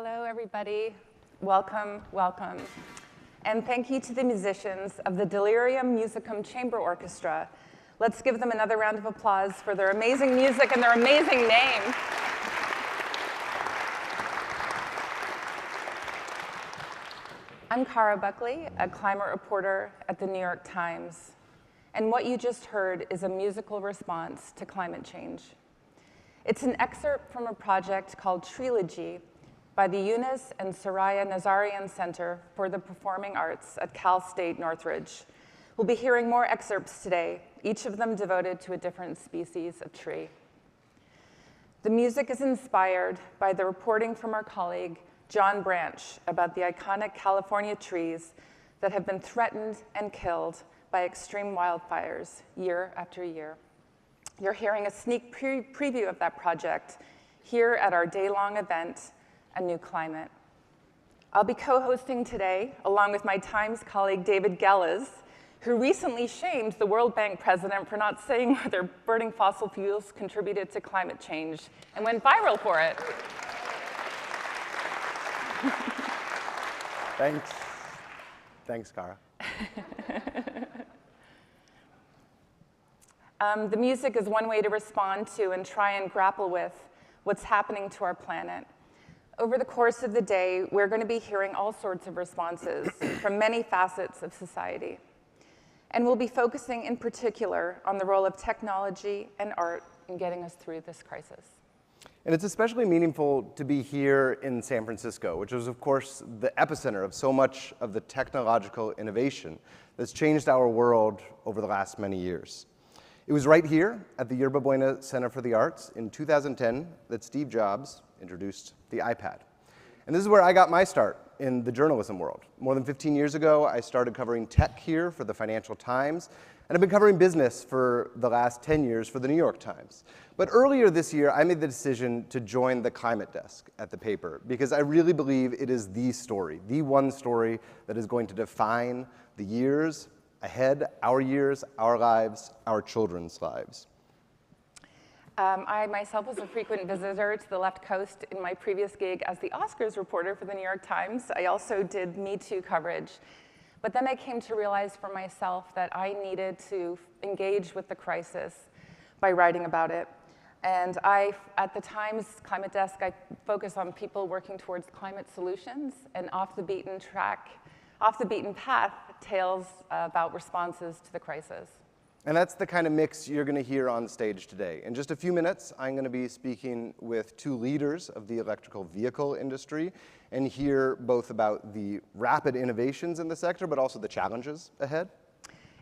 Hello, everybody. Welcome, welcome. And thank you to the musicians of the Delirium Musicum Chamber Orchestra. Let's give them another round of applause for their amazing music and their amazing name. I'm Cara Buckley, a climate reporter at the New York Times. And what you just heard is a musical response to climate change. It's an excerpt from a project called Trilogy by the Eunice and Soraya Nazarian Center for the Performing Arts at Cal State Northridge. We'll be hearing more excerpts today, each of them devoted to a different species of tree. The music is inspired by the reporting from our colleague, John Branch, about the iconic California trees that have been threatened and killed by extreme wildfires year after year. You're hearing a sneak preview of that project here at our day-long event, A New Climate. I'll be co-hosting today, along with my Times colleague David Gelles, who recently shamed the World Bank president for not saying whether burning fossil fuels contributed to climate change and went viral for it. Thanks. Thanks, Cara. The music is one way to respond to and try and grapple with what's happening to our planet. Over the course of the day, we're going to be hearing all sorts of responses from many facets of society. And we'll be focusing in particular on the role of technology and art in getting us through this crisis. And it's especially meaningful to be here in San Francisco, which is, of course, the epicenter of so much of the technological innovation that's changed our world over the last many years. It was right here at the Yerba Buena Center for the Arts in 2010 that Steve Jobs introduced the iPad. And this is where I got my start in the journalism world. More than 15 years ago, I started covering tech here for the Financial Times, and I've been covering business for the last 10 years for the New York Times. But earlier this year, I made the decision to join the climate desk at the paper because I really believe it is the story, the one story that is going to define the years ahead, our years, our lives, our children's lives. I myself was a frequent visitor to the left coast in my previous gig as the Oscars reporter for the New York Times. I also did Me Too coverage. But then I came to realize for myself that I needed to engage with the crisis by writing about it. And at the Times Climate Desk, I focus on people working towards climate solutions and off the beaten path tales about responses to the crisis. And that's the kind of mix you're going to hear on stage today. In just a few minutes, I'm going to be speaking with two leaders of the electrical vehicle industry and hear both about the rapid innovations in the sector, but also the challenges ahead.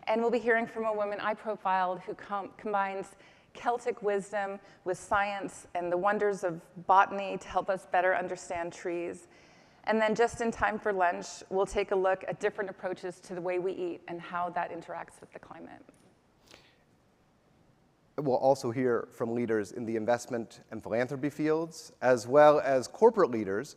And we'll be hearing from a woman I profiled who combines Celtic wisdom with science and the wonders of botany to help us better understand trees. And then just in time for lunch, we'll take a look at different approaches to the way we eat and how that interacts with the climate. We'll also hear from leaders in the investment and philanthropy fields, as well as corporate leaders,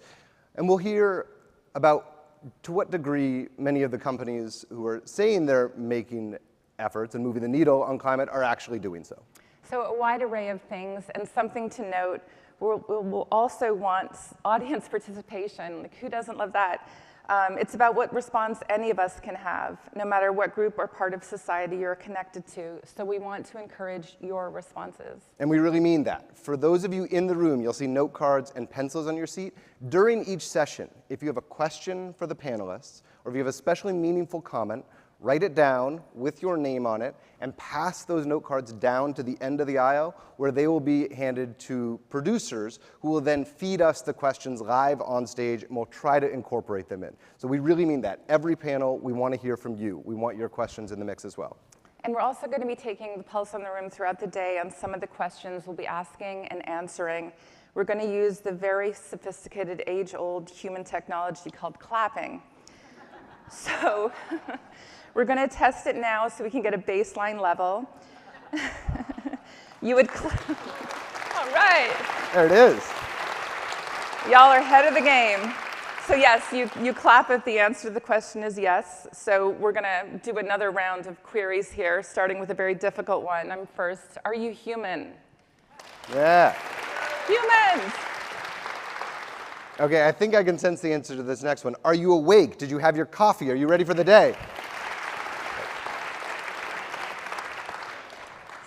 and we'll hear about to what degree many of the companies who are saying they're making efforts and moving the needle on climate are actually doing so. So a wide array of things, and something to note, we'll also want audience participation. Like, who doesn't love that? It's about what response any of us can have, no matter what group or part of society you're connected to. So we want to encourage your responses. And we really mean that. For those of you in the room, you'll see note cards and pencils on your seat. During each session, if you have a question for the panelists, or if you have a especially meaningful comment, write it down with your name on it and pass those note cards down to the end of the aisle where they will be handed to producers who will then feed us the questions live on stage and we'll try to incorporate them in. So we really mean that. Every panel, we want to hear from you. We want your questions in the mix as well. And we're also going to be taking the pulse on the room throughout the day on some of the questions we'll be asking and answering. We're going to use the very sophisticated, age-old human technology called clapping. So we're going to test it now so we can get a baseline level. You would all right. There it is. Y'all are ahead of the game. So yes, you clap if the answer to the question is yes. So we're going to do another round of queries here, starting with a very difficult one. I'm first. Are you human? Yeah. Humans! Okay, I think I can sense the answer to this next one. Are you awake? Did you have your coffee? Are you ready for the day?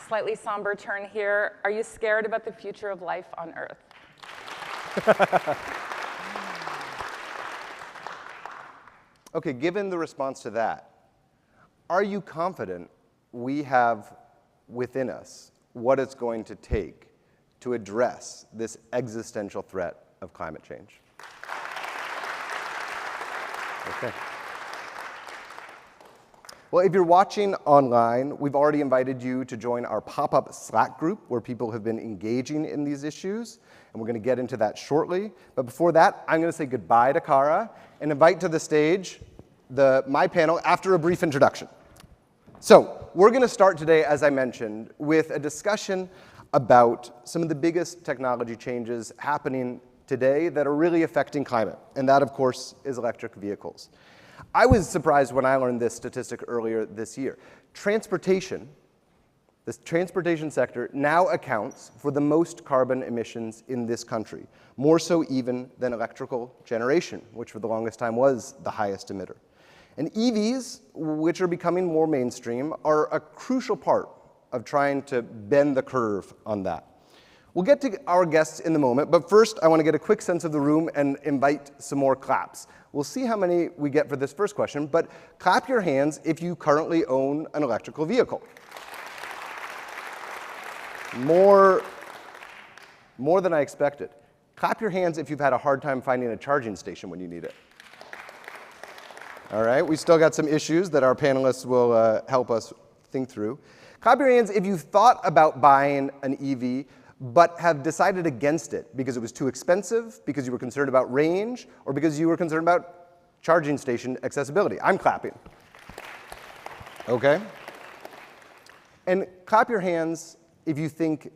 Slightly somber turn here. Are you scared about the future of life on Earth? Okay, given the response to that, are you confident we have within us what it's going to take to address this existential threat of climate change? Okay. Well, if you're watching online, we've already invited you to join our pop-up Slack group where people have been engaging in these issues, and we're going to get into that shortly. But before that, I'm going to say goodbye to Kara and invite to the stage my panel after a brief introduction. So we're going to start today, as I mentioned, with a discussion about some of the biggest technology changes happening today that are really affecting climate, and that, of course, is electric vehicles. I was surprised when I learned this statistic earlier this year. Transportation, the transportation sector now accounts for the most carbon emissions in this country, more so even than electrical generation, which for the longest time was the highest emitter. And EVs, which are becoming more mainstream, are a crucial part of trying to bend the curve on that. We'll get to our guests in a moment, but first I want to get a quick sense of the room and invite some more claps. We'll see how many we get for this first question, but clap your hands if you currently own an electrical vehicle. More than I expected. Clap your hands if you've had a hard time finding a charging station when you need it. All right, we still got some issues that our panelists will help us think through. Clap your hands if you've thought about buying an EV but have decided against it because it was too expensive, because you were concerned about range, or because you were concerned about charging station accessibility. I'm clapping. Okay? And clap your hands if you think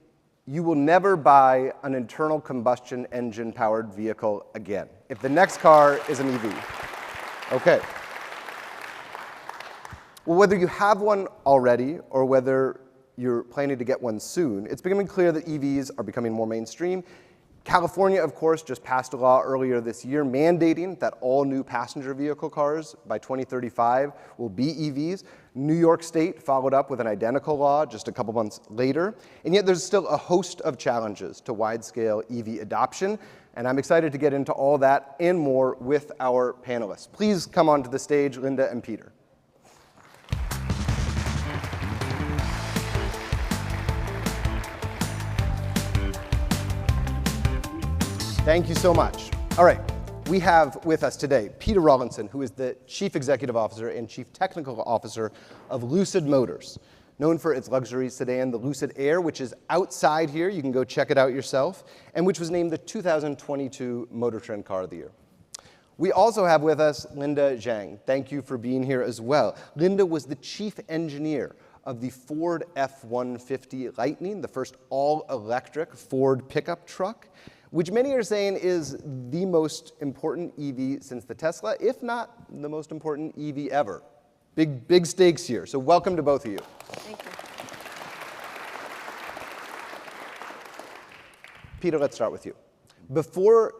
you will never buy an internal combustion engine powered vehicle again, if the next car is an EV. Okay. Well, whether you have one already or whether you're planning to get one soon, it's becoming clear that EVs are becoming more mainstream. California, of course, just passed a law earlier this year mandating that all new passenger vehicle cars by 2035 will be EVs. New York State followed up with an identical law just a couple months later. And yet there's still a host of challenges to wide-scale EV adoption. And I'm excited to get into all that and more with our panelists. Please come onto the stage, Linda and Peter. Thank you so much. All right, we have with us today Peter Rawlinson, who is the Chief Executive Officer and Chief Technical Officer of Lucid Motors, known for its luxury sedan, the Lucid Air, which is outside here. You can go check it out yourself, and which was named the 2022 Motor Trend Car of the Year. We also have with us Linda Zhang. Thank you for being here as well. Linda was the chief engineer of the Ford F-150 Lightning, the first all-electric Ford pickup truck, which many are saying is the most important EV since the Tesla, if not the most important EV ever. Big stakes here, so welcome to both of you. Thank you. Peter, let's start with you. Before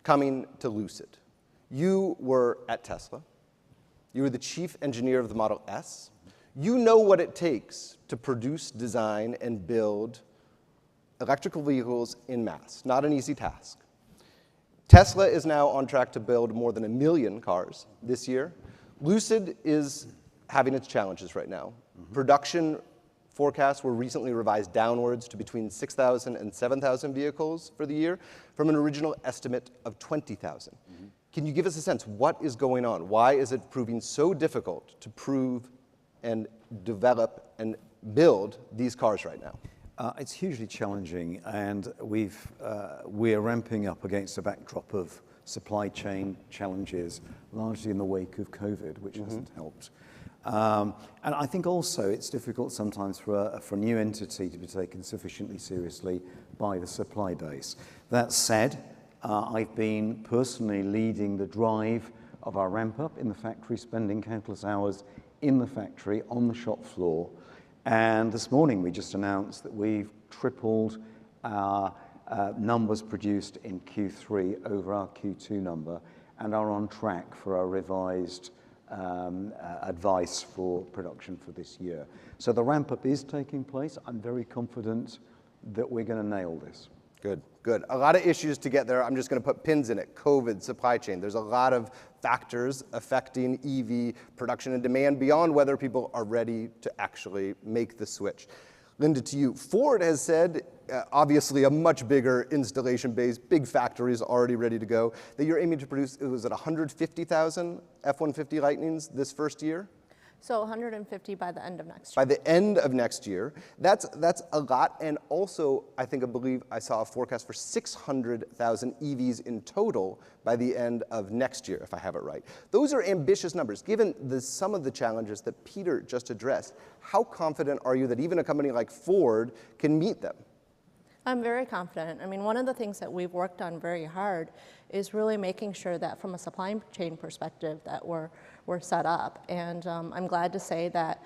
coming to Lucid, you were at Tesla. You were the chief engineer of the Model S. You know what it takes to produce, design, and build electrical vehicles in mass. Not an easy task. Tesla is now on track to build more than 1 million cars this year. Lucid is having its challenges right now. Production forecasts were recently revised downwards to between 6,000 and 7,000 vehicles for the year from an original estimate of 20,000. Can you give us a sense, what is going on? Why is it proving so difficult to prove and develop and build these cars right now? It's hugely challenging, and we're ramping up against a backdrop of supply chain challenges, largely in the wake of COVID, which hasn't helped. And I think also it's difficult sometimes for a new entity to be taken sufficiently seriously by the supply base. That said, I've been personally leading the drive of our ramp up in the factory, spending countless hours in the factory, on the shop floor. And this morning we just announced that we've tripled our numbers produced in Q3 over our Q2 number, and are on track for our revised advice for production for this year. So the ramp up is taking place. I'm very confident that we're going to nail this. Good, good. A lot of issues to get there. I'm just going to put pins in it. COVID, supply chain. There's a lot of factors affecting EV production and demand beyond whether people are ready to actually make the switch. Linda, to you. Ford has said, obviously a much bigger installation base, big factories already ready to go, that you're aiming to produce, was it 150,000 F-150 Lightnings this first year? So 150 by the end of next year. By the end of next year. That's a lot, and also I believe I saw a forecast for 600,000 EVs in total by the end of next year, if I have it right. Those are ambitious numbers. Given some of the challenges that Peter just addressed, how confident are you that even a company like Ford can meet them? I'm very confident. I mean, one of the things that we've worked on very hard is really making sure that from a supply chain perspective that we're set up. And I'm glad to say that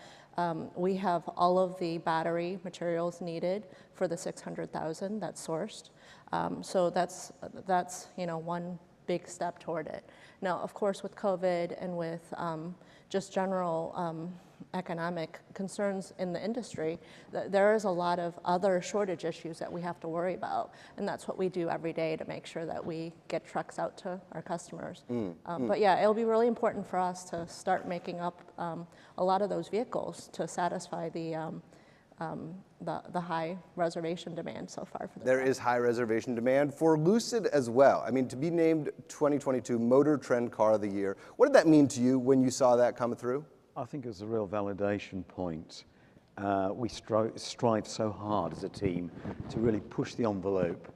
we have all of the battery materials needed for the 600,000 that's sourced. So that's one big step toward it. Now, of course, with COVID and with just general economic concerns in the industry, there is a lot of other shortage issues that we have to worry about. And that's what we do every day to make sure that we get trucks out to our customers. But yeah, it'll be really important for us to start making up a lot of those vehicles to satisfy the high reservation demand so far for the There is high reservation demand for Lucid as well. I mean, to be named 2022 Motor Trend Car of the Year, what did that mean to you when you saw that come through? I think it was a real validation point. We strive so hard as a team to really push the envelope,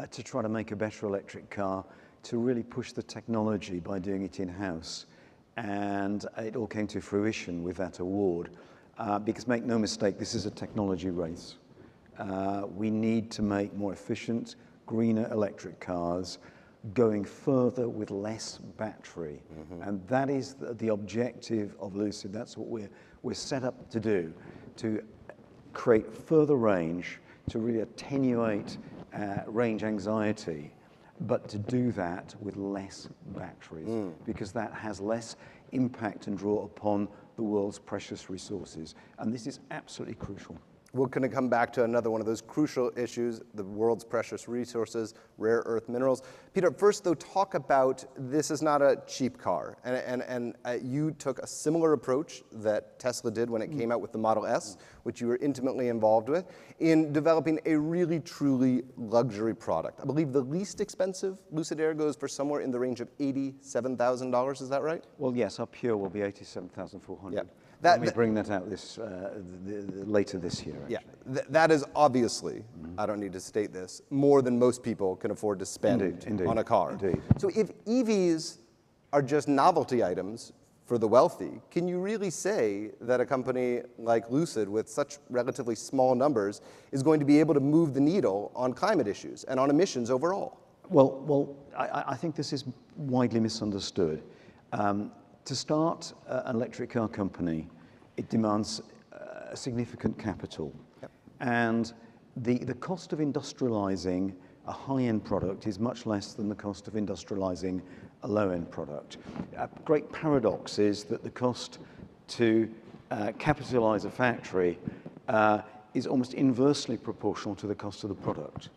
to try to make a better electric car, to really push the technology by doing it in-house. And it all came to fruition with that award. Because make no mistake, this is a technology race. We need to make more efficient, greener electric cars, going further with less battery. And that is the objective of Lucid. That's what we're set up to do, to create further range, to really attenuate range anxiety, but to do that with less batteries, because that has less impact and draw upon the world's precious resources. And this is absolutely crucial. We're going to come back to another one of those crucial issues, the world's precious resources, rare earth minerals. Peter, first though, talk about this is not a cheap car. And you took a similar approach that Tesla did when it came out with the Model S, which you were intimately involved with, in developing a really, truly luxury product. I believe the least expensive Lucid Air goes for somewhere in the range of $87,000, is that right? Well, yes, our Pure will be $87,400. Yeah. Let me bring that out later this year, actually. Yeah, that is obviously, I don't need to state this, more than most people can afford to spend on a car. Indeed. So if EVs are just novelty items for the wealthy, can you really say that a company like Lucid with such relatively small numbers is going to be able to move the needle on climate issues and on emissions overall? Well, I think this is widely misunderstood. To start an electric car company, it demands significant capital. Yep. And the cost of industrializing a high-end product is much less than the cost of industrializing a low-end product. A great paradox is that the cost to capitalize a factory is almost inversely proportional to the cost of the product.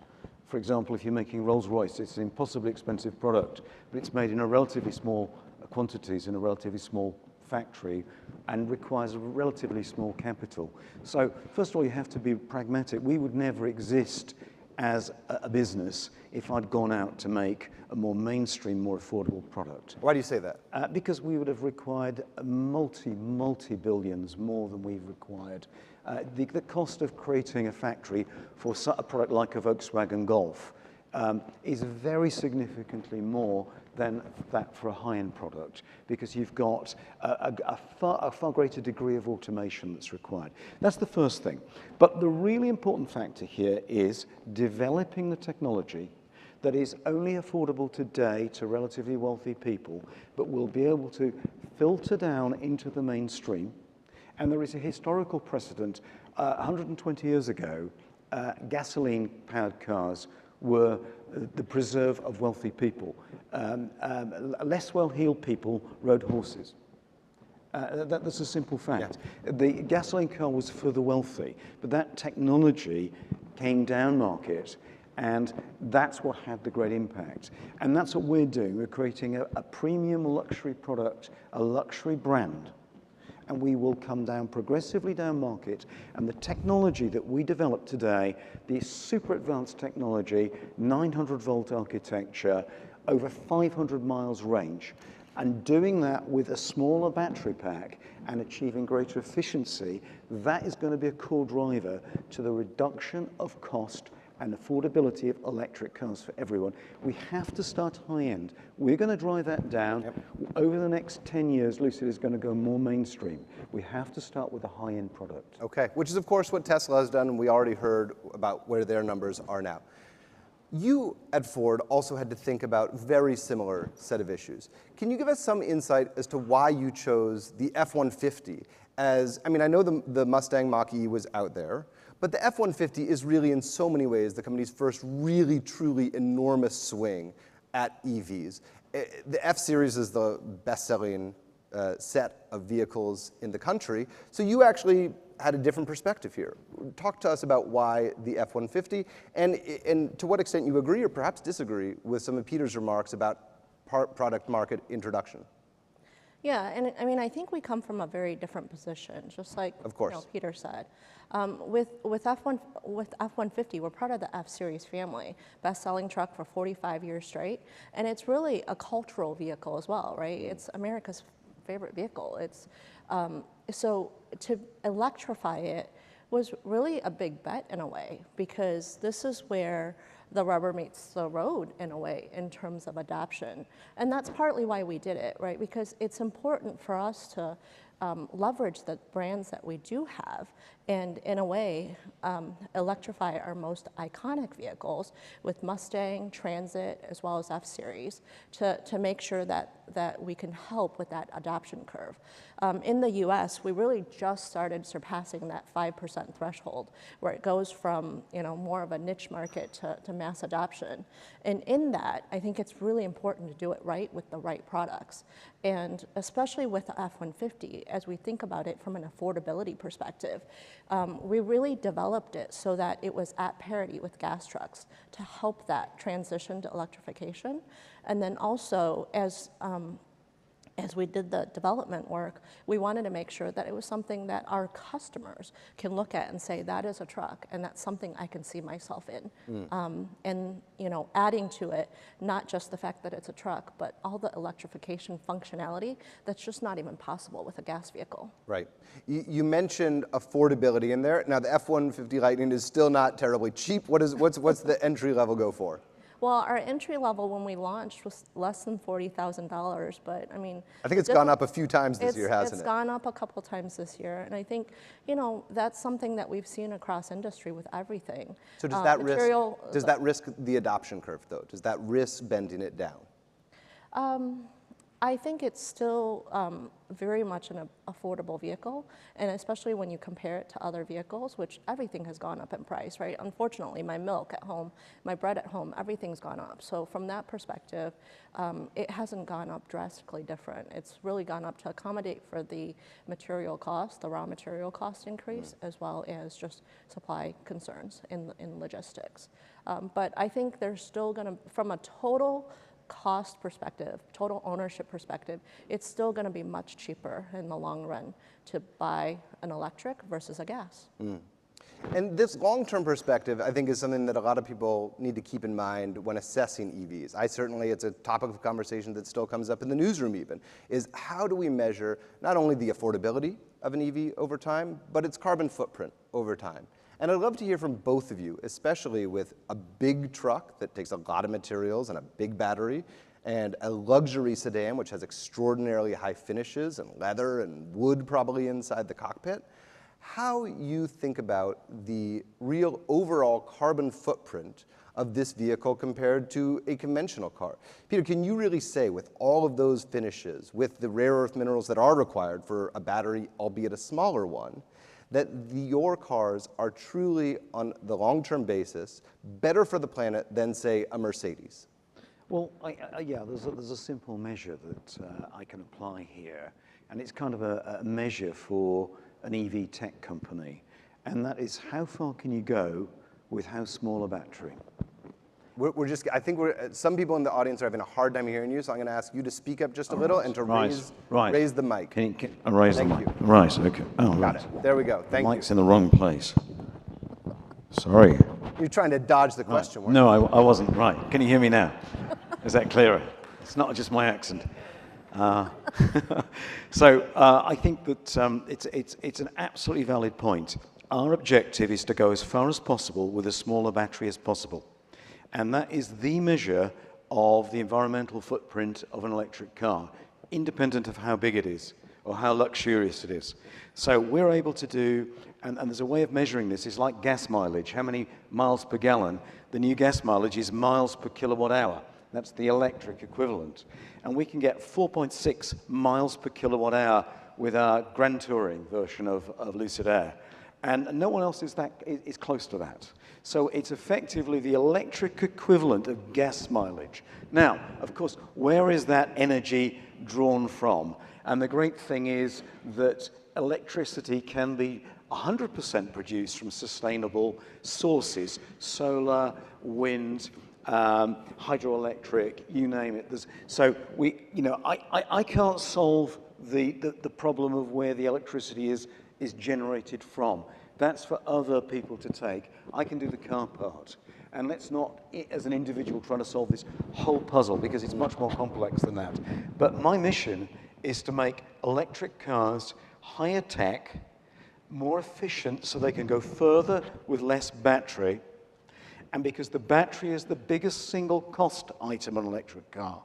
For example, if you're making Rolls-Royce, it's an impossibly expensive product, but it's made in a relatively small quantities in a relatively small factory and requires a relatively small capital. So first of all, you have to be pragmatic. We would never exist as a business if I'd gone out to make a more mainstream, more affordable product. Why do you say that? Because we would have required multi-billions more than we've required. The cost of creating a factory for a product like a Volkswagen Golf is very significantly more than that for a high-end product, because you've got a far greater degree of automation that's required. That's the first thing. But the really important factor here is developing the technology that is only affordable today to relatively wealthy people, but will be able to filter down into the mainstream. And there is a historical precedent. 120 years ago, gasoline-powered cars were the preserve of wealthy people. Less well-heeled people rode horses. That's a simple fact. Yeah. The gasoline car was for the wealthy, but that technology came down market, and that's what had the great impact. And that's what we're doing. We're creating a premium luxury product, a luxury brand, and we will come down progressively down market. And the technology that we develop today, the super advanced technology, 900-volt architecture, over 500 miles range, and doing that with a smaller battery pack and achieving greater efficiency, that is going to be a core driver to the reduction of cost and affordability of electric cars for everyone. We have to start high-end. We're going to drive that down. Yep. Over the next 10 years, Lucid is going to go more mainstream. We have to start with a high-end product. Okay, which is, of course, what Tesla has done, and we already heard about where their numbers are now. You at Ford also had to think about very similar set of issues. Can you give us some insight as to why you chose the F-150 as, I mean, I know the Mustang Mach-E was out there, but the F-150 is really in so many ways the company's first really, truly enormous swing at EVs. The F-Series is the best-selling set of vehicles in the country, so you actually had a different perspective here. Talk to us about why the F-150 and to what extent you agree or perhaps disagree with some of Peter's remarks about product market introduction. Yeah, and I mean, I think we come from a very different position, just like of course. Peter said. With F-150, we're part of the F-Series family, best-selling truck for 45 years straight, and it's really a cultural vehicle as well, right? It's America's favorite vehicle. It's so to electrify it was really a big bet in a way, because this is where the rubber meets the road in a way in terms of adoption. And that's partly why we did it, right? Because it's important for us to leverage the brands that we do have and in a way electrify our most iconic vehicles with Mustang, Transit, as well as F-Series to make sure that we can help with that adoption curve. In the US, we really just started surpassing that 5% threshold where it goes from more of a niche market to mass adoption. And in that, I think it's really important to do it right with the right products. And especially with the F-150, as we think about it from an affordability perspective, we really developed it so that it was at parity with gas trucks to help that transition to electrification. And then also, as we did the development work, we wanted to make sure that it was something that our customers can look at and say, that is a truck, and that's something I can see myself in. And adding to it, not just the fact that it's a truck, but all the electrification functionality that's just not even possible with a gas vehicle. Right. You mentioned affordability in there. Now, the F-150 Lightning is still not terribly cheap. What's the entry level go for? Well, our entry level when we launched was less than $40,000, but I mean, I think it's gone up a few times this year, hasn't it? It's gone up a couple times this year, and I think that's something that we've seen across industry with everything. So does that risk the adoption curve though? Does that risk bending it down? I think it's still very much an affordable vehicle, and especially when you compare it to other vehicles, which everything has gone up in price, right? Unfortunately, my milk at home, my bread at home, everything's gone up. So from that perspective, it hasn't gone up drastically different. It's really gone up to accommodate for the material cost, the raw material cost increase, as well as just supply concerns in logistics. But I think there's still gonna, from a total cost perspective, total ownership perspective, it's still going to be much cheaper in the long run to buy an electric versus a gas. And this long-term perspective, I think, is something that a lot of people need to keep in mind when assessing EVs. It's a topic of conversation that still comes up in the newsroom even, is how do we measure not only the affordability of an EV over time, but its carbon footprint over time? And I'd love to hear from both of you, especially with a big truck that takes a lot of materials and a big battery, and a luxury sedan which has extraordinarily high finishes and leather and wood probably inside the cockpit, how you think about the real overall carbon footprint of this vehicle compared to a conventional car. Peter, can you really say with all of those finishes, with the rare earth minerals that are required for a battery, albeit a smaller one, that your cars are truly, on the long-term basis, better for the planet than, say, a Mercedes? Well, yeah, there's a simple measure that I can apply here, and it's kind of a measure for an EV tech company, and that is how far can you go with how small a battery? I think some people in the audience are having a hard time hearing you, so I'm going to ask you to speak up just a little and to raise the mic. Can I raise the mic? Thank you. Right, okay. Oh, Got right. it. There we go. Thank you. Mic's in the wrong place. Sorry. You're trying to dodge the question, weren't No, I wasn't. Right. Can you hear me now? Is that clearer? It's not just my accent. So I think that it's an absolutely valid point. Our objective is to go as far as possible with as small a battery as possible. And that is the measure of the environmental footprint of an electric car, independent of how big it is or how luxurious it is. So we're able to do, and there's a way of measuring this, it's like gas mileage. How many miles per gallon? The new gas mileage is miles per kilowatt hour. That's the electric equivalent. And we can get 4.6 miles per kilowatt hour with our Grand Touring version of Lucid Air. And no one else is close to that. So it's effectively the electric equivalent of gas mileage. Now, of course, where is that energy drawn from? And the great thing is that electricity can be 100% produced from sustainable sources: solar, wind, hydroelectric, you name it. So I can't solve the problem of where the electricity is generated from. That's for other people to take. I can do the car part. And let's not, as an individual, try to solve this whole puzzle, because it's much more complex than that. But my mission is to make electric cars higher tech, more efficient, so they can go further with less battery. And because the battery is the biggest single cost item on an electric car,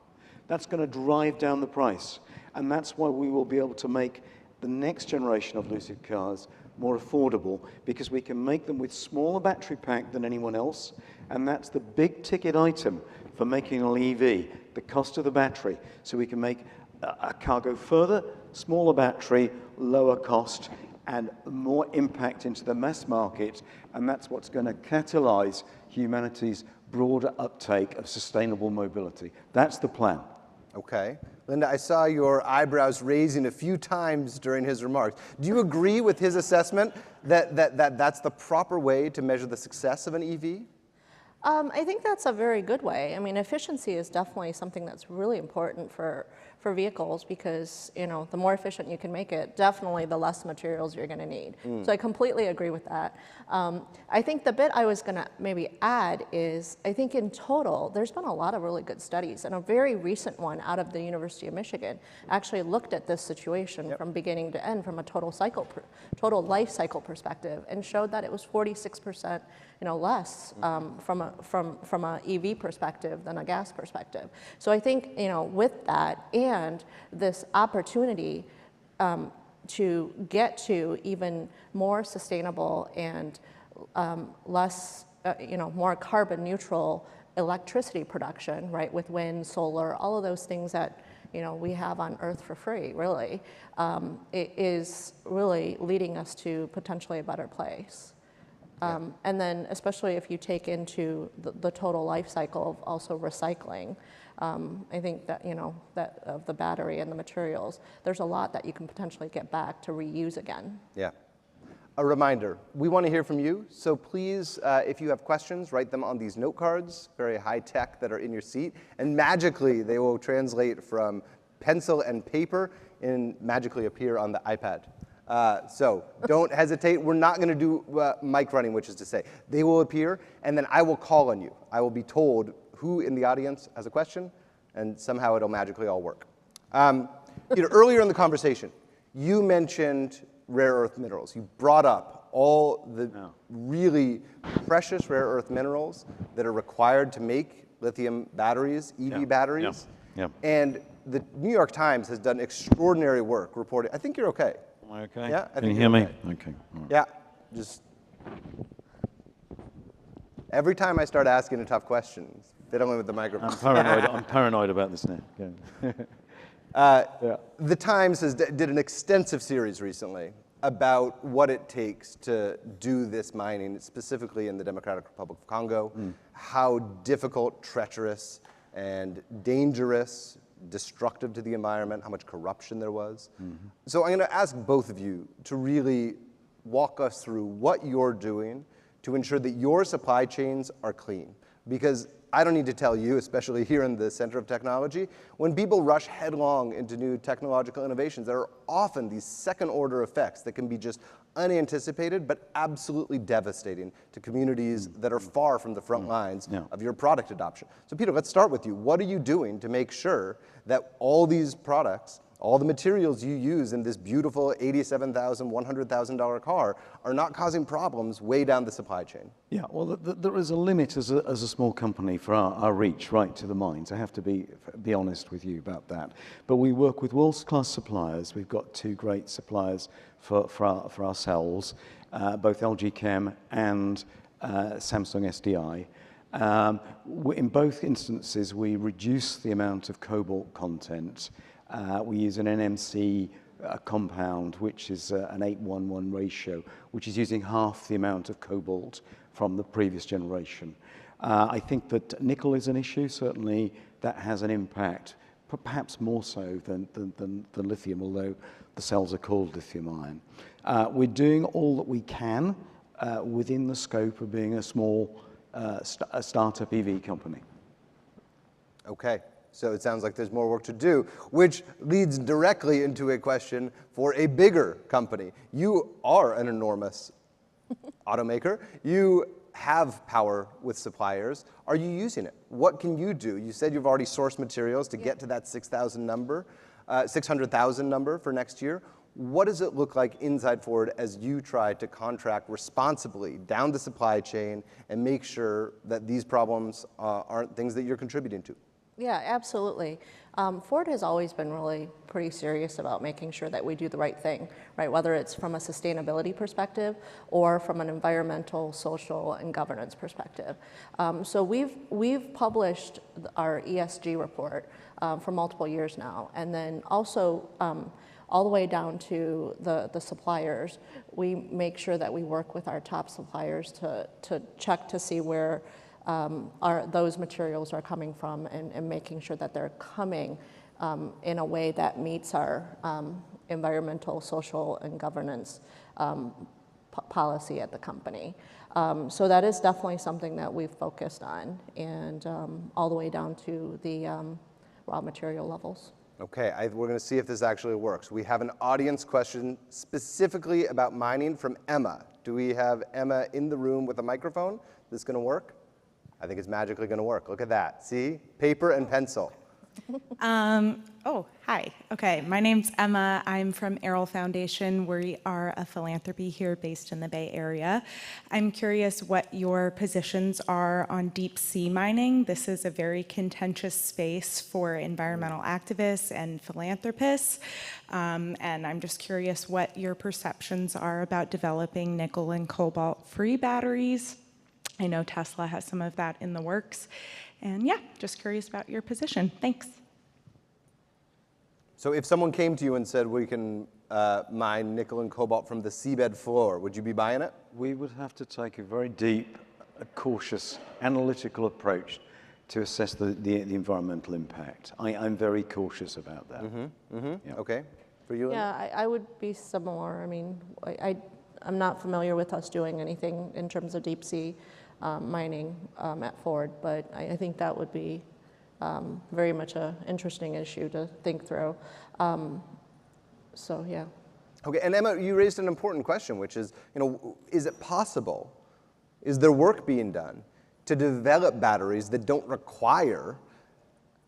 that's going to drive down the price. And that's why we will be able to make the next generation of Lucid cars more affordable, because we can make them with smaller battery pack than anyone else. And that's the big ticket item for making an EV, the cost of the battery. So we can make a car go further, smaller battery, lower cost, and more impact into the mass market. And that's what's going to catalyze humanity's broader uptake of sustainable mobility. That's the plan. Okay. Linda, I saw your eyebrows raising a few times during his remarks. Do you agree with his assessment that that's the proper way to measure the success of an EV? I think that's a very good way. I mean, efficiency is definitely something that's really important for vehicles, because the more efficient you can make it, definitely the less materials you're going to need. So I completely agree with that. I think the bit I was going to maybe add is, I think in total there's been a lot of really good studies, and a very recent one out of the University of Michigan actually looked at this situation from beginning to end from a total life cycle perspective, and showed that it was 46% less from a EV perspective than a gas perspective. So I think with that and this opportunity to get to even more sustainable and less, more carbon neutral electricity production, right, with wind, solar, all of those things that we have on Earth for free, really, it is really leading us to potentially a better place. And then especially if you take into the total life cycle of also recycling, I think that, that of the battery and the materials, there's a lot that you can potentially get back to reuse again. Yeah. A reminder, we want to hear from you, so please, if you have questions, write them on these note cards, very high tech, that are in your seat, and magically they will translate from pencil and paper and magically appear on the iPad. So don't hesitate. We're not going to do mic running, which is to say, they will appear, and then I will call on you. I will be told who in the audience has a question, and somehow it'll magically all work. Earlier in the conversation, you mentioned rare earth minerals. You brought up all the really precious rare earth minerals that are required to make lithium batteries, EV batteries. And the New York Times has done extraordinary work reporting. I think you're okay. Am I okay? Yeah, Can you hear me? Okay. All right. Yeah, just every time I start asking a tough question, fiddling with the microphone. I'm paranoid about this now. The Times did an extensive series recently about what it takes to do this mining, specifically in the Democratic Republic of Congo, how difficult, treacherous, and dangerous, destructive to the environment, how much corruption there was. So I'm going to ask both of you to really walk us through what you're doing to ensure that your supply chains are clean. Because I don't need to tell you, especially here in the center of technology, when people rush headlong into new technological innovations, there are often these second-order effects that can be just unanticipated, but absolutely devastating to communities that are far from the front lines of your product adoption. So Peter, let's start with you. What are you doing to make sure that all these products, all the materials you use in this beautiful $87,000, $100,000 car are not causing problems way down the supply chain? Yeah, well, there is a limit as a small company for our reach right to the mines. I have to be honest with you about that. But we work with world-class suppliers. We've got two great suppliers for ourselves, both LG Chem and Samsung SDI. In both instances, we reduce the amount of cobalt content. We use an NMC compound, which is an 8:1:1 ratio, which is using half the amount of cobalt from the previous generation. I think that nickel is an issue. Certainly, that has an impact, perhaps more so than lithium, although the cells are called lithium-ion. We're doing all that we can within the scope of being a small startup EV company. Okay. So it sounds like there's more work to do, which leads directly into a question for a bigger company. You are an enormous automaker. You have power with suppliers. Are you using it? What can you do? You said you've already sourced materials to get to that 600,000 number for next year. What does it look like inside Ford as you try to contract responsibly down the supply chain and make sure that these problems aren't things that you're contributing to? Yeah, absolutely. Ford has always been really pretty serious about making sure that we do the right thing, right? Whether it's from a sustainability perspective or from an environmental, social, and governance perspective. So we've published our ESG report for multiple years now, and then also all the way down to the suppliers. We make sure that we work with our top suppliers to check to see where those materials are coming from, and making sure that they're coming in a way that meets our environmental, social, and governance policy at the company. So that is definitely something that we've focused on, and all the way down to the raw material levels. Okay, we're going to see if this actually works. We have an audience question specifically about mining from Emma. Do we have Emma in the room with a microphone? Is this going to work? I think it's magically going to work. Look at that. See? Paper and pencil. Oh, hi. Okay, my name's Emma. I'm from Errol Foundation. We are a philanthropy here based in the Bay Area. I'm curious what your positions are on deep sea mining. This is a very contentious space for environmental activists and philanthropists. And I'm just curious what your perceptions are about developing nickel and cobalt-free batteries. I know Tesla has some of that in the works. And yeah, just curious about your position. Thanks. So if someone came to you and said, we can mine nickel and cobalt from the seabed floor, would you be buying it? We would have to take a very deep, cautious, analytical approach to assess the environmental impact. I'm very cautious about that. Yeah. Okay. For you, Linda? Yeah, I would be similar. I mean, I'm not familiar with us doing anything in terms of deep sea mining at Ford, but I think that would be very much an interesting issue to think through. So yeah. Okay, and Emma, you raised an important question, which is, is it possible, is there work being done to develop batteries that don't require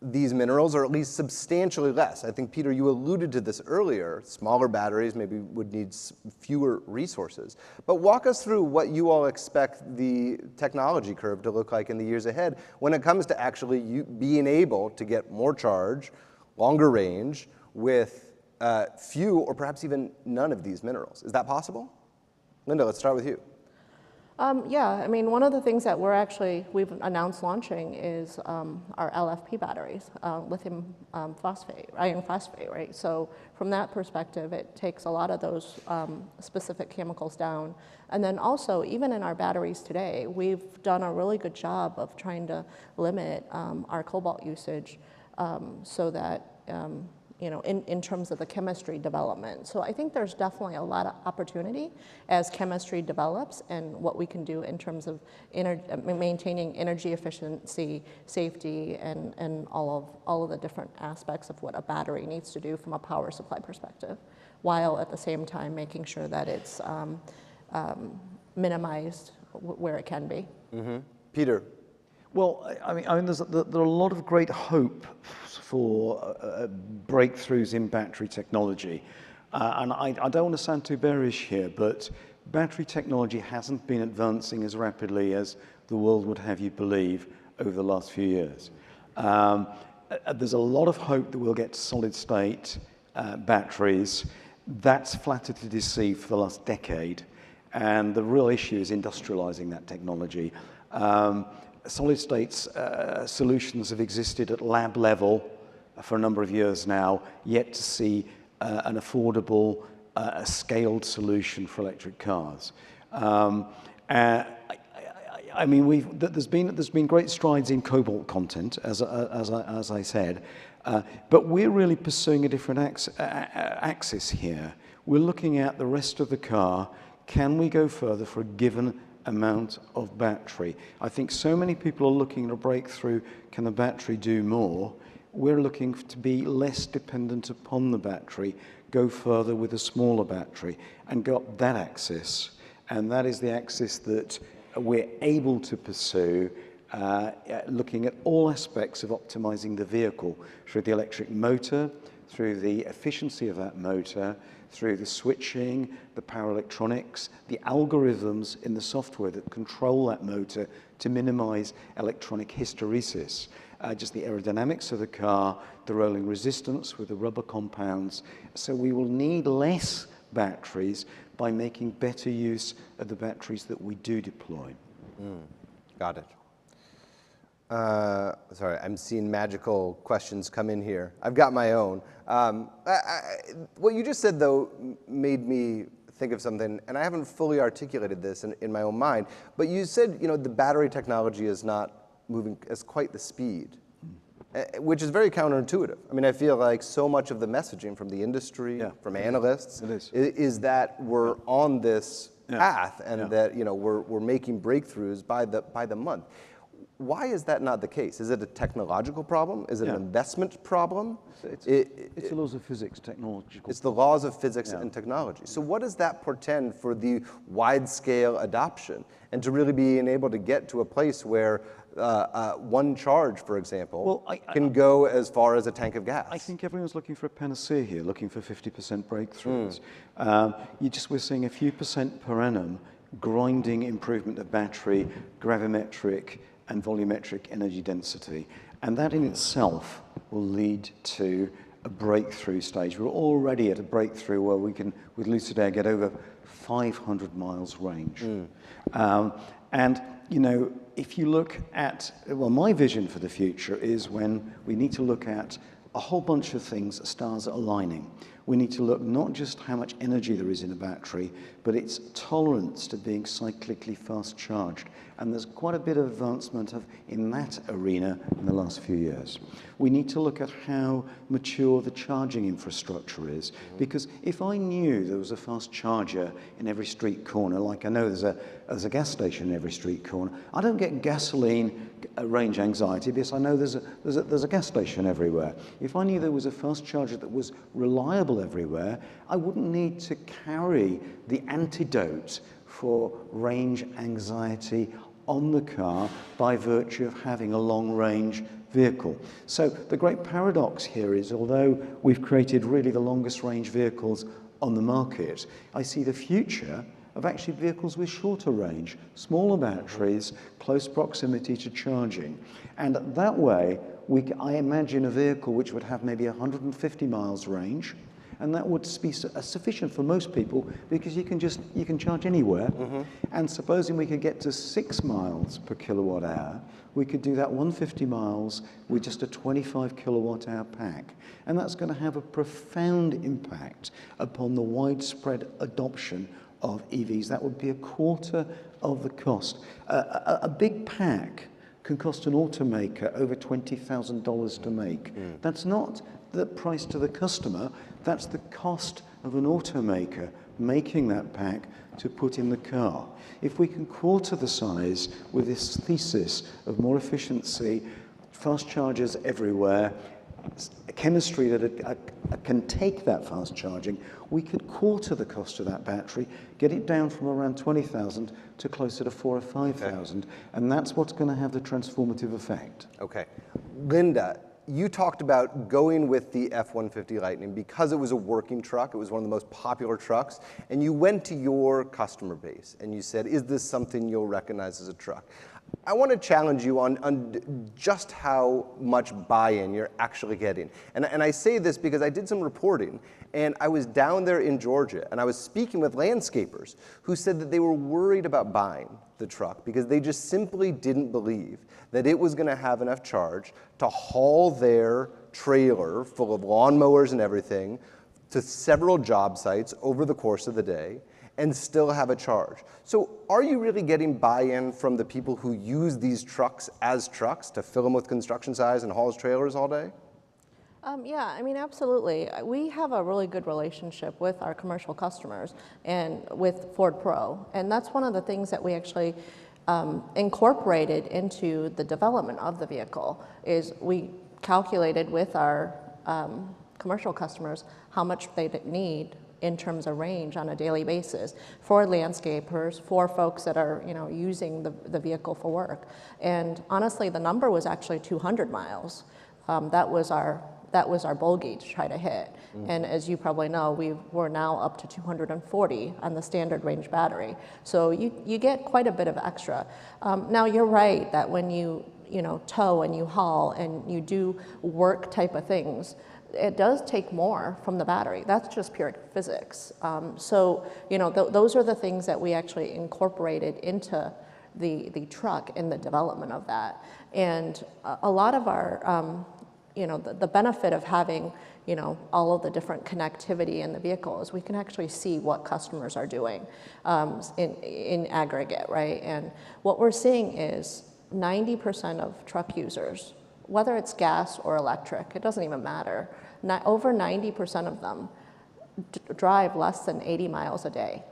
these minerals, or at least substantially less? I think, Peter, you alluded to this earlier. Smaller batteries maybe would need fewer resources. But walk us through what you all expect the technology curve to look like in the years ahead when it comes to actually being able to get more charge, longer range, with few or perhaps even none of these minerals. Is that possible? Linda, let's start with you. Yeah, I mean, one of the things that we've announced launching is our LFP batteries, lithium phosphate, iron phosphate, right? So from that perspective, it takes a lot of those specific chemicals down. And then also, even in our batteries today, we've done a really good job of trying to limit our cobalt usage so that in terms of the chemistry development. So I think there's definitely a lot of opportunity as chemistry develops and what we can do in terms of maintaining energy efficiency, safety, and all of the different aspects of what a battery needs to do from a power supply perspective, while at the same time making sure that it's minimized where it can be. Mm-hmm. Peter. Well, I mean, there are a lot of great hope for breakthroughs in battery technology. And I don't want to sound too bearish here, but battery technology hasn't been advancing as rapidly as the world would have you believe over the last few years. There's a lot of hope that we'll get solid state batteries. That's flattered to deceive for the last decade. And the real issue is industrializing that technology. Solid state solutions have existed at lab level for a number of years now, yet to see an affordable, scaled solution for electric cars. I mean, there's been great strides in cobalt content, as I said, but we're really pursuing a different axis here. We're looking at the rest of the car. Can we go further for a given amount of battery? I think so many people are looking at a breakthrough. Can the battery do more? We're looking to be less dependent upon the battery, go further with a smaller battery, and got that axis. And that is the axis that we're able to pursue, looking at all aspects of optimizing the vehicle through the electric motor, through the efficiency of that motor, through the switching, the power electronics, the algorithms in the software that control that motor to minimize electronic hysteresis, just the aerodynamics of the car, the rolling resistance with the rubber compounds. So we will need less batteries by making better use of the batteries that we do deploy. Got it. Sorry, I'm seeing magical questions come in here. I've got my own. What you just said, though, made me think of something, and I haven't fully articulated this in my own mind, but you said, the battery technology is not moving at quite the speed, which is very counterintuitive. I mean, I feel like so much of the messaging from the industry, from analysts, is that we're on this path and that we're making breakthroughs by the month. Why is that not the case? Is it a technological problem? Is it an investment problem? It's the laws of physics, technological. It's the laws of physics and technology. So what does that portend for the wide-scale adoption and to really being able to get to a place where one charge, for example, can go as far as a tank of gas? I think everyone's looking for a panacea here, looking for 50% breakthroughs. We're seeing a few percent per annum grinding improvement of battery, gravimetric, and volumetric energy density. And that in itself will lead to a breakthrough stage. We're already at a breakthrough where we can, with Lucid Air, get over 500 miles range. And, if you look at, my vision for the future is when we need to look at a whole bunch of things, stars aligning. We need to look not just how much energy there is in a battery, but its tolerance to being cyclically fast charged. And there's quite a bit of advancement in that arena in the last few years. We need to look at how mature the charging infrastructure is, because if I knew there was a fast charger in every street corner, like I know there's a gas station in every street corner, I don't get gasoline range anxiety because I know there's a gas station everywhere. If I knew there was a fast charger that was reliable everywhere, I wouldn't need to carry the antidote for range anxiety on the car by virtue of having a long-range vehicle. So the great paradox here is, although we've created really the longest range vehicles on the market, I see the future of actually vehicles with shorter range, smaller batteries, close proximity to charging. And that way, I imagine a vehicle which would have maybe 150 miles range, and that would be sufficient for most people because you can charge anywhere. And supposing we could get to 6 miles per kilowatt hour, we could do that 150 miles with just a 25 kilowatt hour pack. And that's going to have a profound impact upon the widespread adoption of EVs. That would be a quarter of the cost. A big pack can cost an automaker over $20,000 to make. That's not the price to the customer, that's the cost of an automaker making that pack to put in the car. If we can quarter the size with this thesis of more efficiency, fast chargers everywhere, chemistry that can take that fast charging, we could quarter the cost of that battery, get it down from around 20,000 to closer to 4,000 or 5,000, and that's what's going to have the transformative effect. Okay. Linda, you talked about going with the F-150 Lightning because it was a working truck, it was one of the most popular trucks, and you went to your customer base and you said, is this something you'll recognize as a truck? I want to challenge you on just how much buy-in you're actually getting. And I say this because I did some reporting, and I was down there in Georgia, and I was speaking with landscapers who said that they were worried about buying the truck because they just simply didn't believe that it was going to have enough charge to haul their trailer full of lawnmowers and everything to several job sites over the course of the day and still have a charge. So are you really getting buy-in from the people who use these trucks as trucks to fill them with construction size and haul as trailers all day? Yeah, I mean, absolutely. We have a really good relationship with our commercial customers and with Ford Pro. And that's one of the things that we actually incorporated into the development of the vehicle is we calculated with our commercial customers how much they need in terms of range on a daily basis for landscapers, for folks that are using the vehicle for work. And honestly, the number was actually 200 miles. That was our bogey to try to hit. And as you probably know, we're now up to 240 on the standard range battery. So you get quite a bit of extra. Now you're right that when you tow and you haul and you do work type of things, it does take more from the battery. That's just pure physics. So those are the things that we actually incorporated into the truck in the development of that. And a lot of our the benefit of having all of the different connectivity in the vehicle is we can actually see what customers are doing in aggregate, right? And what we're seeing is 90% of truck users, whether it's gas or electric, it doesn't even matter. Over 90% of them drive less than 80 miles a day.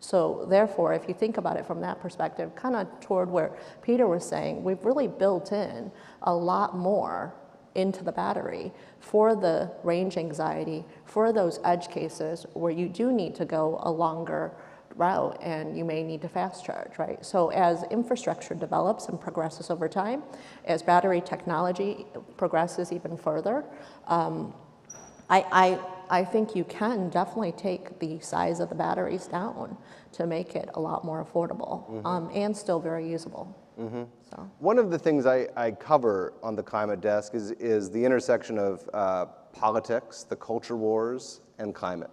So therefore, if you think about it from that perspective, kind of toward where Peter was saying, we've really built in a lot more into the battery for the range anxiety, for those edge cases where you do need to go a longer route and you may need to fast charge, right? So as infrastructure develops and progresses over time, as battery technology progresses even further, I think you can definitely take the size of the batteries down to make it a lot more affordable and still very usable. So. One of the things I cover on the climate desk is the intersection of politics, the culture wars, and climate.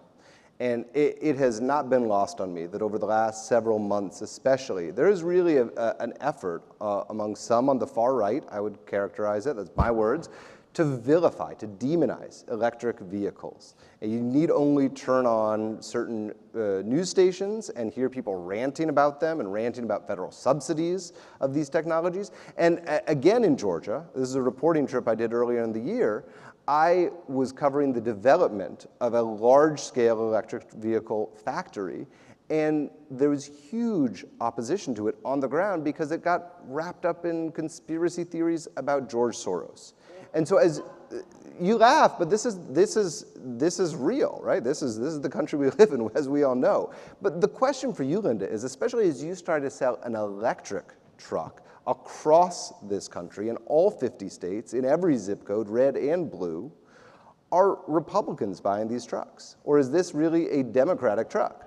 And it has not been lost on me that over the last several months especially, there is really an effort among some on the far right, I would characterize it, that's my words, to vilify, to demonize electric vehicles. And you need only turn on certain news stations and hear people ranting about them and ranting about federal subsidies of these technologies. And again in Georgia, this is a reporting trip I did earlier in the year, I was covering the development of a large-scale electric vehicle factory, and there was huge opposition to it on the ground because it got wrapped up in conspiracy theories about George Soros. And so as you laugh, but this is real, right? This is the country we live in, as we all know. But the question for you, Linda, is especially as you start to sell an electric truck across this country in all 50 states, in every zip code, red and blue, are Republicans buying these trucks? Or is this really a Democratic truck?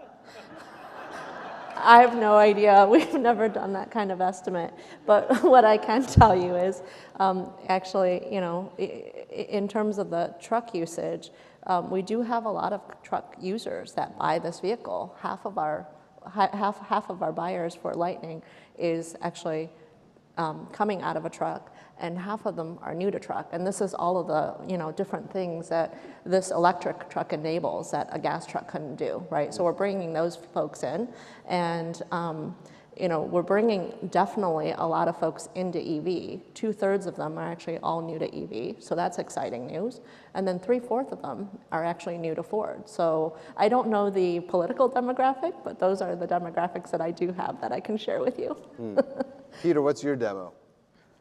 I have no idea. We've never done that kind of estimate. But what I can tell you is, actually, you know, in terms of the truck usage, we do have a lot of truck users that buy this vehicle. Half of our buyers for Lightning is actually coming out of a truck, and half of them are new to truck. And this is all of the, you know, different things that this electric truck enables that a gas truck couldn't do, right? So we're bringing those folks in, and you know, we're bringing definitely a lot of folks into EV. 2/3 of them are actually all new to EV, so that's exciting news. And then 3/4 of them are actually new to Ford. So I don't know the political demographic, but those are the demographics that I do have that I can share with you. Peter, what's your demo?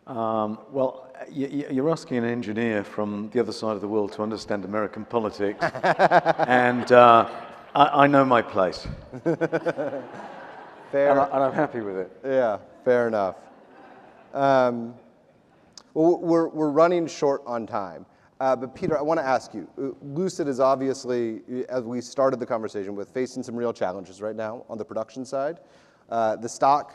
Well, you're asking an engineer from the other side of the world to understand American politics, and I know my place. Fair. And I'm happy with it. Yeah, fair enough. Well, we're running short on time. But Peter, I want to ask you, Lucid is obviously, as we started the conversation with, facing some real challenges right now on the production side. The stock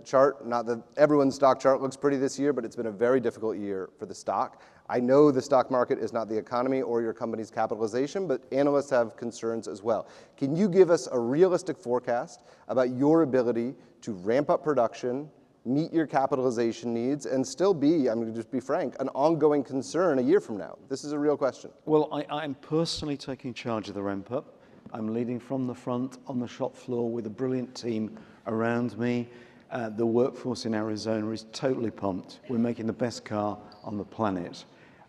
chart, not that everyone's stock chart looks pretty this year, but it's been a very difficult year for the stock. I know the stock market is not the economy or your company's capitalization, but analysts have concerns as well. Can you give us a realistic forecast about your ability to ramp up production, meet your capitalization needs, and still be, I'm going to just be frank, an ongoing concern a year from now? This is a real question. Well, I'm personally taking charge of the ramp up. I'm leading from the front on the shop floor with a brilliant team around me. The workforce in Arizona is totally pumped. We're making the best car on the planet.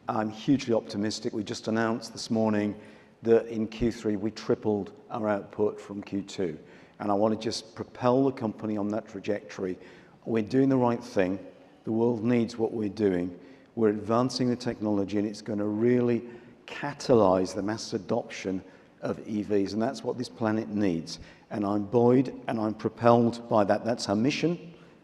I'm hugely optimistic. We just announced this morning that in Q3 we tripled our output from Q2. And I want to just propel the company on that trajectory. We're doing the right thing. The world needs what we're doing. We're advancing the technology, and it's going to really catalyze the mass adoption of EVs, and that's what this planet needs. And I'm buoyed and I'm propelled by that. That's our mission,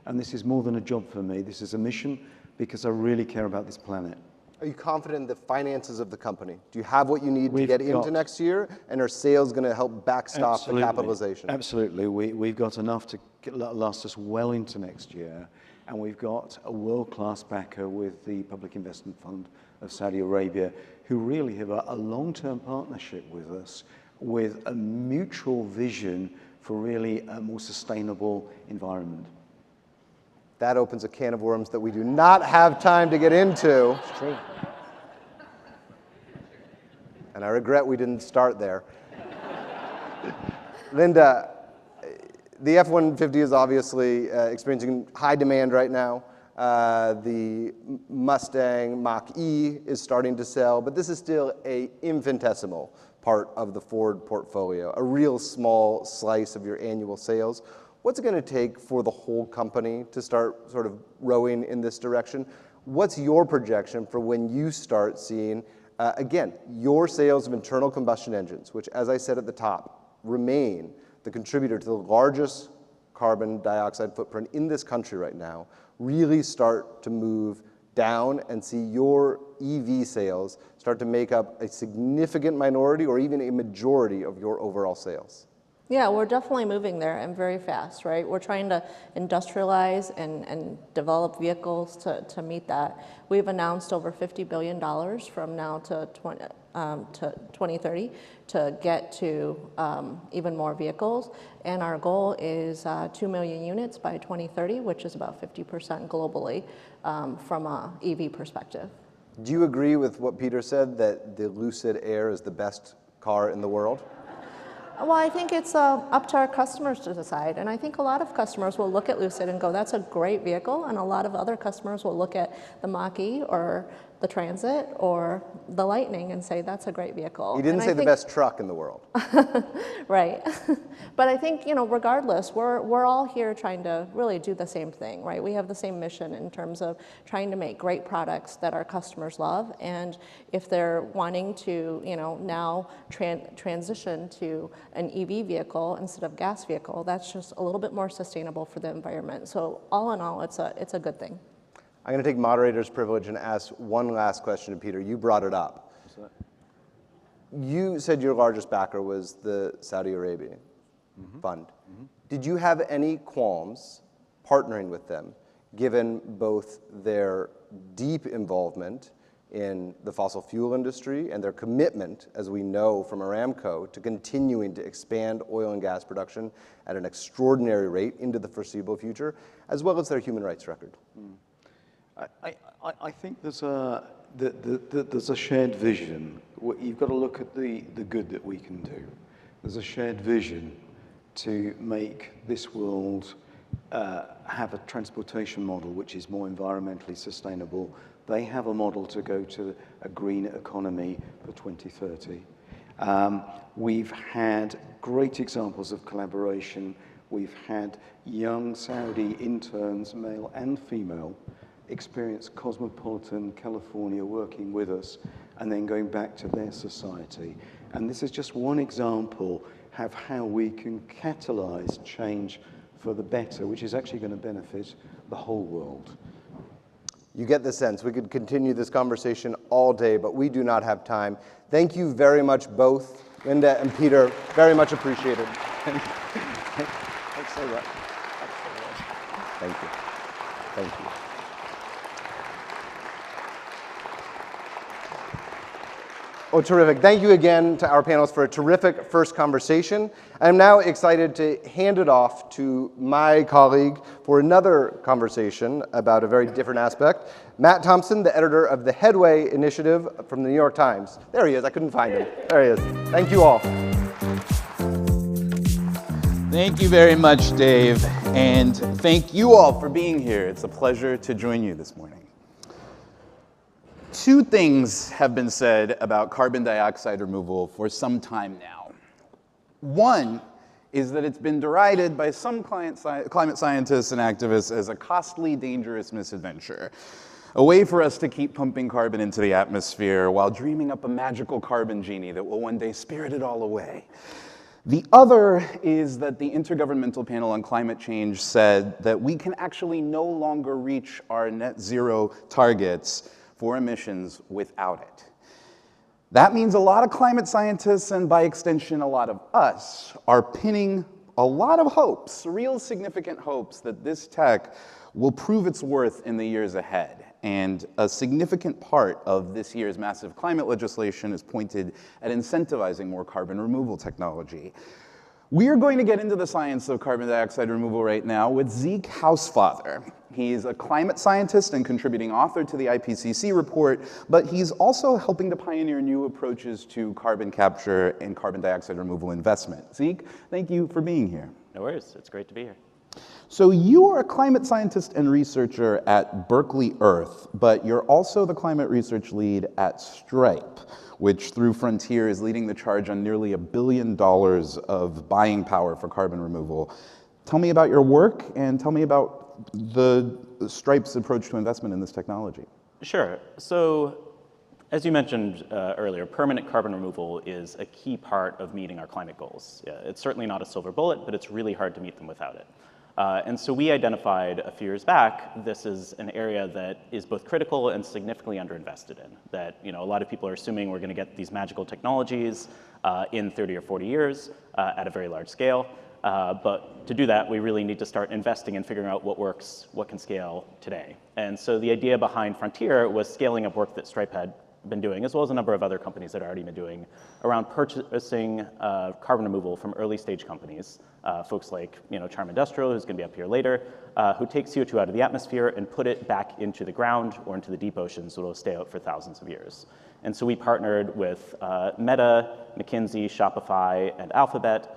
and this is more than a job for me. This is a mission because I really care about this planet. Are you confident in the finances of the company? Do you have what you need to get into next year? And are sales going to help backstop the capitalization? Absolutely. We've got enough to last us well into next year. And we've got a world-class backer with the Public Investment Fund of Saudi Arabia, who really have a long-term partnership with us with a mutual vision for really a more sustainable environment. That opens a can of worms that we do not have time to get into. It's true. And I regret we didn't start there. Linda, the F-150 is obviously experiencing high demand right now. The Mustang Mach-E is starting to sell, but this is still an infinitesimal part of the Ford portfolio, a real small slice of your annual sales. What's it going to take for the whole company to start sort of rowing in this direction? What's your projection for when you start seeing, again, your sales of internal combustion engines, which, as I said at the top, remain the contributor to the largest carbon dioxide footprint in this country right now, really start to move down and see your EV sales start to make up a significant minority or even a majority of your overall sales? Yeah, we're definitely moving there, and very fast, right? We're trying to industrialize and develop vehicles to meet that. We've announced over $50 billion from now to 2030 to get to even more vehicles. And our goal is 2 million units by 2030, which is about 50% globally from an EV perspective. Do you agree with what Peter said, that the Lucid Air is the best car in the world? Well, I think it's up to our customers to decide. And I think a lot of customers will look at Lucid and go, that's a great vehicle. And a lot of other customers will look at the Mach-E or the Transit or the Lightning and say, that's a great vehicle. He didn't say the best truck in the world. Right. But I think, regardless, we're all here trying to really do the same thing, right? We have the same mission in terms of trying to make great products that our customers love. And if they're wanting to, now transition to an EV vehicle instead of gas vehicle, that's just a little bit more sustainable for the environment. So all in all, it's a good thing. I'm going to take moderator's privilege and ask one last question to Peter. You brought it up. You said your largest backer was the Saudi Arabian fund. Did you have any qualms partnering with them, given both their deep involvement in the fossil fuel industry and their commitment, as we know from Aramco, to continuing to expand oil and gas production at an extraordinary rate into the foreseeable future, as well as their human rights record? I think there's a shared vision. You've got to look at the good that we can do. There's a shared vision to make this world have a transportation model which is more environmentally sustainable. They have a model to go to a green economy for 2030. We've had great examples of collaboration. We've had young Saudi interns, male and female, experience cosmopolitan California working with us and then going back to their society. And this is just one example of how we can catalyze change for the better, which is actually going to benefit the whole world. You get the sense. We could continue this conversation all day, but we do not have time. Thank you very much both, Linda and Peter. Very much appreciated. Thanks so much. Thank you. Thank you. Oh, terrific. Thank you again to our panelists for a terrific first conversation. I'm now excited to hand it off to my colleague for another conversation about a very different aspect. Matt Thompson, the editor of the Headway Initiative from the New York Times. There he is. I couldn't find him. There he is. Thank you all. Thank you very much, Dave. And thank you all for being here. It's a pleasure to join you this morning. Two things have been said about carbon dioxide removal for some time now. One is that it's been derided by some climate scientists and activists as a costly, dangerous misadventure, a way for us to keep pumping carbon into the atmosphere while dreaming up a magical carbon genie that will one day spirit it all away. The other is that the Intergovernmental Panel on Climate Change said that we can actually no longer reach our net zero targets for emissions without it. That means a lot of climate scientists, and by extension a lot of us, are pinning a lot of hopes, real significant hopes, that this tech will prove its worth in the years ahead. And a significant part of this year's massive climate legislation is pointed at incentivizing more carbon removal technology. We are going to get into the science of carbon dioxide removal right now with Zeke Hausfather. He's a climate scientist and contributing author to the IPCC report, but he's also helping to pioneer new approaches to carbon capture and carbon dioxide removal investment. Zeke, thank you for being here. No worries, it's great to be here. So you are a climate scientist and researcher at Berkeley Earth, but you're also the climate research lead at Stripe, which through Frontier is leading the charge on nearly $1 billion of buying power for carbon removal. Tell me about your work and tell me about the Stripe's approach to investment in this technology. Sure. So as you mentioned earlier, permanent carbon removal is a key part of meeting our climate goals. It's certainly not a silver bullet, but it's really hard to meet them without it. And so we identified a few years back, this is an area that is both critical and significantly underinvested in. That a lot of people are assuming we're going to get these magical technologies in 30 or 40 years at a very large scale. But to do that, we really need to start investing and figuring out what works, what can scale today. And so the idea behind Frontier was scaling up work that Stripe had been doing, as well as a number of other companies that had already been doing, around purchasing carbon removal from early stage companies, folks like Charm Industrial, who's going to be up here later, who take CO2 out of the atmosphere and put it back into the ground or into the deep ocean so it'll stay out for thousands of years. And so we partnered with Meta, McKinsey, Shopify, and Alphabet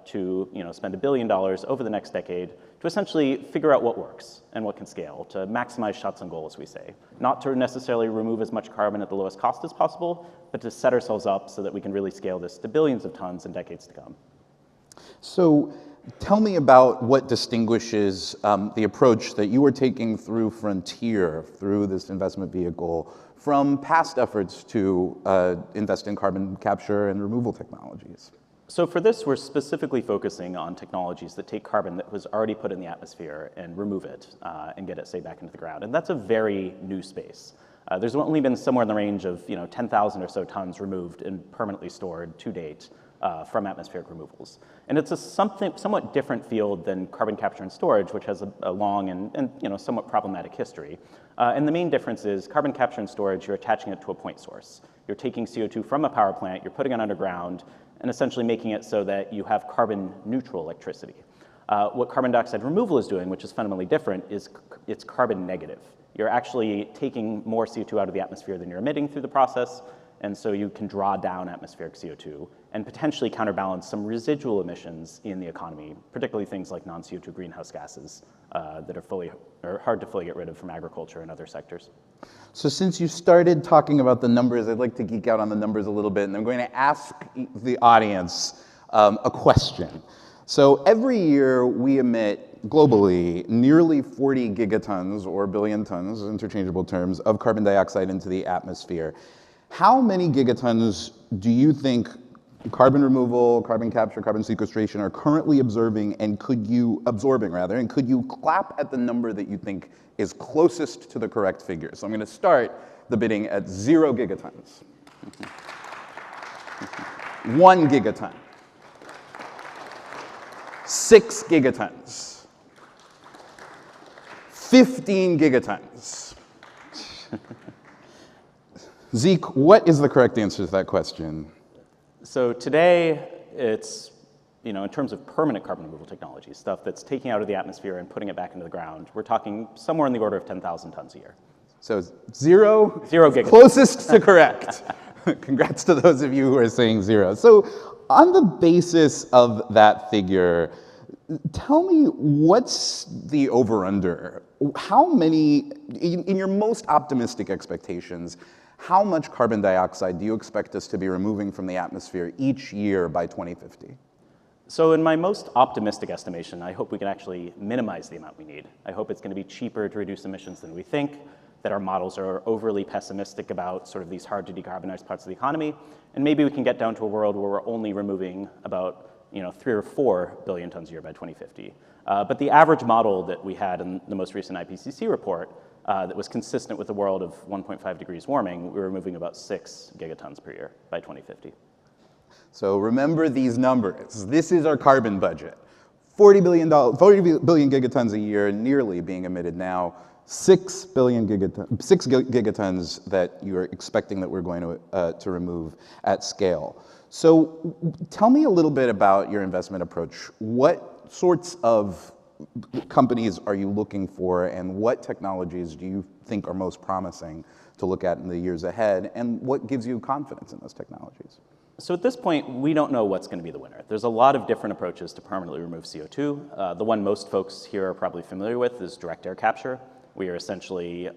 to spend $1 billion over the next decade to essentially figure out what works and what can scale, to maximize shots on goal, as we say. Not to necessarily remove as much carbon at the lowest cost as possible, but to set ourselves up so that we can really scale this to billions of tons in decades to come. So tell me about what distinguishes the approach that you were taking through Frontier, through this investment vehicle, from past efforts to invest in carbon capture and removal technologies. So for this, we're specifically focusing on technologies that take carbon that was already put in the atmosphere and remove it and get it, say, back into the ground. And that's a very new space. There's only been somewhere in the range of 10,000 or so tons removed and permanently stored to date from atmospheric removals. And it's a somewhat different field than carbon capture and storage, which has a long and somewhat problematic history. And the main difference is carbon capture and storage, you're attaching it to a point source. You're taking CO2 from a power plant, you're putting it underground, and essentially making it so that you have carbon neutral electricity. What carbon dioxide removal is doing, which is fundamentally different, is it's carbon negative. You're actually taking more CO2 out of the atmosphere than you're emitting through the process, and so you can draw down atmospheric CO2 and potentially counterbalance some residual emissions in the economy, particularly things like non-CO2 greenhouse gases that are hard to fully get rid of from agriculture and other sectors. So since you started talking about the numbers, I'd like to geek out on the numbers a little bit, and I'm going to ask the audience a question. So every year we emit globally nearly 40 gigatons or billion tons, interchangeable terms, of carbon dioxide into the atmosphere. How many gigatons do you think carbon removal, carbon capture, carbon sequestration are currently absorbing, and could you clap at the number that you think is closest to the correct figure? So I'm going to start the bidding at 0 gigatons. 1 gigaton. 6 gigatons. 15 gigatons. Zeke, what is the correct answer to that question? So today, it's, in terms of permanent carbon removal technology, stuff that's taking out of the atmosphere and putting it back into the ground, we're talking somewhere in the order of 10,000 tons a year. So 0 gigatons. Closest to correct. Congrats to those of you who are saying 0. So on the basis of that figure, tell me what's the over-under? How many, in your most optimistic expectations, how much carbon dioxide do you expect us to be removing from the atmosphere each year by 2050? So in my most optimistic estimation, I hope we can actually minimize the amount we need. I hope it's going to be cheaper to reduce emissions than we think, that our models are overly pessimistic about sort of these hard to decarbonize parts of the economy, and maybe we can get down to a world where we're only removing about 3 or 4 billion tons a year by 2050. But the average model that we had in the most recent IPCC report that was consistent with the world of 1.5 degrees warming, we were removing about 6 gigatons per year by 2050. So remember these numbers. This is our carbon budget. 40 billion gigatons a year nearly being emitted now. 6 gigatons that you're expecting that we're going to remove at scale. So tell me a little bit about your investment approach. What sorts of companies are you looking for, and what technologies do you think are most promising to look at in the years ahead, and what gives you confidence in those technologies? So at this point, we don't know what's going to be the winner. There's a lot of different approaches to permanently remove CO2. The one most folks here are probably familiar with is direct air capture. We are essentially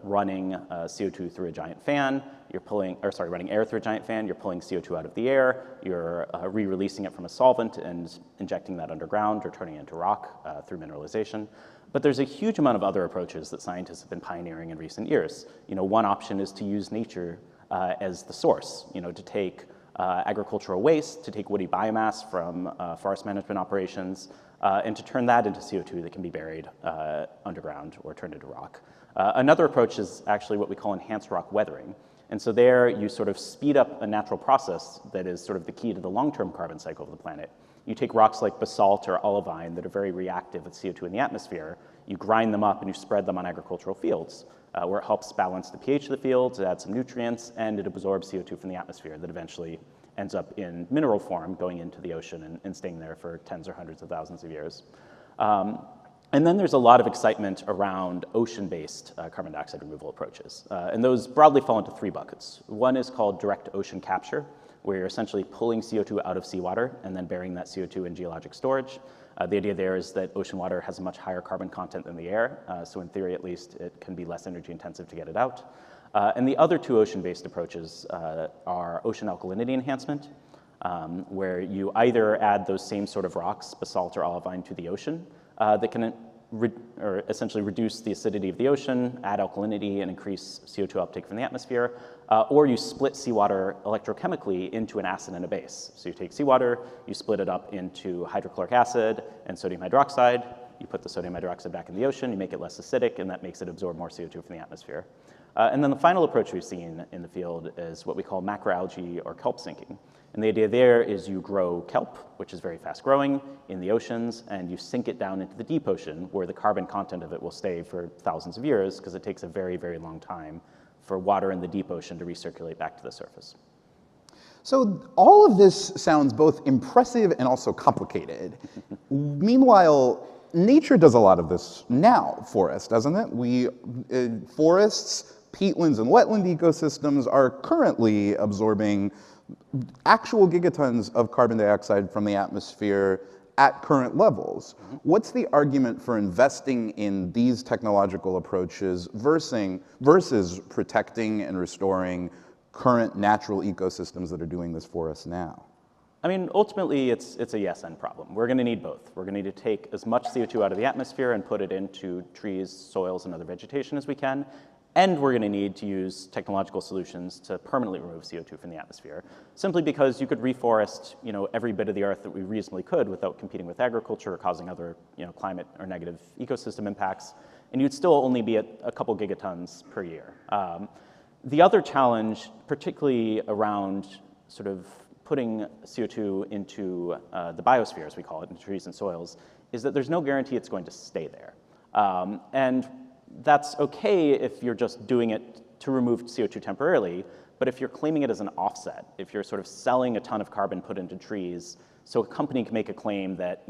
running CO2 through a giant fan. Running air through a giant fan. You're pulling CO2 out of the air. You're re-releasing it from a solvent and injecting that underground or turning it into rock through mineralization. But there's a huge amount of other approaches that scientists have been pioneering in recent years. One option is to use nature as the source. To take agricultural waste, to take woody biomass from forest management operations, and to turn that into CO2 that can be buried underground or turned into rock. Another approach is actually what we call enhanced rock weathering. And so there you sort of speed up a natural process that is sort of the key to the long-term carbon cycle of the planet. You take rocks like basalt or olivine that are very reactive with CO2 in the atmosphere, you grind them up and you spread them on agricultural fields, where it helps balance the pH of the fields, it adds some nutrients, and it absorbs CO2 from the atmosphere that eventually ends up in mineral form going into the ocean and staying there for tens or hundreds of thousands of years. And then there's a lot of excitement around ocean-based carbon dioxide removal approaches. And those broadly fall into 3 buckets. One is called direct ocean capture, where you're essentially pulling CO2 out of seawater and then burying that CO2 in geologic storage. The idea there is that ocean water has a much higher carbon content than the air, so in theory at least, it can be less energy intensive to get it out. And the other 2 ocean-based approaches are ocean alkalinity enhancement, where you either add those same sort of rocks, basalt or olivine, to the ocean that can essentially reduce the acidity of the ocean, add alkalinity, and increase CO2 uptake from the atmosphere, or you split seawater electrochemically into an acid and a base. So you take seawater, you split it up into hydrochloric acid and sodium hydroxide, You put the sodium hydroxide back in the ocean, you make it less acidic, and that makes it absorb more CO2 from the atmosphere. And then the final approach we've seen in the field is what we call macroalgae or kelp sinking. And the idea there is you grow kelp, which is very fast growing, in the oceans, and you sink it down into the deep ocean, where the carbon content of it will stay for thousands of years, because it takes a very, very long time for water in the deep ocean to recirculate back to the surface. So all of this sounds both impressive and also complicated. Meanwhile, nature does a lot of this now for us, doesn't it? Forests, peatlands, and wetland ecosystems are currently absorbing actual gigatons of carbon dioxide from the atmosphere at current levels. What's the argument for investing in these technological approaches versus protecting and restoring current natural ecosystems that are doing this for us now? I mean, ultimately, it's a yes-and problem. We're going to need both. We're going to need to take as much CO2 out of the atmosphere and put it into trees, soils, and other vegetation as we can. And we're going to need to use technological solutions to permanently remove CO2 from the atmosphere, simply because you could reforest, every bit of the earth that we reasonably could without competing with agriculture or causing other, climate or negative ecosystem impacts, and you'd still only be at a couple gigatons per year. The other challenge, particularly around sort of putting CO2 into the biosphere, as we call it, in trees and soils, is that there's no guarantee it's going to stay there. And that's okay if you're just doing it to remove CO2 temporarily, but if you're claiming it as an offset, if you're sort of selling a ton of carbon put into trees, so a company can make a claim that,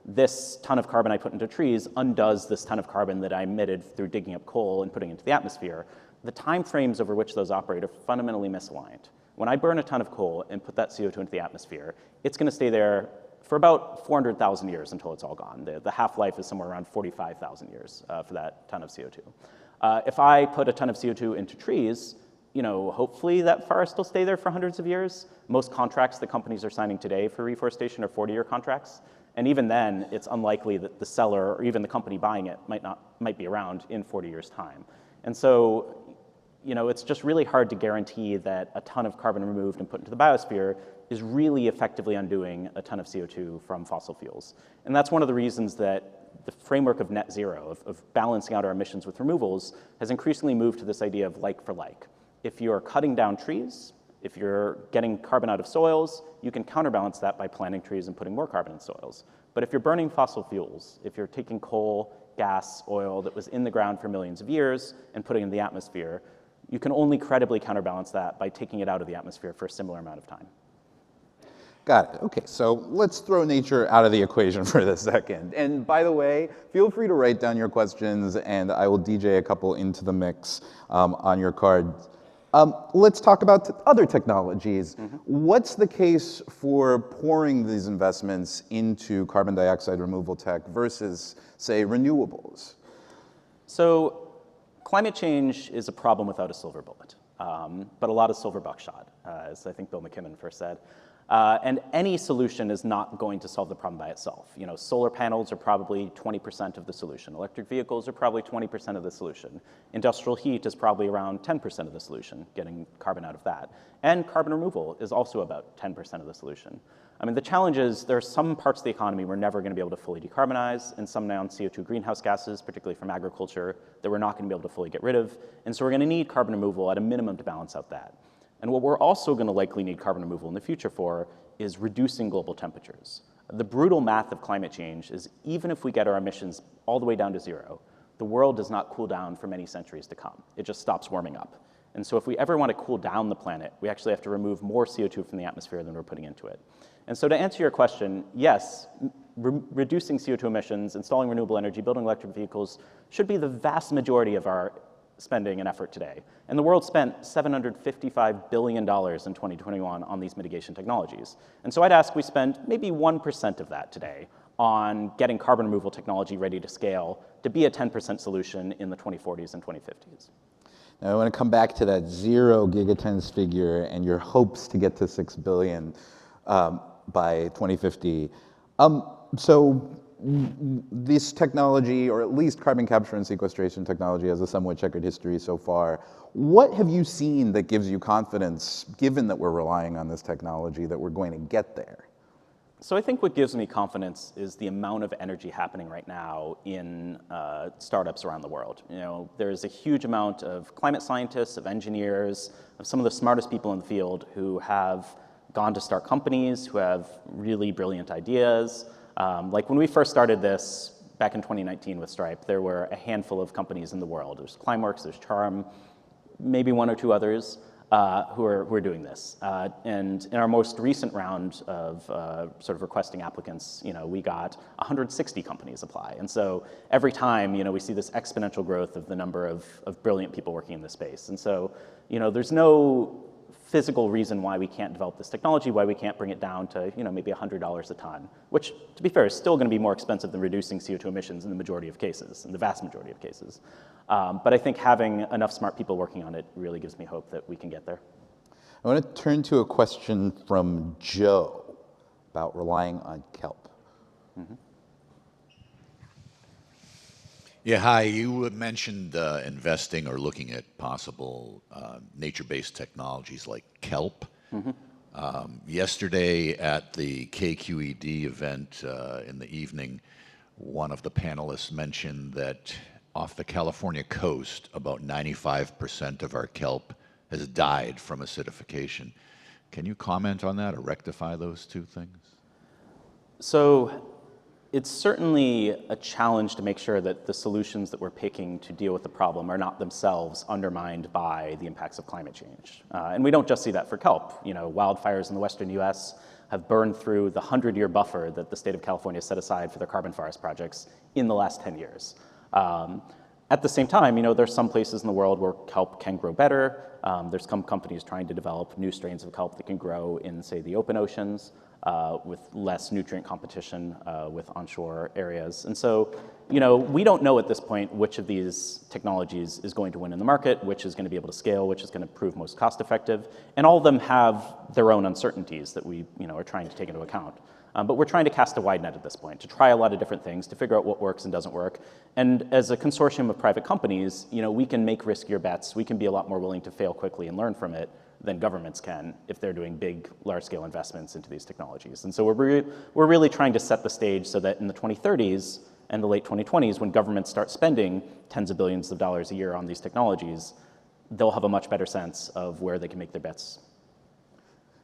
this ton of carbon I put into trees undoes this ton of carbon that I emitted through digging up coal and putting into the atmosphere, the time frames over which those operate are fundamentally misaligned. When I burn a ton of coal and put that CO2 into the atmosphere, it's going to stay there for about 400,000 years until it's all gone. The half-life is somewhere around 45,000 years for that ton of CO2. If I put a ton of CO2 into trees, hopefully that forest will stay there for hundreds of years. Most contracts that companies are signing today for reforestation are 40-year contracts. And even then, it's unlikely that the seller or even the company buying it might be around in 40 years' time. And so, it's just really hard to guarantee that a ton of carbon removed and put into the biosphere is really effectively undoing a ton of CO2 from fossil fuels. And that's one of the reasons that the framework of net zero, of balancing out our emissions with removals, has increasingly moved to this idea of like for like. If you're cutting down trees, if you're getting carbon out of soils, you can counterbalance that by planting trees and putting more carbon in soils. But if you're burning fossil fuels, if you're taking coal, gas, oil that was in the ground for millions of years and putting it in the atmosphere, you can only credibly counterbalance that by taking it out of the atmosphere for a similar amount of time. Got it. Okay, so let's throw nature out of the equation for this second. And by the way, feel free to write down your questions, and I will DJ a couple into the mix on your card. Let's talk about other technologies. What's the case for pouring these investments into carbon dioxide removal tech versus, say, renewables? So climate change is a problem without a silver bullet, but a lot of silver buckshot, as I think Bill McKibben first said. And any solution is not going to solve the problem by itself. Solar panels are probably 20% of the solution. Electric vehicles are probably 20% of the solution. Industrial heat is probably around 10% of the solution, getting carbon out of that. And carbon removal is also about 10% of the solution. I mean, the challenge is there are some parts of the economy we're never going to be able to fully decarbonize, and some non-CO2 greenhouse gases, particularly from agriculture, that we're not going to be able to fully get rid of. And so we're going to need carbon removal at a minimum to balance out that. And what we're also going to likely need carbon removal in the future for is reducing global temperatures. The brutal math of climate change is even if we get our emissions all the way down to zero, the world does not cool down for many centuries to come. It just stops warming up. And so if we ever want to cool down the planet, we actually have to remove more CO2 from the atmosphere than we're putting into it. And so to answer your question, yes, reducing CO2 emissions, installing renewable energy, building electric vehicles should be the vast majority of our spending and effort today. And the world spent $755 billion in 2021 on these mitigation technologies. And so I'd ask we spend maybe 1% of that today on getting carbon removal technology ready to scale to be a 10% solution in the 2040s and 2050s. Now I want to come back to that 0 gigatons figure and your hopes to get to 6 billion by 2050. So this technology, or at least carbon capture and sequestration technology, has a somewhat checkered history so far. What have you seen that gives you confidence, given that we're relying on this technology, that we're going to get there? So I think what gives me confidence is the amount of energy happening right now in startups around the world. You know, there's a huge amount of climate scientists, of engineers, of some of the smartest people in the field who have gone to start companies, who have really brilliant ideas. Like when we first started this back in 2019 with Stripe, there were a handful of companies in the world. There's Climeworks, there's Charm, maybe one or two others who are doing this. And in our most recent round of sort of requesting applicants, you know, we got 160 companies apply. And so every time, you know, we see this exponential growth of the number of brilliant people working in this space. And so, you know, there's no physical reason why we can't develop this technology, why we can't bring it down to, you know, maybe $100 a ton, which, to be fair, is still going to be more expensive than reducing CO2 emissions in the majority of cases, in the vast majority of cases. But I think having enough smart people working on it really gives me hope that we can get there. I want to turn to a question from Joe about relying on kelp. Mm-hmm. Yeah, hi. You mentioned investing or looking at possible nature-based technologies like kelp. Mm-hmm. Yesterday at the KQED event in the evening, one of the panelists mentioned that off the California coast, about 95% of our kelp has died from acidification. Can you comment on that or rectify those two things? So it's certainly a challenge to make sure that the solutions that we're picking to deal with the problem are not themselves undermined by the impacts of climate change. And we don't just see that for kelp. You know, wildfires in the western US have burned through the 100-year buffer that the state of California set aside for their carbon forest projects in the last 10 years. At the same time, you know, there's some places in the world where kelp can grow better. There's some companies trying to develop new strains of kelp that can grow in, say, the open oceans with less nutrient competition with onshore areas. And so, you know, we don't know at this point which of these technologies is going to win in the market, which is going to be able to scale, which is going to prove most cost effective. And all of them have their own uncertainties that we, you know, are trying to take into account. But we're trying to cast a wide net at this point, to try a lot of different things, to figure out what works and doesn't work. And as a consortium of private companies, you know, we can make riskier bets. We can be a lot more willing to fail quickly and learn from it than governments can if they're doing big, large-scale investments into these technologies. And so we're really trying to set the stage so that in the 2030s and the late 2020s, when governments start spending tens of billions of dollars a year on these technologies, they'll have a much better sense of where they can make their bets.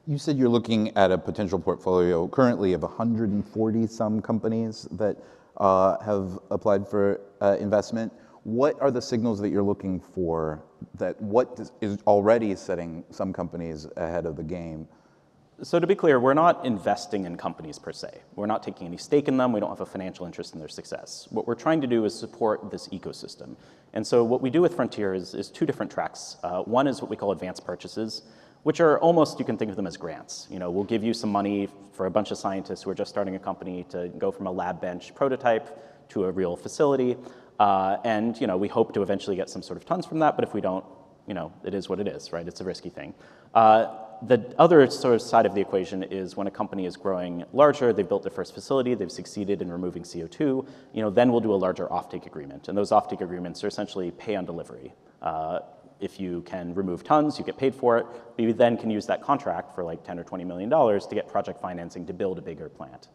You said you're looking at a potential portfolio currently of 140-some companies that have applied for investment. What are the signals that you're looking for that what is already setting some companies ahead of the game? So to be clear, we're not investing in companies per se. We're not taking any stake in them. We don't have a financial interest in their success. What we're trying to do is support this ecosystem. And so what we do with Frontier is two different tracks. One is what we call advanced purchases, which are almost, you can think of them as grants. You know, we'll give you some money for a bunch of scientists who are just starting a company to go from a lab bench prototype to a real facility. And, you know, we hope to eventually get some sort of tons from that, but if we don't, you know, it is what it is, right? It's a risky thing. The other sort of side of the equation is when a company is growing larger, they've built their first facility, they've succeeded in removing CO2, you know, then we'll do a larger offtake agreement. And those offtake agreements are essentially pay on delivery. If you can remove tons, you get paid for it, but you then can use that contract for like $10 or $20 million to get project financing to build a bigger plant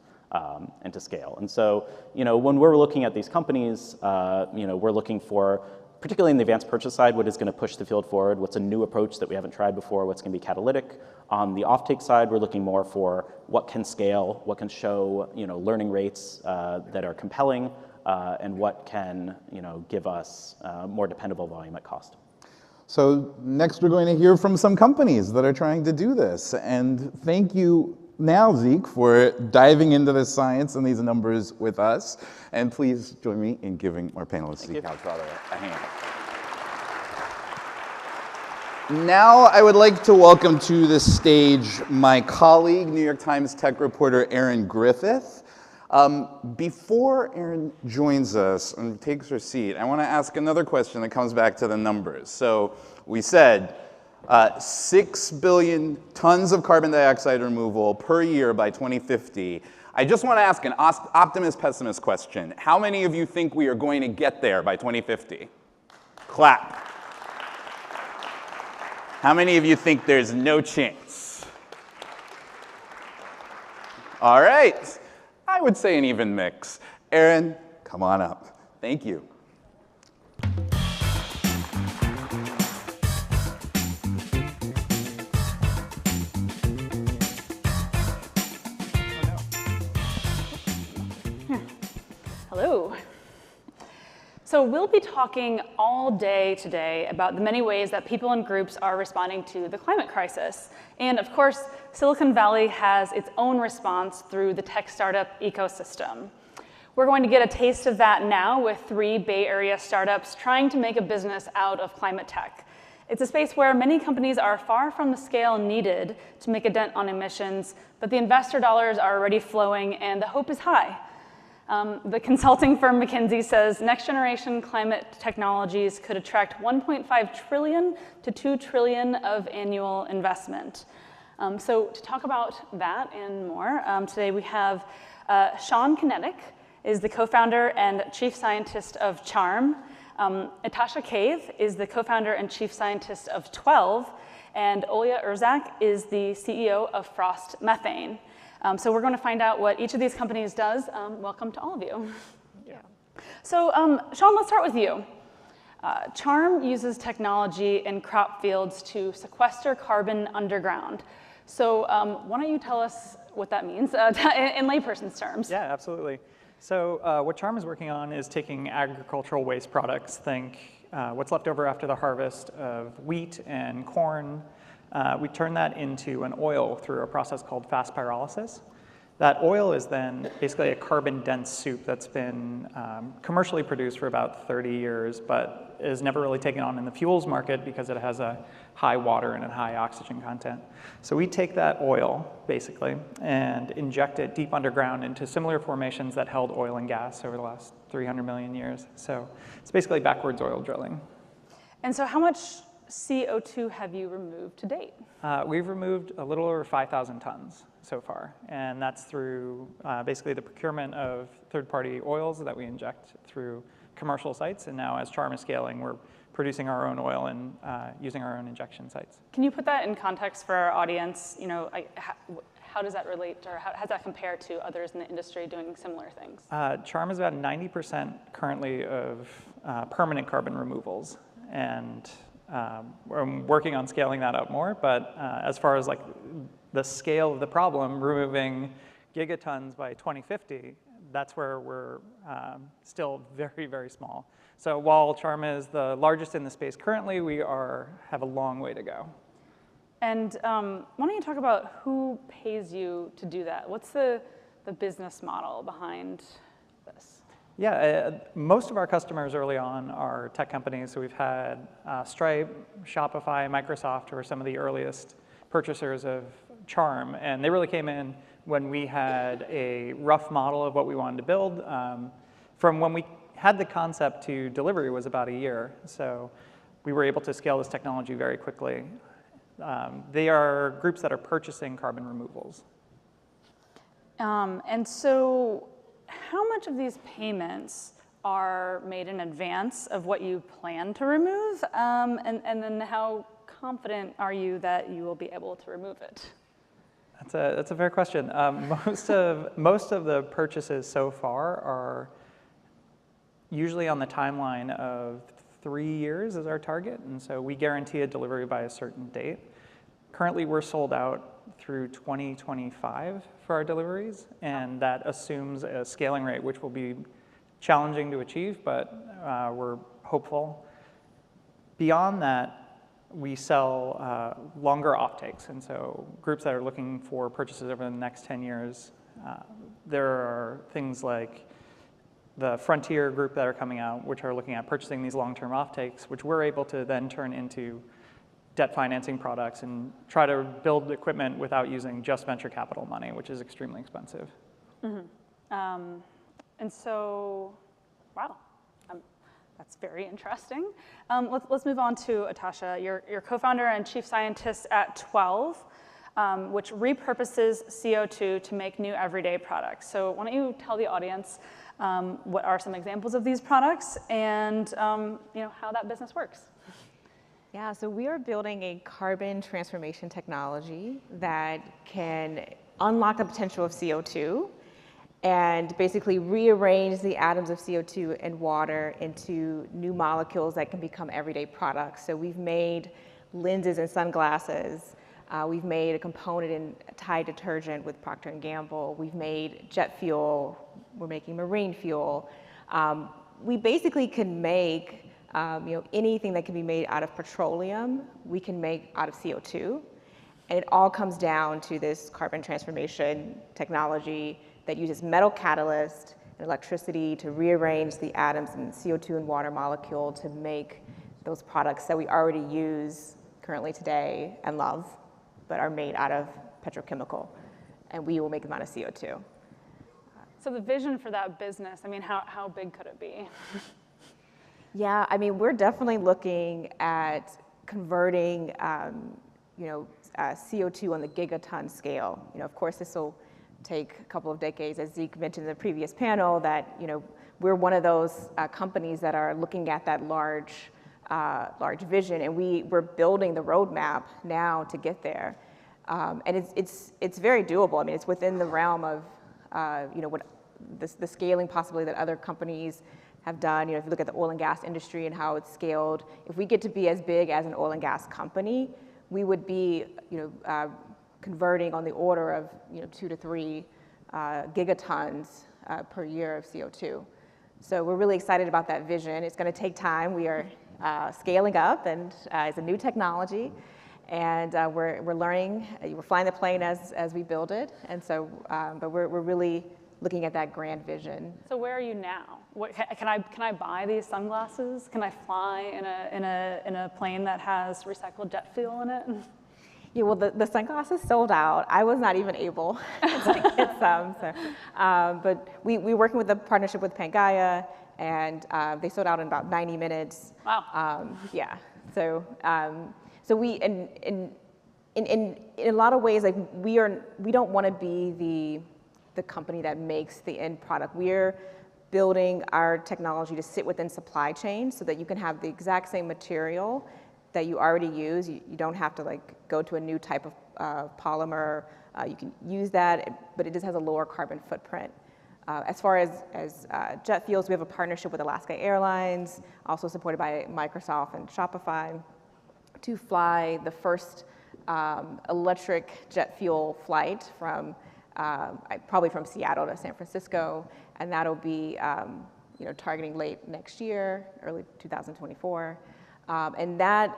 and to scale. And so, you know, when we're looking at these companies, you know, we're looking for, particularly in the advanced purchase side, what is going to push the field forward, what's a new approach that we haven't tried before, what's going to be catalytic. On the offtake side, we're looking more for what can scale, what can show, you know, learning rates that are compelling, and what can, you know, give us more dependable volume at cost. So next we're going to hear from some companies that are trying to do this. And thank you now, Zeke, for diving into the science and these numbers with us. And please join me in giving our panelists Zeke Altrado a hand. Now I would like to welcome to the stage my colleague, New York Times tech reporter Erin Griffith. Before Erin joins us and takes her seat, I want to ask another question that comes back to the numbers. So we said 6 billion tons of carbon dioxide removal per year by 2050. I just want to ask an optimist-pessimist question. How many of you think we are going to get there by 2050? Clap. How many of you think there's no chance? All right. I would say an even mix. Aaron, come on up. Thank you. Hello. So we'll be talking all day today about the many ways that people and groups are responding to the climate crisis. And of course, Silicon Valley has its own response through the tech startup ecosystem. We're going to get a taste of that now with 3 Bay Area startups trying to make a business out of climate tech. It's a space where many companies are far from the scale needed to make a dent on emissions, but the investor dollars are already flowing and the hope is high. The consulting firm McKinsey says next generation climate technologies could attract 1.5 trillion to 2 trillion of annual investment. So to talk about that and more, today we have Sean Kinetic is the co-founder and chief scientist of Charm. Natasha Cave is the co-founder and chief scientist of 12. And Olya Erzak is the CEO of Frost Methane. So we're going to find out what each of these companies does. Welcome to all of you. Yeah. So Sean, let's start with you. Charm uses technology in crop fields to sequester carbon underground. So why don't you tell us what that means in layperson's terms? Yeah, absolutely. So what Charm is working on is taking agricultural waste products, think what's left over after the harvest of wheat and corn. We turn that into an oil through a process called fast pyrolysis. That oil is then basically a carbon-dense soup that's been commercially produced for about 30 years, but is never really taken on in the fuels market because it has a high water and a high oxygen content. So we take that oil, basically, and inject it deep underground into similar formations that held oil and gas over the last 300 million years. So it's basically backwards oil drilling. And so how much CO2 have you removed to date? We've removed a little over 5,000 tons so far, and that's through basically the procurement of third-party oils that we inject through commercial sites, and now as Charm is scaling, we're producing our own oil and using our own injection sites. Can you put that in context for our audience? You know, how does that relate, or how does that compare to others in the industry doing similar things? Charm is about 90% currently of permanent carbon removals, and we're working on scaling that up more, but as far as like the scale of the problem, removing gigatons by 2050, that's where we're still very, very small. So while Charm is the largest in the space currently, we have a long way to go. And why don't you talk about who pays you to do that? What's the business model behind this? Yeah, most of our customers early on are tech companies. So we've had Stripe, Shopify, Microsoft, who are some of the earliest purchasers of Charm. And they really came in when we had a rough model of what we wanted to build. From when we had the concept to delivery was about a year. So we were able to scale this technology very quickly. They are groups that are purchasing carbon removals. And so how much of these payments are made in advance of what you plan to remove? And then how confident are you that you will be able to remove it? That's a fair question. Most of the purchases so far are usually on the timeline of 3 years is our target, and so we guarantee a delivery by a certain date. Currently, we're sold out through 2025 for our deliveries, and that assumes a scaling rate, which will be challenging to achieve, but we're hopeful. Beyond that, we sell longer offtakes, and so groups that are looking for purchases over the next 10 years, there are things like the Frontier group that are coming out, which are looking at purchasing these long-term offtakes, which we're able to then turn into debt financing products and try to build equipment without using just venture capital money, which is extremely expensive. Mm-hmm. And so, wow, that's very interesting. Let's move on to Natasha. You're co-founder and chief scientist at 12, which repurposes CO2 to make new everyday products. So why don't you tell the audience what are some examples of these products and how that business works? Yeah, so we are building a carbon transformation technology that can unlock the potential of CO2 and basically rearrange the atoms of CO2 and water into new molecules that can become everyday products. So we've made lenses and sunglasses. We've made a component in Tide detergent with Procter & Gamble. We've made jet fuel. We're making marine fuel. We basically can make anything that can be made out of petroleum, we can make out of CO2. And it all comes down to this carbon transformation technology that uses metal catalyst and electricity to rearrange the atoms in CO2 and water molecule to make those products that we already use currently today and love, but are made out of petrochemical. And we will make them out of CO2. So the vision for that business, I mean, how big could it be? Yeah, I mean, we're definitely looking at converting, CO2 on the gigaton scale. Of course, this will take a couple of decades, as Zeke mentioned in the previous panel, that we're one of those companies that are looking at that large vision, and we're building the roadmap now to get there. And it's very doable. I mean, it's within the realm of what the scaling possibility that other companies have done. If you look at the oil and gas industry and how it's scaled, if we get to be as big as an oil and gas company, we would be converting on the order of 2 to 3 gigatons per year of CO2. So we're really excited about that vision. It's going to take time. We are scaling up, and it's a new technology, and we're learning. We're flying the plane as we build it, and so but we're really looking at that grand vision. So where are you now? Can I buy these sunglasses? Can I fly in a plane that has recycled jet fuel in it? Yeah, well, the sunglasses sold out. I was not even able to get some. So, but we're working with a partnership with Pangaea, and they sold out in about 90 minutes. Wow. Yeah. So we in a lot of ways, like we don't want to be the company that makes the end product. We're building our technology to sit within supply chain so that you can have the exact same material that you already use. You don't have to go to a new type of polymer. You can use that, but it just has a lower carbon footprint. As far as jet fuels, we have a partnership with Alaska Airlines, also supported by Microsoft and Shopify, to fly the first electric jet fuel flight from probably from Seattle to San Francisco, and that'll be targeting late next year, early 2024. And that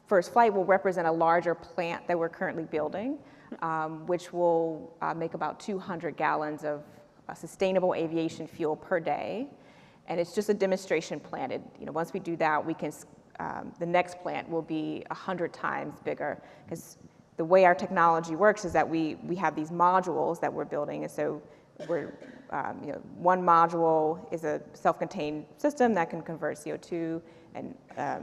first flight will represent a larger plant that we're currently building, which will make about 200 gallons of sustainable aviation fuel per day. And it's just a demonstration plant. Once we do that, we can, the next plant will be 100 times bigger, because the way our technology works is that we have these modules that we're building, and so we're, one module is a self-contained system that can convert CO2 and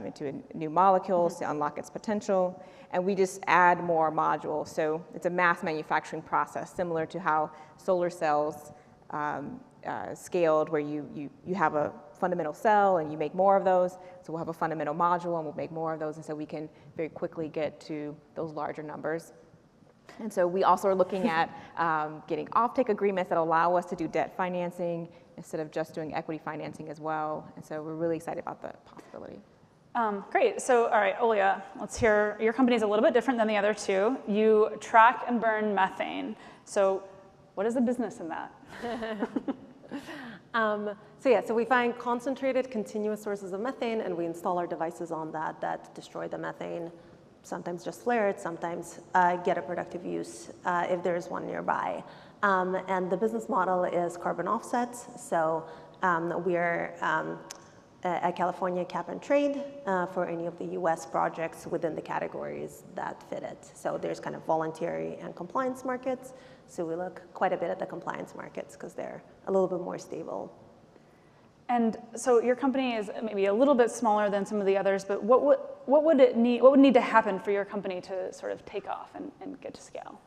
into new molecules to unlock its potential, and we just add more modules. So it's a mass manufacturing process, similar to how solar cells scaled, where you have a fundamental cell and you make more of those. So we'll have a fundamental module and we'll make more of those, and so we can very quickly get to those larger numbers. And so we also are looking at getting offtake agreements that allow us to do debt financing instead of just doing equity financing as well. And so we're really excited about the possibility. Great. So, all right, Olia, let's hear. Your company is a little bit different than the other two. You track and burn methane. So what is the business in that? So we find concentrated continuous sources of methane, and we install our devices on that destroy the methane, sometimes just flare it, sometimes get a productive use if there's one nearby. And the business model is carbon offsets. So we're a California cap and trade for any of the US projects within the categories that fit it. So there's kind of voluntary and compliance markets. So we look quite a bit at the compliance markets because they're a little bit more stable. And so your company is maybe a little bit smaller than some of the others, but what would need to happen for your company to sort of take off and get to scale?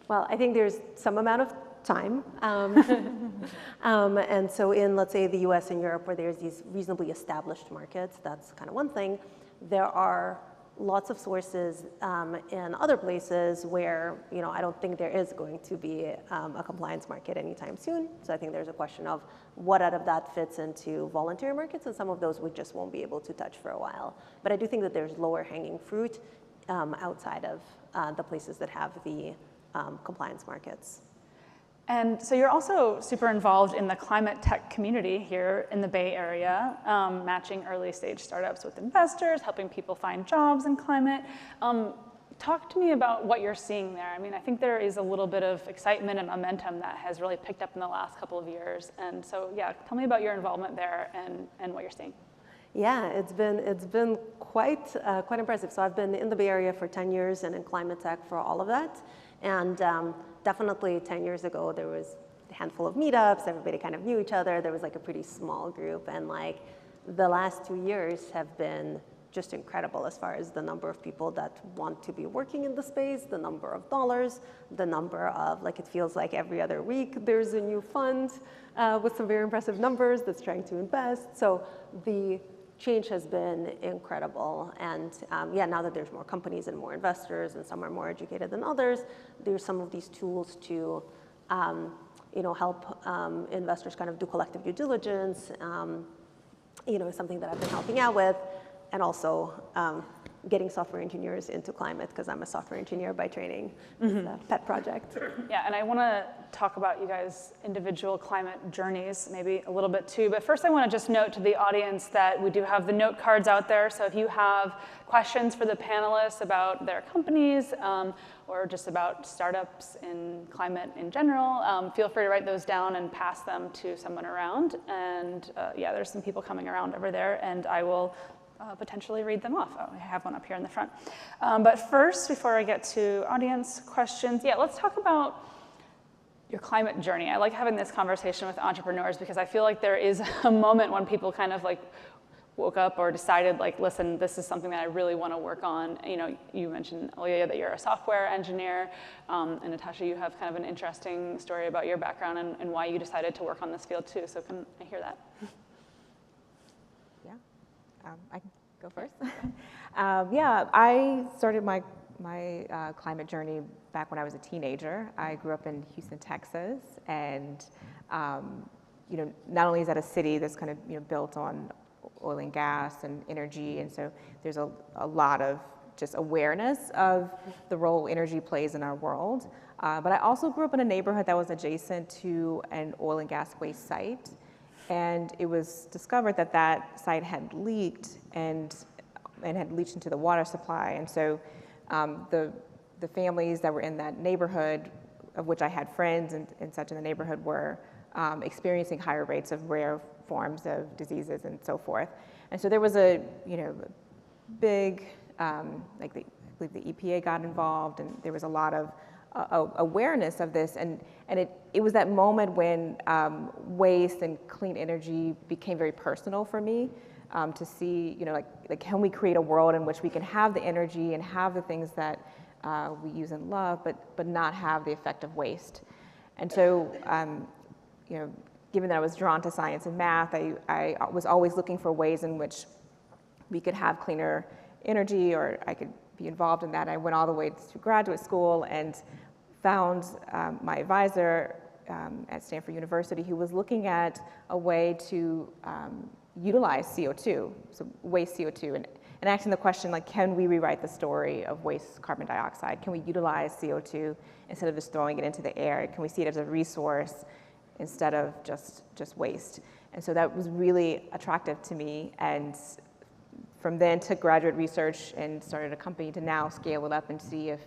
Well, I think there's some amount of time. And so in, let's say, the US and Europe, where there's these reasonably established markets, that's kind of one thing. There are lots of sources in other places where, I don't think there is going to be a compliance market anytime soon. So I think there's a question of what out of that fits into voluntary markets, and some of those we just won't be able to touch for a while. But I do think that there's lower hanging fruit outside of the places that have the compliance markets. And so you're also super involved in the climate tech community here in the Bay Area, matching early stage startups with investors, helping people find jobs in climate. Talk to me about what you're seeing there. I mean, I think there is a little bit of excitement and momentum that has really picked up in the last couple of years. And so, yeah, tell me about your involvement there and what you're seeing. Yeah, it's been quite impressive. So I've been in the Bay Area for 10 years and in climate tech for all of that. And definitely 10 years ago, there was a handful of meetups. Everybody kind of knew each other. There was like a pretty small group. And like the last 2 years have been just incredible as far as the number of people that want to be working in the space, the number of dollars, the number of, like, it feels like every other week there's a new fund with some very impressive numbers that's trying to invest. So the change has been incredible. And yeah, now that there's more companies and more investors and some are more educated than others, there's some of these tools to help investors kind of do collective due diligence, something that I've been helping out with, and also getting software engineers into climate, because I'm a software engineer by training. It's a pet project. Yeah, and I want to talk about you guys' individual climate journeys maybe a little bit too. But first I want to just note to the audience that we do have the note cards out there. So if you have questions for the panelists about their companies or just about startups in climate in general, feel free to write those down and pass them to someone around. And yeah, there's some people coming around over there, and I will potentially read them off. Oh, I have one up here in the front. But first, before I get to audience questions, yeah, let's talk about your climate journey. I like having this conversation with entrepreneurs because I feel like there is a moment when people kind of like woke up or decided, like, listen, this is something that I really want to work on. You mentioned, Olya, that you're a software engineer, and Natasha, you have kind of an interesting story about your background and why you decided to work on this field too. So can I hear that? I can go first. Yeah, I started my climate journey back when I was a teenager. I grew up in Houston, Texas, and not only is that a city that's kind of built on oil and gas and energy, and so there's a lot of just awareness of the role energy plays in our world. But I also grew up in a neighborhood that was adjacent to an oil and gas waste site. And it was discovered that that site had leaked and had leached into the water supply. And so the families that were in that neighborhood, of which I had friends and such in the neighborhood, were experiencing higher rates of rare forms of diseases and so forth. And so there was a big, I believe the EPA got involved, and there was a lot of awareness of this, and it was that moment when waste and clean energy became very personal for me, to see, like can we create a world in which we can have the energy and have the things that we use and love, but not have the effect of waste. And so, given that I was drawn to science and math, I was always looking for ways in which we could have cleaner energy, or I could be involved in that. I went all the way to graduate school and found my advisor at Stanford University, who was looking at a way to utilize CO2, so waste CO2, and asking the question, like, can we rewrite the story of waste carbon dioxide? Can we utilize CO2 instead of just throwing it into the air? Can we see it as a resource instead of just waste? And so that was really attractive to me, and from then took graduate research and started a company to now scale it up and see if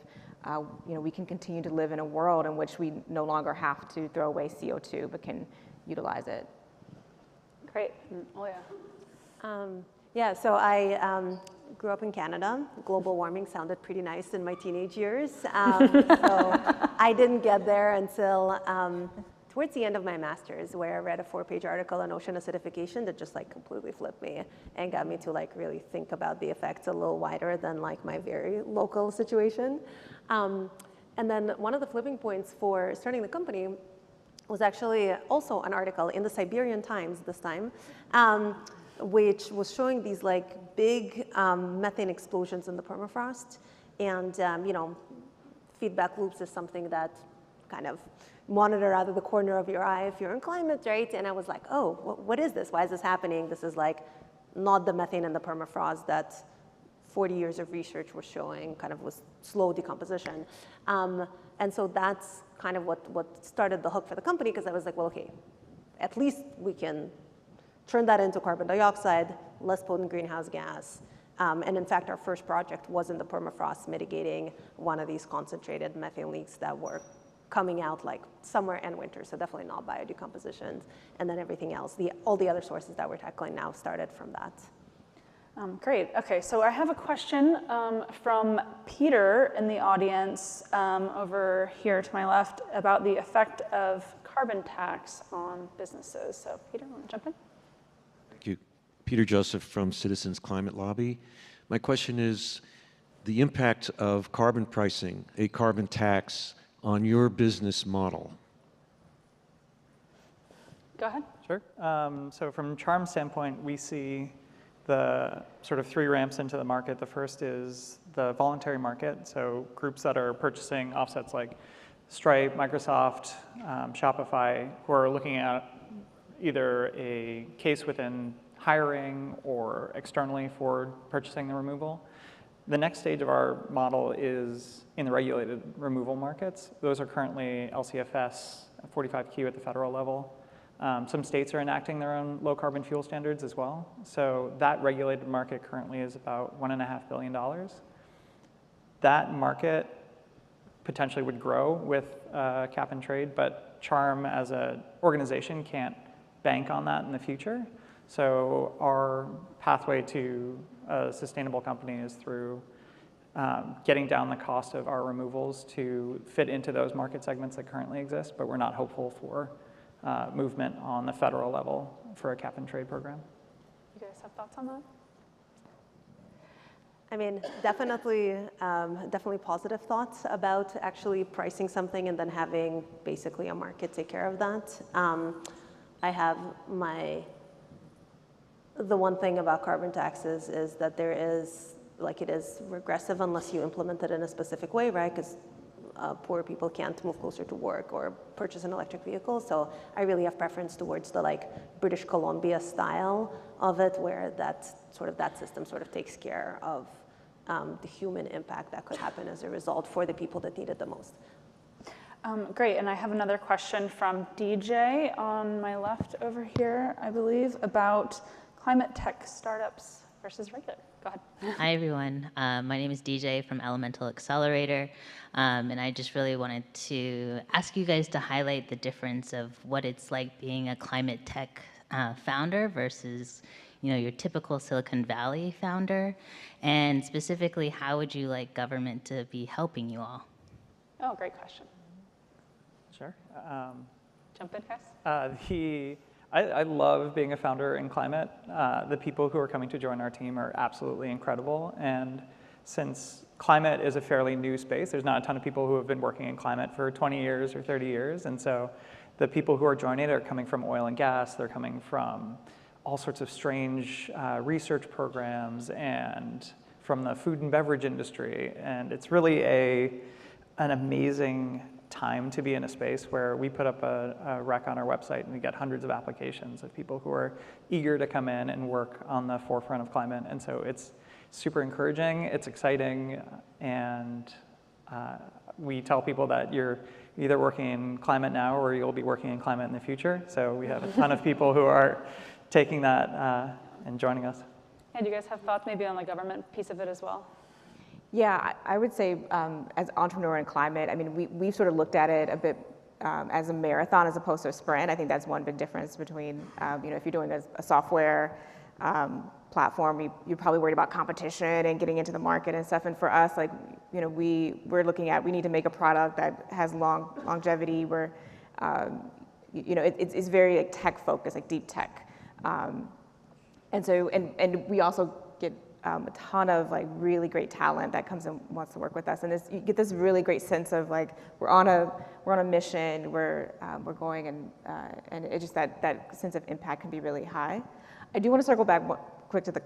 we can continue to live in a world in which we no longer have to throw away CO2, but can utilize it. Great. Olya. Yeah, so I grew up in Canada. Global warming sounded pretty nice in my teenage years. So I didn't get there until towards the end of my master's, where I read a 4-page article on ocean acidification that just like completely flipped me and got me to like really think about the effects a little wider than like my very local situation. And then one of the flipping points for starting the company was actually also an article in the Siberian Times this time, which was showing these like big methane explosions in the permafrost. And feedback loops is something that kind of monitor out of the corner of your eye if you're in climate, right? And I was like, oh, what is this? Why is this happening? This is like not the methane in the permafrost that 40 years of research was showing kind of was slow decomposition. And so that's kind of what started the hook for the company, because I was like, well, okay, at least we can turn that into carbon dioxide, less potent greenhouse gas. And in fact, our first project was in the permafrost mitigating one of these concentrated methane leaks that were coming out like summer and winter, so definitely not biodecompositions. And then everything else, all the other sources that we're tackling now started from that. Great. Okay, so I have a question from Peter in the audience over here to my left about the effect of carbon tax on businesses. So Peter, want to jump in? Thank you. Peter Joseph from Citizens Climate Lobby. My question is the impact of carbon pricing, a carbon tax, on your business model. Go ahead. Sure. So from Charm's standpoint, we see the sort of three ramps into the market. The first is the voluntary market, so groups that are purchasing offsets like Stripe, Microsoft, Shopify, who are looking at either a case within hiring or externally for purchasing the removal. The next stage of our model is in the regulated removal markets. Those are currently LCFS 45Q at the federal level. Some states are enacting their own low carbon fuel standards as well. So that regulated market currently is about $1.5 billion. That market potentially would grow with cap and trade, but Charm as an organization can't bank on that in the future. So our pathway to a sustainable company is through getting down the cost of our removals to fit into those market segments that currently exist, but we're not hopeful for movement on the federal level for a cap and trade program. You guys have thoughts on that? I mean, definitely positive thoughts about actually pricing something and then having basically a market take care of that. I have the one thing about carbon taxes is that there is, like, it is regressive unless you implement it in a specific way, right? Because poor people can't move closer to work or purchase an electric vehicle. So I really have preference towards the like British Columbia style of it, where that system sort of takes care of the human impact that could happen as a result for the people that need it the most. Great, and I have another question from DJ on my left over here, I believe, about climate tech startups versus regular. Go ahead. Hi, everyone. My name is DJ from Elemental Accelerator, and I just really wanted to ask you guys to highlight the difference of what it's like being a climate tech founder versus your typical Silicon Valley founder, and specifically, how would you like government to be helping you all? Oh, great question. Sure. Jump in, Chris. I love being a founder in climate. The people who are coming to join our team are absolutely incredible. And since climate is a fairly new space, there's not a ton of people who have been working in climate for 20 years or 30 years. And so the people who are joining are coming from oil and gas. They're coming from all sorts of strange research programs and from the food and beverage industry. And it's really an amazing time to be in a space where we put up a rec on our website and we get hundreds of applications of people who are eager to come in and work on the forefront of climate. And so it's super encouraging, it's exciting, and we tell people that you're either working in climate now or you'll be working in climate in the future. So we have a ton of people who are taking that and joining us. And do you guys have thoughts maybe on the government piece of it as well? Yeah, I would say as an entrepreneur in climate, I mean, we've sort of looked at it a bit as a marathon as opposed to a sprint. I think that's one big difference between, if you're doing a software platform, you're probably worried about competition and getting into the market and stuff. And for us, like, we're looking at, we need to make a product that has longevity, where, it's very like tech focused, like deep tech. And so, and we also get a ton of like really great talent that comes and wants to work with us, and you get this really great sense of like we're on a mission, we're going, and it just that sense of impact can be really high. I do want to circle back quick to the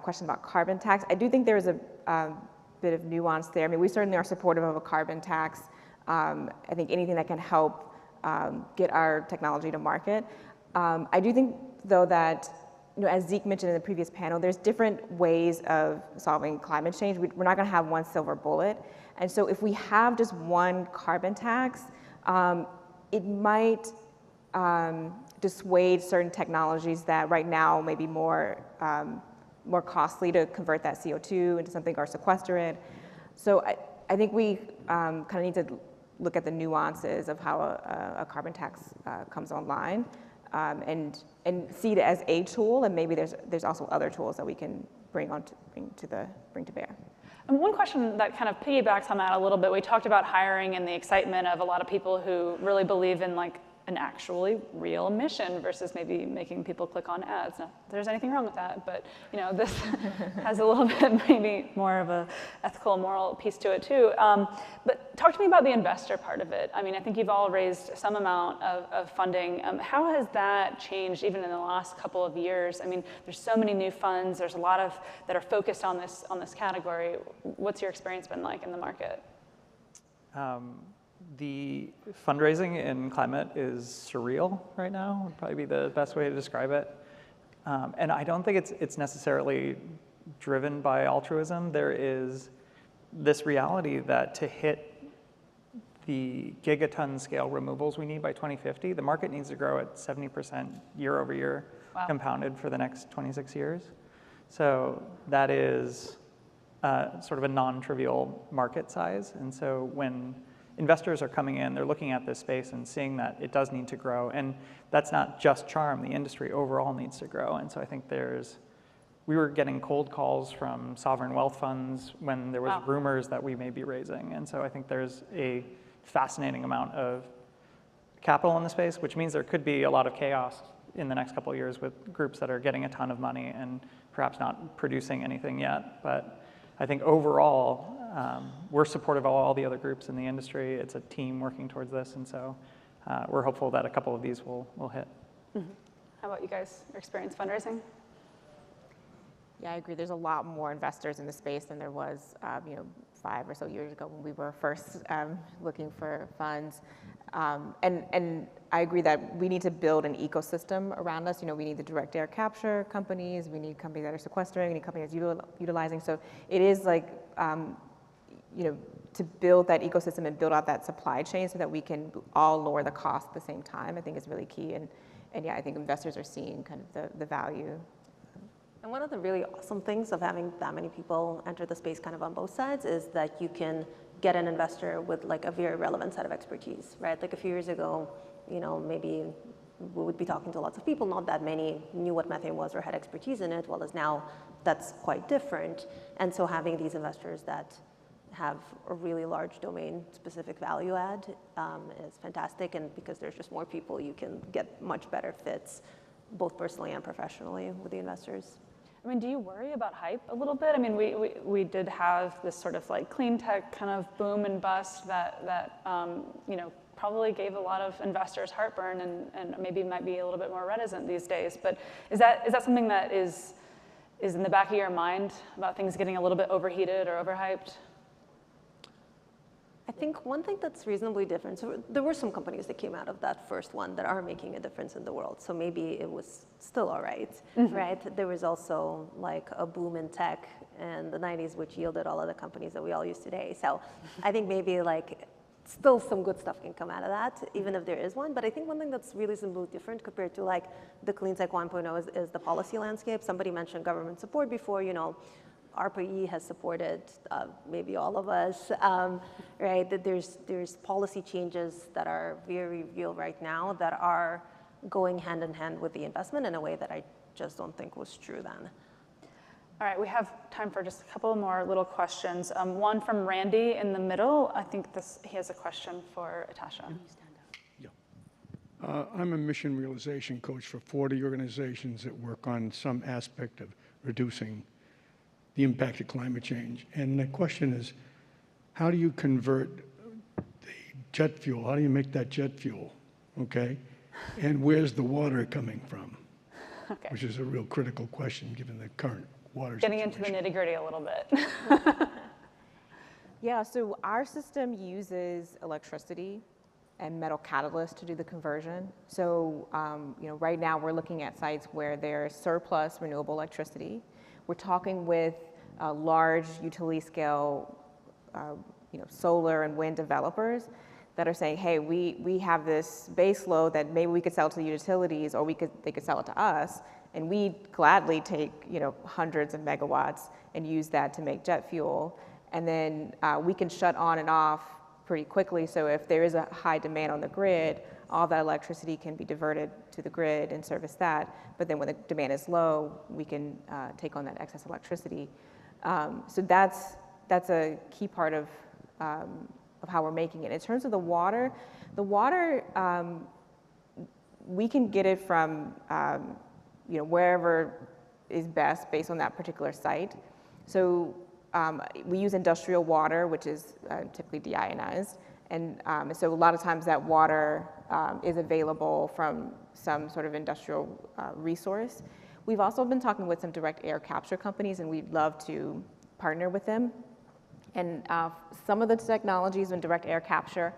question about carbon tax. I do think there is a bit of nuance there. I mean, we certainly are supportive of a carbon tax. I think anything that can help get our technology to market. I do think, though, that as Zeke mentioned in the previous panel, there's different ways of solving climate change. We're not going to have one silver bullet. And so if we have just one carbon tax, it might dissuade certain technologies that right now may be more costly to convert that CO2 into something or sequester it. So I think we kind of need to look at the nuances of how a carbon tax comes online, and see it as a tool, and maybe there's also other tools that we can bring to bear. And one question that kind of piggybacks on that a little bit, we talked about hiring and the excitement of a lot of people who really believe in like an actually real mission versus maybe making people click on ads. Not that there's anything wrong with that, but this has a little bit maybe more of a ethical, moral piece to it too. But talk to me about the investor part of it. I mean, I think you've all raised some amount of funding. How has that changed even in the last couple of years? I mean, there's so many new funds. There's a lot of that are focused on this category. What's your experience been like in the market? The fundraising in climate is surreal right now, would probably be the best way to describe it. And I don't think it's necessarily driven by altruism. There is this reality that to hit the gigaton scale removals we need by 2050, the market needs to grow at 70% year over year, compounded for the next 26 years. So that is sort of a non-trivial market size. And so when investors are coming in, they're looking at this space and seeing that it does need to grow. And that's not just Charm, the industry overall needs to grow. And so I think we were getting cold calls from sovereign wealth funds when there was rumors that we may be raising. And so I think there's a fascinating amount of capital in the space, which means there could be a lot of chaos in the next couple of years with groups that are getting a ton of money and perhaps not producing anything yet. But I think overall, we're supportive of all the other groups in the industry. It's a team working towards this, and so we're hopeful that a couple of these will hit. Mm-hmm. How about you guys? Your experience fundraising? Yeah, I agree. There's a lot more investors in the space than there was, 5 or so years ago when we were first looking for funds. And I agree that we need to build an ecosystem around us. We need the direct air capture companies. We need companies that are sequestering. We need companies utilizing. So it is like, to build that ecosystem and build out that supply chain so that we can all lower the cost at the same time, I think is really key. And yeah, I think investors are seeing kind of the value. And one of the really awesome things of having that many people enter the space kind of on both sides is that you can get an investor with like a very relevant set of expertise, right? Like a few years ago, maybe we would be talking to lots of people, not that many knew what methane was or had expertise in it, well as now that's quite different. And so having these investors that have a really large domain-specific value add is fantastic, and because there's just more people, you can get much better fits, both personally and professionally with the investors. I mean, do you worry about hype a little bit? I mean, we did have this sort of like clean tech kind of boom and bust that probably gave a lot of investors heartburn and maybe might be a little bit more reticent these days. But is that something that is in the back of your mind about things getting a little bit overheated or overhyped? I think one thing that's reasonably different, so there were some companies that came out of that first one that are making a difference in the world, so maybe it was still all right, right? There was also like a boom in tech in the 90s, which yielded all of the companies that we all use today. So I think maybe like still some good stuff can come out of that, even if there is one. But I think one thing that's really simply different compared to like the clean tech 1.0 is the policy landscape. Somebody mentioned government support before, ARPA-E has supported maybe all of us, right? That there's policy changes that are very real right now that are going hand in hand with the investment in a way that I just don't think was true then. All right, we have time for just a couple more little questions. One from Randy in the middle. I think he has a question for Atasha. I'm a mission realization coach for 40 organizations that work on some aspect of reducing the impact of climate change. And the question is, how do you convert the jet fuel? How do you make that jet fuel, okay? And where's the water coming from? Okay. which is a real critical question given the current water Getting situation. into the nitty-gritty a little bit. Yeah, so our system uses electricity and metal catalyst to do the conversion. So, right now we're looking at sites where there's surplus renewable electricity. We're talking with large utility scale, solar and wind developers that are saying, hey, we have this base load that maybe we could sell to the utilities, or they could sell it to us, and we gladly take hundreds of megawatts and use that to make jet fuel. And then we can shut on and off pretty quickly. So if there is a high demand on the grid, all that electricity can be diverted to the grid and service that. But then when the demand is low, we can take on that excess electricity. So that's a key part of how we're making it. In terms of the water, we can get it from wherever is best based on that particular site. So we use industrial water, which is typically deionized. And so a lot of times that water is available from some sort of industrial resource. We've also been talking with some direct air capture companies, and we'd love to partner with them. And some of the technologies in direct air capture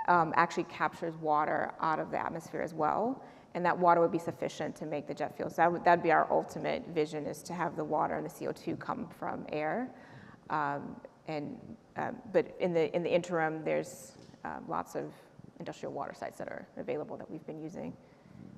actually captures water out of the atmosphere as well. And that water would be sufficient to make the jet fuel. So that'd be our ultimate vision, is to have the water and the CO2 come from air. But in the interim, there's lots of industrial water sites that are available that we've been using.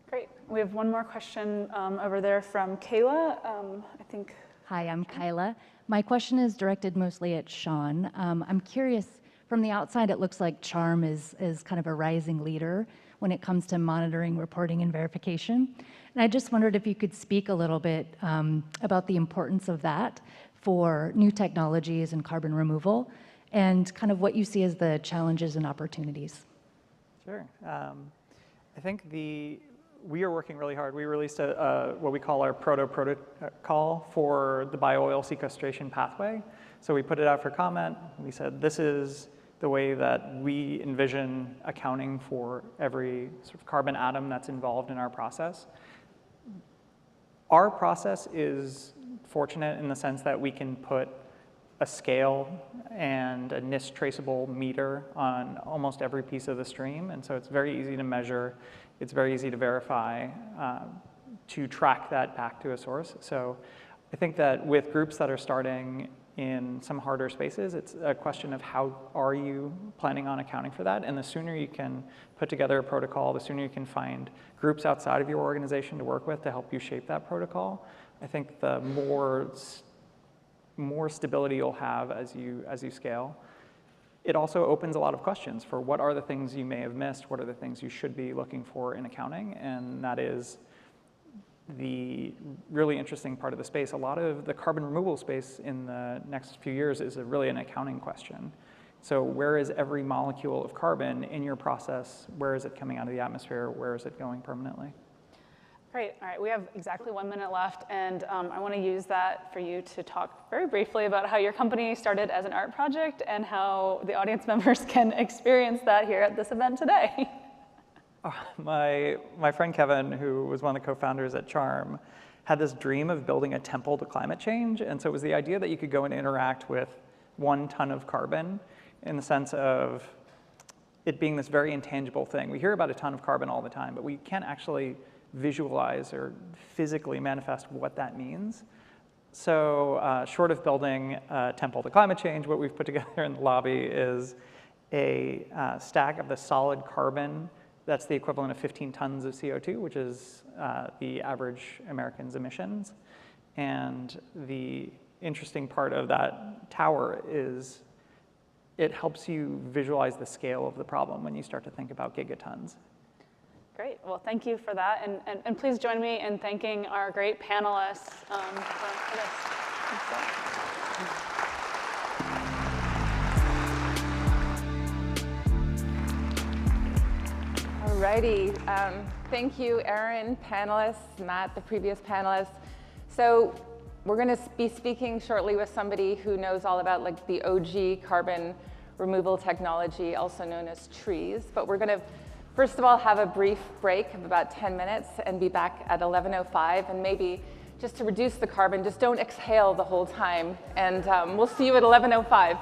Great. We have one more question over there from Kayla, I think. Hi, I'm Kyla. My question is directed mostly at Sean. I'm curious, from the outside, it looks like CHARM is kind of a rising leader when it comes to monitoring, reporting, and verification. And I just wondered if you could speak a little bit about the importance of that for new technologies and carbon removal, and kind of what you see as the challenges and opportunities. Sure. I think we are working really hard. We released what we call our protocol for the bio-oil sequestration pathway. So we put it out for comment. We said, this is the way that we envision accounting for every sort of carbon atom that's involved in our process. Our process is fortunate in the sense that we can put a scale and a NIST traceable meter on almost every piece of the stream. And so it's very easy to measure. It's very easy to verify, to track that back to a source. So I think that with groups that are starting in some harder spaces, it's a question of how are you planning on accounting for that? And the sooner you can put together a protocol, the sooner you can find groups outside of your organization to work with to help you shape that protocol, I think the more stability you'll have as you scale. It also opens a lot of questions for what are the things you may have missed, what are the things you should be looking for in accounting, and that is the really interesting part of the space. A lot of the carbon removal space in the next few years is really an accounting question. So where is every molecule of carbon in your process? Where is it coming out of the atmosphere? Where is it going permanently? Great. All right, we have exactly 1 minute left, and I want to use that for you to talk very briefly about how your company started as an art project and how the audience members can experience that here at this event today. My friend Kevin, who was one of the co-founders at CHARM, had this dream of building a temple to climate change. And so it was the idea that you could go and interact with 1 ton of carbon in the sense of it being this very intangible thing. We hear about a ton of carbon all the time, but we can't actually visualize or physically manifest what that means. So short of building a temple to climate change, what we've put together in the lobby is a stack of the solid carbon that's the equivalent of 15 tons of CO2, which is the average American's emissions. And the interesting part of that tower is it helps you visualize the scale of the problem when you start to think about gigatons. Great. Well, thank you for that. And please join me in thanking our great panelists for this. All righty. Thank you, Erin, panelists, Matt, the previous panelists. So we're going to be speaking shortly with somebody who knows all about like the OG carbon removal technology, also known as trees. But we're going to First of all, have a brief break of about 10 minutes and be back at 11:05, and maybe just to reduce the carbon, just don't exhale the whole time, and we'll see you at 11:05.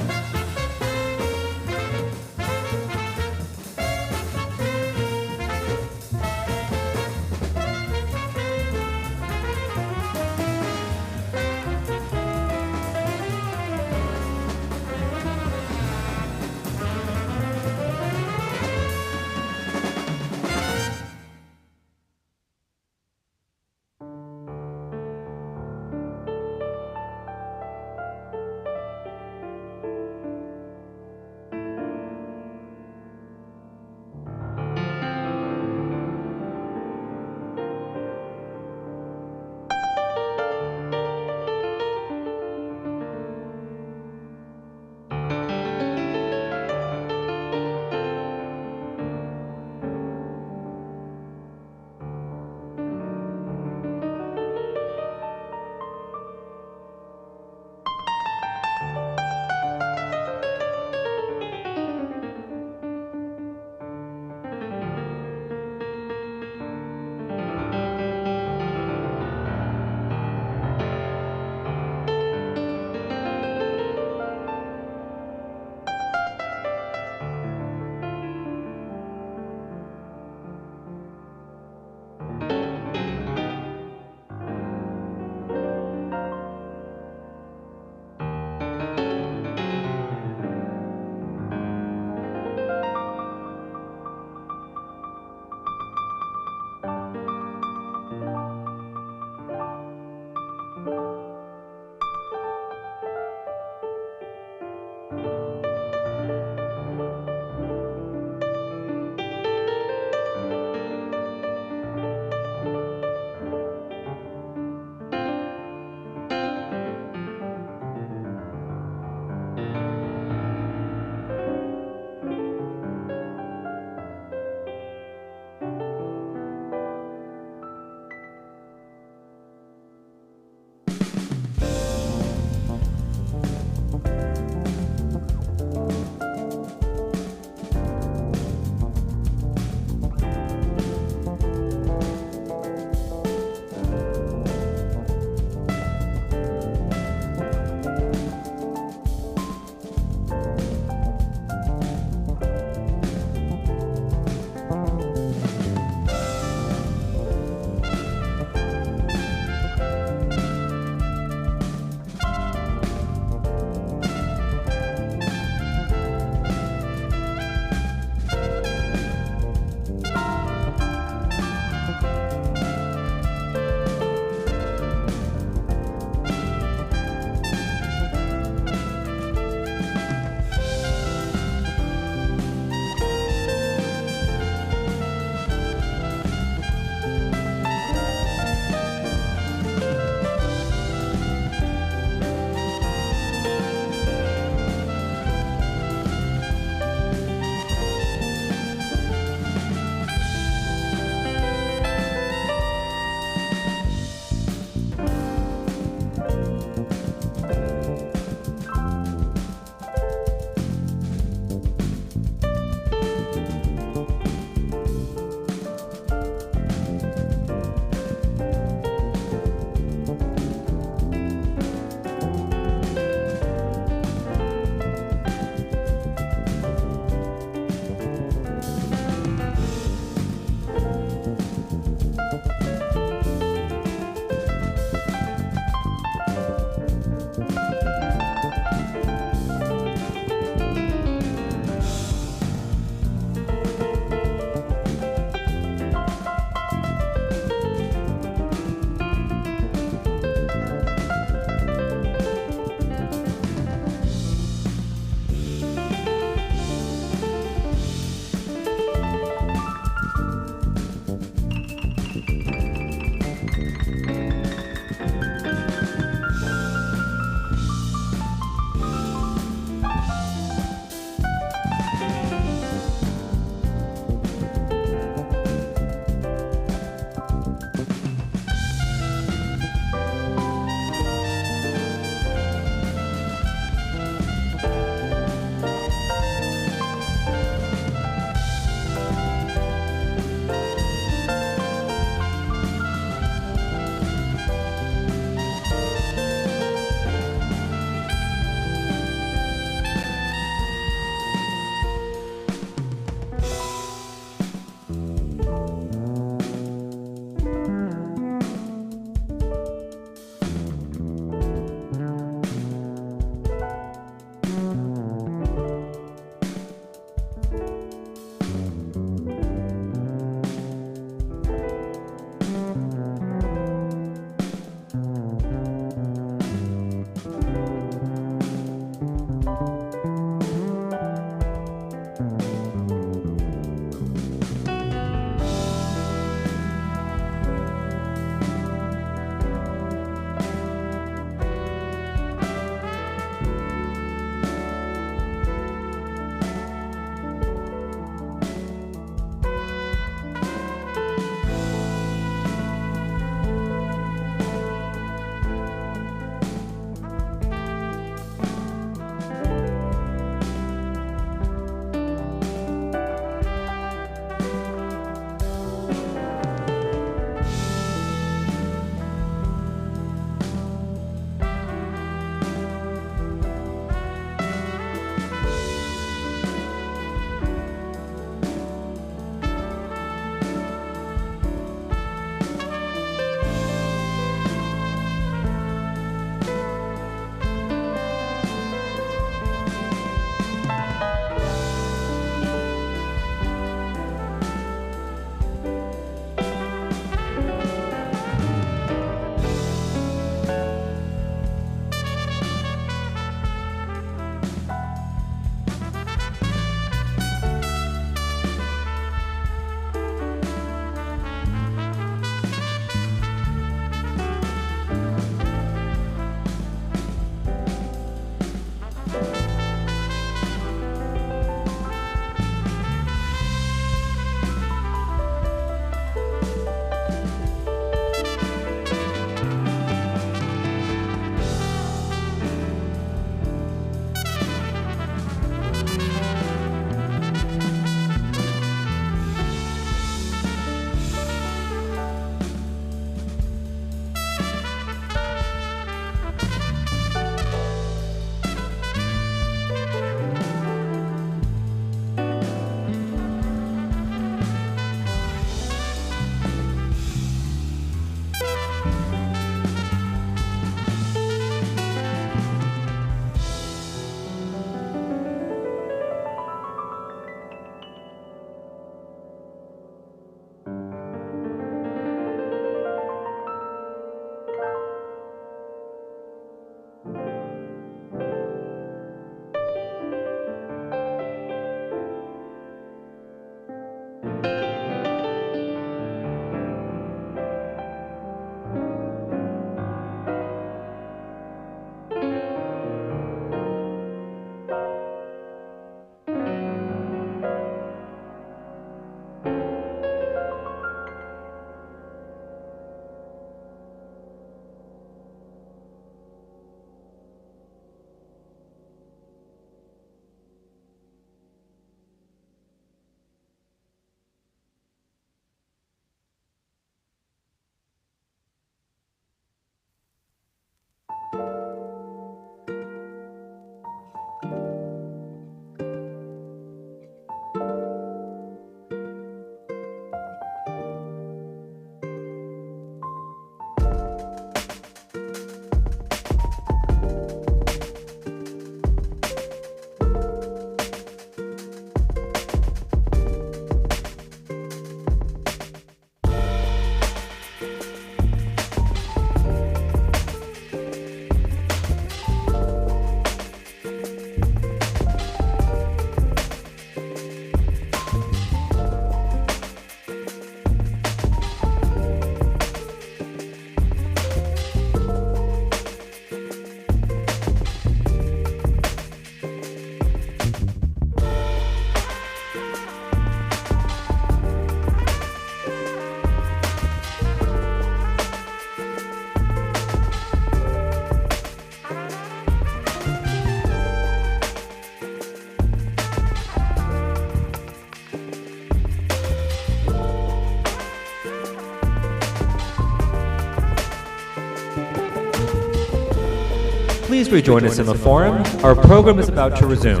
Please rejoin us in the forum. Our program is about to resume.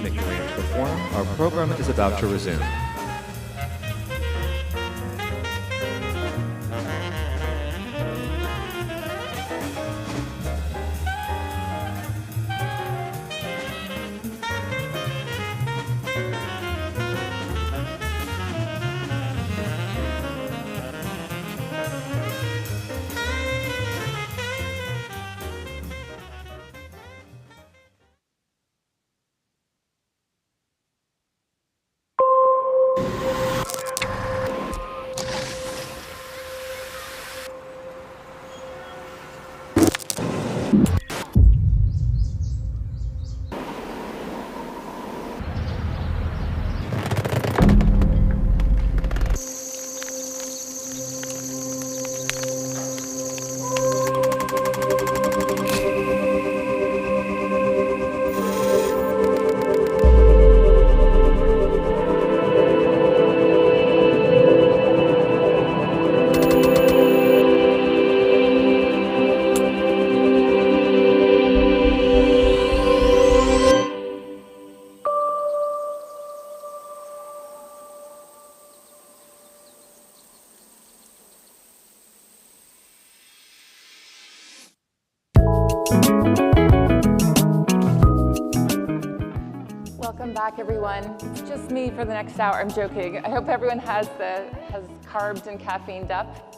Make your way into the forum. Our program is about to resume. Welcome back, everyone. It's just me for the next hour. I'm joking. I hope everyone has carbed and caffeined up.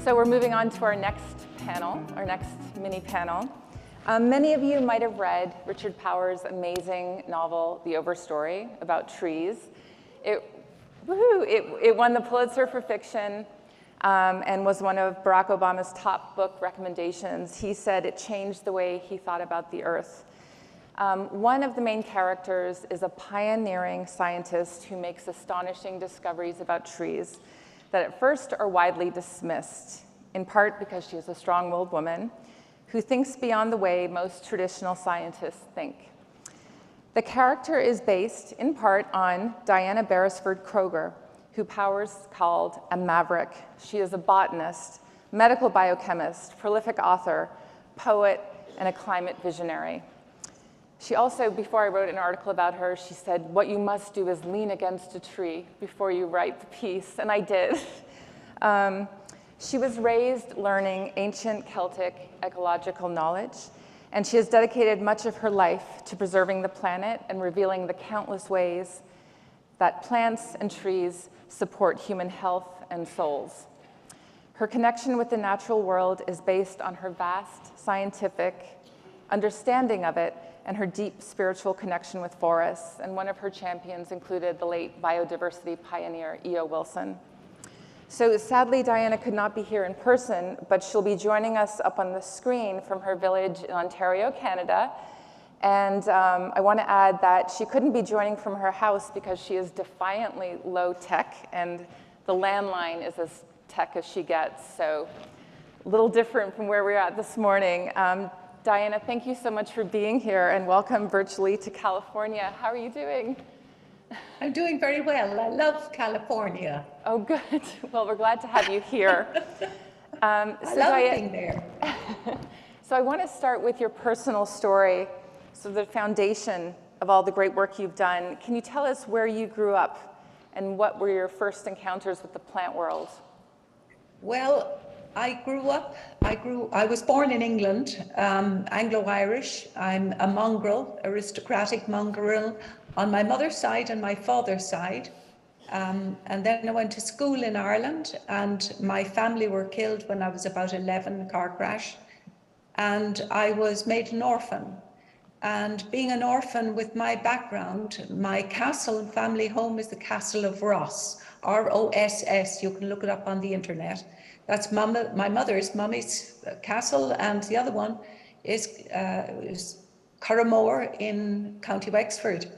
So we're moving on to our next panel, our next mini panel. Many of you might have read Richard Powers' amazing novel, The Overstory, about trees. It won the Pulitzer for fiction and was one of Barack Obama's top book recommendations. He said it changed the way he thought about the earth. One of the main characters is a pioneering scientist who makes astonishing discoveries about trees that at first are widely dismissed, in part because she is a strong-willed woman who thinks beyond the way most traditional scientists think. The character is based, in part, on Diana Beresford Kroger, who Powers called a maverick. She is a botanist, medical biochemist, prolific author, poet, and a climate visionary. She also, before I wrote an article about her, she said, what you must do is lean against a tree before you write the piece, and I did. She was raised learning ancient Celtic ecological knowledge, and she has dedicated much of her life to preserving the planet and revealing the countless ways that plants and trees support human health and souls. Her connection with the natural world is based on her vast scientific understanding of it and her deep spiritual connection with forests, and one of her champions included the late biodiversity pioneer E.O. Wilson. So sadly, Diana could not be here in person, but she'll be joining us up on the screen from her village in Ontario, Canada. And I want to add that she couldn't be joining from her house because she is defiantly low tech, and the landline is as tech as she gets, so a little different from where we're at this morning. Diana, thank you so much for being here, and welcome virtually to California. How are you doing? I'm doing very well. I love California. Oh, good. Well, we're glad to have you here. I love being there. So I want to start with your personal story, so the foundation of all the great work you've done. Can you tell us where you grew up and what were your first encounters with the plant world? Well, I was born in England, Anglo-Irish. I'm a mongrel, aristocratic mongrel on my mother's side and my father's side. And then I went to school in Ireland, and my family were killed when I was about 11 in a car crash. And I was made an orphan. And being an orphan with my background, my castle family home is the Castle of Ross, R-O-S-S. You can look it up on the internet. That's my mummy's castle, and the other one is Curramore in County Wexford.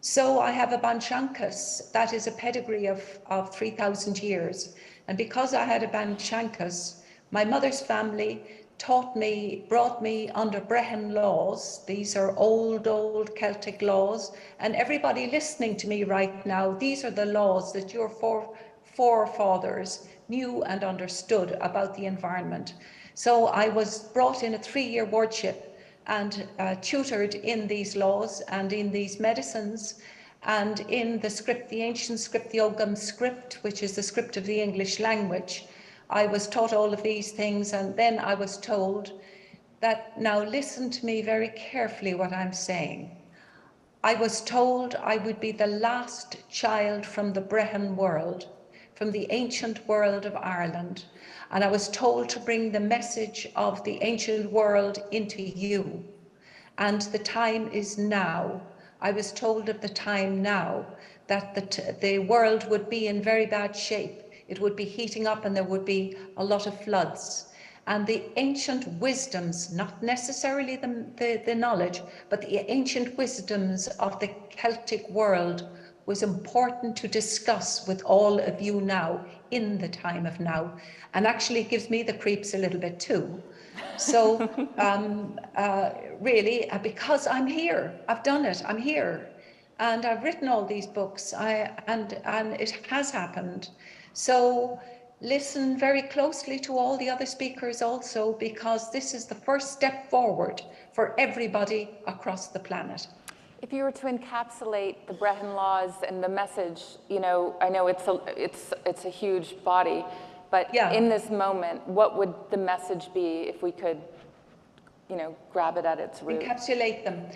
So I have a Banchankas, that is a pedigree of 3,000 years. And because I had a Banchankas, my mother's family brought me under Brehon laws. These are old Celtic laws. And everybody listening to me right now, these are the laws that your forefathers knew and understood about the environment. So I was brought in a 3-year wardship and tutored in these laws and in these medicines and in the script, the ancient script, the Ogham script, which is the script of the English language. I was taught all of these things, and then I was told that, now listen to me very carefully what I'm saying. I was told I would be the last child from the Brehon world, from the ancient world of Ireland, and I was told to bring the message of the ancient world into you. And the time is now. I was told of the time now that the world would be in very bad shape. It would be heating up and there would be a lot of floods. And the ancient wisdoms, not necessarily the knowledge, but the ancient wisdoms of the Celtic world was important to discuss with all of you now, in the time of now. And actually it gives me the creeps a little bit too. So really, because I'm here, I've done it, I'm here. And I've written all these books, and it has happened. So listen very closely to all the other speakers also, because this is the first step forward for everybody across the planet. If you were to encapsulate the Brehon laws and the message, you know, I know it's a huge body, but in this moment, what would the message be if we could, you know, grab it at its root? Encapsulate them.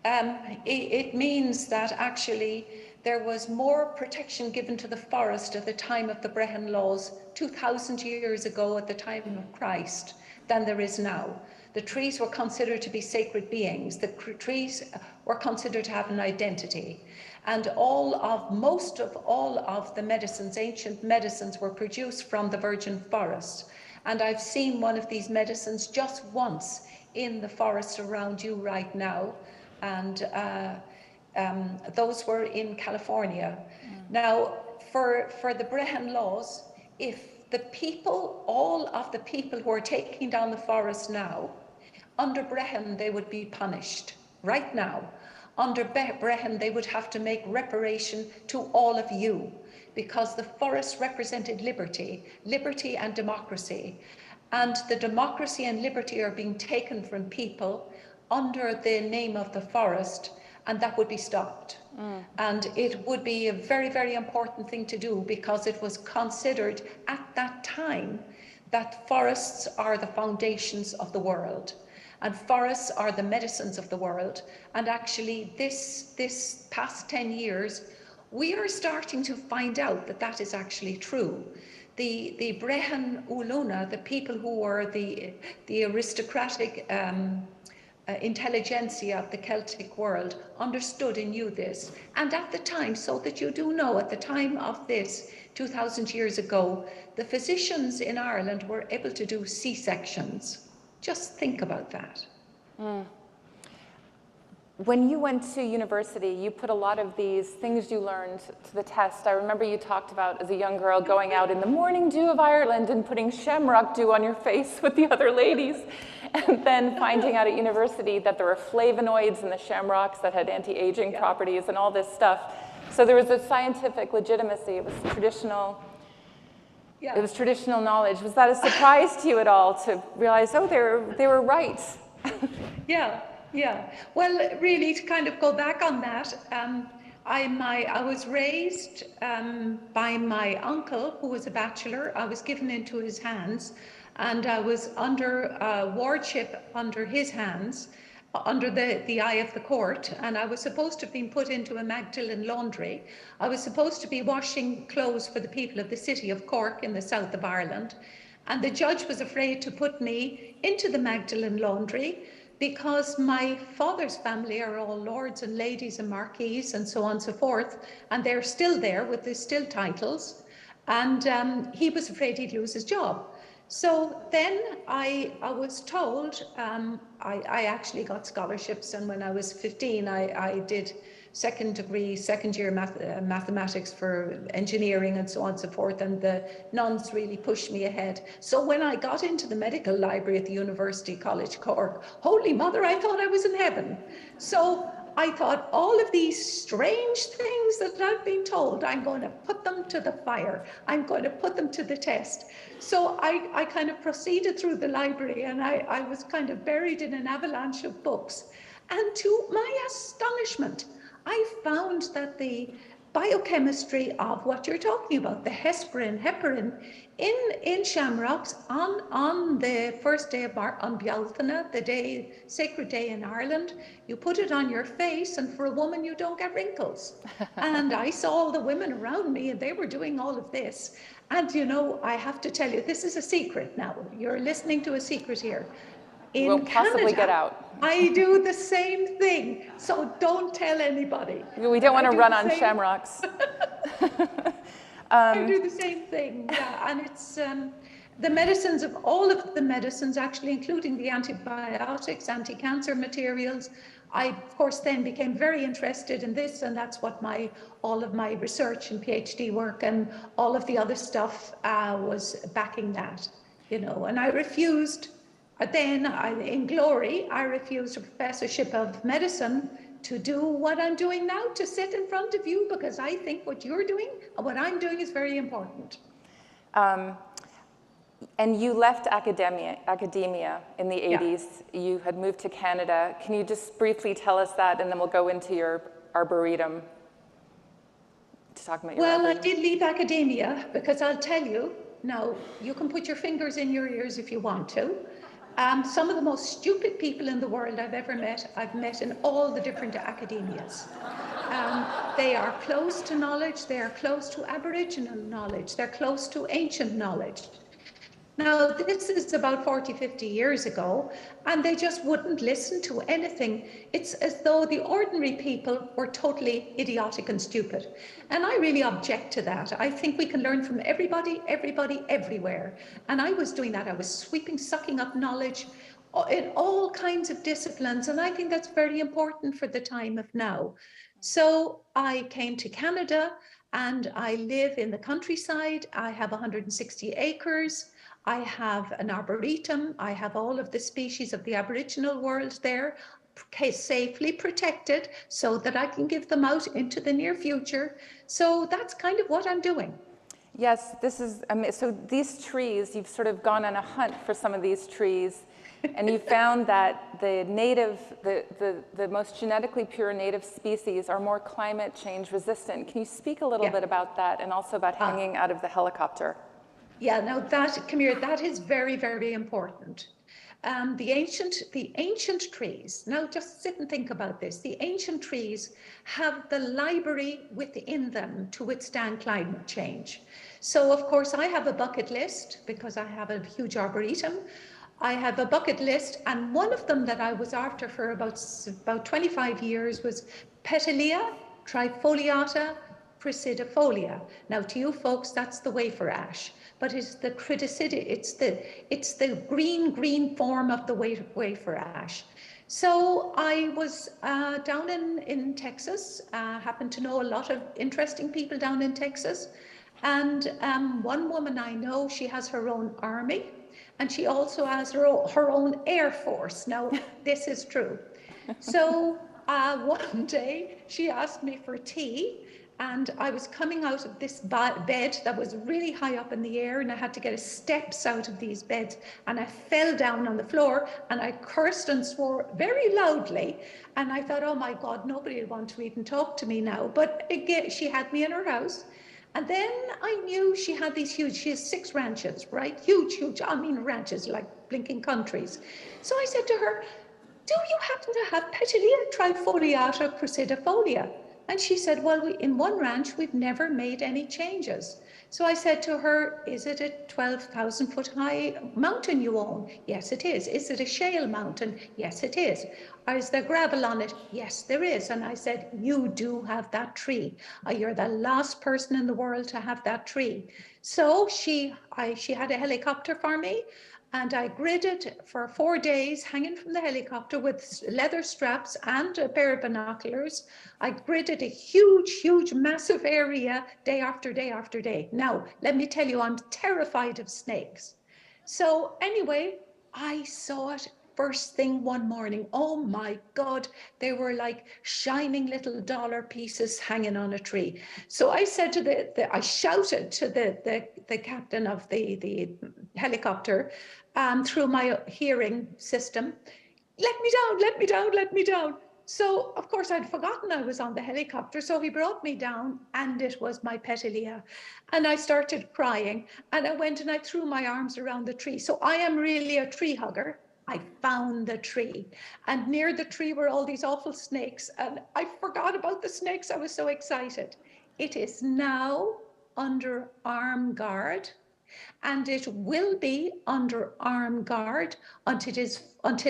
it means that actually there was more protection given to the forest at the time of the Brehon Laws 2,000 years ago at the time of Christ than there is now. The trees were considered to be sacred beings. The trees were considered to have an identity. And most of all of the medicines, ancient medicines, were produced from the virgin forest. And I've seen one of these medicines just once in the forest around you right now. And those were in California. Now, for the Brehon Laws, if the people, all of the people who are taking down the forest now, under Brehon, they would be punished right now. Under Brehon, they would have to make reparation to all of you because the forest represented liberty and democracy. And the democracy and liberty are being taken from people under the name of the forest, and that would be stopped. And it would be a very, very important thing to do because it was considered at that time that forests are the foundations of the world. And forests are the medicines of the world. And actually this past 10 years, we are starting to find out that that is actually true. The Brehon Uluna, the people who were the aristocratic intelligentsia of the Celtic world, understood and knew this. And at the time, so that you do know, at the time of this, 2,000 years ago, the physicians in Ireland were able to do C-sections. Just think about that. When you went to university, you put a lot of these things you learned to the test. I remember you talked about, as a young girl, going out in the morning dew of Ireland and putting shamrock dew on your face with the other ladies, and then finding out at university that there were flavonoids in the shamrocks that had anti-aging properties and all this stuff. So there was a scientific legitimacy. It was traditional. It was traditional knowledge. Was that a surprise to you at all to realize, oh, they were right? Yeah. Well, really, to kind of go back on that, I was raised by my uncle, who was a bachelor. I was given into his hands, and I was under wardship under his hands, under the eye of the court, and I was supposed to have been put into a Magdalen laundry. I was supposed to be washing clothes for the people of the city of Cork in the south of Ireland, and the judge was afraid to put me into the Magdalen laundry because my father's family are all lords and ladies and marquises and so on and so forth, and they're still there with the still titles, and he was afraid he'd lose his job. So then I was told, I actually got scholarships, and when I was 15, I did second year mathematics for engineering and so on and so forth, and the nuns really pushed me ahead. So when I got into the medical library at the University College Cork, Holy Mother, I thought I was in heaven. So I thought, all of these strange things that I've been told, I'm going to put them to the fire. I'm going to put them to the test. So I kind of proceeded through the library, and I was kind of buried in an avalanche of books. And to my astonishment, I found that the biochemistry of what you're talking about, the heparin in shamrocks on the first day of on Bealtaine, the sacred day in Ireland, you put it on your face, and for a woman you don't get wrinkles. And I saw all the women around me, and they were doing all of this. And you know, I have to tell you, this is a secret now. You're listening to a secret here. In won't possibly Canada, get out. I do the same thing, so don't tell anybody. We don't want to run on shamrocks. I do the same thing, yeah, and it's the medicines of all of the medicines, actually, including the antibiotics, anti-cancer materials. I, of course, then became very interested in this, and that's what all of my research and PhD work and all of the other stuff was backing that, you know, and I refused. Then, in glory, I refused a professorship of medicine to do what I'm doing now, to sit in front of you, because I think what you're doing and what I'm doing is very important. And you left academia in the 80s. Yeah. You had moved to Canada. Can you just briefly tell us that, and then we'll go into your arboretum to talk about your arboretum. I did leave academia because I'll tell you, now, you can put your fingers in your ears if you want to. Some of the most stupid people in the world I've met in all the different academias. They are close to knowledge, they are close to Aboriginal knowledge, they're close to ancient knowledge. Now, this is about 40, 50 years ago, and they just wouldn't listen to anything. It's as though the ordinary people were totally idiotic and stupid. And I really object to that. I think we can learn from everybody, everywhere. And I was doing that. I was sucking up knowledge in all kinds of disciplines, and I think that's very important for the time of now. So I came to Canada, and I live in the countryside. I have 160 acres. I have an arboretum. I have all of the species of the Aboriginal world there, safely protected so that I can give them out into the near future. So that's kind of what I'm doing. Yes, this is, so these trees, you've sort of gone on a hunt for some of these trees, and you found that the native, the most genetically pure native species are more climate change resistant. Can you speak a little bit about that, and also about hanging out of the helicopter? Yeah, now come here, that is very, very important. The ancient trees, now just sit and think about this. The ancient trees have the library within them to withstand climate change. So of course I have a bucket list because I have a huge arboretum. I have a bucket list, and one of them that I was after for about 25 years was Petilia trifoliata crucidifolia. Now to you folks, that's the wafer ash, but it's the criticidi, it's the green form of the wafer ash. So I was down in Texas, happened to know a lot of interesting people down in Texas, and one woman I know, she has her own army, and she also has her own Air Force. Now, this is true. So one day she asked me for tea, and I was coming out of this bed that was really high up in the air, and I had to get steps out of these beds, and I fell down on the floor, and I cursed and swore very loudly, and I thought, oh my God, nobody will want to even talk to me now. But again, she had me in her house. And then I knew she had these she has 6 ranches, right? Huge, I mean ranches, like blinking countries. So I said to her, do you happen to have Petilia trifoliata crucidifolia? And she said, well, in one ranch, we've never made any changes. So I said to her, is it a 12,000 foot high mountain you own? Yes, it is. Is it a shale mountain? Yes, it is. Is there gravel on it? Yes, there is. And I said, you do have that tree. You're the last person in the world to have that tree. So she had a helicopter for me, and I gridded for 4 days, hanging from the helicopter with leather straps and a pair of binoculars. I gridded a huge, massive area day after day after day. Now, let me tell you, I'm terrified of snakes. So anyway, I saw it first thing one morning. Oh my God, they were like shining little dollar pieces hanging on a tree. So I said to I shouted to the captain of the helicopter through my hearing system, let me down. So, of course, I'd forgotten I was on the helicopter, so he brought me down, and it was my Petilia. And I started crying, and I went and I threw my arms around the tree. So I am really a tree hugger. I found the tree, and near the tree were all these awful snakes, and I forgot about the snakes. I was so excited. It is now under arm guard, and it will be under arm guard until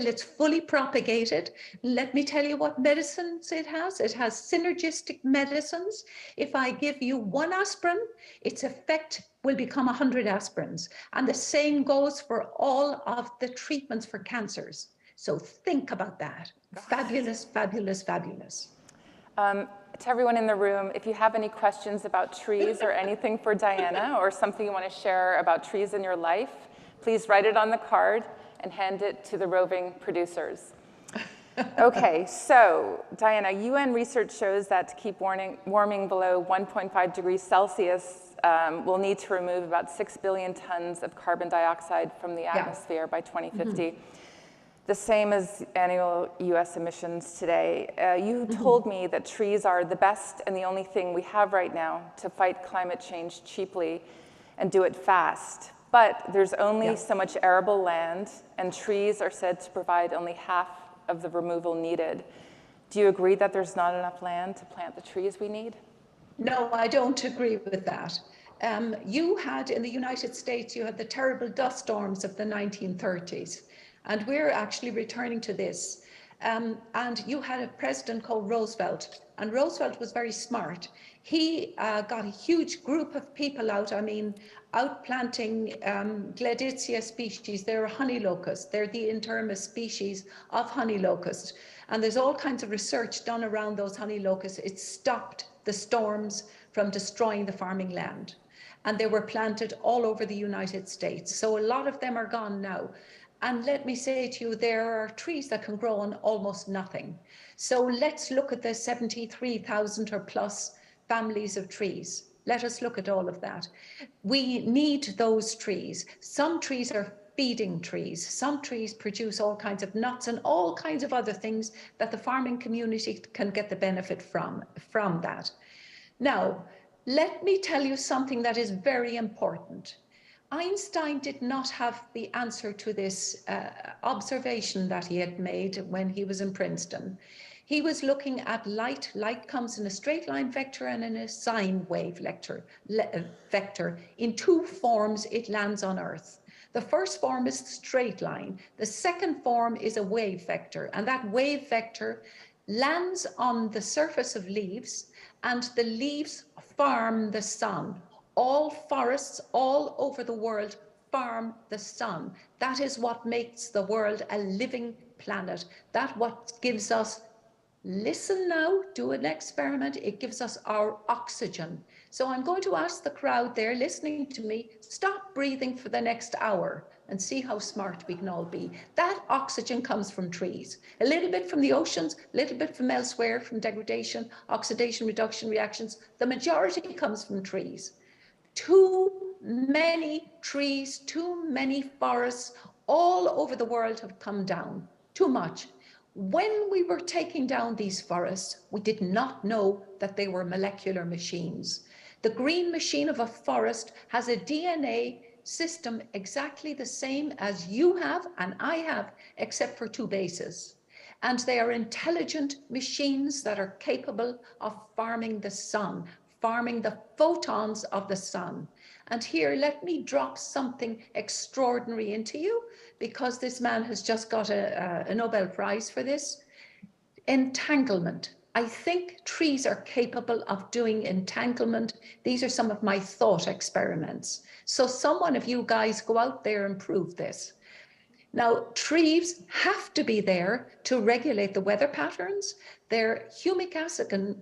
it's fully propagated. Let me tell you what medicines it has. It has synergistic medicines. If I give you 1 aspirin, its effect will become 100 aspirins. And the same goes for all of the treatments for cancers. So think about that. Fabulous, fabulous, fabulous. To everyone in the room, if you have any questions about trees or anything for Diana, or something you want to share about trees in your life, please write it on the card and hand it to the roving producers. Okay, so Diana, UN research shows that to keep warming below 1.5 degrees Celsius, we'll need to remove about 6 billion tons of carbon dioxide from the atmosphere by 2050. The same as annual US emissions today. You told me that trees are the best and the only thing we have right now to fight climate change cheaply and do it fast. But there's only Yeah. so much arable land, and trees are said to provide only half of the removal needed. Do you agree that there's not enough land to plant the trees we need? No, I don't agree with that. You had, in the United States, you had the terrible dust storms of the 1930s, and we're actually returning to this. And you had a president called Roosevelt, and Roosevelt was very smart. He got a huge group of people out, out planting Gleditsia species. They're honey locusts. They're the intermus species of honey locust. And there's all kinds of research done around those honey locusts. It stopped the storms from destroying the farming land. And they were planted all over the United States. So a lot of them are gone now. And let me say to you, there are trees that can grow on almost nothing. So let's look at the 73,000 or plus families of trees. Let us look at all of that. We need those trees. Some trees are feeding trees. Some trees produce all kinds of nuts and all kinds of other things that the farming community can get the benefit from that. Now, let me tell you something that is very important. Einstein did not have the answer to this observation that he had made when he was in Princeton. He was looking at light. Light comes in a straight line vector and in a sine wave vector. In two forms, it lands on Earth. The first form is the straight line. The second form is a wave vector, and that wave vector lands on the surface of leaves, and the leaves farm the sun. All forests all over the world farm the sun. That is what makes the world a living planet. That's what gives us, listen now, do an experiment, it gives us our oxygen. So I'm going to ask the crowd there listening to me, stop breathing for the next hour and see how smart we can all be. That oxygen comes from trees, a little bit from the oceans, a little bit from elsewhere, from degradation, oxidation, reduction reactions. The majority comes from trees. Too many trees, too many forests all over the world have come down, too much. When we were taking down these forests, we did not know that they were molecular machines. The green machine of a forest has a DNA system exactly the same as you have and I have, except for two bases. And they are intelligent machines that are capable of farming the sun, farming the photons of the sun. And here, let me drop something extraordinary into you, because this man has just got a Nobel Prize for this. Entanglement. I think trees are capable of doing entanglement. These are some of my thought experiments. So someone of you guys go out there and prove this. Now, trees have to be there to regulate the weather patterns. Their humic acid and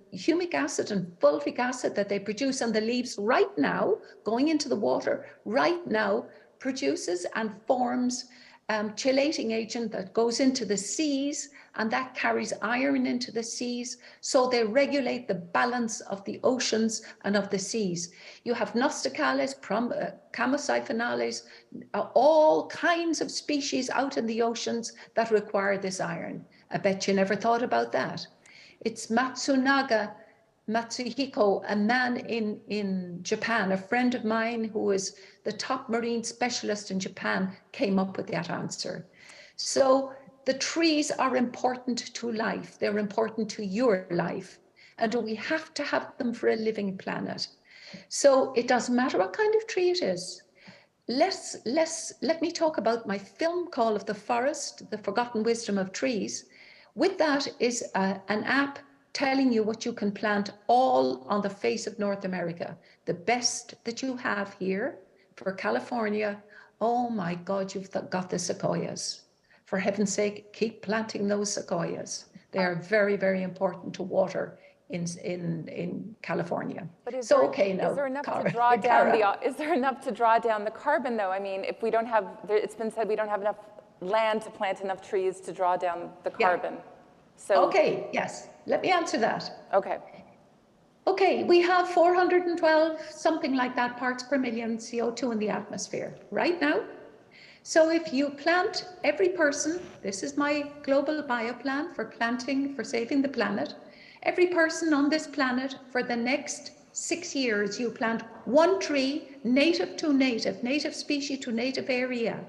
fulvic acid that they produce on the leaves right now, going into the water right now, produces and forms chelating agent that goes into the seas, and that carries iron into the seas. So they regulate the balance of the oceans and of the seas. You have nosticales, camosiphenales, all kinds of species out in the oceans that require this iron. I bet you never thought about that. It's Matsuhiko, a man in Japan, a friend of mine who is the top marine specialist in Japan, came up with that answer. So the trees are important to life. They're important to your life. And we have to have them for a living planet. So it doesn't matter what kind of tree it is. Let me talk about my film call of the forest, the forgotten wisdom of trees. With that is an app telling you what you can plant all on the face of North America. The best that you have here for California, oh my God, you've got the sequoias. For heaven's sake, keep planting those sequoias. They are very, very important to water in California. But is so, there enough to draw down is there enough to draw down the carbon though? I mean, if we don't have, it's been said we don't have enough land to plant enough trees to draw down the carbon. Yeah. So, okay, yes, let me answer that. Okay. Okay, we have 412, something like that, parts per million CO2 in the atmosphere right now. So if you plant, every person, this is my global bioplan for planting, for saving the planet, every person on this planet for the next 6 years, you plant one tree, native to native, native species to native area.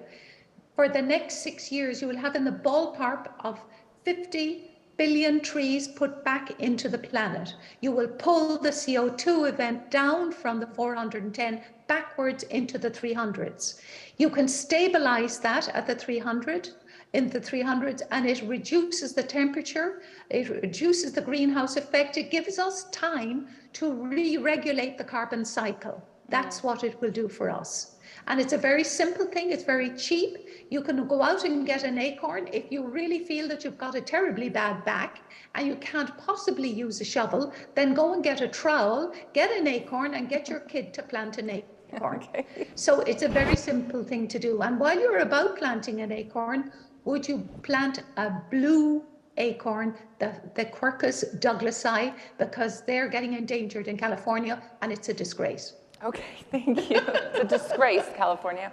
For the next 6 years, you will have in the ballpark of 50 billion trees put back into the planet. You will pull the CO2 event down from the 410 backwards into the 300s. You can stabilize that at the 300, in the 300s, and it reduces the temperature, it reduces the greenhouse effect, it gives us time to re-regulate the carbon cycle. That's what it will do for us. And it's a very simple thing, it's very cheap. You can go out and get an acorn if you really feel that you've got a terribly bad back and you can't possibly use a shovel, then go and get a trowel, get an acorn and get your kid to plant an acorn. Okay. So it's a very simple thing to do. And while you're about planting an acorn, would you plant a blue acorn, the Quercus douglasii, because they're getting endangered in California and it's a disgrace. Okay, thank you. It's a disgrace, California.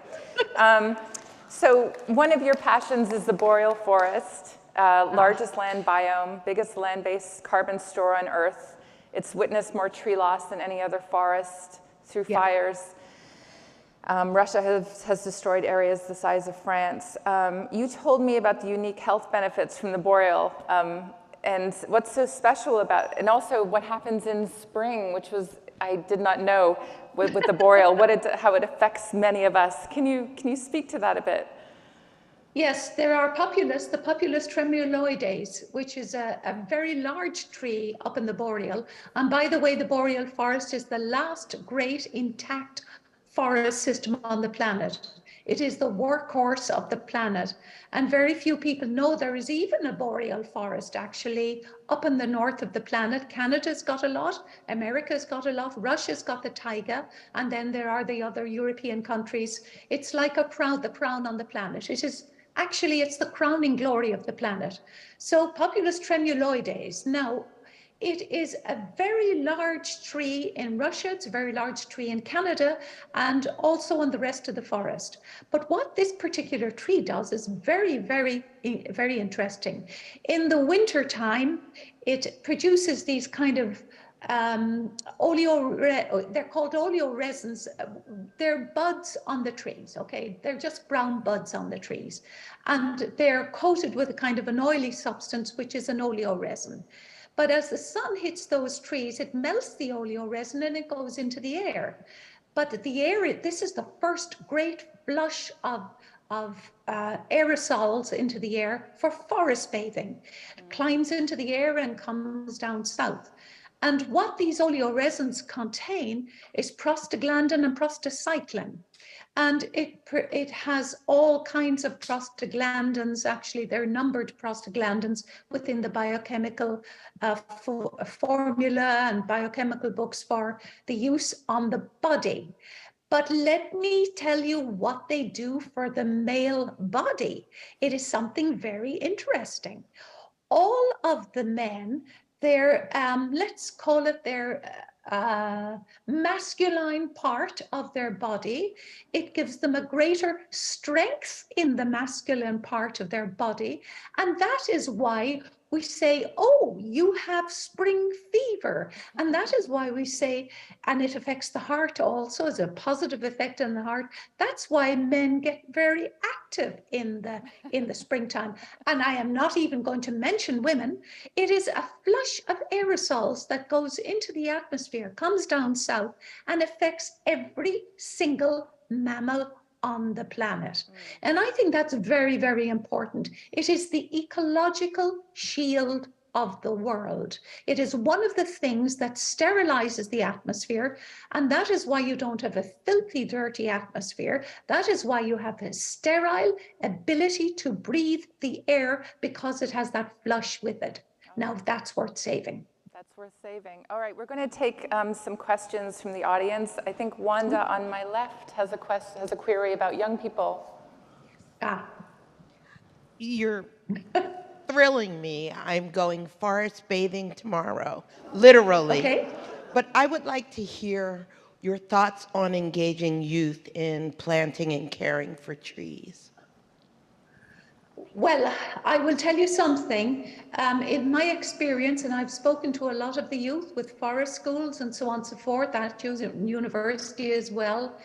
So one of your passions is the boreal forest, largest land biome, biggest land-based carbon store on Earth. It's witnessed more tree loss than any other forest through fires. Russia has destroyed areas the size of France. You told me about the unique health benefits from the boreal, and what's so special about, and also what happens in spring, which was, I did not know, with the boreal, how it affects many of us. Can you speak to that a bit? Yes, there are the Populus tremuloides, which is a very large tree up in the boreal. And by the way, the boreal forest is the last great intact forest system on the planet. It is the workhorse of the planet. And very few people know there is even a boreal forest actually up in the north of the planet. Canada's got a lot, America's got a lot, Russia's got the taiga, and then there are the other European countries. It's like the crown on the planet. It is actually, it's the crowning glory of the planet. So Populus tremuloides. Now, it is a very large tree in Russia, it's a very large tree in Canada, and also in the rest of the forest. But what this particular tree does is very, very, very interesting. In the winter time, it produces these kind of they're called oleoresins. They're buds on the trees, okay? They're just brown buds on the trees. And they're coated with a kind of an oily substance, which is an oleoresin. But as the sun hits those trees, it melts the oleoresin and it goes into the air. But the air, this is the first great flush of aerosols into the air for forest bathing. It climbs into the air and comes down south. And what these oleoresins contain is prostaglandin and prostacyclin. And it has all kinds of prostaglandins. Actually, they're numbered prostaglandins within the biochemical formula and biochemical books for the use on the body. But let me tell you what they do for the male body. It is something very interesting. All of the men, their, let's call it their masculine part of their body, it gives them a greater strength in the masculine part of their body. And that is why we say, oh, you have spring fever. And that is why we say, and it affects the heart also, as a positive effect on the heart. That's why men get very active in the springtime. And I am not even going to mention women. It is a flush of aerosols that goes into the atmosphere, comes down south, and affects every single mammal on the planet. And I think that's very, very important. It is the ecological shield of the world. It is one of the things that sterilizes the atmosphere, and that is why you don't have a filthy, dirty atmosphere. That is why you have a sterile ability to breathe the air, because it has that flush with it. Now, that's worth saving. That's worth saving. All right, we're going to take some questions from the audience. I think Wanda on my left has a query about young people. You're thrilling me. I'm going forest bathing tomorrow, literally. Okay. But I would like to hear your thoughts on engaging youth in planting and caring for trees. Well, I will tell you something. In my experience, and I've spoken to a lot of the youth with forest schools and so on and so forth, at university as well.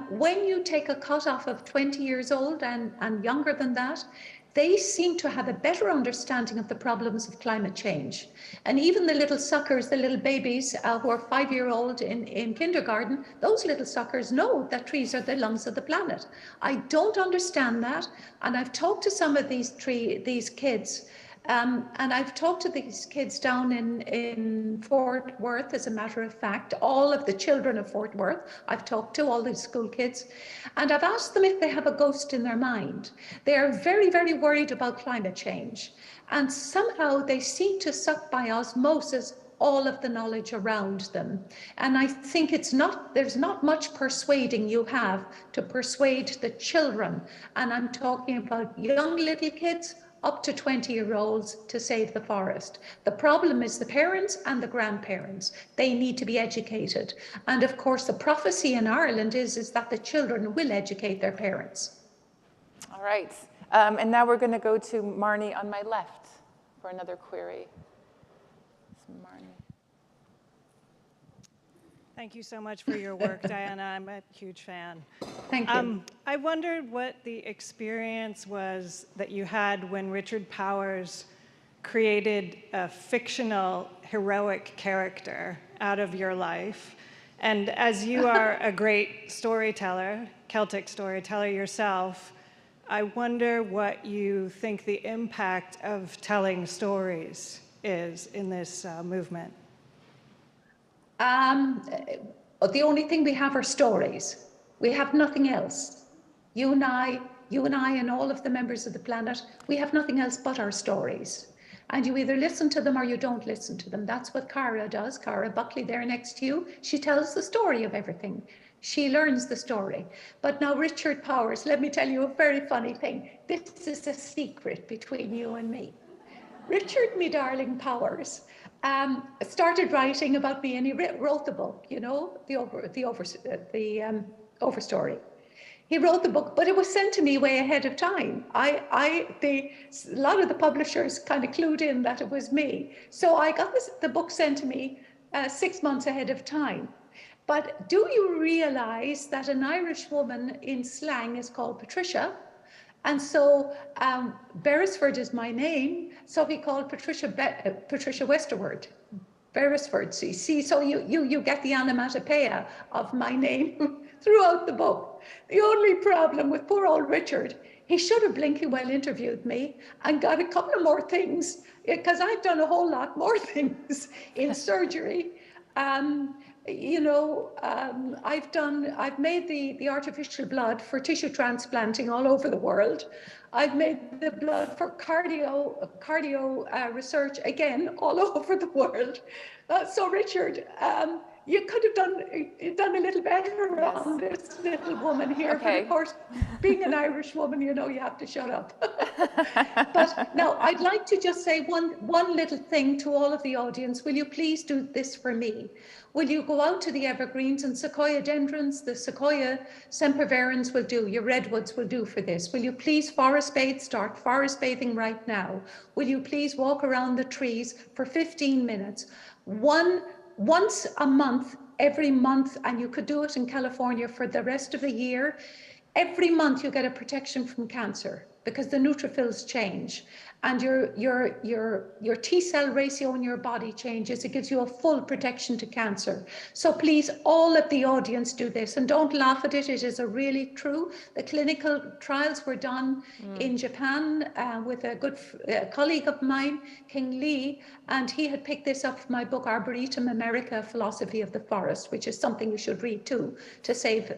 When you take a cutoff of 20 years old and younger than that, they seem to have a better understanding of the problems of climate change. And even the little suckers, the little babies who are 5-year-old in kindergarten, those little suckers know that trees are the lungs of the planet. I don't understand that. And I've talked to some of these kids, and I've talked to these kids down in Fort Worth, as a matter of fact, all of the children of Fort Worth, I've talked to all these school kids, and I've asked them if they have a ghost in their mind. They are very, very worried about climate change, and somehow they seem to suck by osmosis all of the knowledge around them. And I think there's not much persuading you have to persuade the children, and I'm talking about young little kids up to 20-year-olds to save the forest. The problem is the parents and the grandparents. They need to be educated. And of course, the prophecy in Ireland is that the children will educate their parents. All right. And now we're going to go to Marnie on my left for another query. Marnie. Thank you so much for your work, Diana. I'm a huge fan. Thank you. I wondered what the experience was that you had when Richard Powers created a fictional heroic character out of your life. And as you are a great storyteller, Celtic storyteller yourself, I wonder what you think the impact of telling stories is in this movement. The only thing we have are stories. We have nothing else. You and I and all of the members of the planet, we have nothing else but our stories. And you either listen to them or you don't listen to them. That's what Cara does. Cara Buckley there next to you. She tells the story of everything. She learns the story. But now Richard Powers, let me tell you a very funny thing. This is a secret between you and me. Richard, me darling Powers, started writing about me, and he wrote the book, you know, the Overstory. He wrote the book, but it was sent to me way ahead of time. A lot of the publishers kind of clued in that it was me. So I got the book sent to me 6 months ahead of time. But do you realize that an Irish woman in slang is called Patricia? And so Beresford is my name, so he called Patricia Westerward, Beresford. See, so you get the onomatopoeia of my name throughout the book. The only problem with poor old Richard, he should have blinking well interviewed me and got a couple of more things, because I've done a whole lot more things in surgery. I've made the artificial blood for tissue transplanting all over the world. I've made the blood for cardio research, again, all over the world. So Richard, you could have done a little better on this little woman here. Okay. But of course, being an Irish woman, you know, you have to shut up. But now I'd like to just say one little thing to all of the audience. Will you please do this for me? Will you go out to the evergreens and sequoia dendrons, the sequoia sempervirens will do, your redwoods will do for this. Will you please forest bathe, start forest bathing right now? Will you please walk around the trees for 15 minutes? Once a month, every month, and you could do it in California for the rest of the year. Every month you get a protection from cancer because the neutrophils change and your T-cell ratio in your body changes. It gives you a full protection to cancer. So please, all of the audience do this, and don't laugh at it. It is really true. The clinical trials were done in Japan with a good colleague of mine, King Lee, and he had picked this up from my book, Arboretum America, Philosophy of the Forest, which is something you should read too, to save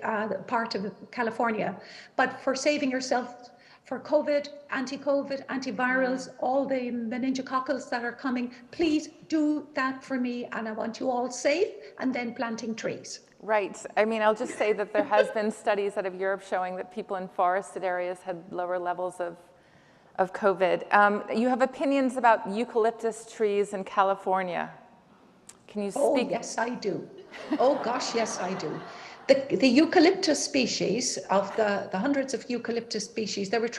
part of California. But for saving yourself, for COVID, anti-COVID, antivirals, all the meningococcals that are coming, please do that for me, and I want you all safe, and then planting trees. Right. I mean, I'll just say that there has been studies out of Europe showing that people in forested areas had lower levels of COVID. You have opinions about eucalyptus trees in California. Can you speak? Oh, yes, I do. Oh, gosh, yes, I do. The eucalyptus species, of the hundreds of eucalyptus species, they were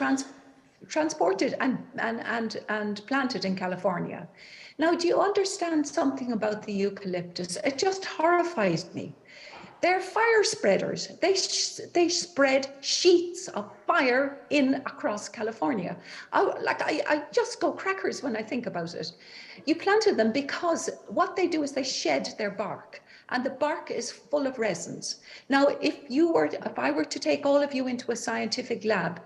transported and planted in California. Now, do you understand something about the eucalyptus? It just horrifies me. They're fire spreaders. They spread sheets of fire across California. I just go crackers when I think about it. You planted them because what they do is they shed their bark, and the bark is full of resins. Now, if I were to take all of you into a scientific lab,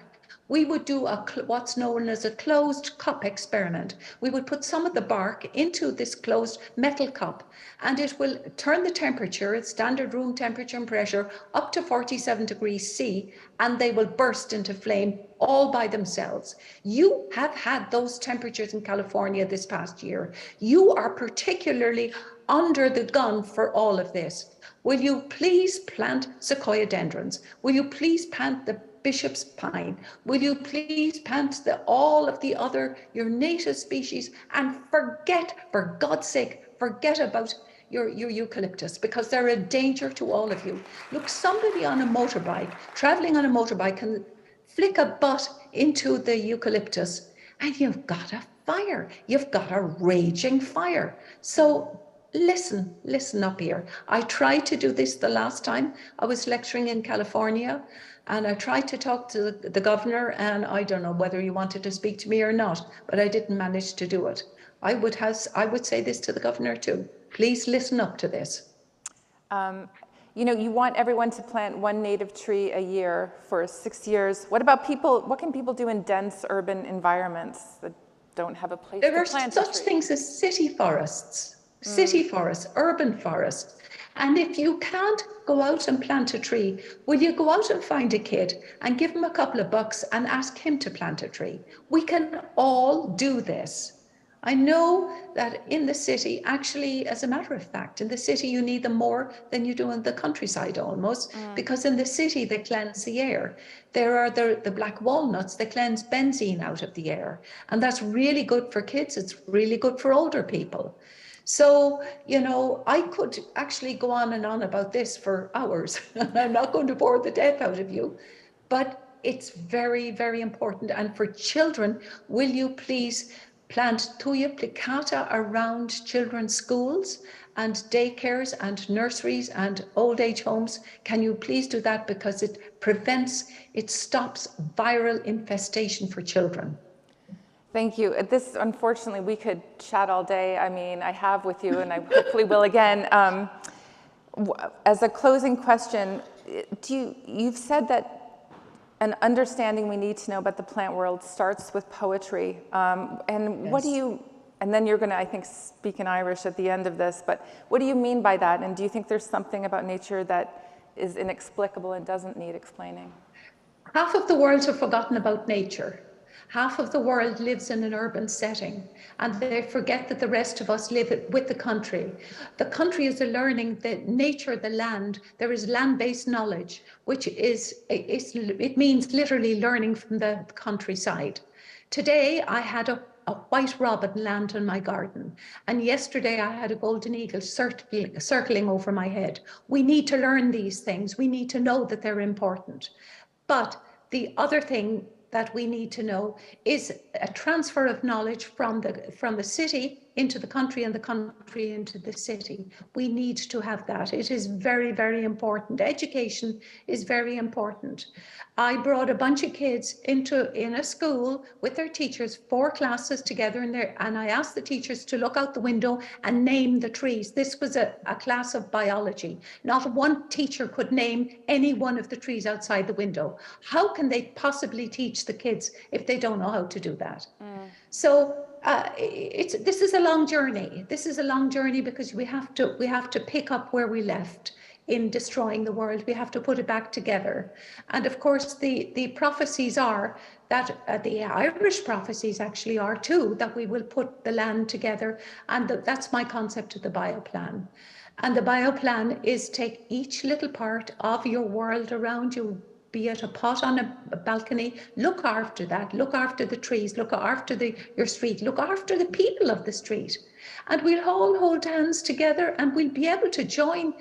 we would do what's known as a closed cup experiment. We would put some of the bark into this closed metal cup, and it will turn the temperature, its standard room temperature and pressure, up to 47 degrees C, and they will burst into flame all by themselves. You have had those temperatures in California this past year. You are particularly under the gun for all of this. Will you please plant sequoia dendrons? Will you please plant the bishop's pine? Will you please plant all of the other, your native species, and forget, for God's sake, forget about your eucalyptus, because they're a danger to all of you. Look, somebody on a motorbike, traveling on a motorbike, can flick a butt into the eucalyptus and you've got a fire. You've got a raging fire. So listen up here. I tried to do this the last time I was lecturing in California, and I tried to talk to the governor, and I don't know whether he wanted to speak to me or not, but I didn't manage to do it. I would say this to the governor too. Please listen up to this. You know, you want everyone to plant one native tree a year for 6 years. What about people? What can people do in dense urban environments that don't have a place to plant a tree? There are such things as city forests. City forests, urban forests. And if you can't go out and plant a tree, will you go out and find a kid and give him a couple of bucks and ask him to plant a tree? We can all do this. I know that in the city, actually, as a matter of fact, in the city, you need them more than you do in the countryside almost, because in the city, they cleanse the air. There are the black walnuts that cleanse benzene out of the air. And that's really good for kids. It's really good for older people. So, you know, I could actually go on and on about this for hours. I'm not going to bore the death out of you, but it's very, very important. And for children, will you please plant Thuja plicata around children's schools and daycares and nurseries and old age homes? Can you please do that, because it stops viral infestation for children. Thank you. This, unfortunately, we could chat all day. I mean, I have with you, and I hopefully will again. As a closing question, you've said that an understanding we need to know about the plant world starts with poetry. And yes. What do you, and then you're going to, I think, speak in Irish at the end of this, but what do you mean by that? And do you think there's something about nature that is inexplicable and doesn't need explaining? Half of the world have forgotten about nature. Half of the world lives in an urban setting, and they forget that the rest of us live with the country. The country is learning that nature, the land, there is land-based knowledge, which it means literally learning from the countryside. Today, I had a white robin land in my garden, and yesterday I had a golden eagle circling over my head. We need to learn these things. We need to know that they're important. But the other thing that we need to know is a transfer of knowledge from the city into the country and the country into the city. We need to have that. It is very, very important. Education is very important. I brought a bunch of kids in a school with their teachers, 4 classes together in there, and I asked the teachers to look out the window and name the trees. This was a class of biology. Not one teacher could name any one of the trees outside the window. How can they possibly teach the kids if they don't know how to do that? So this is a long journey. This is a long journey because we have to pick up where we left in destroying the world. We have to put it back together. And of course, the prophecies are that the Irish prophecies actually are too, that we will put the land together. And that's my concept of the bioplan. And the bioplan is take each little part of your world around you, be it a pot on a balcony, look after that, look after the trees, look after your street, look after the people of the street. And we'll all hold hands together, and we'll be able to join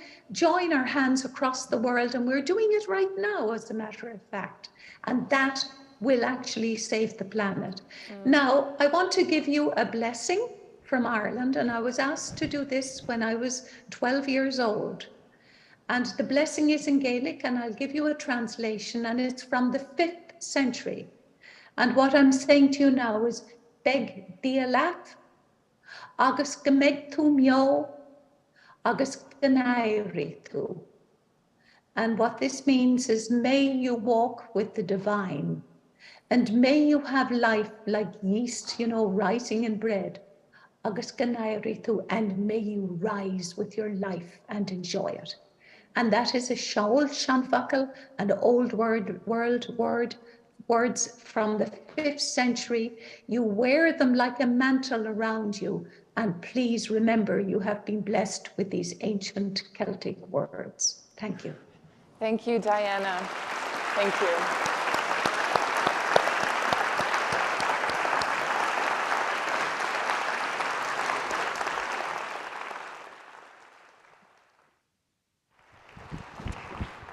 our hands across the world. And we're doing it right now, as a matter of fact. And that will actually save the planet. Now, I want to give you a blessing from Ireland, and I was asked to do this when I was 12 years old. And the blessing is in Gaelic, and I'll give you a translation, and it's from the 5th century. And what I'm saying to you now is, beg dialat, agus gemeg tu mio, agus genairi tu. And what this means is, may you walk with the divine, and may you have life like yeast, rising in bread, agus genairi tu, and may you rise with your life and enjoy it. And that is a shaul shanfakel, an old words from the 5th century. You wear them like a mantle around you. And please remember, you have been blessed with these ancient Celtic words. Thank you. Thank you, Diana. Thank you.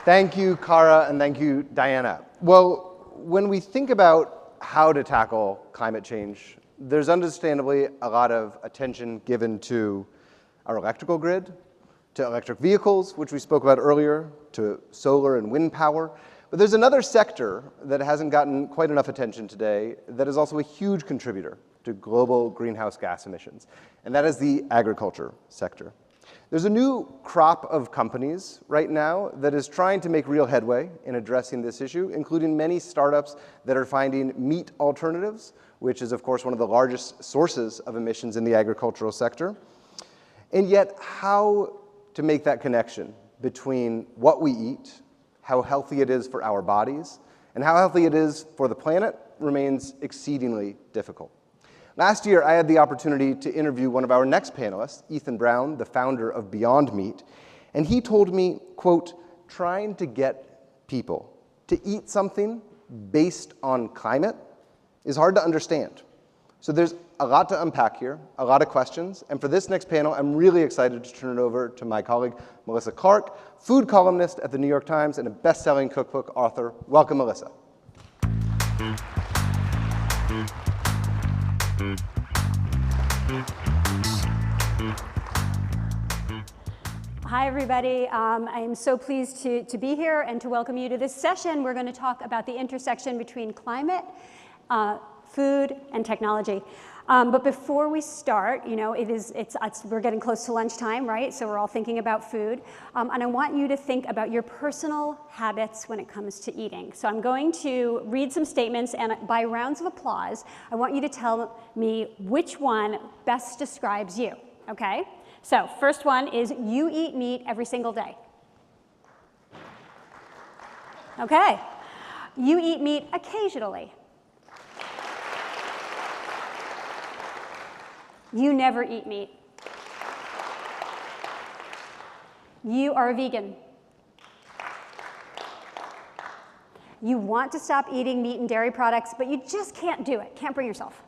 Thank you, Cara, and thank you, Diana. Well, when we think about how to tackle climate change, there's understandably a lot of attention given to our electrical grid, to electric vehicles, which we spoke about earlier, to solar and wind power. But there's another sector that hasn't gotten quite enough attention today that is also a huge contributor to global greenhouse gas emissions, and that is the agriculture sector. There's a new crop of companies right now that is trying to make real headway in addressing this issue, including many startups that are finding meat alternatives, which is, of course, one of the largest sources of emissions in the agricultural sector. And yet, how to make that connection between what we eat, how healthy it is for our bodies, and how healthy it is for the planet remains exceedingly difficult. Last year, I had the opportunity to interview one of our next panelists, Ethan Brown, the founder of Beyond Meat, and he told me, quote, trying to get people to eat something based on climate is hard to understand. So there's a lot to unpack here, a lot of questions, and for this next panel, I'm really excited to turn it over to my colleague, Melissa Clark, food columnist at the New York Times and a best-selling cookbook author. Welcome, Melissa. Hi, everybody. I am so pleased to be here and to welcome you to this session. We're going to talk about the intersection between climate, food, and technology. But before we start, we're getting close to lunchtime, right? So we're all thinking about food. And I want you to think about your personal habits when it comes to eating. So I'm going to read some statements, and by rounds of applause, I want you to tell me which one best describes you, okay? So first one is, you eat meat every single day. Okay. You eat meat occasionally. You never eat meat. You are a vegan. You want to stop eating meat and dairy products, but you just can't do it, can't bring yourself.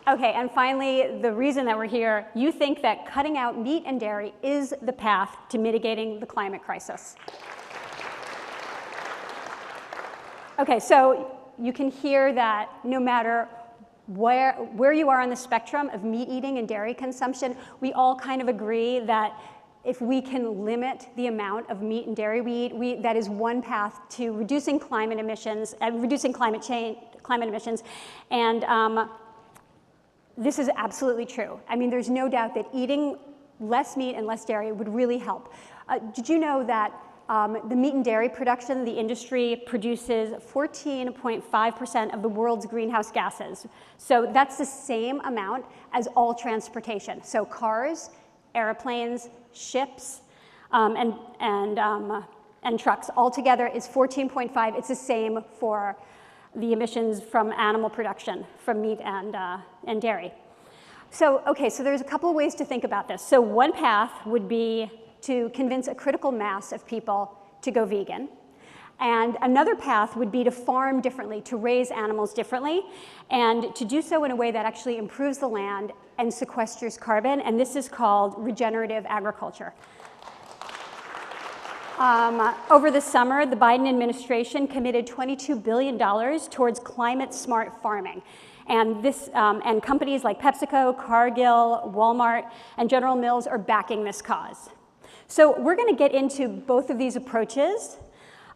Okay, and finally, the reason that we're here, you think that cutting out meat and dairy is the path to mitigating the climate crisis. Okay, so you can hear that no matter where you are on the spectrum of meat eating and dairy consumption, we all kind of agree that if we can limit the amount of meat and dairy we eat, that is one path to reducing climate emissions, reducing climate emissions, and this is absolutely true. I mean, there's no doubt that eating less meat and less dairy would really help. Did you know that the meat and dairy production, the industry produces 14.5% of the world's greenhouse gases. So that's the same amount as all transportation. So cars, airplanes, ships, and trucks altogether is 14.5. It's the same for the emissions from animal production, from meat and dairy. So, okay, so there's a couple of ways to think about this. So one path would be to convince a critical mass of people to go vegan. And another path would be to farm differently, to raise animals differently, and to do so in a way that actually improves the land and sequesters carbon, and this is called regenerative agriculture. Over the summer, the Biden administration committed $22 billion towards climate-smart farming. And, and companies like PepsiCo, Cargill, Walmart, and General Mills are backing this cause. So we're going to get into both of these approaches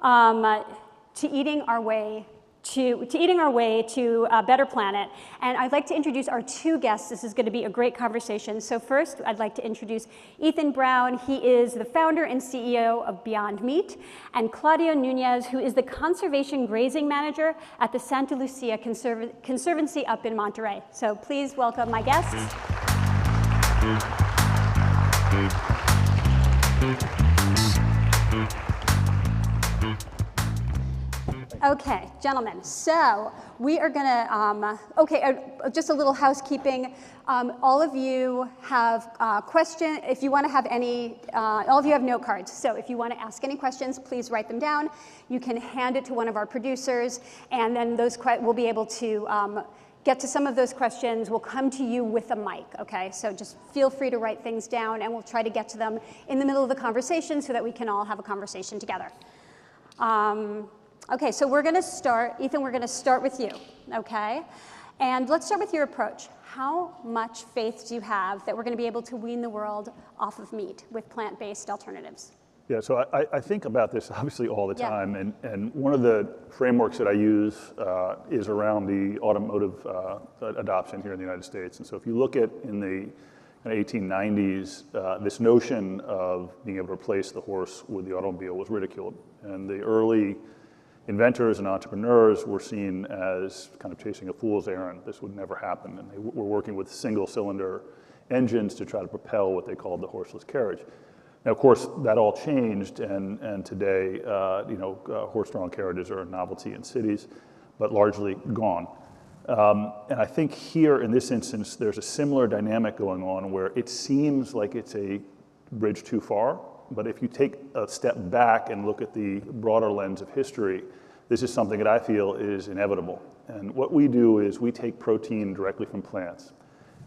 to eating our way to a better planet. And I'd like to introduce our two guests. This is going to be a great conversation. So first, I'd like to introduce Ethan Brown. He is the founder and CEO of Beyond Meat, and Claudio Nunez, who is the conservation grazing manager at the Santa Lucia Conservancy up in Monterey. So please welcome my guests. Okay, gentlemen, so we are gonna, just a little housekeeping. All of you have questions. If you wanna have any, all of you have note cards. So if you wanna ask any questions, please write them down. You can hand it to one of our producers, and then we'll be able to get to some of those questions. We'll come to you with a mic, okay? So just feel free to write things down, and we'll try to get to them in the middle of the conversation so that we can all have a conversation together. Okay, so we're going to start, Ethan, we're going to start with you, okay? And let's start with your approach. How much faith do you have that we're going to be able to wean the world off of meat with plant-based alternatives? Yeah, so I think about this obviously all the time, and one of the frameworks that I use is around the automotive adoption here in the United States. And so if you look at in the 1890s, this notion of being able to replace the horse with the automobile was ridiculed. And the early inventors and entrepreneurs were seen as kind of chasing a fool's errand. This would never happen. And they were working with single-cylinder engines to try to propel what they called the horseless carriage. Now, of course, that all changed, and today, horse-drawn carriages are a novelty in cities, but largely gone. And I think here, in this instance, there's a similar dynamic going on where it seems like it's a bridge too far, but if you take a step back and look at the broader lens of history, this is something that I feel is inevitable. And what we do is we take protein directly from plants.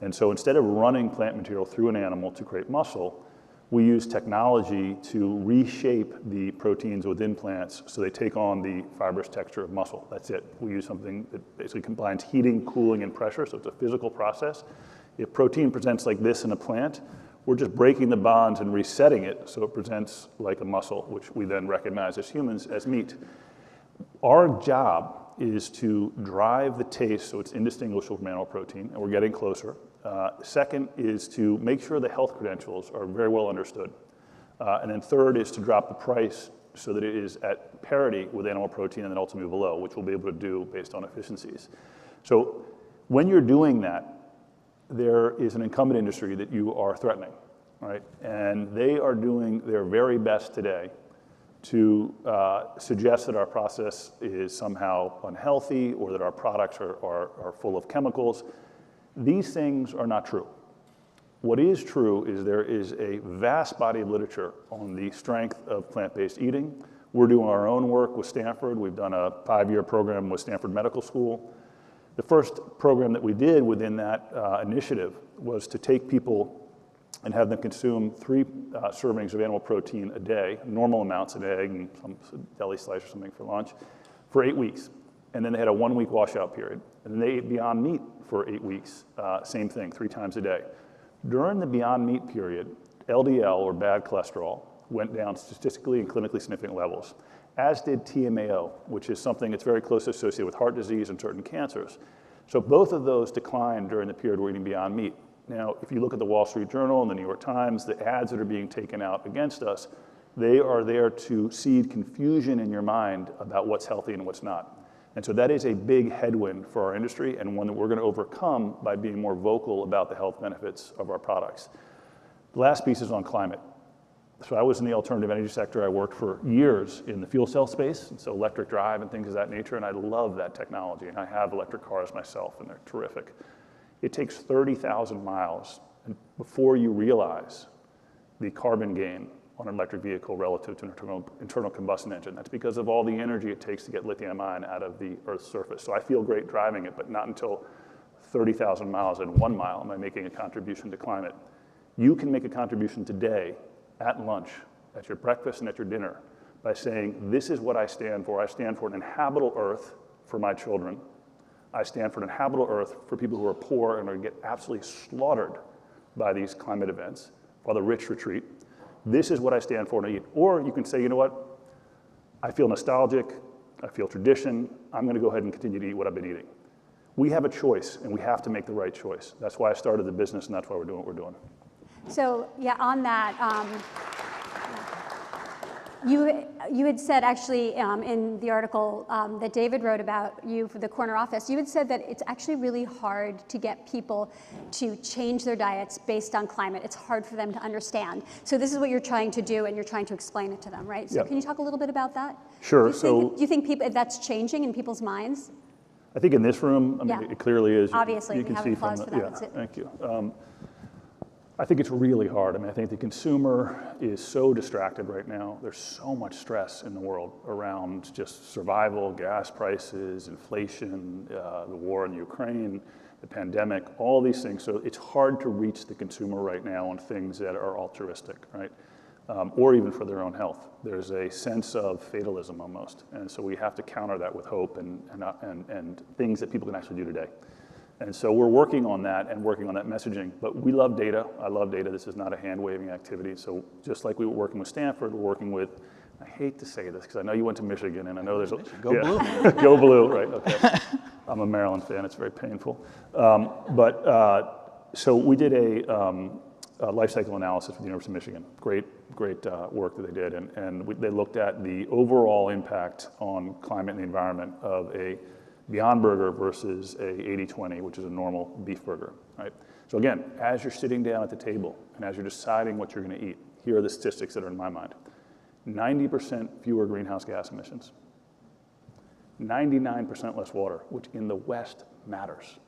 And so instead of running plant material through an animal to create muscle, we use technology to reshape the proteins within plants so they take on the fibrous texture of muscle. That's it. We use something that basically combines heating, cooling, and pressure, so it's a physical process. If protein presents like this in a plant, we're just breaking the bonds and resetting it so it presents like a muscle, which we then recognize as humans as meat. Our job is to drive the taste so it's indistinguishable from animal protein, and we're getting closer. Second is to make sure the health credentials are very well understood. And then third is to drop the price so that it is at parity with animal protein and then ultimately below, which we'll be able to do based on efficiencies. So when you're doing that, there is an incumbent industry that you are threatening, right? And they are doing their very best today to suggest that our process is somehow unhealthy or that our products are full of chemicals. These things are not true. What is true is there is a vast body of literature on the strength of plant-based eating. We're doing our own work with Stanford. We've done a 5-year program with Stanford Medical School. The first program that we did within that initiative was to take people and have them consume 3 servings of animal protein a day, normal amounts, an egg and some deli slice or something for lunch, for 8 weeks. And then they had a 1-week washout period. And then they ate Beyond Meat for 8 weeks, same thing, 3 times a day. During the Beyond Meat period, LDL, or bad cholesterol, went down statistically and clinically significant levels, as did TMAO, which is something that's very closely associated with heart disease and certain cancers. So both of those declined during the period we're eating Beyond Meat. Now, if you look at the Wall Street Journal and the New York Times, the ads that are being taken out against us, they are there to seed confusion in your mind about what's healthy and what's not. And so that is a big headwind for our industry and one that we're going to overcome by being more vocal about the health benefits of our products. The last piece is on climate. So I was in the alternative energy sector. I worked for years in the fuel cell space, and so electric drive and things of that nature, and I love that technology. And I have electric cars myself, and they're terrific. It takes 30,000 miles before you realize the carbon gain on an electric vehicle relative to an internal combustion engine. That's because of all the energy it takes to get lithium ion out of the Earth's surface. So I feel great driving it, but not until 30,000 miles and 1 mile am I making a contribution to climate. You can make a contribution today at lunch, at your breakfast and at your dinner, by saying, this is what I stand for. I stand for an inhabitable earth for my children. I stand for an inhabitable earth for people who are poor and are going to get absolutely slaughtered by these climate events, while the rich retreat. This is what I stand for and I eat. Or you can say, you know what? I feel nostalgic. I feel tradition. I'm going to go ahead and continue to eat what I've been eating. We have a choice, and we have to make the right choice. That's why I started the business, and that's why we're doing what we're doing. So yeah, on that, you had said actually in the article that David wrote about you for the corner office, you had said that it's actually really hard to get people to change their diets based on climate. It's hard for them to understand. So this is what you're trying to do, and you're trying to explain it to them, right? So Yep. Can you talk a little bit about that? Sure. Do you think people, that's changing in people's minds? I think in this room, I mean, Yeah. it clearly is. Obviously, you we can have see applause from for that. yeah, That's it. thank you. I think it's really hard. I mean, I think the consumer is so distracted right now. There's so much stress in the world around just survival, gas prices, inflation, the war in Ukraine, the pandemic, all these things. So it's hard to reach the consumer right now on things that are altruistic, right? Or even for their own health. There's a sense of fatalism almost. And so we have to counter that with hope and things that people can actually do today. And so we're working on that and working on that messaging. But we love data. I love data. This is not a hand-waving activity. So just like we were working with Stanford, we're working with, I hate to say this because I know you went to Michigan and I know there's a... Go blue. Go blue, right, okay. I'm a Maryland fan. It's very painful. So we did a life cycle analysis with the University of Michigan. Great work that they did. They looked at the overall impact on climate and the environment of a Beyond Burger versus a 80-20, which is a normal beef burger, right? So again, as you're sitting down at the table and as you're deciding what you're going to eat, here are the statistics that are in my mind. 90% fewer greenhouse gas emissions. 99% less water, which in the West matters.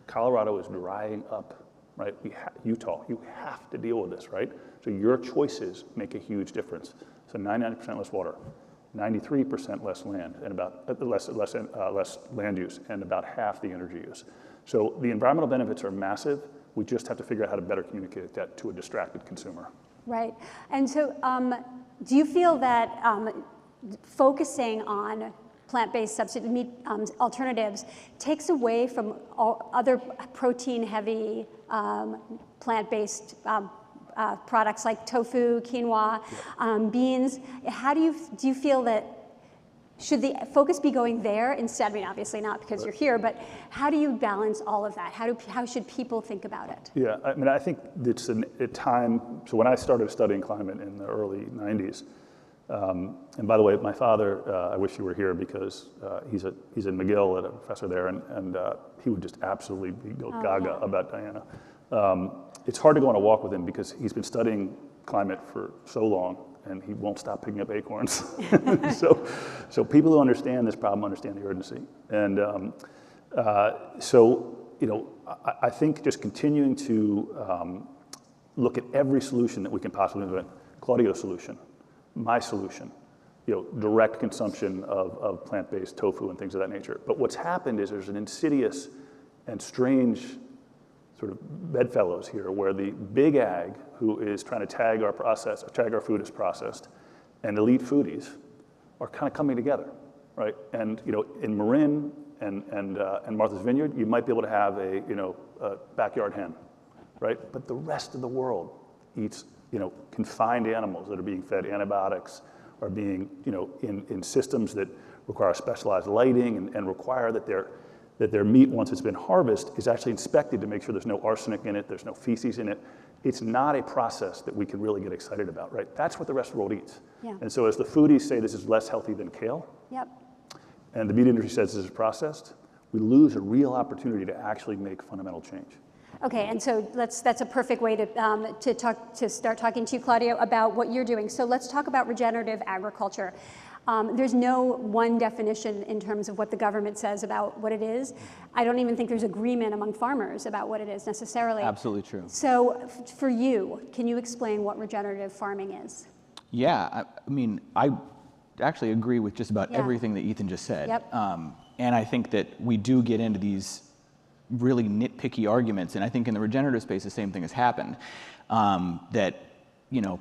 Colorado is drying up, right? Utah, you have to deal with this, right? So your choices make a huge difference. So 99% less water. 93% less land and about less land use and about half the energy use. So the environmental benefits are massive. We just have to figure out how to better communicate that to a distracted consumer. Right. And so do you feel that focusing on plant-based substitute meat alternatives takes away from all other protein-heavy plant-based products like tofu, quinoa, beans? How do you feel that, should the focus be going there instead? I mean, obviously not because you're here, but how do you balance all of that? How should people think about it? Yeah, I mean, I think it's a time, so when I started studying climate in the early 90s, and by the way, my father, I wish he were here because he's in McGill, a professor there, and he would just absolutely go gaga about Diana. It's hard to go on a walk with him because he's been studying climate for so long and he won't stop picking up acorns. So people who understand this problem understand the urgency. And I think just continuing to look at every solution that we can possibly invent. Claudio's solution, my solution, direct consumption of plant-based tofu and things of that nature. But what's happened is there's an insidious and strange sort of bedfellows here where the big ag who is trying to tag our food as processed and elite foodies are kind of coming together, right? And in Marin and Martha's Vineyard, you might be able to have a backyard hen, right? But the rest of the world eats confined animals that are being fed antibiotics, are being in systems that require specialized lighting and require that their meat, once it's been harvested, is actually inspected to make sure there's no arsenic in it, there's no feces in it. It's not a process that we can really get excited about, right? That's what the rest of the world eats. Yeah. And so as the foodies say this is less healthy than kale, Yep. and the meat industry says this is processed, we lose a real opportunity to actually make fundamental change. Okay, and so that's a perfect way to start talking to you, Claudio, about what you're doing. So let's talk about regenerative agriculture. There's no one definition in terms of what the government says about what it is. I don't even think there's agreement among farmers about what it is necessarily. Absolutely true. So for you, can you explain what regenerative farming is? Yeah, I mean, I actually agree with just about everything that Ethan just said. Yep. And I think that we do get into these really nitpicky arguments, and I think in the regenerative space the same thing has happened, that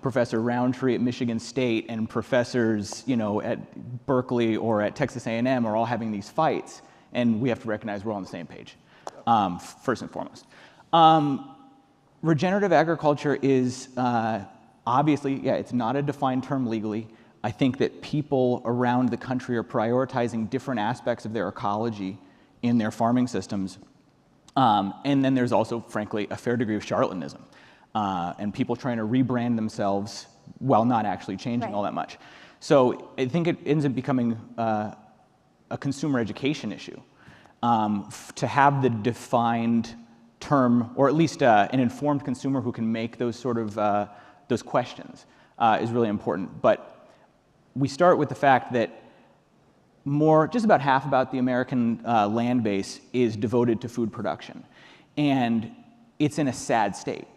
Professor Roundtree at Michigan State and professors, at Berkeley or at Texas A&M are all having these fights, and we have to recognize we're all on the same page, first and foremost. Regenerative agriculture is obviously, it's not a defined term legally. I think that people around the country are prioritizing different aspects of their ecology in their farming systems. And then there's also, frankly, a fair degree of charlatanism and people trying to rebrand themselves while not actually changing all that much. So I think it ends up becoming a consumer education issue to have the defined term, or at least an informed consumer who can make those sort of those questions is really important. But we start with the fact that just about half about the American land base is devoted to food production. And it's in a sad state.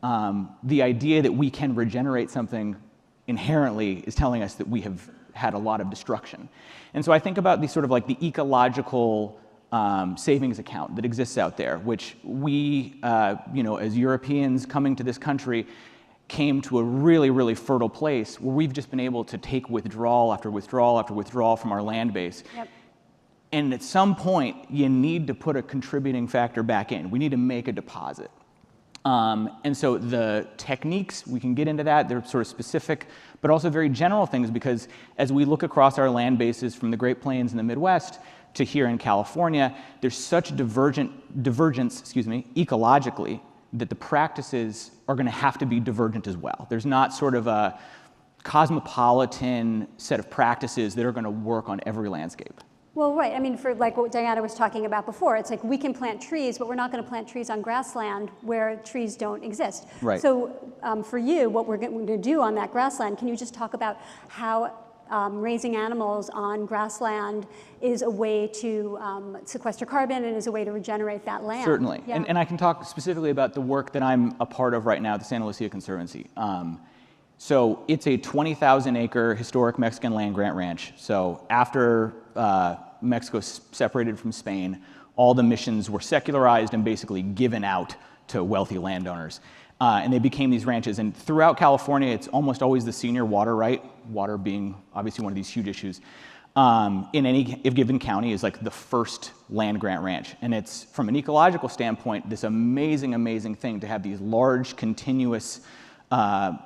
The idea that we can regenerate something inherently is telling us that we have had a lot of destruction. And so I think about the sort of like the ecological savings account that exists out there, which we, as Europeans coming to this country, came to a really, really fertile place where we've just been able to take withdrawal after withdrawal after withdrawal from our land base. Yep. And at some point, you need to put a contributing factor back in. We need to make a deposit. And so the techniques, we can get into that, they're sort of specific, but also very general things, because as we look across our land bases from the Great Plains and the Midwest to here in California, there's such divergence, ecologically, that the practices are going to have to be divergent as well. There's not sort of a cosmopolitan set of practices that are going to work on every landscape. Well, right. I mean, for like what Diana was talking about before, it's like we can plant trees, but we're not going to plant trees on grassland where trees don't exist. Right. So for you, what we're going to do on that grassland, can you just talk about how raising animals on grassland is a way to sequester carbon and is a way to regenerate that land? Certainly. Yeah. And I can talk specifically about the work that I'm a part of right now at the Santa Lucia Conservancy. So it's a 20,000 acre historic Mexican land grant ranch. So after Mexico separated from Spain, all the missions were secularized and basically given out to wealthy landowners. And they became these ranches. And throughout California, it's almost always the senior water right, water being obviously one of these huge issues, in any given county is like the first land grant ranch. And it's, from an ecological standpoint, this amazing, amazing thing to have these large, continuous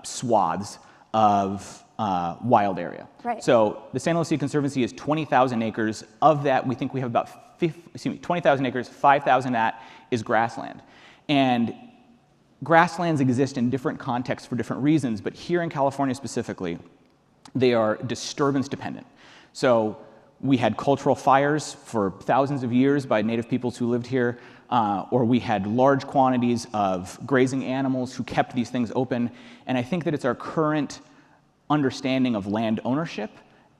swaths of wild area. Right. So the Santa Lucia Conservancy is 20,000 acres. Of that, we think we have about 20,000 acres, 5,000 that is grassland. And grasslands exist in different contexts for different reasons, but here in California specifically, they are disturbance dependent. So we had cultural fires for thousands of years by native peoples who lived here, or we had large quantities of grazing animals who kept these things open. And I think that it's our current understanding of land ownership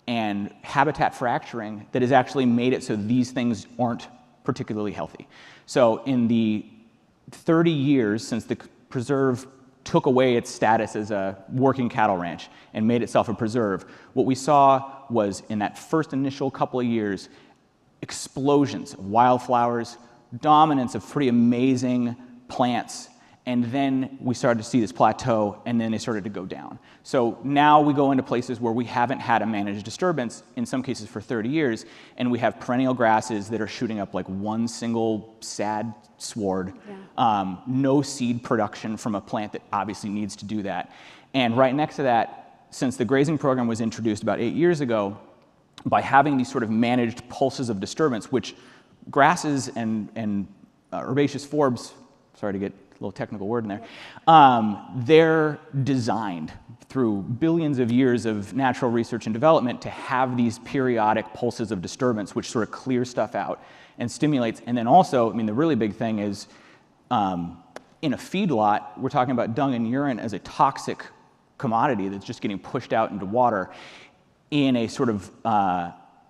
and habitat fracturing that has actually made it so these things aren't particularly healthy. So in the 30 years since the preserve took away its status as a working cattle ranch and made itself a preserve, what we saw was, in that first initial couple of years, explosions of wildflowers, dominance of pretty amazing plants, and then we started to see this plateau, and then it started to go down. So now we go into places where we haven't had a managed disturbance, in some cases for 30 years, and we have perennial grasses that are shooting up like one single sad sward, no seed production from a plant that obviously needs to do that. And right next to that, since the grazing program was introduced about 8 years ago, by having these sort of managed pulses of disturbance, which grasses and herbaceous forbs, sorry to get a little technical word in there, they're designed through billions of years of natural research and development to have these periodic pulses of disturbance, which sort of clear stuff out and stimulates. And then also, I mean, the really big thing is in a feedlot, we're talking about dung and urine as a toxic commodity that's just getting pushed out into water. In a sort of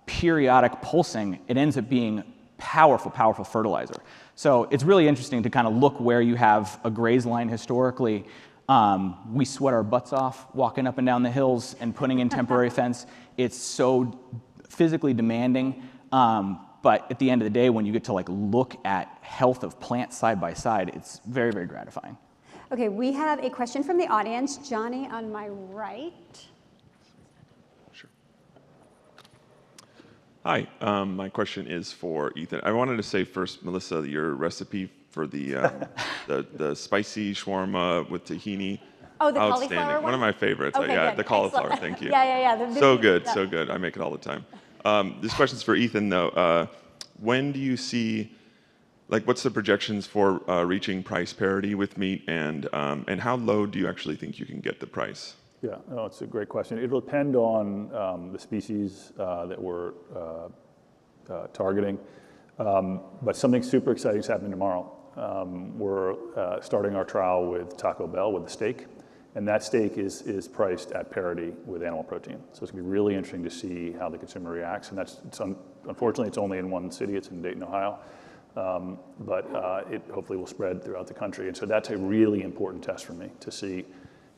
periodic pulsing, it ends up being powerful, powerful fertilizer. So it's really interesting to kind of look where you have a graze line historically. We sweat our butts off walking up and down the hills and putting in temporary fence. It's so physically demanding, but at the end of the day, when you get to like look at health of plants side by side, it's very, very gratifying. Okay, we have a question from the audience. Johnny on my right. Hi, my question is for Ethan. I wanted to say first, Melissa, your recipe for the spicy shawarma with tahini. Oh, the outstanding. cauliflower one? One of my favorites. Okay, Yeah, good. the cauliflower. Excellent. Thank you. Yeah. So good, so good. I make it all the time. This question's for Ethan, though. When do you see, like, what's the projections for reaching price parity with meat, and how low do you actually think you can get the price? Yeah, no, it's a great question. It'll depend on the species that we're targeting. But something super exciting is happening tomorrow. We're starting our trial with Taco Bell with the steak, and that steak is priced at parity with animal protein. So it's going to be really interesting to see how the consumer reacts. And unfortunately, it's only in one city. It's in Dayton, Ohio. But it hopefully will spread throughout the country. And so that's a really important test for me to see.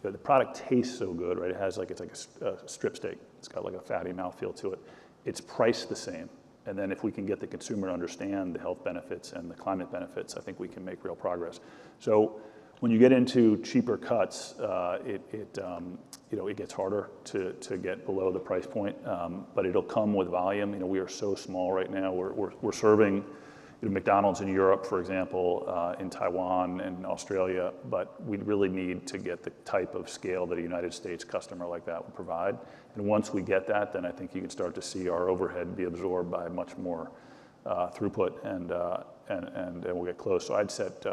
The product tastes so good, right? It's like a strip steak. It's got like a fatty mouthfeel to it. It's priced the same. And then if we can get the consumer to understand the health benefits and the climate benefits, I think we can make real progress. So when you get into cheaper cuts, it gets harder to get below the price point, but it'll come with volume. We are so small right now. We're serving McDonald's in Europe, for example, in Taiwan and Australia, but we really need to get the type of scale that a United States customer like that would provide. And once we get that, then I think you can start to see our overhead be absorbed by much more throughput, and we'll get close. So I'd set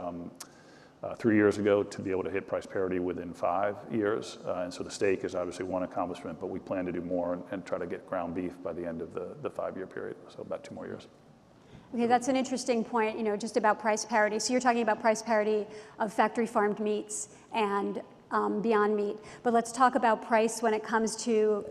3 years ago to be able to hit price parity within 5 years. And so the steak is obviously one accomplishment, but we plan to do more and try to get ground beef by the end of the 5-year period, so about 2 more years. Okay, that's an interesting point, just about price parity. So you're talking about price parity of factory farmed meats and Beyond Meat. But let's talk about price when it comes to,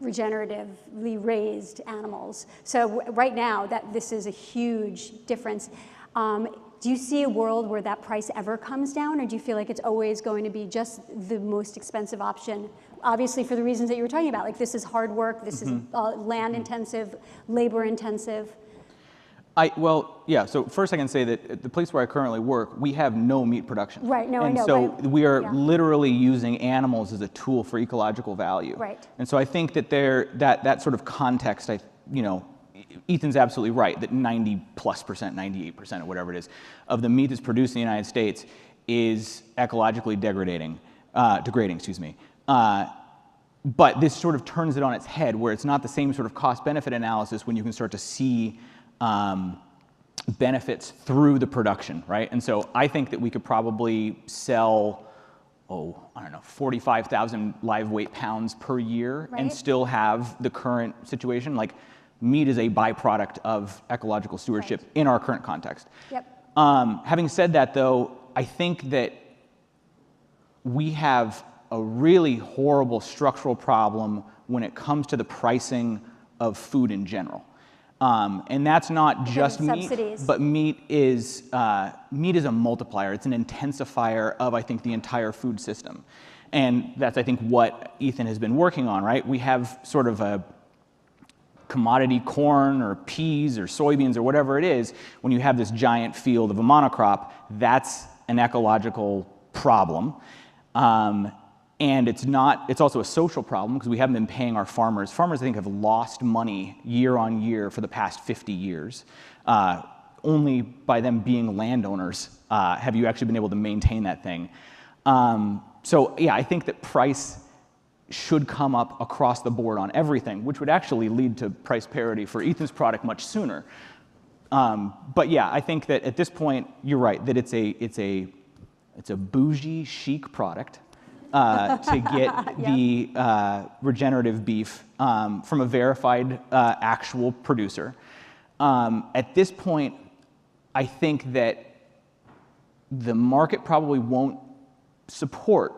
regeneratively raised animals. So right now, this is a huge difference. Do you see a world where that price ever comes down, or do you feel like it's always going to be just the most expensive option? Obviously, for the reasons that you were talking about, like this is hard work, this is land intensive, labor intensive. So first I can say that at the place where I currently work, we have no meat production. Right, no, I know. And so we are literally using animals as a tool for ecological value. Right. And so I think that that sort of context, Ethan's absolutely right, that 90+%, 98% or whatever it is, of the meat that's produced in the United States is ecologically degrading. But this sort of turns it on its head, where it's not the same sort of cost-benefit analysis when you can start to see benefits through the production, right? And so I think that we could probably sell, 45,000 live weight pounds per year and still have the current situation. Like, meat is a byproduct of ecological stewardship in our current context. Yep. Having said that, though, I think that we have a really horrible structural problem when it comes to the pricing of food in general. And that's not just meat, but meat is a multiplier. It's an intensifier of, I think, the entire food system. And that's, I think, what Ethan has been working on, right? We have sort of a commodity corn or peas or soybeans or whatever it is. When you have this giant field of a monocrop, that's an ecological problem. And it's also a social problem because we haven't been paying our farmers. Farmers, I think, have lost money year on year for the past 50 years. Only by them being landowners have you actually been able to maintain that thing. I think that price should come up across the board on everything, which would actually lead to price parity for Ethan's product much sooner. I think that at this point, you're right, that it's a bougie, chic product. To get the regenerative beef from a verified actual producer. At this point, I think that the market probably won't support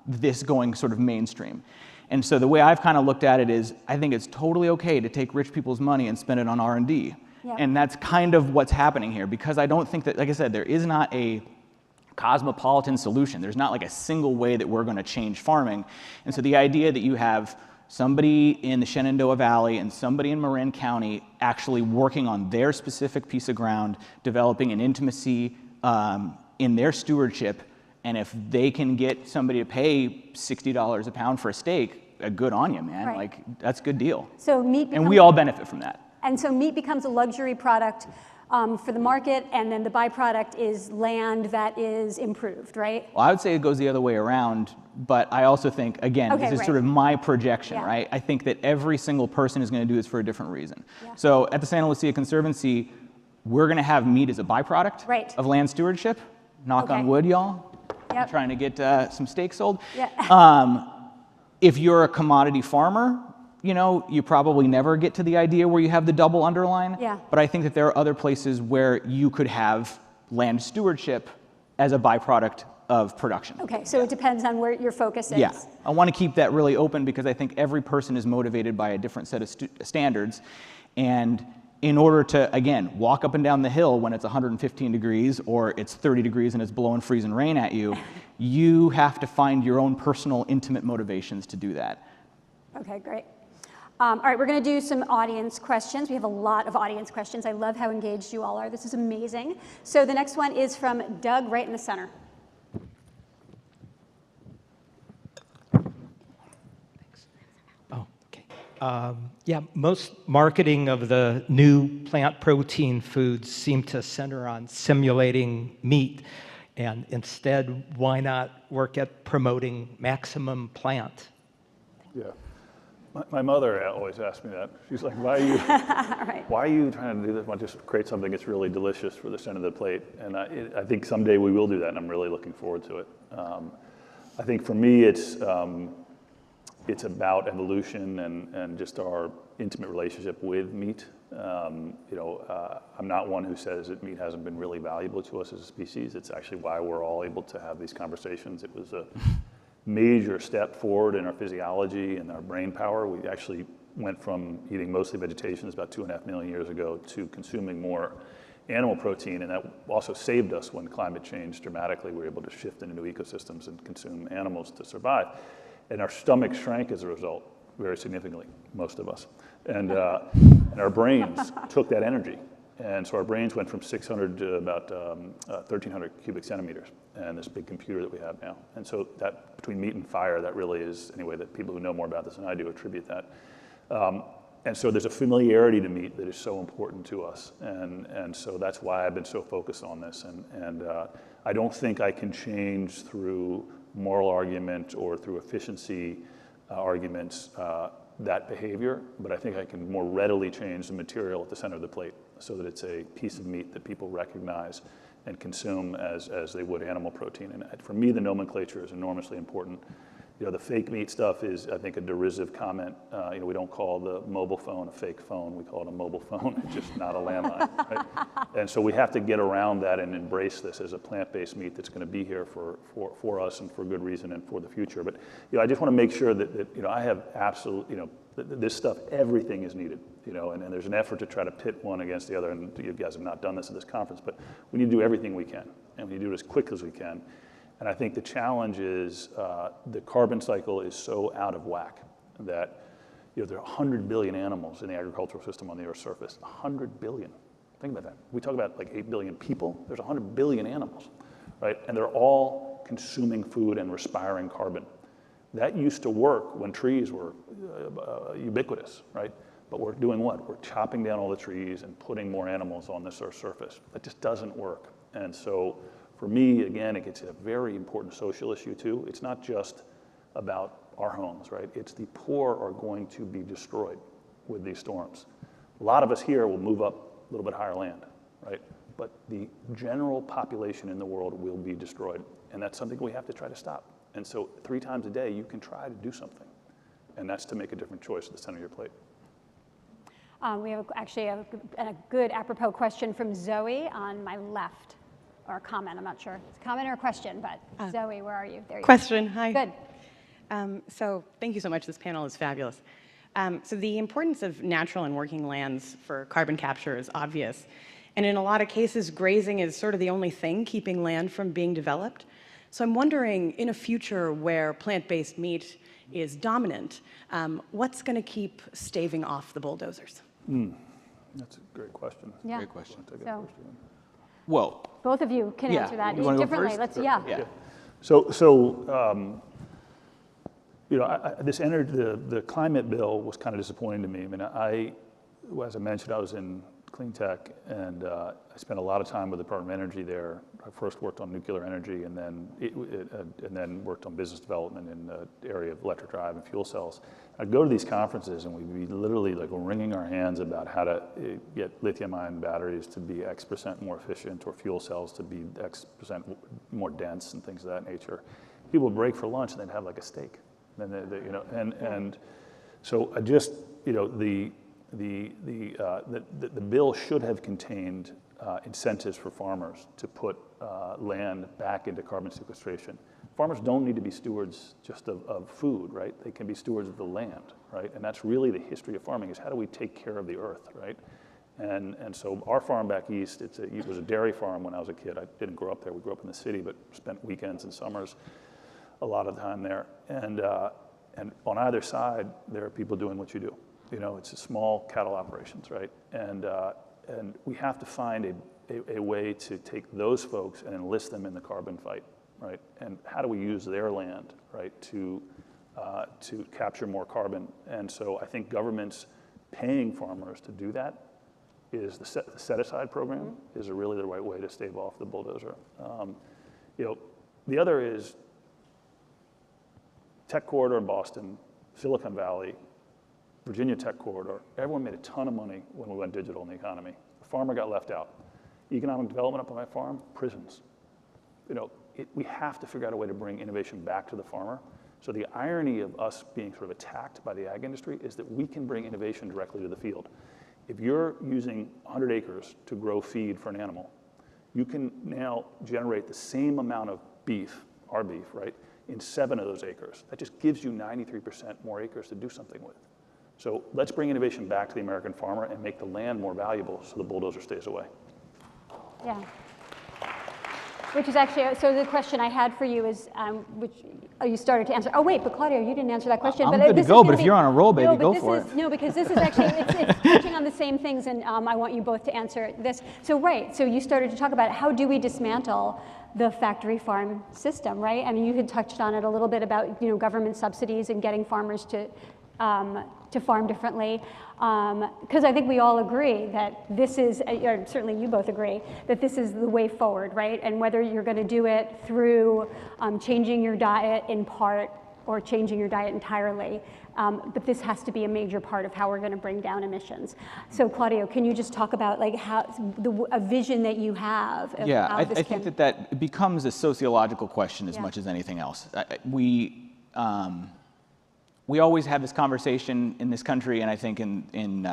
this going sort of mainstream. And so the way I've kind of looked at it is, I think it's totally okay to take rich people's money and spend it on R&D. Yep. And that's kind of what's happening here, because I don't think that, like I said, there is not a cosmopolitan solution. There's not like a single way that we're going to change farming. And so the idea that you have somebody in the Shenandoah Valley and somebody in Marin County actually working on their specific piece of ground, developing an intimacy in their stewardship, and if they can get somebody to pay $60 a pound for a steak, good on you, man. Right. Like, that's a good deal. So meat And we all benefit from that. And so meat becomes a luxury product for the market, and then the byproduct is land that is improved, right? Well, I would say it goes the other way around, but I also think, again, Okay, this is right. sort of my projection, Yeah. right? I think that every single person is going to do this for a different reason. So at the Santa Lucia Conservancy, we're going to have meat as a byproduct Right. of land stewardship. Knock on wood, y'all. Yep. I'm trying to get some steak sold. Yeah. If you're a commodity farmer, you know, you probably never get to the idea where you have the double underline. Yeah. But I think that there are other places where you could have land stewardship as a byproduct of production. Okay, so it depends on where your focus is. Yeah, I want to keep that really open because I think every person is motivated by a different set of standards. And in order to, again, walk up and down the hill when it's 115 degrees or it's 30 degrees and it's blowing freezing rain at you, you have to find your own personal, intimate motivations to do that. Okay, great. All right, we're going to do some audience questions. We have a lot of audience questions. I love how engaged you all are. This is amazing. So the next one is from Doug, right in the center. Yeah, most marketing of the new plant protein foods seem to center on simulating meat. And instead, why not work at promoting maximum plant? Yeah. My mother always asks me that. She's like, why are you trying to do this? Why don't you just create something that's really delicious for the center of the plate? And I think someday we will do that, and I'm really looking forward to it. I think for me, it's about evolution and just our intimate relationship with meat. I'm not one who says that meat hasn't been really valuable to us as a species. It's actually why we're all able to have these conversations. It was a major step forward in our physiology and our brain power. We actually went from eating mostly vegetation about 2.5 million years ago to consuming more animal protein, and that also saved us when climate changed dramatically. We were able to shift into new ecosystems and consume animals to survive. And our stomach shrank as a result, very significantly, most of us. And our brains took that energy. And so our brains went from 600 to about 1,300 cubic centimeters, and this big computer that we have now. And so that, between meat and fire, that really is, anyway, that people who know more about this than I do attribute that. And so there's a familiarity to meat that is so important to us. And so that's why I've been so focused on this. And I don't think I can change through moral argument or through efficiency arguments that behavior, but I think I can more readily change the material at the center of the plate so that it's a piece of meat that people recognize and consume as they would animal protein. And for me, the nomenclature is enormously important. You know, the fake meat stuff is, I think, a derisive comment. We don't call the mobile phone a fake phone. We call it a mobile phone. It's just not a landline, right? And so we have to get around that and embrace this as a plant-based meat that's going to be here for us and for good reason and for the future. But I just want to make sure that I have absolute, this stuff, everything is needed. And there's an effort to try to pit one against the other. And you guys have not done this at this conference, but we need to do everything we can, and we need to do it as quick as we can. And I think the challenge is the carbon cycle is so out of whack that there are 100 billion animals in the agricultural system on the Earth's surface. 100 billion. Think about that. We talk about like 8 billion people. There's 100 billion animals, right? And they're all consuming food and respiring carbon. That used to work when trees were ubiquitous, right? But we're doing what? We're chopping down all the trees and putting more animals on this Earth's surface. That just doesn't work. And so for me, again, it gets a very important social issue too. It's not just about our homes, right? It's the poor are going to be destroyed with these storms. A lot of us here will move up a little bit higher land, right? But the general population in the world will be destroyed. And that's something we have to try to stop. And so 3 times a day, you can try to do something. And that's to make a different choice at the center of your plate. We have actually a good apropos question from Zoe on my left. Or a comment, I'm not sure. It's a comment or a question, but Zoe, where are you? There you Question, go. hi. Good. So thank you so much. This panel is fabulous. So the importance of natural and working lands for carbon capture is obvious. And in a lot of cases, grazing is sort of the only thing keeping land from being developed. So I'm wondering, in a future where plant-based meat is dominant, what's going to keep staving off the bulldozers? That's a great question. Yeah. Great question. Well, both of you can answer that differently. Let's, You know, the climate bill was kind of disappointing to me. I mean, as I mentioned, I was in clean tech, and I spent a lot of time with the Department of Energy there. I first worked on nuclear energy, and then worked on business development in the area of electric drive and fuel cells. I'd go to these conferences, and we'd be literally like wringing our hands about how to get lithium-ion batteries to be X% more efficient, or fuel cells to be X% more dense, and things of that nature. People would break for lunch, and they'd have like a steak. And you know, and so I just, you know, the bill should have contained incentives for farmers to put land back into carbon sequestration. Farmers don't need to be stewards just of food, right? They can be stewards of the land, right? And that's really the history of farming, is how do we take care of the earth, right? And so our farm back east, it was a dairy farm when I was a kid. I didn't grow up there. We grew up in the city, but spent weekends and summers a lot of time there. And on either side, there are people doing what you do. You know, it's a small cattle operations, right? And we have to find a way to take those folks and enlist them in the carbon fight, right? And how do we use their land, right, to capture more carbon? And so I think governments paying farmers to do that is the set-aside program is really the right way to stave off the bulldozer. You know, the other is Tech Corridor in Boston, Silicon Valley, Virginia Tech Corridor. Everyone made a ton of money when we went digital in the economy. The farmer got left out. Economic development up on my farm, prisons. You know, we have to figure out a way to bring innovation back to the farmer. So the irony of us being sort of attacked by the ag industry is that we can bring innovation directly to the field. If you're using 100 acres to grow feed for an animal, you can now generate the same amount of beef, our beef, right, in 7 of those acres. That just gives you 93% more acres to do something with. So let's bring innovation back to the American farmer and make the land more valuable so the bulldozer stays away. Yeah. Which is actually, so the question I had for you is, which you started to answer. Oh wait, but Claudio, you didn't answer that question. I'm good to go, but if you're on a roll, baby, go for it. No, because this is actually, it's touching on the same things, and I want you both to answer this. So right, so you started to talk about how do we dismantle the factory farm system, right? I mean, you had touched on it a little bit about, you know, government subsidies and getting farmers to farm differently. Because I think we all agree that this is, or certainly you both agree, that this is the way forward, right? And whether you're going to do it through changing your diet in part or changing your diet entirely, but this has to be a major part of how we're going to bring down emissions. So Claudio, can you just talk about like how a vision that you have of how this I think that becomes a sociological question as much as anything else. We always have this conversation in this country, and I think in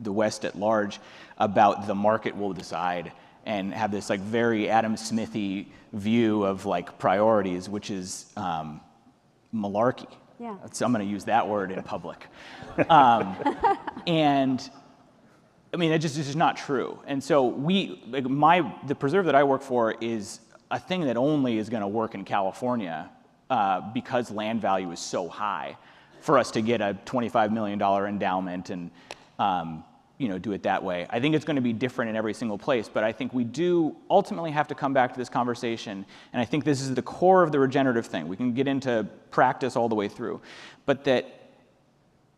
the West at large, about the market will decide, and have this like very Adam Smithy view of like priorities, which is malarkey. Yeah. So I'm going to use that word in public. And I mean, it's just not true. And so the preserve that I work for is a thing that only is going to work in California because land value is so high for us to get a $25 million endowment and you know, do it that way. I think it's going to be different in every single place, but I think we do ultimately have to come back to this conversation, and I think this is the core of the regenerative thing. We can get into practice all the way through, but that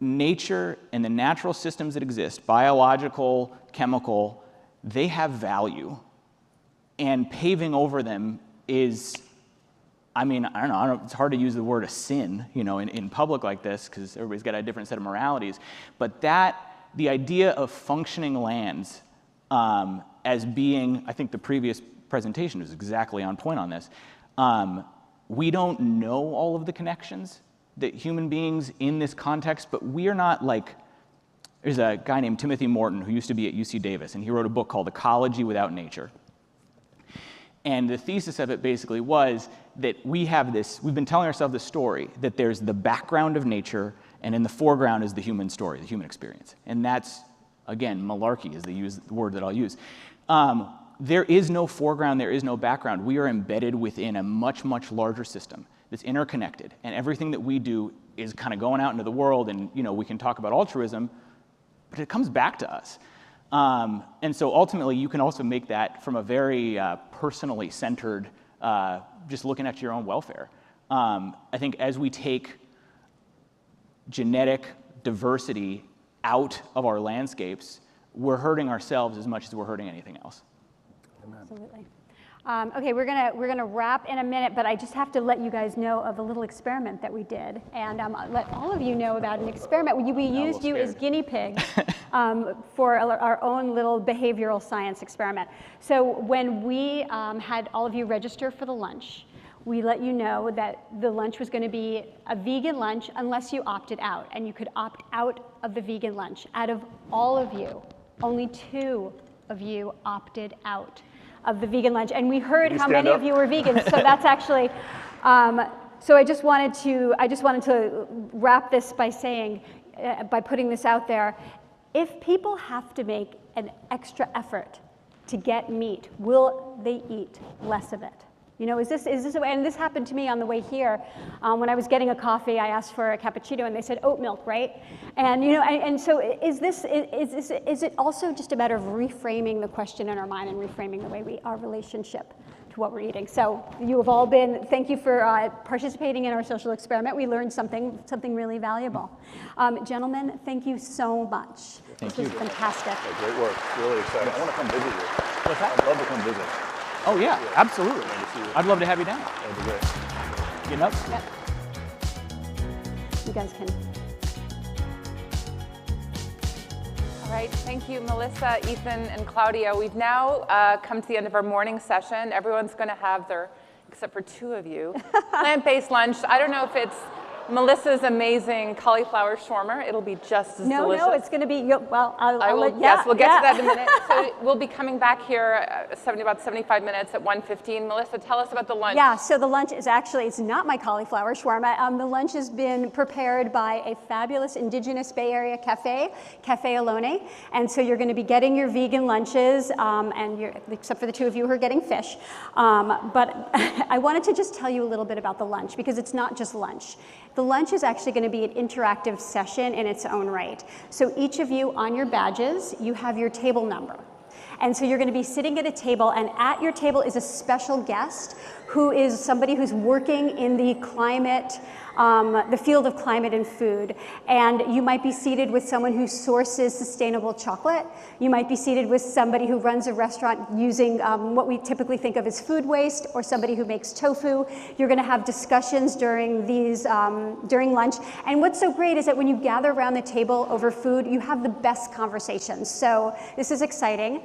nature and the natural systems that exist, biological, chemical, they have value, and paving over them is, I mean, I don't know, it's hard to use the word a sin, you know, in public like this, because everybody's got a different set of moralities, but the idea of functioning lands as being, I think the previous presentation was exactly on point on this. We don't know all of the connections that human beings in this context, but we are not like, there's a guy named Timothy Morton who used to be at UC Davis, and he wrote a book called Ecology Without Nature. And the thesis of it basically was that we've been telling ourselves this story, that there's the background of nature, and in the foreground is the human story, the human experience. And that's, again, malarkey is the word that I'll use. There is no foreground, there is no background. We are embedded within a much, much larger system that's interconnected. And everything that we do is kind of going out into the world, and you know, we can talk about altruism, but it comes back to us. And so ultimately, you can also make that from a very personally centered, just looking at your own welfare. I think as we take genetic diversity out of our landscapes, we're hurting ourselves as much as we're hurting anything else. Absolutely. Okay, we're gonna wrap in a minute, but I just have to let you guys know of a little experiment that we did, and let all of you know about an experiment. We used you as guinea pigs for our own little behavioral science experiment. So when we had all of you register for the lunch, we let you know that the lunch was going to be a vegan lunch unless you opted out, and you could opt out of the vegan lunch. Out of all of you, only 2 of you opted out of the vegan lunch, and we heard how many of you were vegan. So that's actually, so I just wanted to wrap this by saying, by putting this out there, if people have to make an extra effort to get meat, will they eat less of it? You know, is this a way? And this happened to me on the way here. When I was getting a coffee, I asked for a cappuccino, and they said oat milk, right? And you know, and so is it also just a matter of reframing the question in our mind and reframing the way our relationship to what we're eating? So you have all been. Thank you for participating in our social experiment. We learned something really valuable. Gentlemen, thank you so much. Thank this was fantastic. Yeah, great work. Really exciting. I want to come visit you. What's that? I'd love to come visit. Oh yeah, absolutely. I'd love to have you down. That'd be great. Getting up? Yep. You guys can. All right, thank you, Melissa, Ethan, and Claudia. We've now come to the end of our morning session. Everyone's going to have their, except for 2 of you, plant-based lunch. I don't know if it's Melissa's amazing cauliflower shawarma. It'll be just as delicious. No, it's going to be, well, yes, we'll get to that in a minute. So we'll be coming back here about 75 minutes at 1:15. Melissa, tell us about the lunch. Yeah, so the lunch is actually, it's not my cauliflower shawarma. The lunch has been prepared by a fabulous indigenous Bay Area cafe, Cafe Alone. And so you're going to be getting your vegan lunches, except for the 2 of you who are getting fish. But I wanted to just tell you a little bit about the lunch, because it's not just lunch. The lunch is actually going to be an interactive session in its own right. So each of you on your badges, you have your table number. And so you're going to be sitting at a table, and at your table is a special guest who is somebody who's working in the the field of climate and food. And you might be seated with someone who sources sustainable chocolate. You might be seated with somebody who runs a restaurant using what we typically think of as food waste, or somebody who makes tofu. You're going to have discussions during during lunch. And what's so great is that when you gather around the table over food, you have the best conversations. So this is exciting.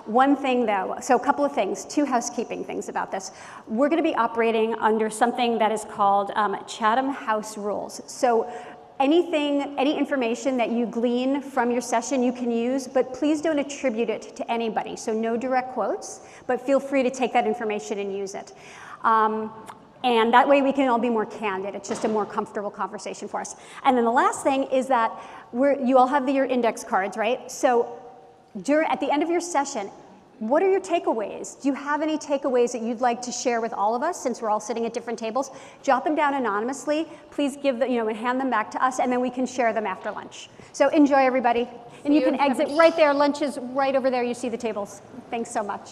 One thing though, so a couple of things, 2 housekeeping things about this. We're going to be operating under something that is called Chatham House rules. So any information that you glean from your session you can use, but please don't attribute it to anybody. So no direct quotes, but feel free to take that information and use it. And that way we can all be more candid. It's just a more comfortable conversation for us. And then the last thing is that you all have your index cards, right? So at the end of your session, what are your takeaways? Do you have any takeaways that you'd like to share with all of us, since we're all sitting at different tables? Jot them down anonymously. Please give them, and hand them back to us, and then we can share them after lunch. So enjoy, everybody. And you can exit right there. Lunch is right over there. You see the tables. Thanks so much.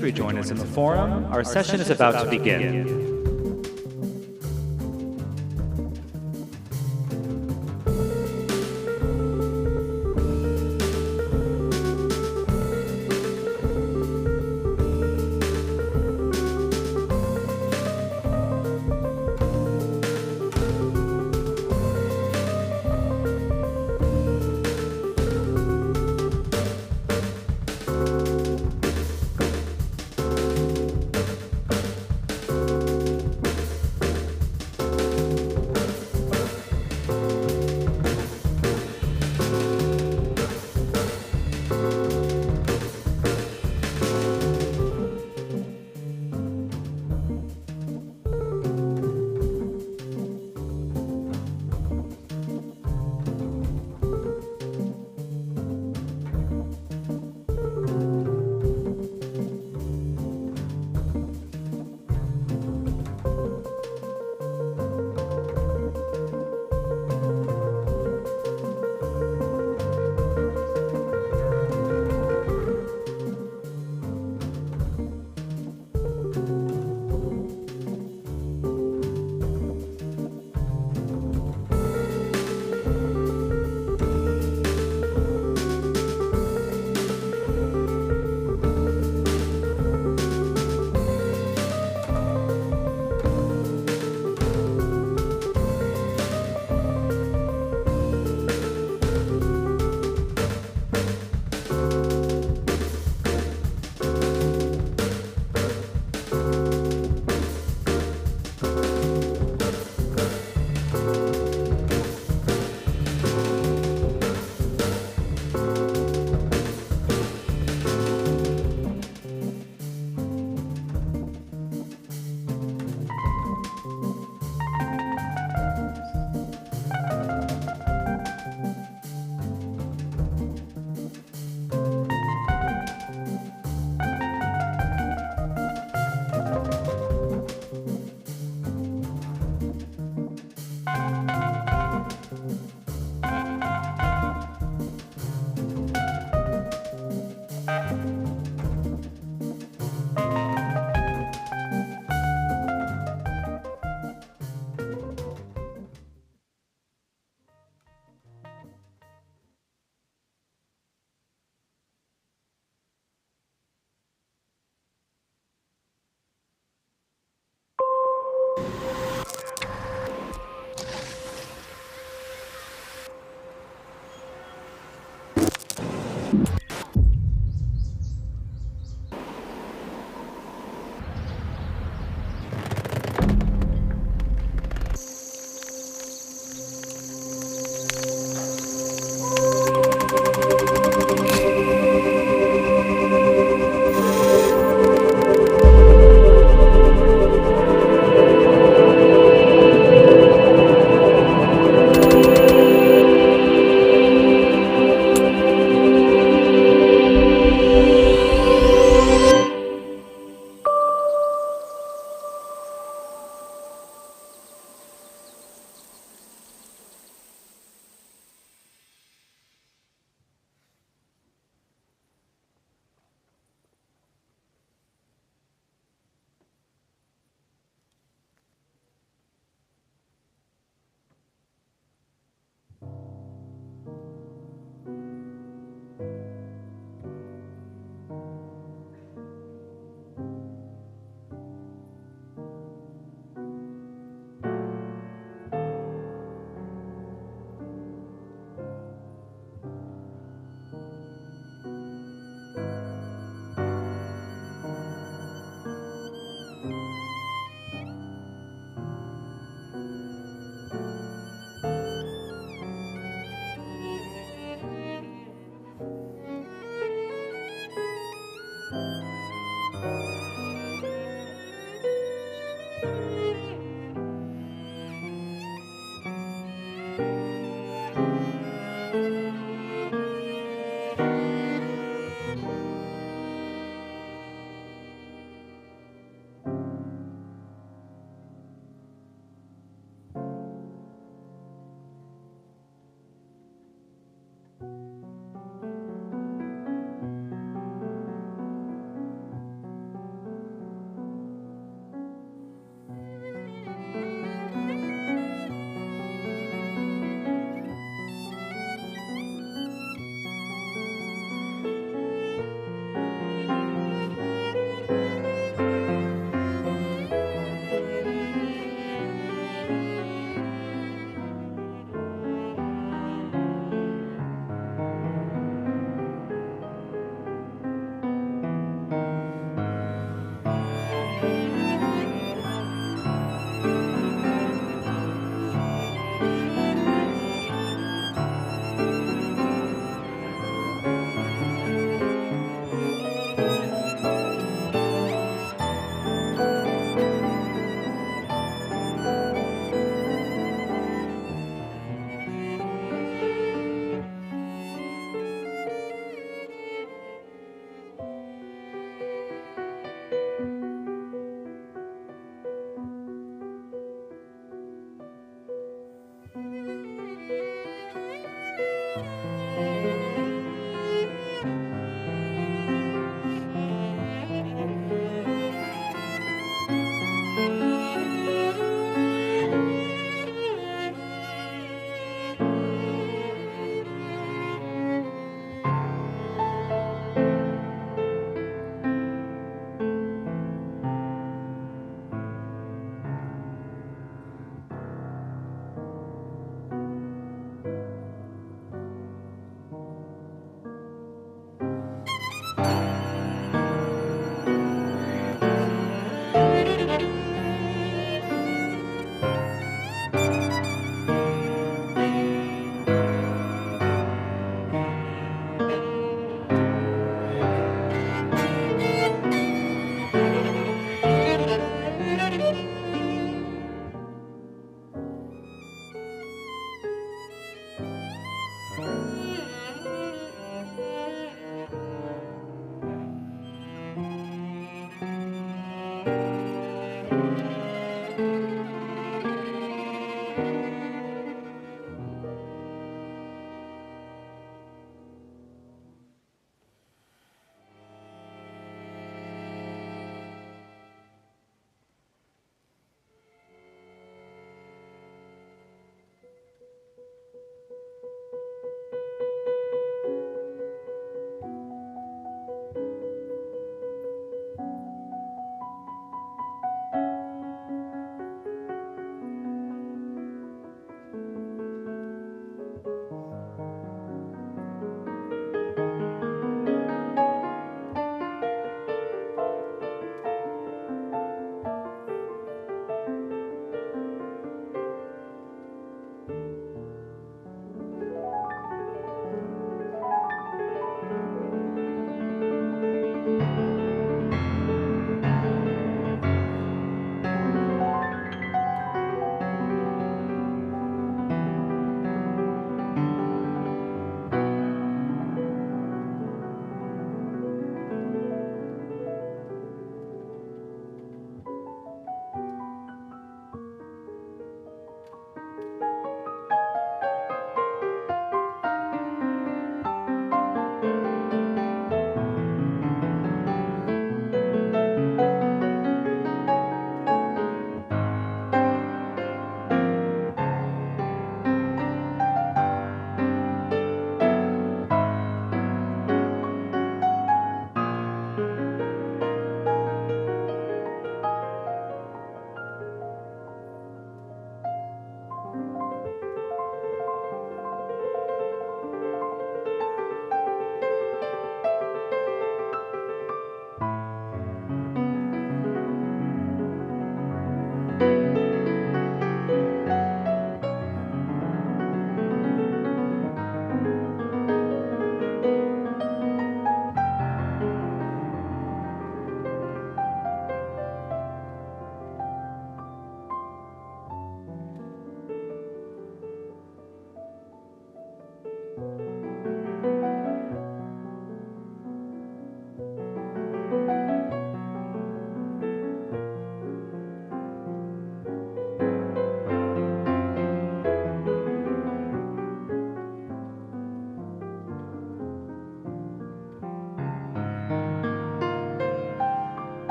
Please rejoin us in the forum. Our session is about to begin.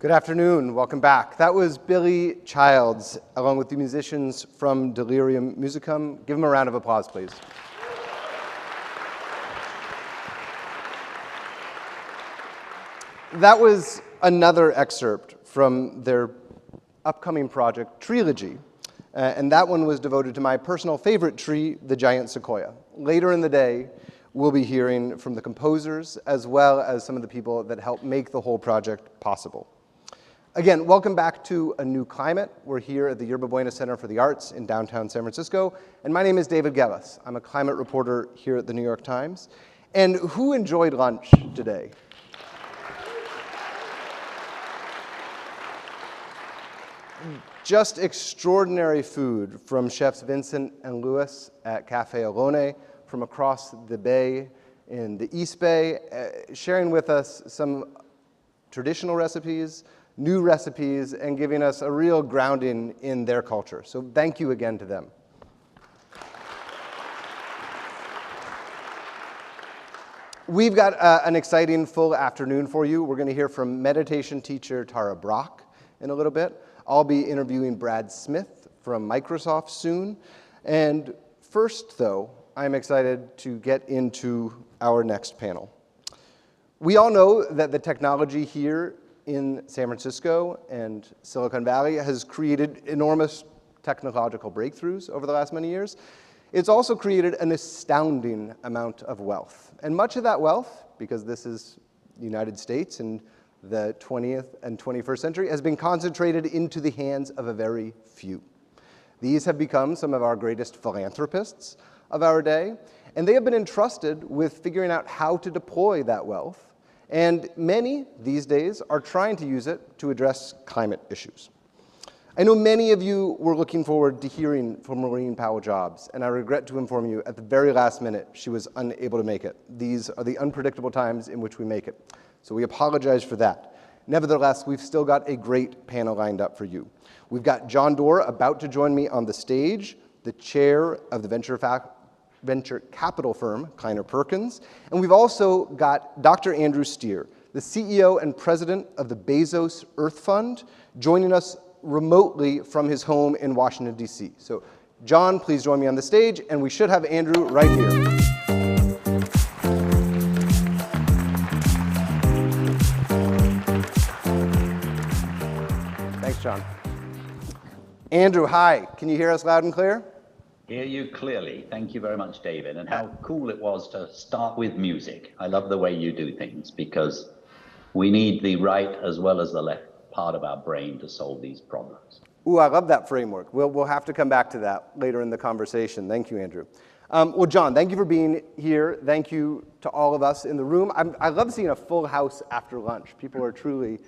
Good afternoon, welcome back. That was Billy Childs, along with the musicians from Delirium Musicum. Give them a round of applause, please. That was another excerpt from their upcoming project, Trilogy, and that one was devoted to my personal favorite tree, the giant sequoia. Later in the day, we'll be hearing from the composers, as well as some of the people that helped make the whole project possible. Again, welcome back to A New Climate. We're here at the Yerba Buena Center for the Arts in downtown San Francisco, and my name is David Gellis. I'm a climate reporter here at the New York Times. And who enjoyed lunch today? Just extraordinary food from chefs Vincent and Louis at Cafe Alone, from across the bay in the East Bay, sharing with us some traditional recipes, new recipes, and giving us a real grounding in their culture. So thank you again to them. We've got an exciting full afternoon for you. We're going to hear from meditation teacher Tara Brock in a little bit. I'll be interviewing Brad Smith from Microsoft soon. And first, though, I'm excited to get into our next panel. We all know that the technology here in San Francisco and Silicon Valley has created enormous technological breakthroughs over the last many years. It's also created an astounding amount of wealth. And much of that wealth, because this is the United States in the 20th and 21st century, has been concentrated into the hands of a very few. These have become some of our greatest philanthropists of our day, and they have been entrusted with figuring out how to deploy that wealth. And many these days are trying to use it to address climate issues. I know many of you were looking forward to hearing from Maureen Powell-Jobs, and I regret to inform you at the very last minute she was unable to make it. These are the unpredictable times in which we make it. So we apologize for that. Nevertheless, we've still got a great panel lined up for you. We've got John Doerr about to join me on the stage, the chair of the venture capital firm, Kleiner Perkins. And we've also got Dr. Andrew Steer, the CEO and president of the Bezos Earth Fund, joining us remotely from his home in Washington, D.C. So John, please join me on the stage, and we should have Andrew right here. Thanks, John. Andrew, hi. Can you hear us loud and clear? Hear you clearly. Thank you very much, David. And how cool it was to start with music. I love the way you do things because we need the right as well as the left part of our brain to solve these problems. Ooh, I love that framework. We'll have to come back to that later in the conversation. Thank you, Andrew. Well, John, thank you for being here. Thank you to all of us in the room. I love seeing a full house after lunch. People are truly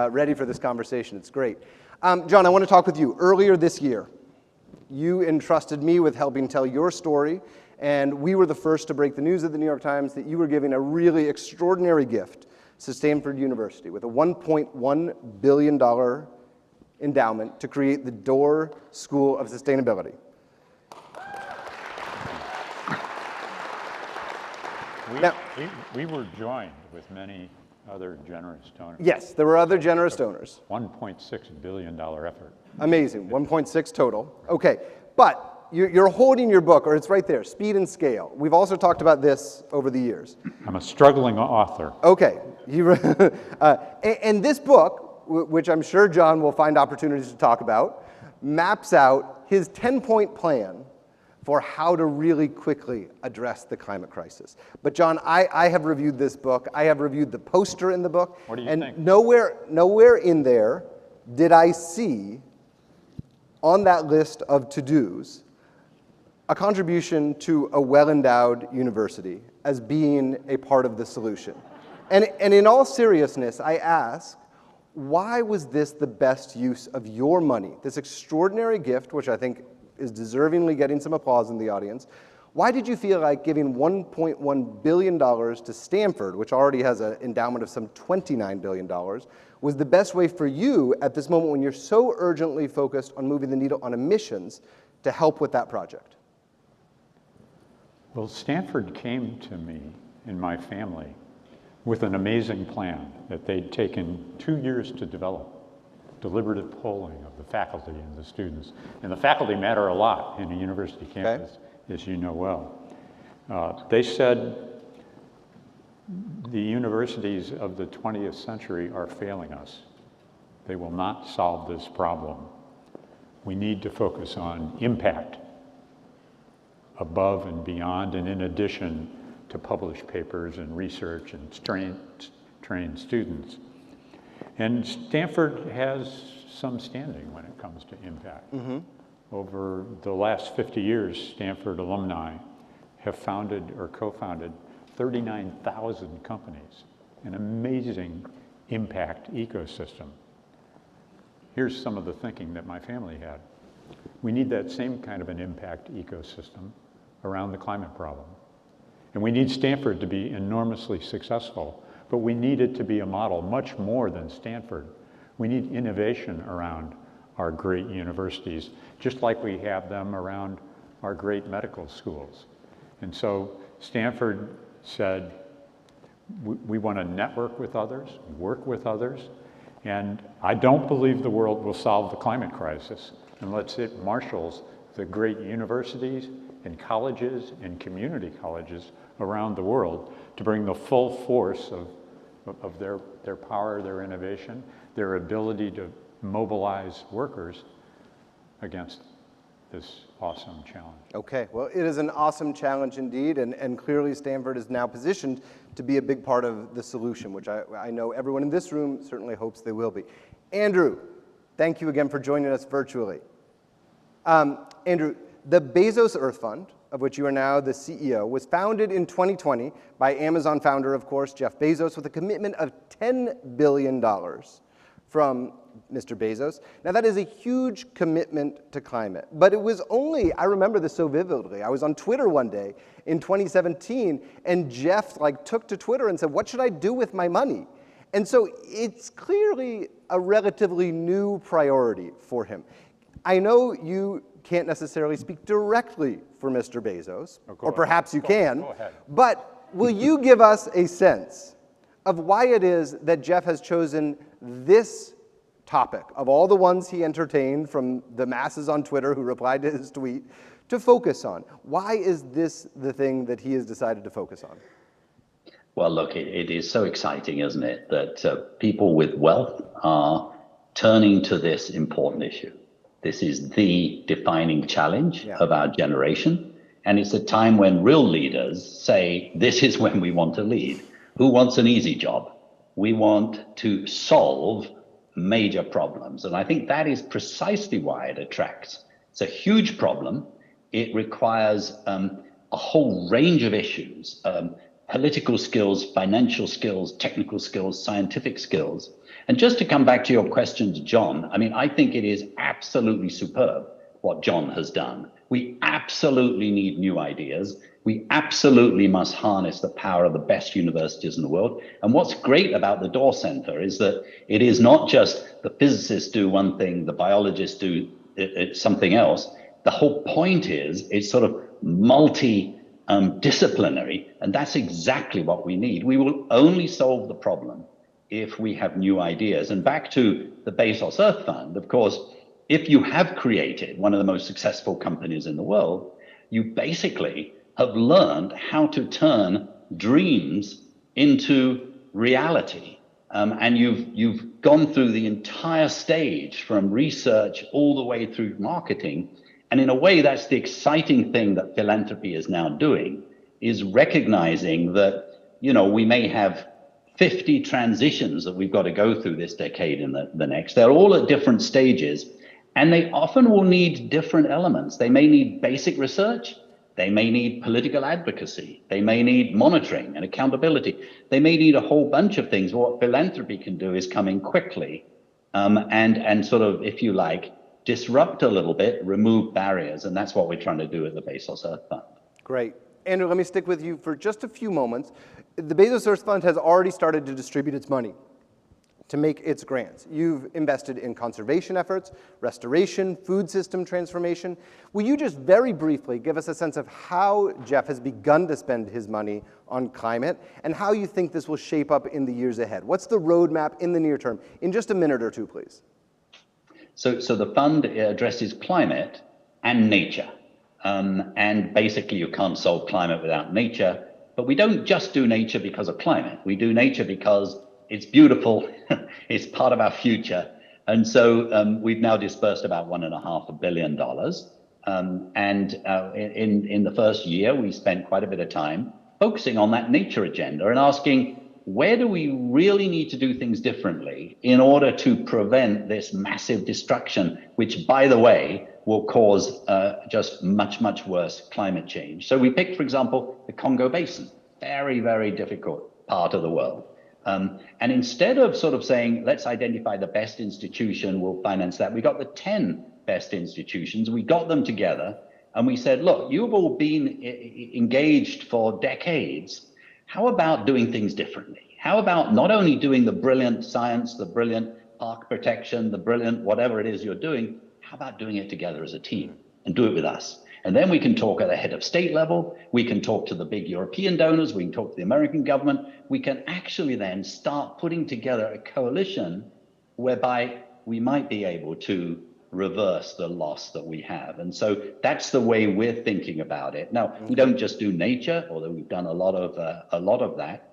ready for this conversation. It's great. John, I want to talk with you. Earlier this year, you entrusted me with helping tell your story, and we were the first to break the news at the New York Times that you were giving a really extraordinary gift to Stanford University with a $1.1 billion endowment to create the Doerr School of Sustainability. We were joined with many other generous donors? Yes, there were other generous donors. $1.6 billion effort. Amazing, 1.6 total. Okay, but you're holding your book, or it's right there, Speed and Scale. We've also talked about this over the years. I'm a struggling author. Okay, and this book, which I'm sure John will find opportunities to talk about, maps out his 10-point plan for how to really quickly address the climate crisis. But John, I have reviewed this book. I have reviewed the poster in the book. What do you think? think? Nowhere in there did I see on that list of to-dos a contribution to a well-endowed university as being a part of the solution. And in all seriousness, I ask, why was this the best use of your money? This extraordinary gift, which I think is deservingly getting some applause in the audience. Why did you feel like giving $1.1 billion to Stanford, which already has an endowment of some $29 billion, was the best way for you at this moment when you're so urgently focused on moving the needle on emissions to help with that project? Well, Stanford came to me and my family with an amazing plan that they'd taken 2 years to develop. Deliberative polling of the faculty and the students. And the faculty matter a lot in a university campus, as you know well. They said the universities of the 20th century are failing us. They will not solve this problem. We need to focus on impact above and beyond, and in addition to publish papers and research and train students. And Stanford has some standing when it comes to impact. Over the last 50 years, Stanford alumni have founded or co-founded 39,000 companies, an amazing impact ecosystem. Here's some of the thinking that my family had. We need that same kind of an impact ecosystem around the climate problem. And we need Stanford to be enormously successful, but we need it to be a model much more than Stanford. We need innovation around our great universities, just like we have them around our great medical schools. And so Stanford said, we want to network with others, work with others, and I don't believe the world will solve the climate crisis unless it marshals the great universities and colleges and community colleges around the world to bring the full force of their power, their innovation, their ability to mobilize workers against this awesome challenge. Okay, well, it is an awesome challenge indeed, and clearly Stanford is now positioned to be a big part of the solution, which I know everyone in this room certainly hopes they will be. Andrew, thank you again for joining us virtually. Andrew, the Bezos Earth Fund, of which you are now the CEO, was founded in 2020 by Amazon founder, of course, Jeff Bezos, with a commitment of $10 billion from Mr. Bezos. Now, that is a huge commitment to climate, but it was only, I remember this so vividly, I was on Twitter one day in 2017, and Jeff took to Twitter and said, what should I do with my money? And so it's clearly a relatively new priority for him. I know you can't necessarily speak directly for Mr. Bezos, or perhaps you can, but will you give us a sense of why it is that Jeff has chosen this topic, of all the ones he entertained from the masses on Twitter who replied to his tweet, to focus on? Why is this the thing that he has decided to focus on? Well, look, it is so exciting, isn't it, that people with wealth are turning to this important issue. This is the defining challenge of our generation. And it's a time when real leaders say, this is when we want to lead. Who wants an easy job? We want to solve major problems. And I think that is precisely why it attracts. It's a huge problem. It requires a whole range of issues, political skills, financial skills, technical skills, scientific skills. And just to come back to your question to John, I mean, I think it is absolutely superb what John has done. We absolutely need new ideas. We absolutely must harness the power of the best universities in the world. And what's great about the Door Center is that it is not just the physicists do one thing, the biologists do something else. The whole point is it's sort of multi-disciplinary, and that's exactly what we need. We will only solve the problem if we have new ideas. And back to the Bezos Earth Fund, of course, if you have created one of the most successful companies in the world, you basically have learned how to turn dreams into reality. And you've gone through the entire stage from research all the way through marketing. And in a way, that's the exciting thing that philanthropy is now doing, is recognizing that, you know, we may have 50 transitions that we've got to go through this decade and the next. They're all at different stages, and they often will need different elements. They may need basic research. They may need political advocacy. They may need monitoring and accountability. They may need a whole bunch of things. What philanthropy can do is come in quickly and sort of, if you like, disrupt a little bit, remove barriers. And that's what we're trying to do at the Bezos Earth Fund. Great. Andrew, let me stick with you for just a few moments. The Bezos Earth Fund has already started to distribute its money to make its grants. You've invested in conservation efforts, restoration, food system transformation. Will you just very briefly give us a sense of how Jeff has begun to spend his money on climate and how you think this will shape up in the years ahead? What's the roadmap in the near term? In just a minute or two, please. So the fund addresses climate and nature. And basically, you can't solve climate without nature. But we don't just do nature because of climate. We do nature because it's beautiful. It's part of our future. And so we've now dispersed about $1.5 billion. And in the first year, we spent quite a bit of time focusing on that nature agenda and asking, where do we really need to do things differently in order to prevent this massive destruction, which, by the way, will cause just much, much worse climate change. So we picked, for example, the Congo Basin, very, very difficult part of the world. And instead of sort of saying, let's identify the best institution, we'll finance that, we got the 10 best institutions, we got them together, and we said, look, you've all been engaged for decades. How about doing things differently? How about not only doing the brilliant science, the brilliant park protection, the brilliant whatever it is you're doing, how about doing it together as a team and do it with us? And then we can talk at the head of state level. We can talk to the big European donors. We can talk to the American government. We can actually then start putting together a coalition whereby we might be able to reverse the loss that we have. And so that's the way we're thinking about it. Now, we don't just do nature, although we've done a lot of that.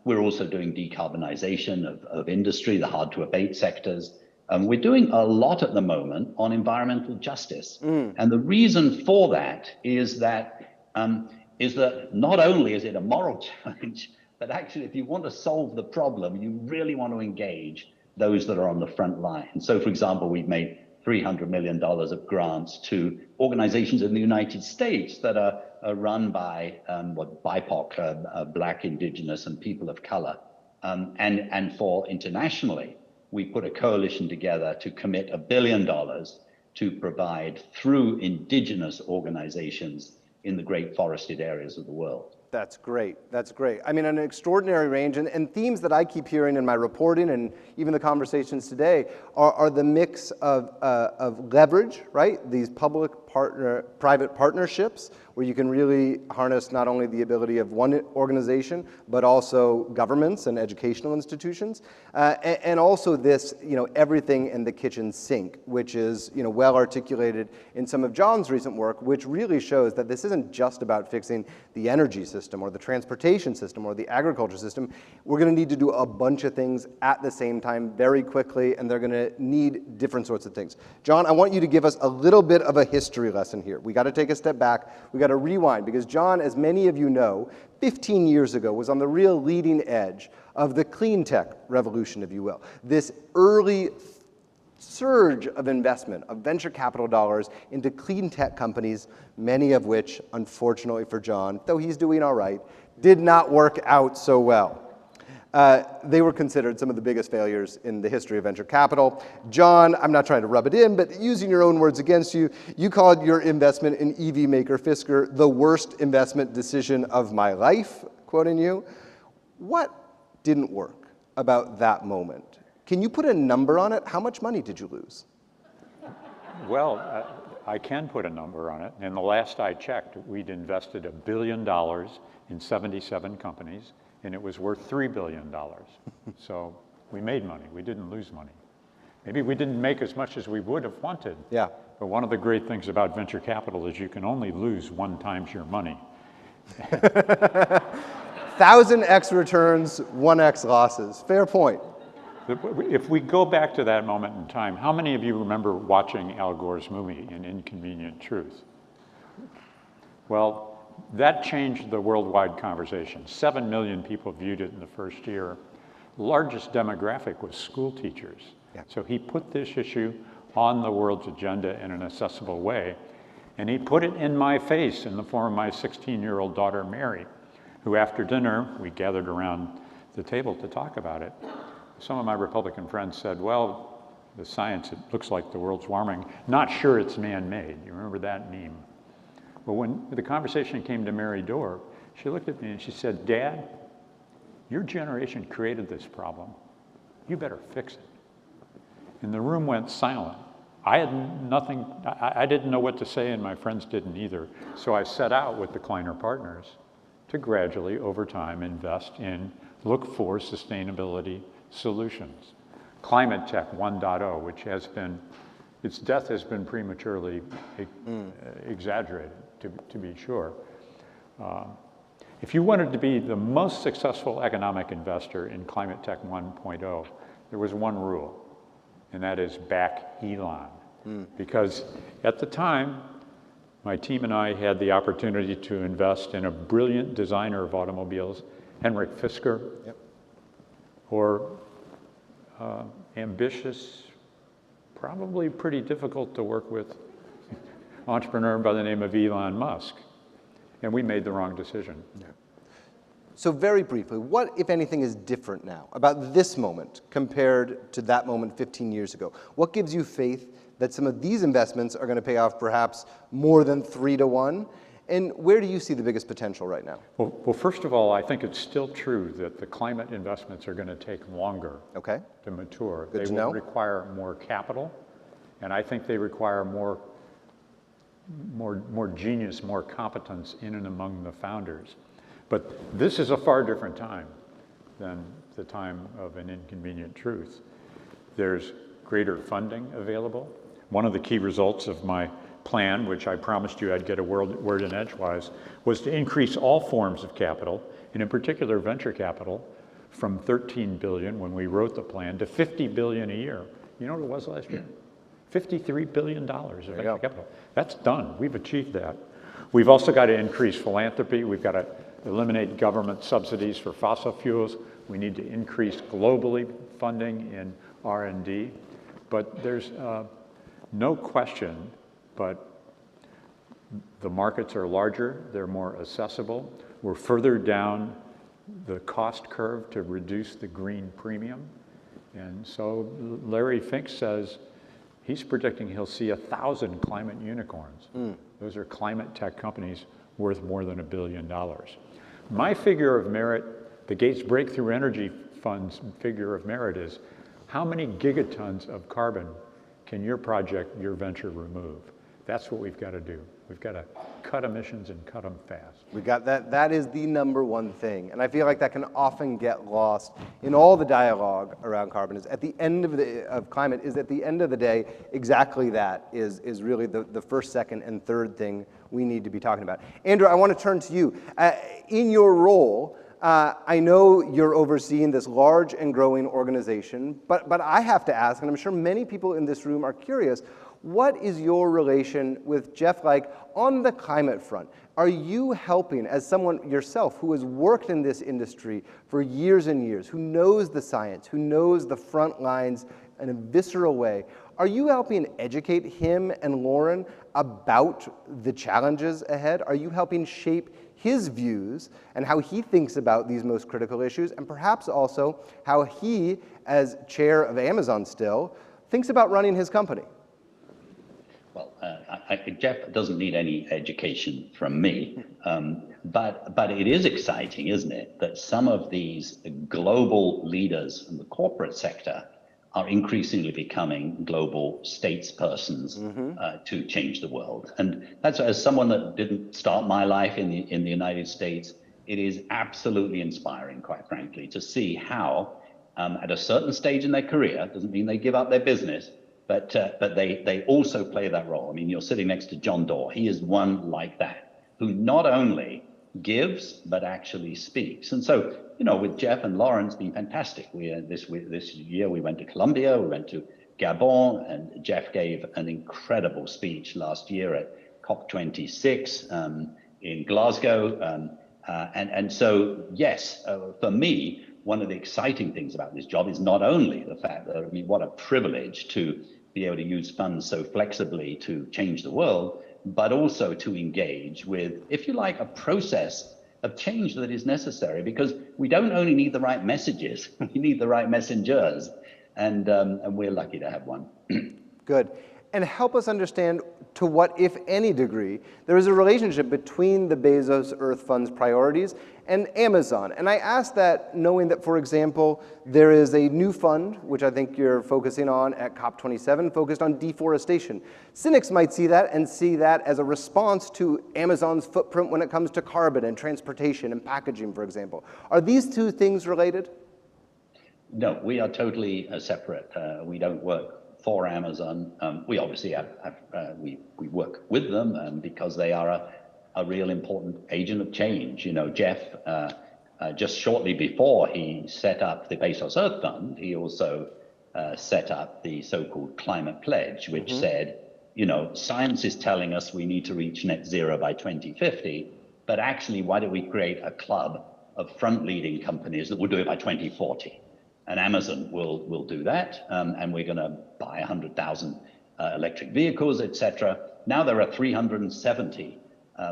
We're also doing decarbonization of industry, the hard to abate sectors. We're doing a lot at the moment on environmental justice. And the reason for that is that not only is it a moral challenge, but actually if you want to solve the problem, you really want to engage those that are on the front line. So for example, we've made $300 million of grants to organizations in the United States that are run by BIPOC, Black, Indigenous, and people of color. And for internationally, we put a coalition together to commit $1 billion to provide through indigenous organizations in the great forested areas of the world. That's great. That's great. I mean, an extraordinary range, and themes that I keep hearing in my reporting and even the conversations today are the mix of leverage, right? These public-private partnerships where you can really harness not only the ability of one organization, but also governments and educational institutions, and also this, everything in the kitchen sink, which is, well articulated in some of John's recent work, which really shows that this isn't just about fixing the energy system or the transportation system or the agriculture system. We're going to need to do a bunch of things at the same time very quickly, and they're going to need different sorts of things. John, I want you to give us a little bit of a history lesson here. We got to take a step back. We got to rewind, because John, as many of you know, 15 years ago was on the real leading edge of the clean tech revolution, if you will. This early surge of investment, of venture capital dollars into clean tech companies, many of which, unfortunately for John, though he's doing all right, did not work out so well. They were considered some of the biggest failures in the history of venture capital. John, I'm not trying to rub it in, but using your own words against you, you called your investment in EV maker Fisker the worst investment decision of my life, quoting you. What didn't work about that moment? Can you put a number on it? How much money did you lose? Well, I can put a number on it. And the last I checked, we'd invested $1 billion in 77 companies, and it was worth $3 billion. So we made money, we didn't lose money. Maybe we didn't make as much as we would have wanted. Yeah. But one of the great things about venture capital is you can only lose 1 times your money. 1,000x returns, 1x losses. Fair point. If we go back to that moment in time, how many of you remember watching Al Gore's movie, An Inconvenient Truth? Well, that changed the worldwide conversation. 7 million people viewed it in the first year. The largest demographic was school teachers. Yeah. So he put this issue on the world's agenda in an accessible way, and he put it in my face in the form of my 16-year-old daughter, Mary, who after dinner, we gathered around the table to talk about it. Some of my Republican friends said, well, the science, it looks like the world's warming. Not sure it's man-made. You remember that meme? But when the conversation came to Mary Dorr, she looked at me and she said, Dad, your generation created this problem. You better fix it. And the room went silent. I had nothing, I didn't know what to say, and my friends didn't either. So I set out with the Kleiner partners to gradually, over time, invest in, look for sustainability solutions. Climate Tech 1.0, which has been, its death has been prematurely exaggerated, to be sure. If you wanted to be the most successful economic investor in Climate Tech 1.0, there was one rule, and that is back Elon. Because at the time, my team and I had the opportunity to invest in a brilliant designer of automobiles, Henrik Fisker, or ambitious, probably pretty difficult to work with entrepreneur by the name of Elon Musk. And we made the wrong decision. Yeah. So very briefly, what, if anything, is different now about this moment compared to that moment 15 years ago? What gives you faith that some of these investments are going to pay off perhaps more than 3 to 1? And where do you see the biggest potential right now? Well, first of all, I think it's still true that the climate investments are going to take longer to mature. Good they to will know. require more capital, and I think they require more genius, more competence in and among the founders. But this is a far different time than the time of An Inconvenient Truth. There's greater funding available. One of the key results of my plan, which I promised you I'd get a word in edgewise, was to increase all forms of capital, and in particular venture capital, from $13 billion when we wrote the plan to $50 billion a year. You know what it was last year? $53 billion of venture capital. That's done. We've achieved that. We've also got to increase philanthropy. We've got to eliminate government subsidies for fossil fuels. We need to increase globally funding in R&D. But there's no question, but the markets are larger, they're more accessible. We're further down the cost curve to reduce the green premium. And so Larry Fink says he's predicting he'll see 1,000 climate unicorns. Those are climate tech companies worth more than $1 billion. My figure of merit, the Gates Breakthrough Energy Fund's figure of merit is, how many gigatons of carbon can your project, your venture remove? That's what we've got to do. We've got to cut emissions and cut them fast. We got that. That is the number one thing. And I feel like that can often get lost in all the dialogue around carbon. Is at the end of climate, is at the end of the day, exactly that is really the first, second, and third thing we need to be talking about. Andrew, I want to turn to you. In your role, I know you're overseeing this large and growing organization, but I have to ask, and I'm sure many people in this room are curious, what is your relation with Jeff Like on the climate front? Are you helping, as someone yourself who has worked in this industry for years and years, who knows the science, who knows the front lines in a visceral way, are you helping educate him and Lauren about the challenges ahead? Are you helping shape his views and how he thinks about these most critical issues, and perhaps also how he, as chair of Amazon still, thinks about running his company? Well, Jeff doesn't need any education from me, but it is exciting, isn't it, that some of these global leaders in the corporate sector are increasingly becoming global statespersons to change the world. And that's, as someone that didn't start my life in the United States, it is absolutely inspiring, quite frankly, to see how at a certain stage in their career, doesn't mean they give up their business, but they also play that role. I mean, you're sitting next to John Doerr. He is one like that, who not only gives, but actually speaks. And so, you know, with Jeff and Lauren, it's been fantastic. This year we went to Colombia, we went to Gabon, and Jeff gave an incredible speech last year at COP26 in Glasgow. And so, yes, for me, one of the exciting things about this job is not only the fact that, I mean, what a privilege to be able to use funds so flexibly to change the world, but also to engage with, if you like, a process of change that is necessary, because we don't only need the right messages, we need the right messengers, and we're lucky to have one. Good. And help us understand to what, if any degree, there is a relationship between the Bezos Earth Fund's priorities and Amazon. And I ask that knowing that, for example, there is a new fund, which I think you're focusing on at COP27, focused on deforestation. Cynics might see that and see that as a response to Amazon's footprint when it comes to carbon and transportation and packaging, for example. Are these two things related? No, we are totally separate. We don't work for Amazon. We obviously we work with them because they are a real important agent of change. You know, Jeff, just shortly before he set up the Bezos Earth Fund, he also set up the so-called Climate Pledge, which said, you know, science is telling us we need to reach net zero by 2050, but actually, why don't we create a club of front-leading companies that will do it by 2040? And Amazon will do that, and we're going to buy 100,000 electric vehicles, etc. Now there are 370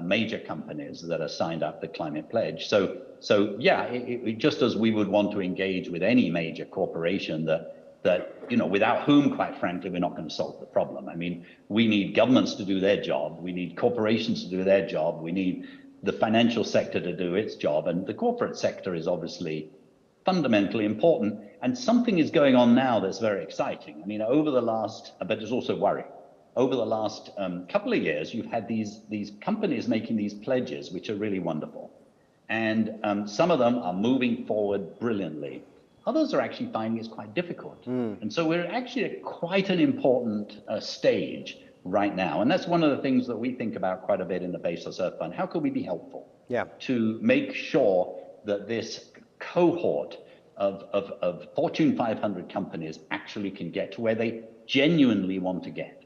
major companies that are signed up the Climate Pledge. So yeah, just as we would want to engage with any major corporation that you know, without whom, quite frankly, we're not going to solve the problem. I mean, we need governments to do their job, we need corporations to do their job, we need the financial sector to do its job, and the corporate sector is obviously fundamentally important. And something is going on now that's very exciting. I mean, over the last, but it's also worrying. Over the last couple of years, you've had these companies making these pledges, which are really wonderful. And some of them are moving forward brilliantly. Others are actually finding it's quite difficult. And so we're actually at quite an important stage right now. And that's one of the things that we think about quite a bit in the Bezos Earth Fund. How can we be helpful to make sure that this cohort of Fortune 500 companies actually can get to where they genuinely want to get?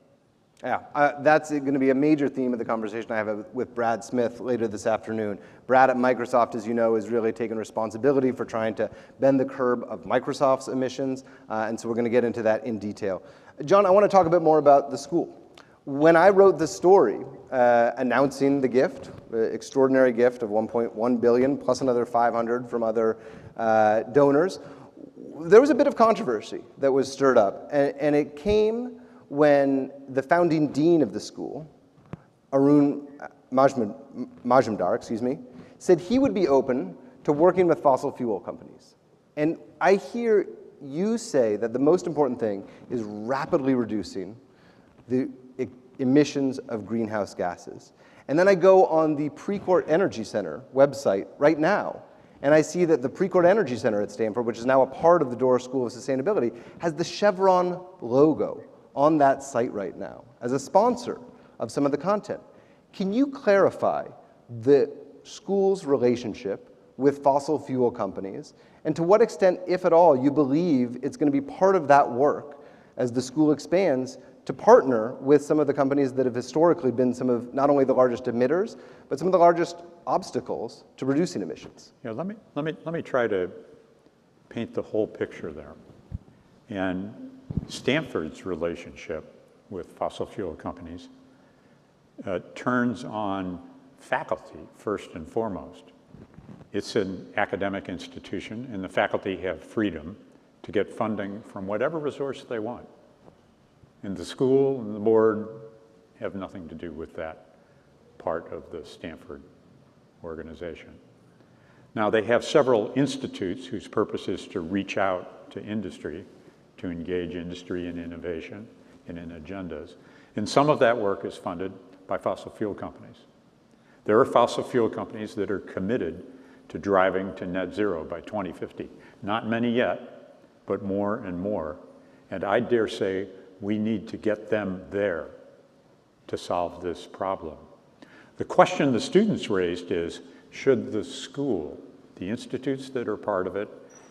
Yeah, that's going to be a major theme of the conversation I have with Brad Smith later this afternoon. Brad at Microsoft, as you know, is really taking responsibility for trying to bend the curb of Microsoft's emissions, and so we're going to get into that in detail. John, I want to talk a bit more about the school. When I wrote the story announcing the gift, the extraordinary gift of $1.1 billion plus another 500 from other donors, there was a bit of controversy that was stirred up, and it came when the founding dean of the school, Arun Majumdar, said he would be open to working with fossil fuel companies. And I hear you say that the most important thing is rapidly reducing the emissions of greenhouse gases. And then I go on the Precourt Energy Center website right now, and I see that the Precourt Energy Center at Stanford, which is now a part of the Doerr School of Sustainability, has the Chevron logo on that site right now as a sponsor of some of the content. Can you clarify the school's relationship with fossil fuel companies, and to what extent, if at all, you believe it's going to be part of that work as the school expands to partner with some of the companies that have historically been some of not only the largest emitters, but some of the largest obstacles to reducing emissions? Yeah, let me try to paint the whole picture there. And Stanford's relationship with fossil fuel companies turns on faculty first and foremost. It's an academic institution, and the faculty have freedom to get funding from whatever resource they want. And the school and the board have nothing to do with that part of the Stanford organization. Now, they have several institutes whose purpose is to reach out to industry, to engage industry in innovation and in agendas. And some of that work is funded by fossil fuel companies. There are fossil fuel companies that are committed to driving to net zero by 2050. Not many yet, but more and more. And I dare say we need to get them there to solve this problem. The question the students raised is, should the school, the institutes that are part of it,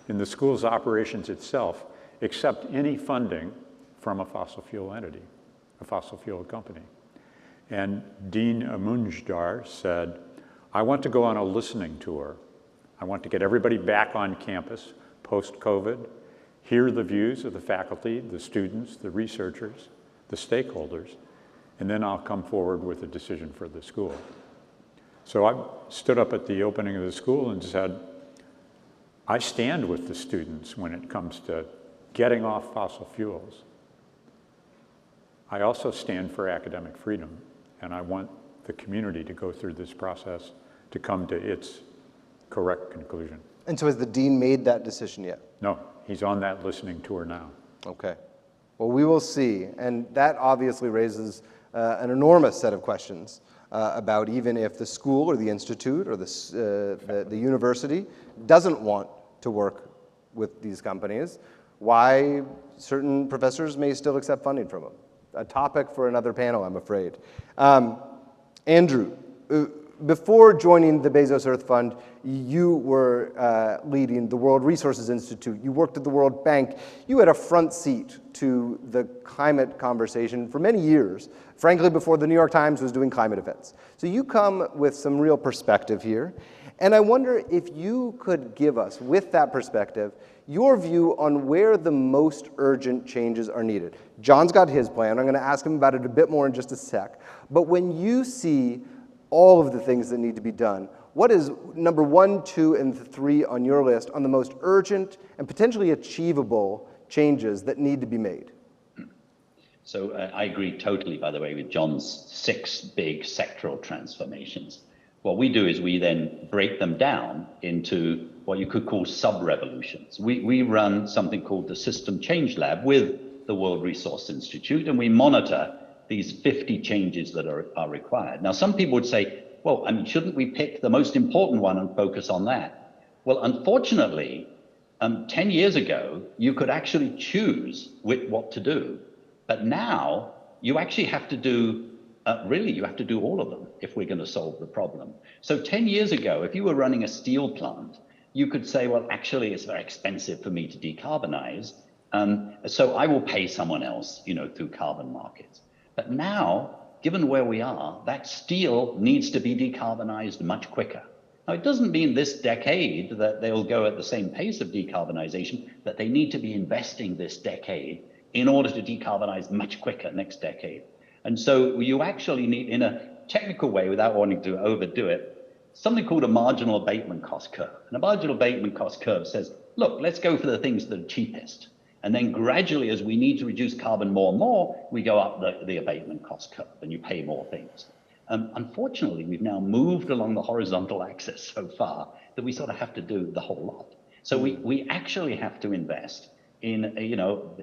and the school's operations itself, accept any funding from a fossil fuel entity, a fossil fuel company? And Dean Amunjdar said, I want to go on a listening tour. I want to get everybody back on campus post-COVID, hear the views of the faculty, the students, the researchers, the stakeholders, and then I'll come forward with a decision for the school. So I stood up at the opening of the school and said, I stand with the students when it comes to getting off fossil fuels. I also stand for academic freedom, and I want the community to go through this process to come to its correct conclusion. And so has the dean made that decision yet? No, he's on that listening tour now. Okay. Well, we will see. And that obviously raises an enormous set of questions about even if the school or the institute or the university doesn't want to work with these companies, why certain professors may still accept funding from them. A topic for another panel, I'm afraid. Andrew, before joining the Bezos Earth Fund, you were leading the World Resources Institute. You worked at the World Bank. You had a front seat to the climate conversation for many years, frankly, before the New York Times was doing climate events. So you come with some real perspective here. And I wonder if you could give us, with that perspective, your view on where the most urgent changes are needed. John's got his plan. I'm going to ask him about it a bit more in just a sec. But when you see all of the things that need to be done, what is number 1, 2, and 3 on your list on the most urgent and potentially achievable changes that need to be made? So I agree totally, by the way, with John's 6 big sectoral transformations. What we do is we then break them down into what you could call sub-revolutions. We run something called the System Change Lab with the World Resource Institute, and we monitor these 50 changes that are required. Now, some people would say, well, I mean, shouldn't we pick the most important one and focus on that? Well, unfortunately, 10 years ago, you could actually choose what to do. But now, you actually have to do, you have to do all of them if we're going to solve the problem. So 10 years ago, if you were running a steel plant, you could say, well, actually, it's very expensive for me to decarbonize, so I will pay someone else, through carbon markets. But now, given where we are, that steel needs to be decarbonized much quicker. Now, it doesn't mean this decade that they'll go at the same pace of decarbonization, but they need to be investing this decade in order to decarbonize much quicker next decade. And so you actually need, in a technical way, without wanting to overdo it, something called a marginal abatement cost curve. And a marginal abatement cost curve says, look, let's go for the things that are cheapest. And then gradually, as we need to reduce carbon more and more, we go up the abatement cost curve and you pay more things. Unfortunately, we've now moved along the horizontal axis so far that we sort of have to do the whole lot. So we actually have to invest in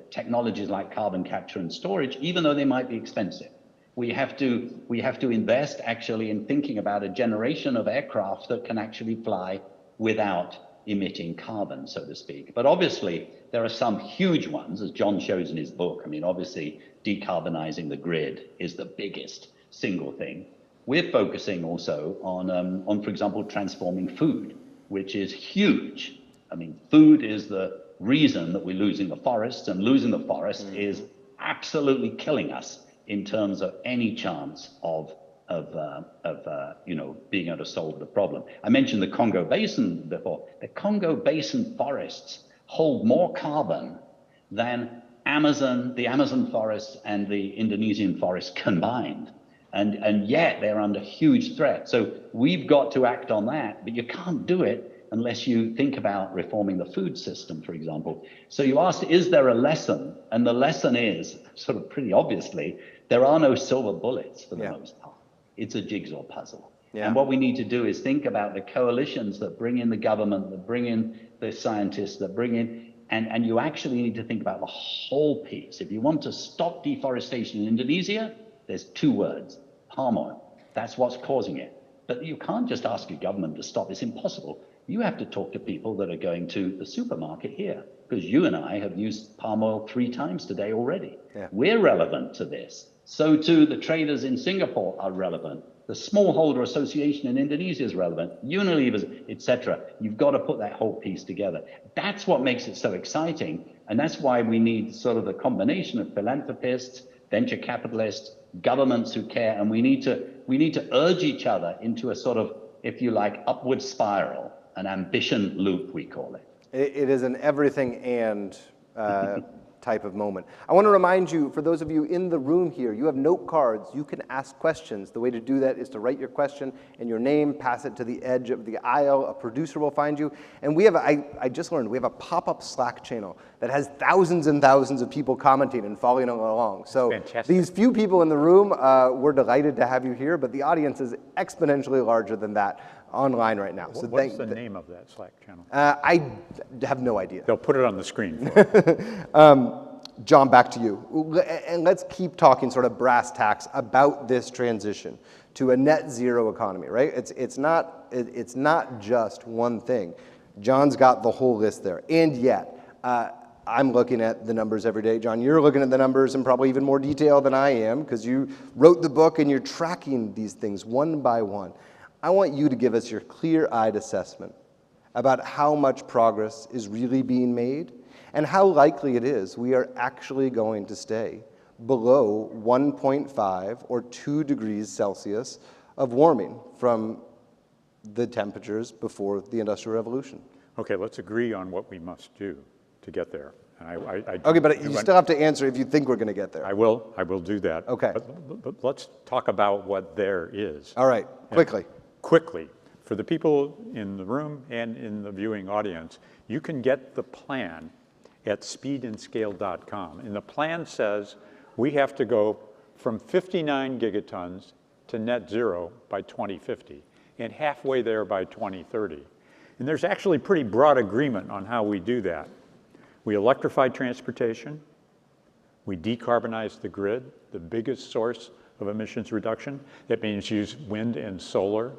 technologies like carbon capture and storage, even though they might be expensive. We have to invest actually in thinking about a generation of aircraft that can actually fly without emitting carbon, so to speak. But obviously, there are some huge ones, as John shows in his book. I mean, obviously, decarbonizing the grid is the biggest single thing. We're focusing also on, for example, transforming food, which is huge. I mean, food is the reason that we're losing the forests, and losing the forest is absolutely killing us in terms of any chance of being able to solve the problem. I mentioned the Congo Basin before. The Congo Basin forests hold more carbon than the Amazon forests and the Indonesian forests combined. And yet they're under huge threat. So we've got to act on that, but you can't do it unless you think about reforming the food system, for example. So you asked, is there a lesson? And the lesson is, sort of pretty obviously, there are no silver bullets for the most part. It's a jigsaw puzzle. Yeah. And what we need to do is think about the coalitions that bring in the government, that bring in the scientists, that bring in, and you actually need to think about the whole piece. If you want to stop deforestation in Indonesia, there's 2 words, palm oil. That's what's causing it. But you can't just ask your government to stop. It's impossible. You have to talk to people that are going to the supermarket here, because you and I have used palm oil 3 times today already. Yeah. We're relevant to this. So too the traders in Singapore are relevant. The Smallholder Association in Indonesia is relevant. Unilever's, etc. You've got to put that whole piece together. That's what makes it so exciting. And that's why we need sort of the combination of philanthropists, venture capitalists, governments who care, and we need to urge each other into a sort of, if you like, upward spiral, an ambition loop, we call it. It is an everything and type of moment. I want to remind you, for those of you in the room here, you have note cards. You can ask questions. The way to do that is to write your question and your name, pass it to the edge of the aisle. A producer will find you. And we have, I just learned, we have a pop-up Slack channel that has thousands and thousands of people commenting and following along. So fantastic. These few people in the room, we're delighted to have you here, but the audience is exponentially larger than that online right now. So what's the name of that Slack channel? I have no idea. They'll put it on the screen for you. John, back to you. And let's keep talking sort of brass tacks about this transition to a net zero economy, right? It's not just one thing. John's got the whole list there. And yet, I'm looking at the numbers every day. John, you're looking at the numbers in probably even more detail than I am, because you wrote the book and you're tracking these things one by one. I want you to give us your clear-eyed assessment about how much progress is really being made and how likely it is we are actually going to stay below 1.5 or 2 degrees Celsius of warming from the temperatures before the Industrial Revolution. Okay, let's agree on what we must do to get there. And okay, but you still have to answer if you think we're going to get there. I will do that. Okay. But let's talk about what there is. All right, quickly. Quickly. For the people in the room and in the viewing audience, you can get the plan at speedandscale.com. And the plan says we have to go from 59 gigatons to net zero by 2050 and halfway there by 2030. And there's actually pretty broad agreement on how we do that. We electrify transportation, we decarbonize the grid, the biggest source of emissions reduction. That means use wind and solar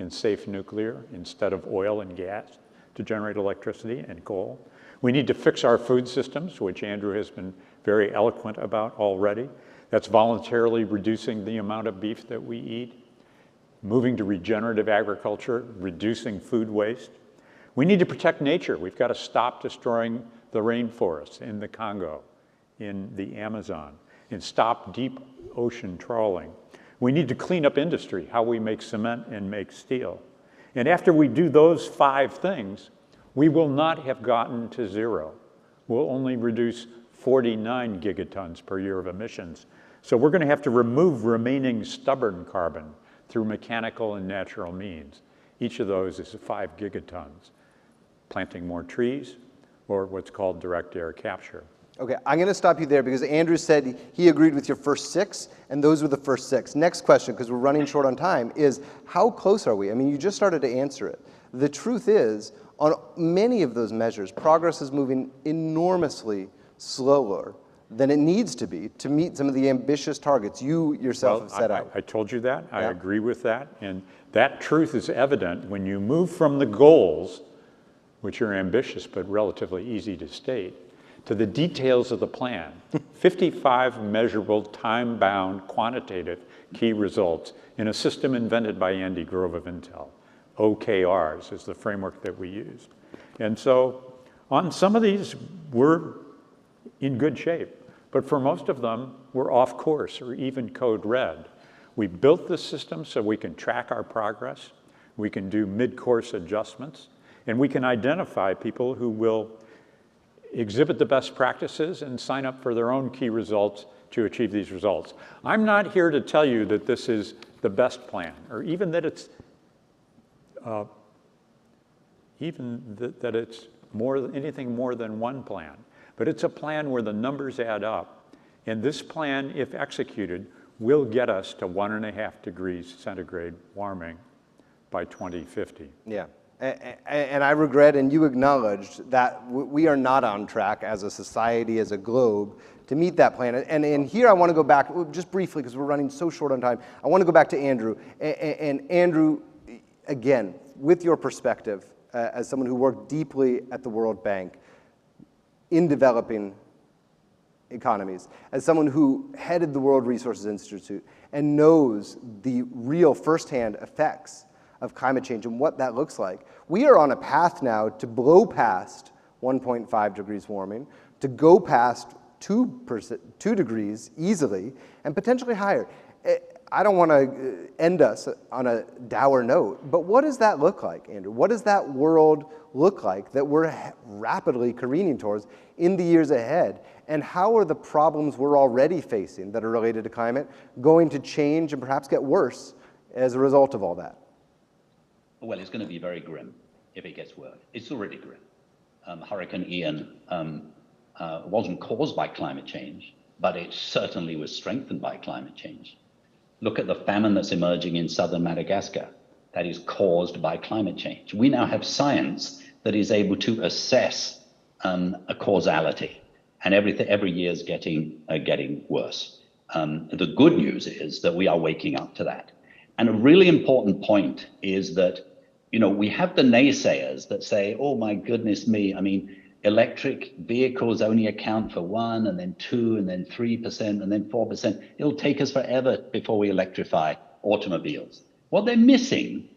and safe nuclear instead of oil and gas to generate electricity and coal. We need to fix our food systems, which Andrew has been very eloquent about already. That's voluntarily reducing the amount of beef that we eat, moving to regenerative agriculture, reducing food waste. We need to protect nature. We've got to stop destroying the rainforests in the Congo, in the Amazon, and stop deep ocean trawling. We need to clean up industry, how we make cement and make steel. And after we do those 5 things, we will not have gotten to zero. We'll only reduce 49 gigatons per year of emissions. So we're going to have to remove remaining stubborn carbon through mechanical and natural means. Each of those is 5 gigatons. Planting more trees, or what's called direct air capture. Okay, I'm going to stop you there because Andrew said he agreed with your first 6, and those were the first 6. Next question, because we're running short on time, is how close are we? I mean, you just started to answer it. The truth is, on many of those measures, progress is moving enormously slower than it needs to be to meet some of the ambitious targets you yourself have set out. I told you that. I agree with that. And that truth is evident when you move from the goals, which are ambitious but relatively easy to state, to the details of the plan. 55 measurable, time-bound, quantitative key results in a system invented by Andy Grove of Intel. OKRs is the framework that we used. And so on some of these, we're in good shape. But for most of them, we're off course or even code red. We built the system so we can track our progress. We can do mid-course adjustments. And we can identify people who will exhibit the best practices and sign up for their own key results to achieve these results. I'm not here to tell you that this is the best plan, or even that it's anything more than one plan. But it's a plan where the numbers add up. And this plan, if executed, will get us to 1.5 degrees centigrade warming by 2050. Yeah. And I regret, and you acknowledged, that we are not on track as a society, as a globe, to meet that plan. And here I want to go back, just briefly, because we're running so short on time. I want to go back to Andrew. And Andrew, again, with your perspective, as someone who worked deeply at the World Bank in developing economies, as someone who headed the World Resources Institute and knows the real firsthand effects of climate change and what that looks like, we are on a path now to blow past 1.5 degrees warming, to go past 2 degrees easily, and potentially higher. I don't want to end us on a dour note, but what does that look like, Andrew? What does that world look like that we're rapidly careening towards in the years ahead? And how are the problems we're already facing that are related to climate going to change and perhaps get worse as a result of all that? Well, it's going to be very grim if it gets worse. It's already grim. Hurricane Ian wasn't caused by climate change, but it certainly was strengthened by climate change. Look at the famine that's emerging in southern Madagascar. That is caused by climate change. We now have science that is able to assess a causality, and every year is getting worse. The good news is that we are waking up to that. And a really important point is that, you know, we have the naysayers that say, oh my goodness me, I mean, electric vehicles only account for 1 and then 2 and then 3% and then 4%. It'll take us forever before we electrify automobiles. What they're missing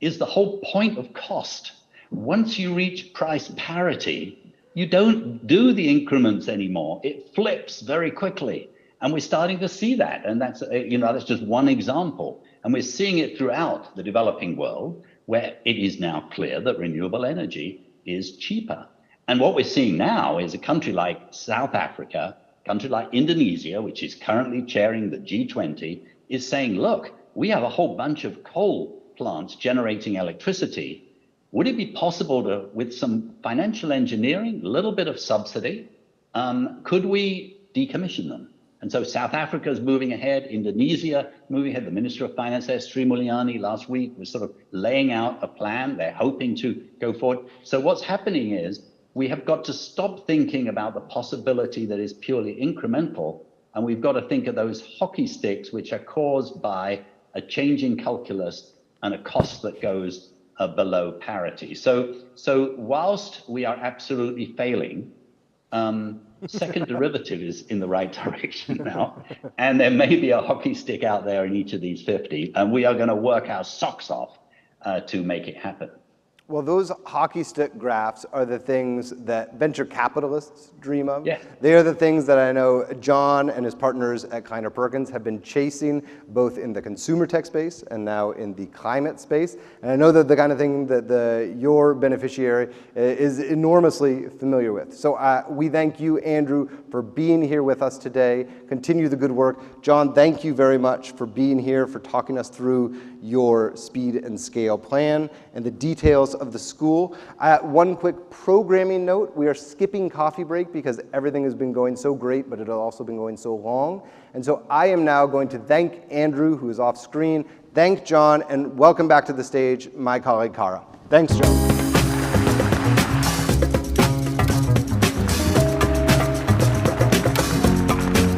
is the whole point of cost. Once you reach price parity, you don't do the increments anymore. It flips very quickly. And we're starting to see that. And that's, you know, that's just one example. And we're seeing it throughout the developing world, where it is now clear that renewable energy is cheaper. And what we're seeing now is a country like South Africa, a country like Indonesia, which is currently chairing the G20, is saying, look, we have a whole bunch of coal plants generating electricity. Would it be possible to, with some financial engineering, a little bit of subsidy, could we decommission them? And so South Africa is moving ahead, Indonesia moving ahead. The Minister of Finance there, Sri Mulyani, last week was sort of laying out a plan. They're hoping to go forward. So what's happening is we have got to stop thinking about the possibility that is purely incremental, and we've got to think of those hockey sticks which are caused by a change in calculus and a cost that goes below parity. So whilst we are absolutely failing, second derivative is in the right direction now, and there may be a hockey stick out there in each of these 50, and we are going to work our socks off to make it happen. Well, those hockey stick graphs are the things that venture capitalists dream of. Yeah. They are the things that I know John and his partners at Kleiner Perkins have been chasing, both in the consumer tech space and now in the climate space. And I know that the kind of thing that your beneficiary is enormously familiar with. So we thank you, Andrew, for being here with us today. Continue the good work. John, thank you very much for being here, for talking us through your speed and scale plan and the details of the school. One quick programming note, we are skipping coffee break because everything has been going so great, but it has also been going so long. And so I am now going to thank Andrew, who is off screen, thank John, and welcome back to the stage my colleague, Kara. Thanks, John.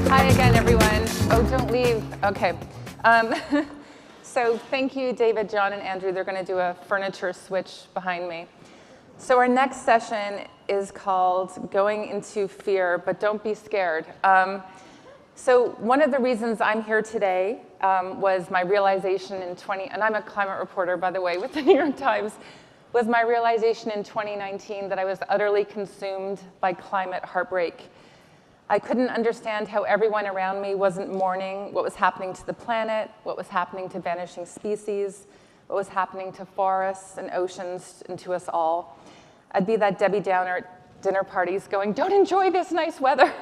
Hi again, everyone. Oh, don't leave. Okay. So thank you, David, John, and Andrew. They're going to do a furniture switch behind me. So our next session is called Going into Fear, but Don't Be Scared. So one of the reasons I'm here today was my realization in and I'm a climate reporter, by the way, with the New York Times, was my realization in 2019 that I was utterly consumed by climate heartbreak. I couldn't understand how everyone around me wasn't mourning what was happening to the planet, what was happening to vanishing species, what was happening to forests and oceans and to us all. I'd be that Debbie Downer at dinner parties going, don't enjoy this nice weather.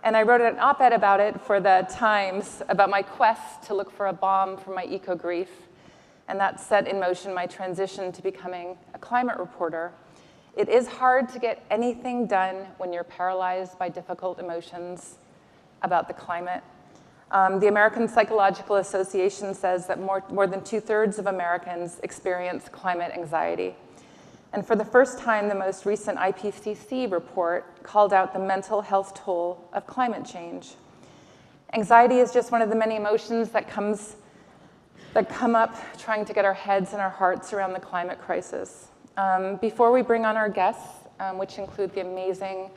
And I wrote an op-ed about it for the Times about my quest to look for a balm for my eco-grief. And that set in motion my transition to becoming a climate reporter. It is hard to get anything done when you're paralyzed by difficult emotions about the climate. The American Psychological Association says that more than 2/3 of Americans experience climate anxiety. And for the first time, the most recent IPCC report called out the mental health toll of climate change. Anxiety is just one of the many emotions that come up trying to get our heads and our hearts around the climate crisis. Before we bring on our guests, which include the amazing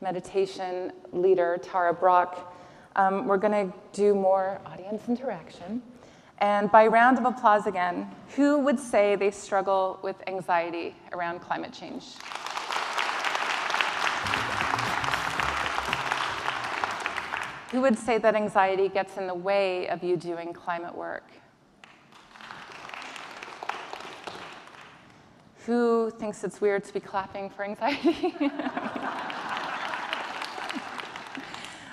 meditation leader, Tara Brock, we're going to do more audience interaction. And by round of applause again, who would say they struggle with anxiety around climate change? Who would say that anxiety gets in the way of you doing climate work? Who thinks it's weird to be clapping for anxiety?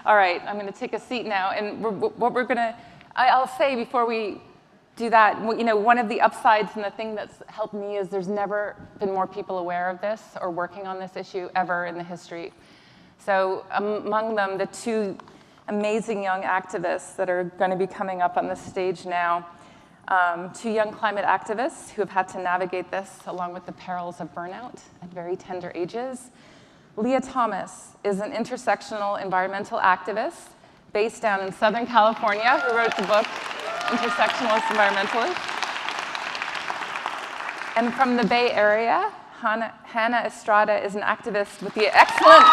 All right, I'm going to take a seat now. And I'll say before we do that, one of the upsides and the thing that's helped me is there's never been more people aware of this or working on this issue ever in the history. So among them, the two amazing young activists that are going to be coming up on the stage now, two young climate activists who have had to navigate this along with the perils of burnout at very tender ages. Leah Thomas is an intersectional environmental activist based down in Southern California who wrote the book Intersectionalist Environmentalist. And from the Bay Area, Hannah Estrada is an activist with the excellent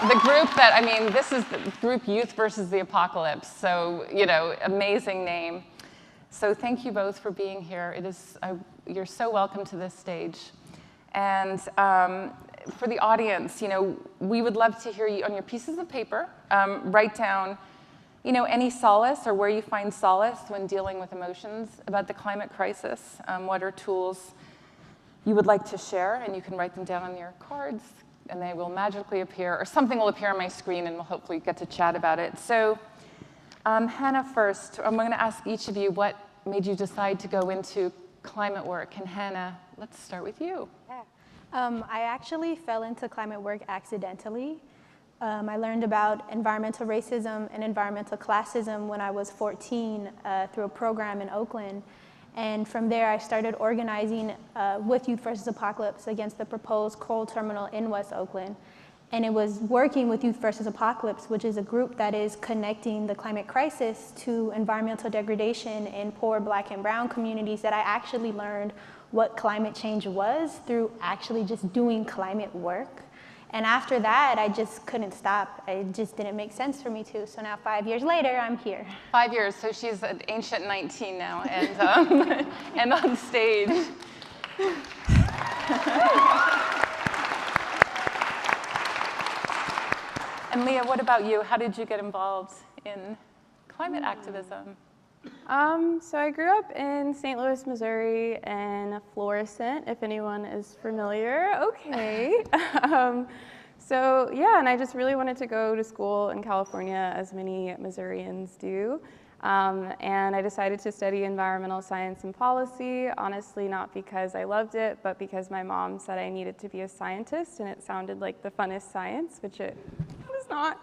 the group that, this is the group Youth versus the Apocalypse, so, amazing name. So thank you both for being here. You're so welcome to this stage. And for the audience, we would love to hear you on your pieces of paper. Write down, any solace or where you find solace when dealing with emotions about the climate crisis. What are tools you would like to share? And you can write them down on your cards, and they will magically appear, or something will appear on my screen, and we'll hopefully get to chat about it. So Hannah first, I'm going to ask each of you what made you decide to go into climate work. And Hannah, let's start with you. Yeah. I actually fell into climate work accidentally. I learned about environmental racism and environmental classism when I was 14 through a program in Oakland. And from there, I started organizing with Youth versus Apocalypse against the proposed coal terminal in West Oakland. And it was working with Youth versus Apocalypse, which is a group that is connecting the climate crisis to environmental degradation in poor Black and brown communities, that I actually learned what climate change was through actually just doing climate work. And after that, I just couldn't stop. It just didn't make sense for me to. So now 5 years later, I'm here. 5 years, so she's an ancient 19 now, and, and on stage. And Leah, what about you? How did you get involved in climate activism? So I grew up in St. Louis, Missouri, in Florissant, if anyone is familiar. Okay. So yeah, and I just really wanted to go to school in California, as many Missourians do. And I decided to study environmental science and policy, honestly not because I loved it, but because my mom said I needed to be a scientist, and it sounded like the funnest science, which it was not.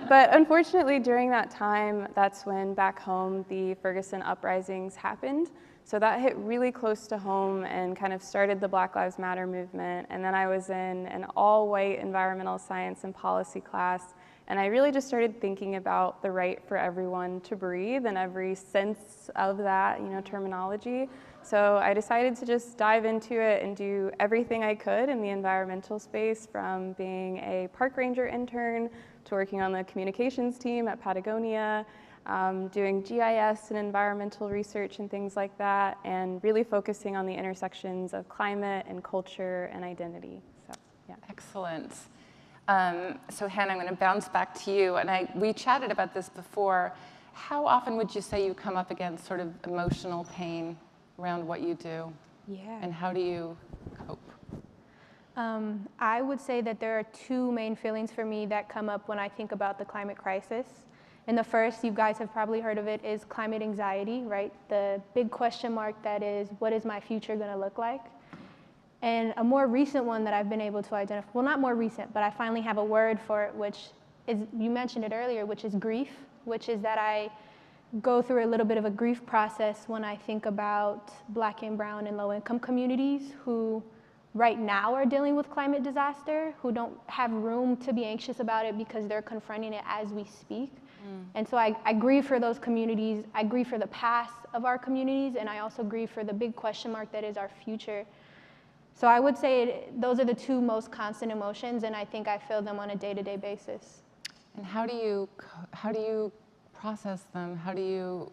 But unfortunately, during that time, that's when back home the Ferguson uprisings happened. So that hit really close to home and kind of started the Black Lives Matter movement. And then I was in an all-white environmental science and policy class, and I really just started thinking about the right for everyone to breathe and every sense of that, terminology. So I decided to just dive into it and do everything I could in the environmental space, from being a park ranger intern to working on the communications team at Patagonia, doing GIS and environmental research and things like that, and really focusing on the intersections of climate and culture and identity. So, yeah. Excellent. So Hannah, I'm going to bounce back to you. And we chatted about this before. How often would you say you come up against sort of emotional pain around what you do? Yeah. And how do you cope? I would say that there are two main feelings for me that come up when I think about the climate crisis. And the first, you guys have probably heard of it, is climate anxiety, right? The big question mark that is, what is my future going to look like? And a more recent one that I've been able to identify, well, not more recent, but I finally have a word for it, which is, you mentioned it earlier, which is grief, which is that I go through a little bit of a grief process when I think about Black and brown and low-income communities who right now are dealing with climate disaster, who don't have room to be anxious about it because they're confronting it as we speak. And so I grieve for those communities. I grieve for the past of our communities, and I also grieve for the big question mark that is our future. So I would say those are the two most constant emotions, and I think I feel them on a day-to-day basis. And how do you process them? How do you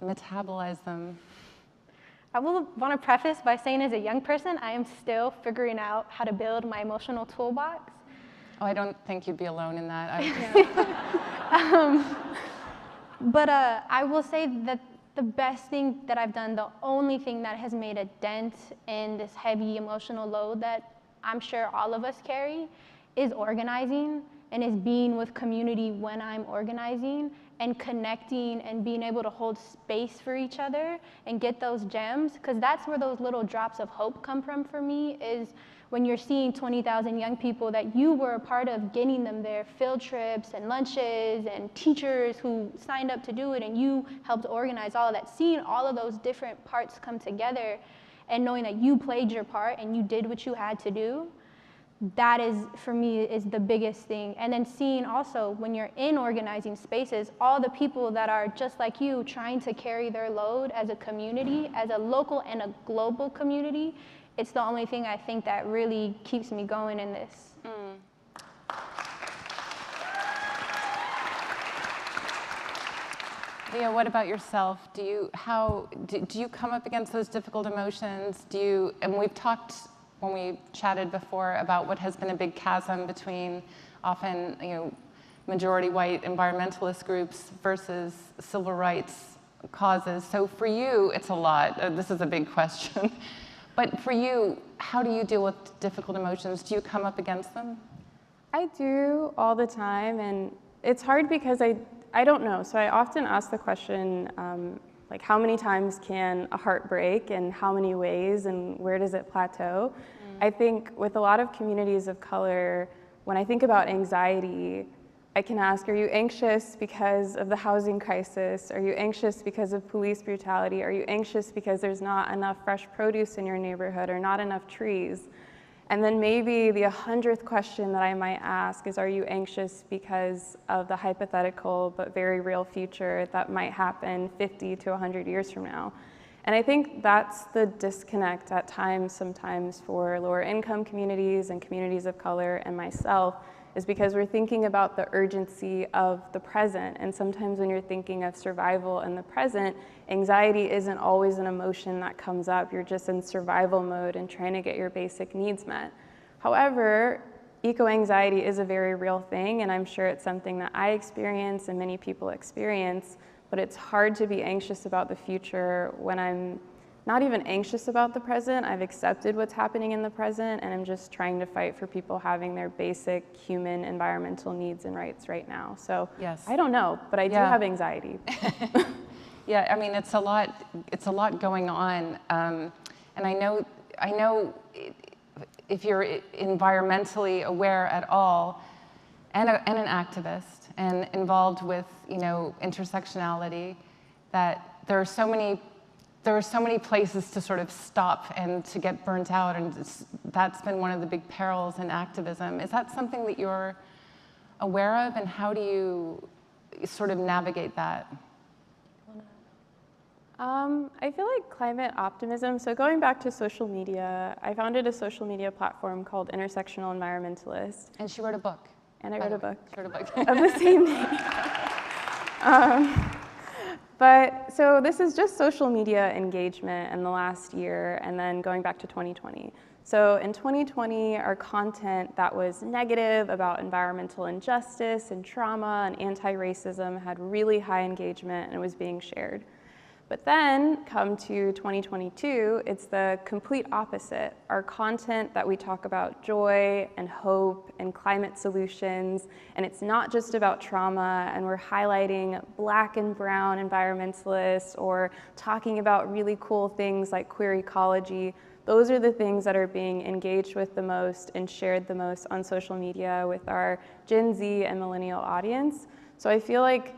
metabolize them? I will want to preface by saying, as a young person, I am still figuring out how to build my emotional toolbox. Oh, I don't think you'd be alone in that. But I will say that the best thing that I've done, the only thing that has made a dent in this heavy emotional load that I'm sure all of us carry, is organizing, and is being with community when I'm organizing, and connecting and being able to hold space for each other and get those gems, because that's where those little drops of hope come from for me, is when you're seeing 20,000 young people that you were a part of getting them there, field trips and lunches and teachers who signed up to do it, and you helped organize all of that, seeing all of those different parts come together and knowing that you played your part and you did what you had to do, that is, for me, is the biggest thing. And then seeing also, when you're in organizing spaces, all the people that are just like you trying to carry their load as a community, as a local and a global community, it's the only thing I think that really keeps me going in this. Leah, what about yourself? Do you come up against those difficult emotions? And we've talked, when we chatted before, about what has been a big chasm between often, majority white environmentalist groups versus civil rights causes. So for you, it's a lot. This is a big question. But for you, how do you deal with difficult emotions? Do you come up against them? I do all the time, and it's hard because I don't know. So I often ask the question, like, how many times can a heart break, and how many ways, and where does it plateau? I think with a lot of communities of color, when I think about anxiety, I can ask, are you anxious because of the housing crisis? Are you anxious because of police brutality? Are you anxious because there's not enough fresh produce in your neighborhood or not enough trees? And then maybe the 100th question that I might ask is, are you anxious because of the hypothetical but very real future that might happen 50 to 100 years from now? And I think that's the disconnect at times, sometimes, for lower income communities and communities of color and myself, is because we're thinking about the urgency of the present. And sometimes when you're thinking of survival in the present, anxiety isn't always an emotion that comes up. You're just in survival mode and trying to get your basic needs met. However, eco-anxiety is a very real thing, and I'm sure it's something that I experience and many people experience, but it's hard to be anxious about the future when I'm not even anxious about the present. I've accepted what's happening in the present, and I'm just trying to fight for people having their basic human environmental needs and rights right now. So yes. I don't know, but I do have anxiety. Yeah, I mean, it's a lot going on. And I know if you're environmentally aware at all, and an activist, and involved with, intersectionality, that there are so many places to sort of stop and to get burnt out, and that's been one of the big perils in activism. Is that something that you're aware of, and how do you sort of navigate that? I feel like climate optimism, so going back to social media, I founded a social media platform called Intersectional Environmentalist. And she wrote a book. And I wrote a book. She wrote a book. Of the same name. But so this is just social media engagement in the last year, and then going back to 2020. So in 2020, our content that was negative about environmental injustice and trauma and anti-racism had really high engagement, and it was being shared. But then come to 2022, it's the complete opposite. Our content that we talk about joy and hope and climate solutions, and it's not just about trauma, and we're highlighting Black and brown environmentalists or talking about really cool things like queer ecology. Those are the things that are being engaged with the most and shared the most on social media with our Gen Z and millennial audience. So I feel like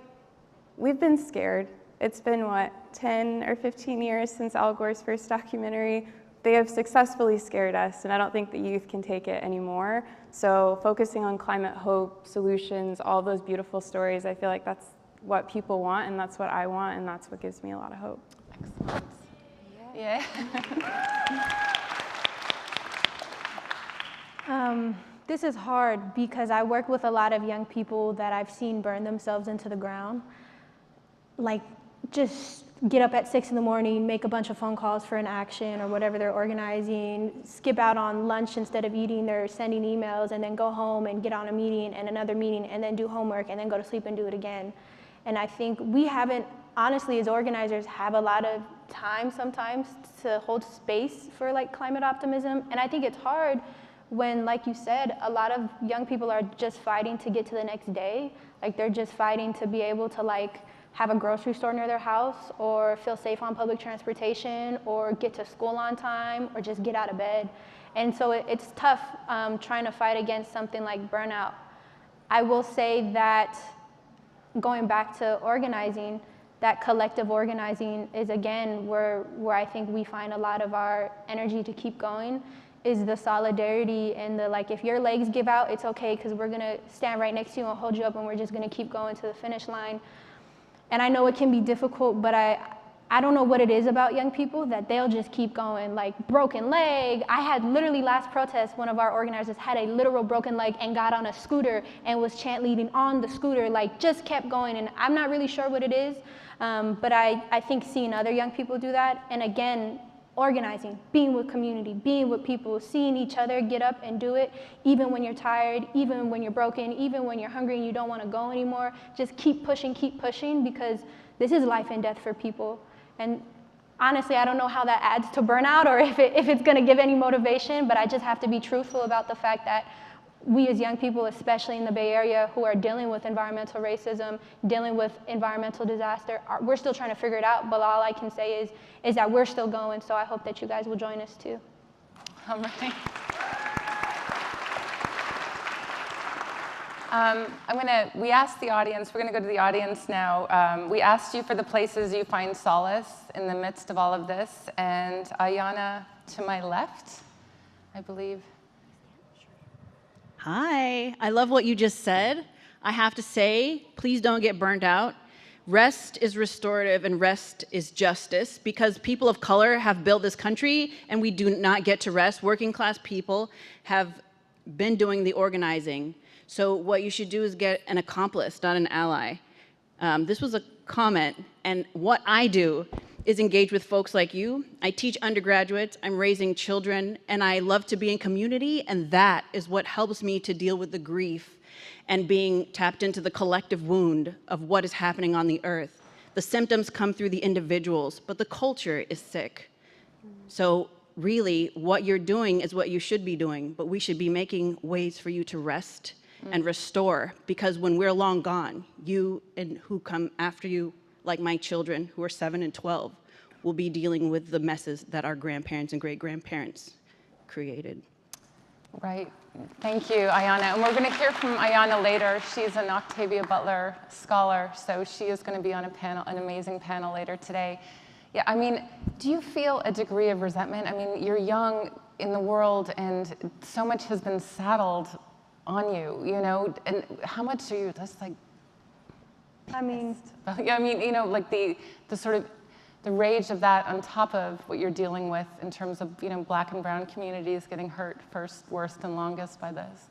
we've been scared. It's been, 10 or 15 years since Al Gore's first documentary. they have successfully scared us, and I don't think the youth can take it anymore. So focusing on climate hope, solutions, all those beautiful stories, I feel like that's what people want, and that's what I want, and that's what gives me a lot of hope. Excellent. Yeah. This is hard because I work with a lot of young people that I've seen burn themselves into the ground. Like, just get up at 6 in the morning, make a bunch of phone calls for an action or whatever they're organizing, skip out on lunch instead of eating, they're sending emails, and then go home and get on a meeting and another meeting and then do homework and then go to sleep and do it again. And I think we haven't, honestly, as organizers, have a lot of time sometimes to hold space for like climate optimism. And I think it's hard when, like you said, a lot of young people are just fighting to get to the next day. Like, they're just fighting to be able to like have a grocery store near their house, or feel safe on public transportation, or get to school on time, or just get out of bed. And so it's tough trying to fight against something like burnout. I will say that going back to organizing, that collective organizing is, again, where I think we find a lot of our energy to keep going, is the solidarity and the, like, if your legs give out, it's okay, because we're gonna stand right next to you and hold you up, and we're just gonna keep going to the finish line. And I know it can be difficult, but I don't know what it is about young people that they'll just keep going. Like, broken leg. I had literally last protest, one of our organizers had a literal broken leg and got on a scooter and was chant leading on the scooter, like just kept going. And I'm not really sure what it is, but I think seeing other young people do that, and again, organizing, being with community, being with people, seeing each other get up and do it, even when you're tired, even when you're broken, even when you're hungry and you don't want to go anymore, just keep pushing, because this is life and death for people. And honestly, I don't know how that adds to burnout, or if it's going to give any motivation, but I just have to be truthful about the fact that we as young people, especially in the Bay Area, who are dealing with environmental racism, dealing with environmental disaster, we're still trying to figure it out, but all I can say is that we're still going, so I hope that you guys will join us too. All right. We asked the audience, we're gonna go to the audience now. We asked you for the places you find solace in the midst of all of this, and Ayana to my left, I believe. Hi, I love what you just said. I have to say, please don't get burned out. Rest is restorative and rest is justice, because people of color have built this country and we do not get to rest. Working class people have been doing the organizing. So what you should do is get an accomplice, not an ally. This was a comment, and what I do is engage with folks like you. I teach undergraduates, I'm raising children, and I love to be in community, and that is what helps me to deal with the grief and being tapped into the collective wound of what is happening on the earth. The symptoms come through the individuals, but the culture is sick. So really, what you're doing is what you should be doing, but we should be making ways for you to rest and restore, because when we're long gone, you and who come after you, like my children who are 7 and 12, will be dealing with the messes that our grandparents and great-grandparents created. Right. Thank you, Ayana. And we're going to hear from Ayana later. She's an Octavia Butler scholar, so she is going to be on a panel, an amazing panel later today. Yeah, I mean, do you feel a degree of resentment? I mean, you're young in the world, and so much has been saddled on you, you know, and how much are you just like, I mean, yeah, I mean, you know, like the sort of the rage of that on top of what you're dealing with in terms of, you know, Black and brown communities getting hurt first, worst, and longest by this.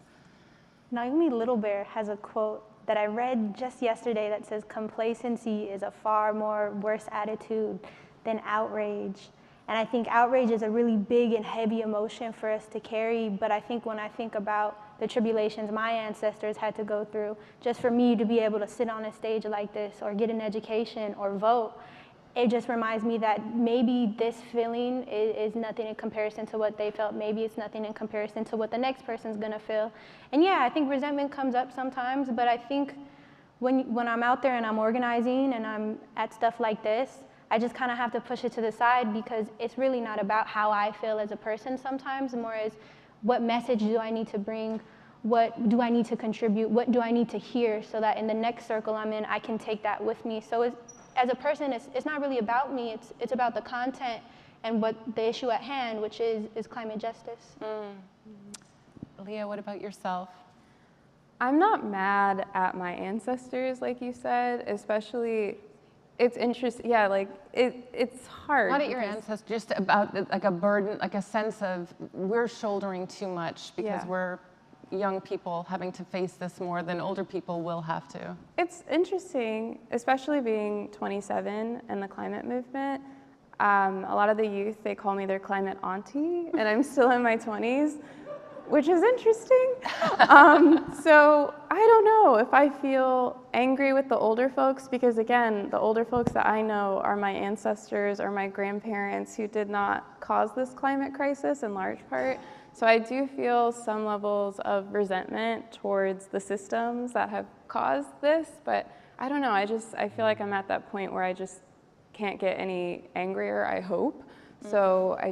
Naomi Little Bear has a quote that I read just yesterday that says, "Complacency is a far more worse attitude than outrage." And I think outrage is a really big and heavy emotion for us to carry, but I think when I think about the tribulations my ancestors had to go through, just for me to be able to sit on a stage like this or get an education or vote, it just reminds me that maybe this feeling is nothing in comparison to what they felt. Maybe it's nothing in comparison to what the next person's gonna feel. And yeah, I think resentment comes up sometimes, but I think when I'm out there and I'm organizing and I'm at stuff like this, I just kind of have to push it to the side, because it's really not about how I feel as a person sometimes, more as what message do I need to bring, what do I need to contribute, what do I need to hear, so that in the next circle I'm in, I can take that with me. So as a person, it's not really about me, it's about the content and what the issue at hand, which is climate justice. Leah, what about yourself? I'm not mad at my ancestors, like you said, especially, it's interesting, yeah, like, it's hard. Not at your ancestors, just about like a burden, like a sense of we're shouldering too much because we're young people having to face this more than older people will have to. It's interesting, especially being 27 and the climate movement. A lot of the youth, they call me their climate auntie, and I'm still in my 20s, which is interesting. So I don't know if I feel angry with the older folks, because again, the older folks that I know are my ancestors or my grandparents who did not cause this climate crisis in large part. So I do feel some levels of resentment towards the systems that have caused this, but I don't know, I feel like I'm at that point where I just can't get any angrier, I hope. So I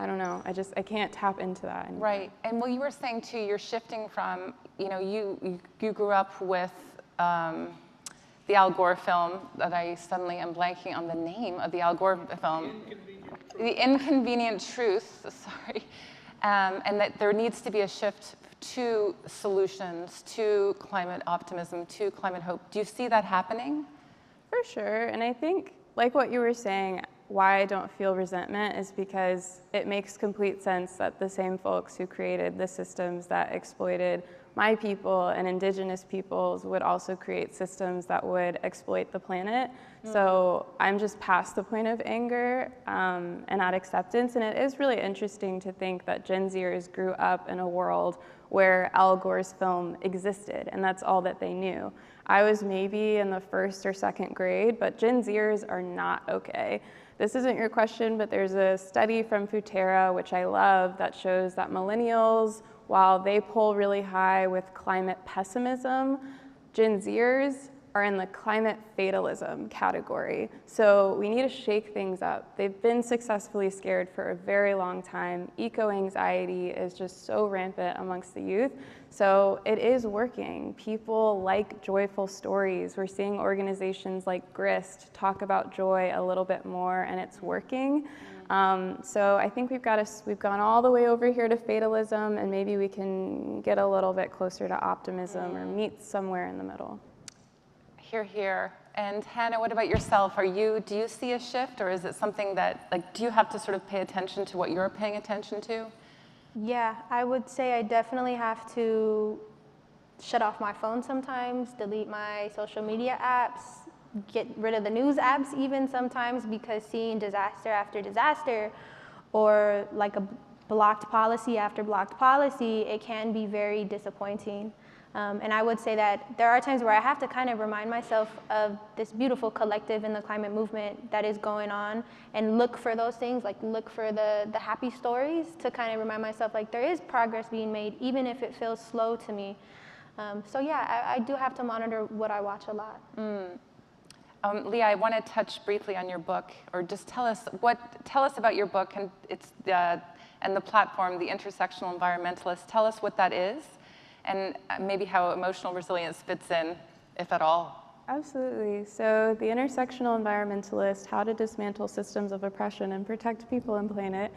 don't know, I can't tap into that anymore. Right, and well, you were saying too, you're shifting from, you know, you grew up with the Al Gore film that I suddenly am blanking on the name of the Al Gore film. The Inconvenient Truth, sorry. And that there needs to be a shift to solutions, to climate optimism, to climate hope. Do you see that happening? For sure, and I think, like what you were saying, why I don't feel resentment is because it makes complete sense that the same folks who created the systems that exploited my people and indigenous peoples would also create systems that would exploit the planet. So I'm just past the point of anger and not acceptance. And it is really interesting to think that Gen Zers grew up in a world where Al Gore's film existed, and that's all that they knew. I was maybe in the 1st or 2nd grade, but Gen Zers are not okay. This isn't your question, but there's a study from Futera, which I love, that shows that millennials, while they pull really high with climate pessimism, Gen Zers are in the climate fatalism category. So we need to shake things up. They've been successfully scared for a very long time. Eco-anxiety is just so rampant amongst the youth. So it is working. People like joyful stories. We're seeing organizations like GRIST talk about joy a little bit more, and it's working. So I think we've gone all the way over here to fatalism, and maybe we can get a little bit closer to optimism or meet somewhere in the middle. Hear, hear. And Hannah, what about yourself? Do you see a shift, or is it something that, like, do you have to sort of pay attention to what you're paying attention to? Yeah, I would say I definitely have to shut off my phone sometimes, delete my social media apps, get rid of the news apps even sometimes, because seeing disaster after disaster, or like a blocked policy after blocked policy, it can be very disappointing. And I would say that there are times where I have to kind of remind myself of this beautiful collective in the climate movement that is going on, and look for those things, like look for the happy stories, to kind of remind myself like there is progress being made, even if it feels slow to me. So yeah, I do have to monitor what I watch a lot. Leah, I want to touch briefly on your book, or just tell us about your book and and the platform, the Intersectional Environmentalist. Tell us what that is, and maybe how emotional resilience fits in, if at all. Absolutely. So the Intersectional Environmentalist, How to Dismantle Systems of Oppression and Protect People and Planet,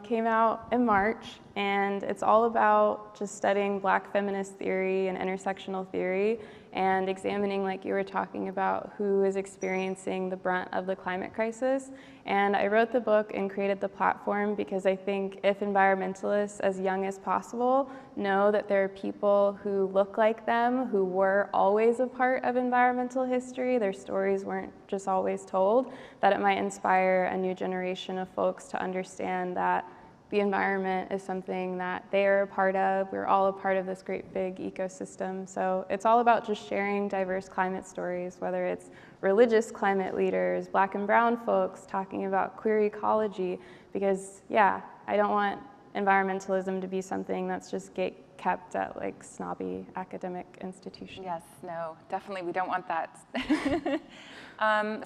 came out in March, and it's all about just studying Black feminist theory and intersectional theory, and examining, like you were talking about, who is experiencing the brunt of the climate crisis. And I wrote the book and created the platform because I think if environmentalists, as young as possible, know that there are people who look like them, who were always a part of environmental history, their stories weren't just always told, that it might inspire a new generation of folks to understand that the environment is something that they are a part of. We're all a part of this great big ecosystem. So it's all about just sharing diverse climate stories, whether it's religious climate leaders, Black and brown folks talking about queer ecology, because yeah, I don't want environmentalism to be something that's just kept at like snobby academic institutions. Yes, no, definitely we don't want that.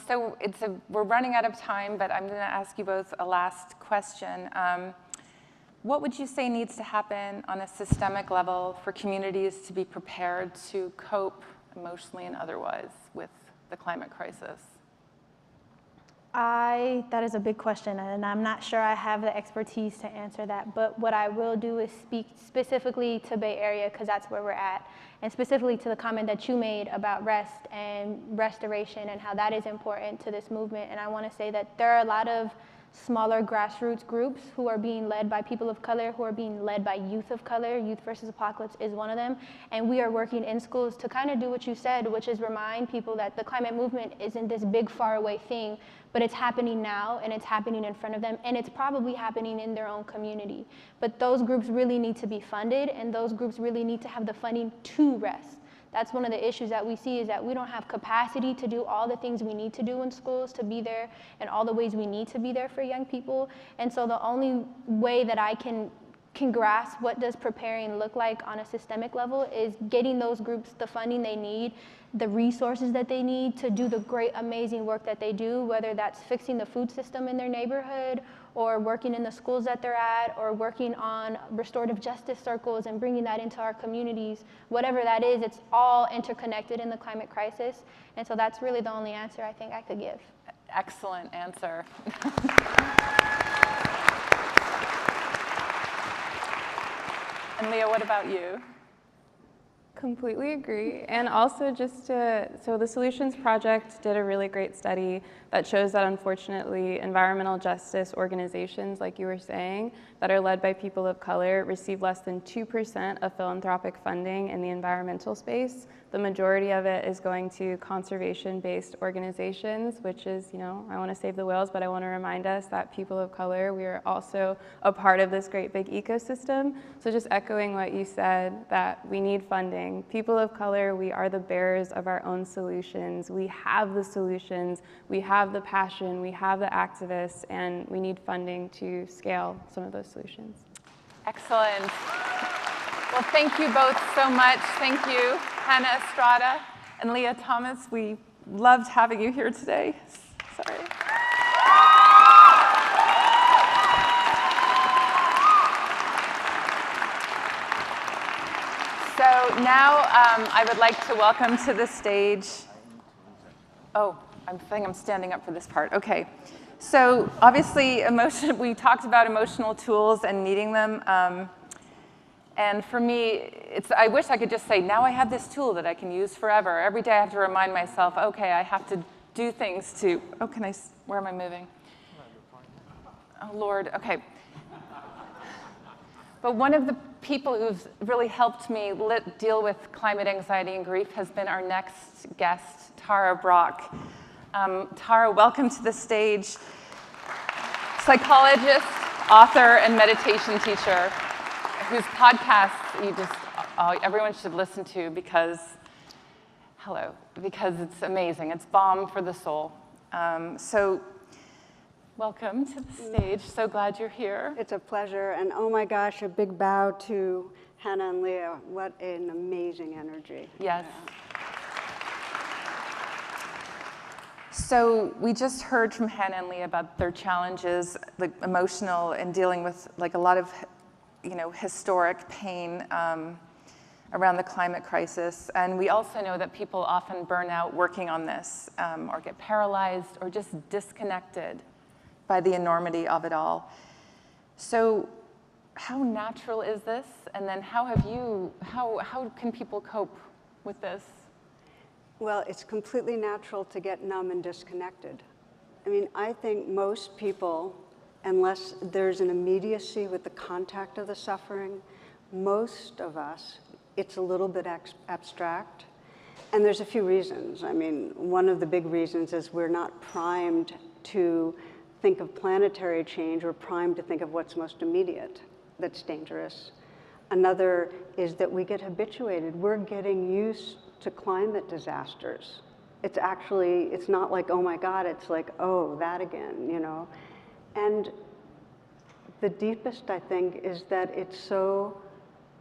So we're running out of time, but I'm going to ask you both a last question. What would you say needs to happen on a systemic level for communities to be prepared to cope emotionally and otherwise with the climate crisis? That is a big question, and I'm not sure I have the expertise to answer that. But what I will do is speak specifically to Bay Area, because that's where we're at, and specifically to the comment that you made about rest and restoration and how that is important to this movement. And I want to say that there are a lot of smaller grassroots groups who are being led by people of color, who are being led by youth of color. Youth versus Apocalypse is one of them. And we are working in schools to kind of do what you said, which is remind people that the climate movement isn't this big, far away thing, but it's happening now, and it's happening in front of them, and it's probably happening in their own community. But those groups really need to be funded, and those groups really need to have the funding to rest. That's one of the issues that we see, is that we don't have capacity to do all the things we need to do in schools, to be there in all the ways we need to be there for young people. And so the only way that I can grasp what does preparing look like on a systemic level is getting those groups the funding they need, the resources that they need to do the great, amazing work that they do, whether that's fixing the food system in their neighborhood, or working in the schools that they're at, or working on restorative justice circles and bringing that into our communities. Whatever that is, it's all interconnected in the climate crisis. And so that's really the only answer I think I could give. Excellent answer. And Leah, what about you? Completely agree. And also so the Solutions Project did a really great study that shows that unfortunately environmental justice organizations, like you were saying, that are led by people of color receive less than 2% of philanthropic funding in the environmental space. The majority of it is going to conservation-based organizations, which is, I want to save the whales, but I want to remind us that people of color, we are also a part of this great big ecosystem. So just echoing what you said, that we need funding. People of color, we are the bearers of our own solutions. We have the solutions, we have the passion, we have the activists, and we need funding to scale some of those solutions. Excellent. Well, thank you both so much. Thank you, Hannah Estrada and Leah Thomas. We loved having you here today. Sorry. So now I would like to welcome to the stage, I think I'm standing up for this part. Okay. So obviously, we talked about emotional tools and needing them. And for me, I wish I could just say, now I have this tool that I can use forever. Every day I have to remind myself, okay, I have to do things to, where am I moving? Oh, Lord, okay. But one of the people who's really helped me deal with climate anxiety and grief has been our next guest, Tara Brock. Tara, welcome to the stage. Psychologist, author, and meditation teacher, whose podcast everyone should listen to because it's amazing. It's balm for the soul. So welcome to the stage. So glad you're here. It's a pleasure. And oh my gosh, a big bow to Hannah and Leah. What an amazing energy. Yes. So we just heard from Hannah and Leah about their challenges, like emotional, and dealing with like a lot of historic pain around the climate crisis. And we also know that people often burn out working on this, or get paralyzed, or just disconnected by the enormity of it all. So how natural is this? And then how can people cope with this? Well, it's completely natural to get numb and disconnected. I mean, I think most people, unless there's an immediacy with the contact of the suffering, most of us, it's a little bit abstract. And there's a few reasons. I mean, one of the big reasons is we're not primed to think of planetary change. We're primed to think of what's most immediate that's dangerous. Another is that we get habituated. We're getting used to climate disasters. It's not like, oh my God, it's like, oh, that again, And the deepest, I think, is that it's so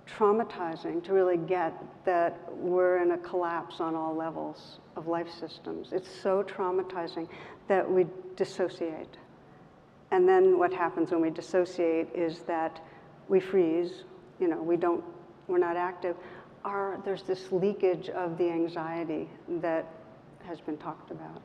traumatizing to really get that we're in a collapse on all levels of life systems. It's so traumatizing that we dissociate. And then what happens when we dissociate is that we freeze, we're not active. There's this leakage of the anxiety that has been talked about.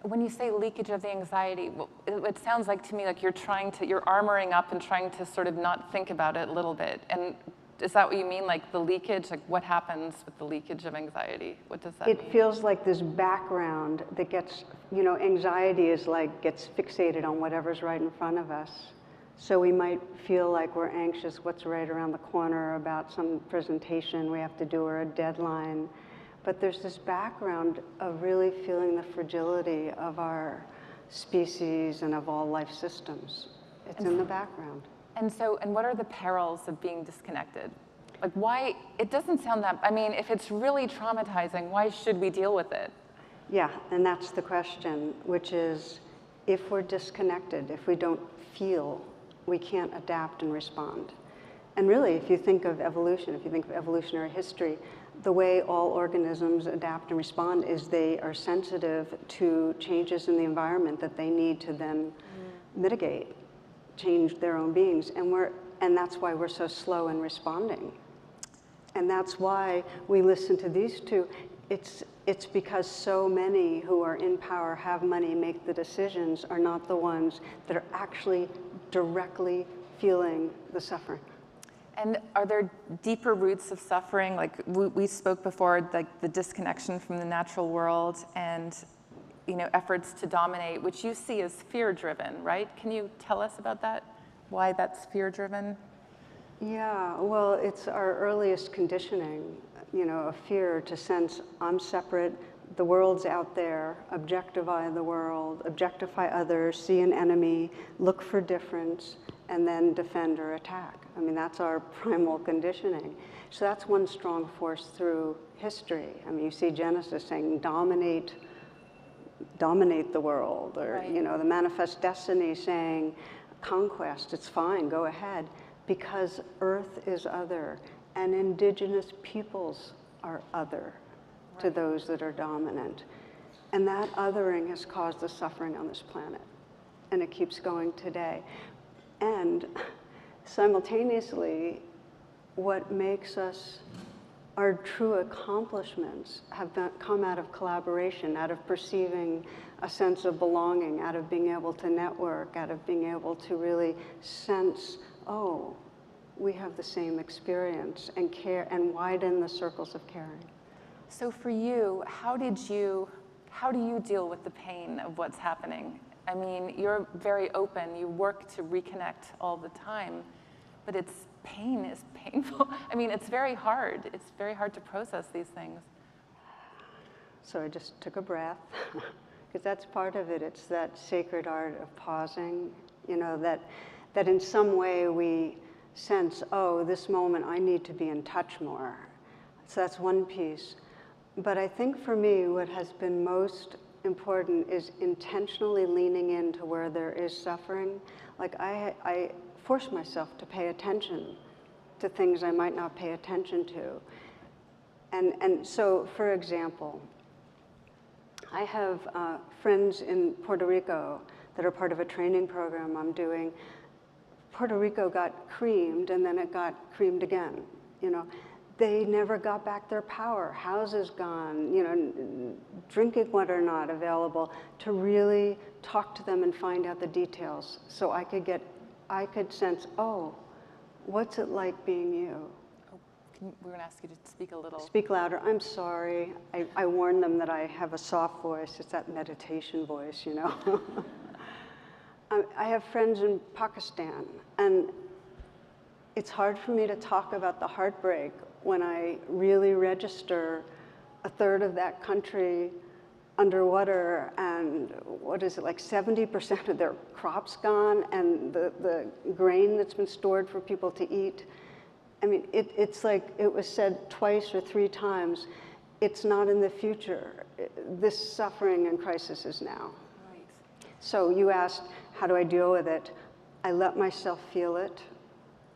when you say leakage of the anxiety, it sounds like to me like you're armoring up and trying to sort of not think about it a little bit. And is that what you mean, like the leakage? Like what happens with the leakage of anxiety? What does that mean? It feels like this background that gets, anxiety is like gets fixated on whatever's right in front of us. So we might feel like we're anxious what's right around the corner about some presentation we have to do or a deadline. But there's this background of really feeling the fragility of our species and of all life systems. It's in the background. And what are the perils of being disconnected? Like why, it doesn't sound that, I mean, if it's really traumatizing, why should we deal with it? Yeah, and that's the question, which is, if we're disconnected, if we don't feel, we can't adapt and respond. And really, if you think of evolution, if you think of evolutionary history, the way all organisms adapt and respond is they are sensitive to changes in the environment that they need to then mitigate, change their own beings. And that's why we're so slow in responding. And that's why we listen to these two. It's because so many who are in power, have money, make the decisions, are not the ones that are actually directly feeling the suffering. And are there deeper roots of suffering? Like we spoke before, like the disconnection from the natural world and efforts to dominate, which you see as fear-driven, right? Can you tell us about that? Why that's fear-driven? Yeah, well, it's our earliest conditioning, of fear to sense I'm separate, the world's out there, objectify the world, objectify others, see an enemy, look for difference, and then defend or attack. I mean, that's our primal conditioning. So that's one strong force through history. I mean, you see Genesis saying dominate the world, or right. The manifest destiny saying conquest, it's fine, go ahead, because Earth is other, and indigenous peoples are other to those that are dominant. And that othering has caused the suffering on this planet, and it keeps going today. And simultaneously, what makes us, our true accomplishments have come out of collaboration, out of perceiving a sense of belonging, out of being able to network, out of being able to really sense, oh, we have the same experience, and care, and widen the circles of caring. So for you, how do you deal with the pain of what's happening? I mean, you're very open, you work to reconnect all the time, but pain is painful. I mean, it's very hard. It's very hard to process these things. So I just took a breath, because that's part of it. It's that sacred art of pausing, that in some way we sense, oh, this moment I need to be in touch more. So that's one piece. But I think for me, what has been most important is intentionally leaning into where there is suffering. Like I force myself to pay attention to things I might not pay attention to. And so, for example, I have friends in Puerto Rico that are part of a training program I'm doing. Puerto Rico got creamed, and then it got creamed again. They never got back their power. Houses gone, drinking water not available, to really talk to them and find out the details. So I could sense, oh, what's it like being you? We're going to ask you to speak a little. Speak louder. I'm sorry. I warn them that I have a soft voice. It's that meditation voice, I have friends in Pakistan, and it's hard for me to talk about the heartbreak when I really register a third of that country underwater, and what is it, like 70% of their crops gone, and the grain that's been stored for people to eat. I mean, it's like it was said twice or three times, it's not in the future. This suffering and crisis is now. Right. So you asked, how do I deal with it? I let myself feel it,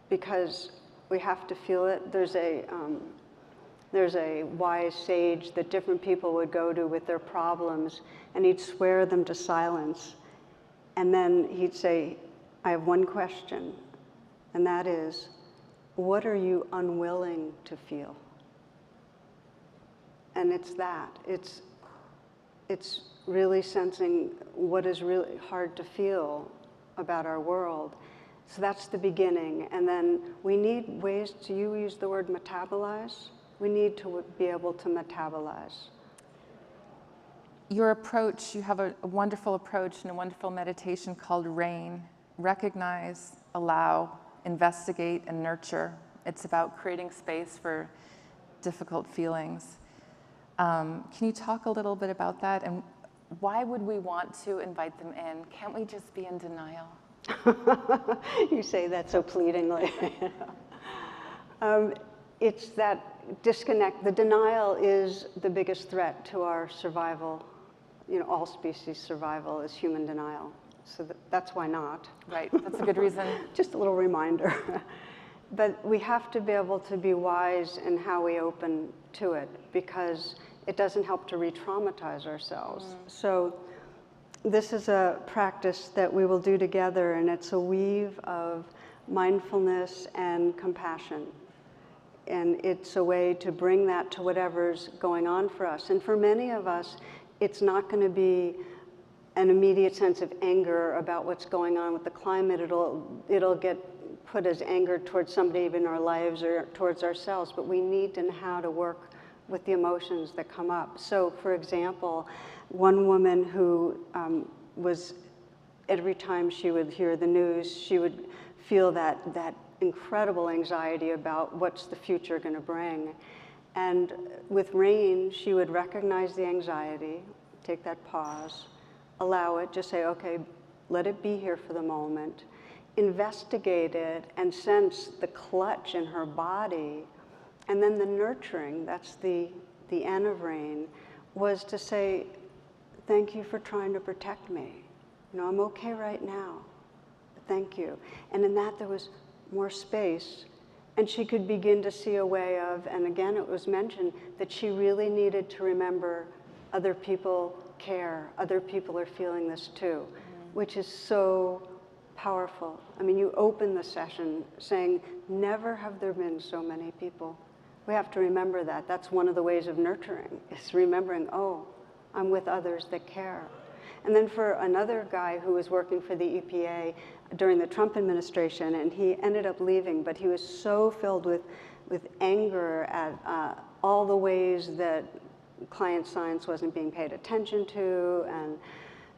because we have to feel it. There's a wise sage that different people would go to with their problems, and he'd swear them to silence. And then he'd say, I have one question, and that is, what are you unwilling to feel? And it's that. It's it's really sensing what is really hard to feel about our world. So that's the beginning. And then we need ways to, you use the word metabolize. We need to be able to metabolize. Your approach, you have a wonderful approach and a wonderful meditation called RAIN. Recognize, allow, investigate, and nurture. It's about creating space for difficult feelings. Can you talk a little bit about that? And why would we want to invite them in? Can't we just be in denial? You say that so pleadingly. It's that disconnect. The denial is the biggest threat to our survival. You know, all species survival is human denial. So that's why not. Right, that's a good reason. Just a little reminder. But we have to be able to be wise in how we open to it, because it doesn't help to re-traumatize ourselves. So this is a practice that we will do together, and it's a weave of mindfulness and compassion. And it's a way to bring that to whatever's going on for us. And for many of us, it's not going to be an immediate sense of anger about what's going on with the climate. It'll get put as anger towards somebody in our lives or towards ourselves, but we need to know how to work with the emotions that come up. So, for example, one woman who was, every time she would hear the news, she would feel that incredible anxiety about what's the future going to bring. And with RAIN, she would recognize the anxiety, take that pause, allow it, just say, okay, let it be here for the moment, investigate it, and sense the clutch in her body. And then the nurturing, that's the N of RAIN, was to say, thank you for trying to protect me. You know, I'm okay right now. Thank you. And in that there was more space, and she could begin to see a way of, and again it was mentioned, that she really needed to remember other people care, other people are feeling this too, which is so powerful. I mean, you open the session saying, never have there been so many people. We have to remember that. That's one of the ways of nurturing, is remembering, oh, I'm with others that care. And then for another guy who was working for the EPA during the Trump administration, and he ended up leaving, but he was so filled with anger at all the ways that climate science wasn't being paid attention to, and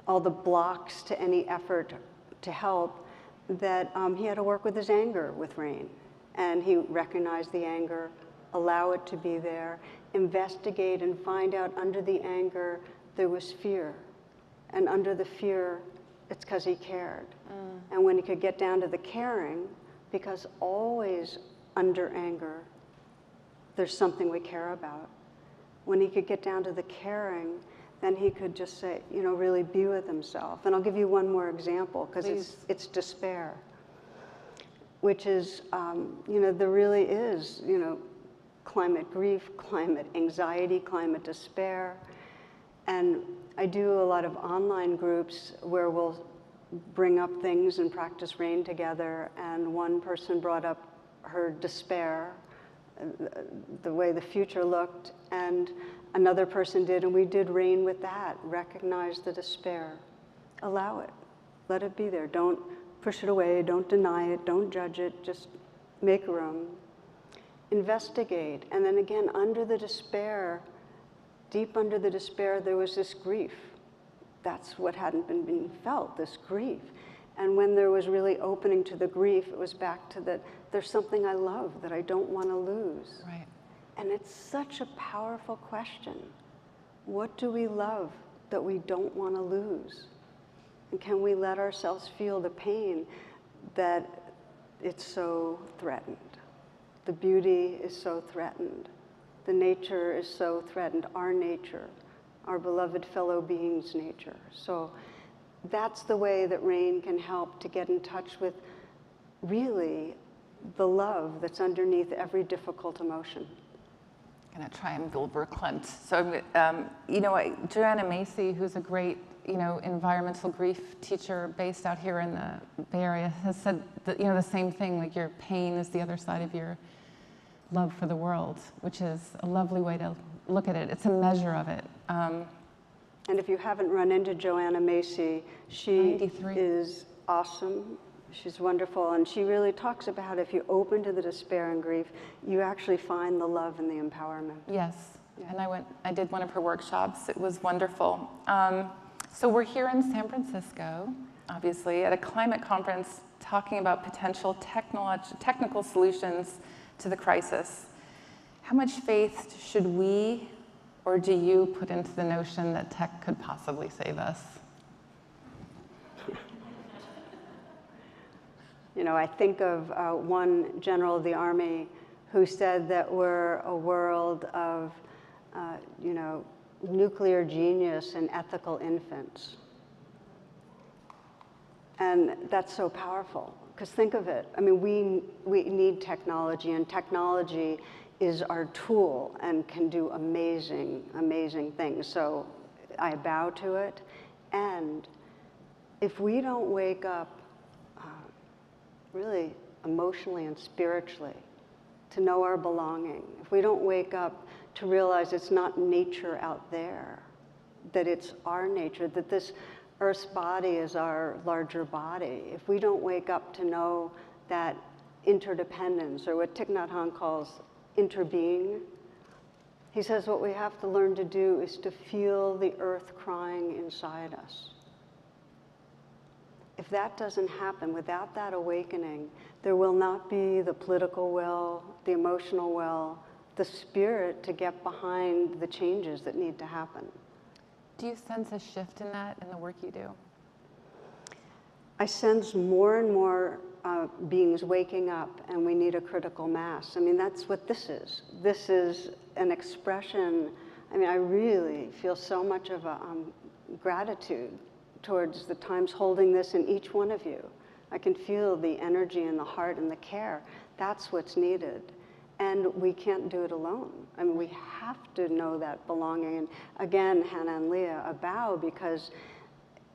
all the blocks to any effort to help, that he had to work with his anger with RAIN. And he recognized the anger, allow it to be there, investigate and find out under the anger there was fear. And under the fear, it's because he cared. And when he could get down to the caring, because always under anger, there's something we care about. When he could get down to the caring, then he could just say, you know, really be with himself. And I'll give you one more example, because it's despair, which is, you know, there really is, you know, climate grief, climate anxiety, climate despair. And I do a lot of online groups where we'll bring up things and practice RAIN together. And one person brought up her despair, the way the future looked, and another person did, and we did RAIN with that. Recognize the despair. Allow it. Let it be there. Don't push it away. Don't deny it. Don't judge it. Just make room. Investigate. And then again, under the despair, deep under the despair, there was this grief. That's what hadn't been being felt, this grief. And when there was really opening to the grief, it was back to that there's something I love that I don't want to lose. Right. And it's such a powerful question. What do we love that we don't want to lose? And can we let ourselves feel the pain that it's so threatened? The beauty is so threatened. The nature is so threatened, our nature, our beloved fellow beings' nature. So that's the way that RAIN can help to get in touch with really the love that's underneath every difficult emotion. I'm going to try and verklempt. So, you know, Joanna Macy, who's a great, you know, environmental grief teacher based out here in the Bay Area, has said that, you know, the same thing, like your pain is the other side of your love for the world, which is a lovely way to look at it. It's a measure of it. And if you haven't run into Joanna Macy, she 93. is awesome. She's wonderful, and she really talks about if you open to the despair and grief, you actually find the love and the empowerment. Yes, and I did one of her workshops. It was wonderful. So we're here in San Francisco, obviously, at a climate conference talking about potential technical solutions to the crisis. How much faith should we, or do you, put into the notion that tech could possibly save us? You know, I think of one general of the Army who said that we're a world of, you know, nuclear genius and ethical infants. And that's so powerful, because think of it. I mean, we need technology, and technology is our tool and can do amazing, amazing things. So I bow to it. And if we don't wake up really emotionally and spiritually to know our belonging, if we don't wake up to realize it's not nature out there, that it's our nature, that this Earth's body is our larger body, if we don't wake up to know that interdependence, or what Thich Nhat Hanh calls interbeing, he says what we have to learn to do is to feel the earth crying inside us. If that doesn't happen, without that awakening, there will not be the political will, the emotional will, the spirit to get behind the changes that need to happen. Do you sense a shift in that in the work you do? I sense more and more beings waking up, and we need a critical mass. I mean, that's what this is. This is an expression. I mean, I really feel so much of a gratitude towards the times holding this in each one of you. I can feel the energy and the heart and the care. That's what's needed. And we can't do it alone. I mean, we have to know that belonging. And again, Hannah and Leah, a bow, because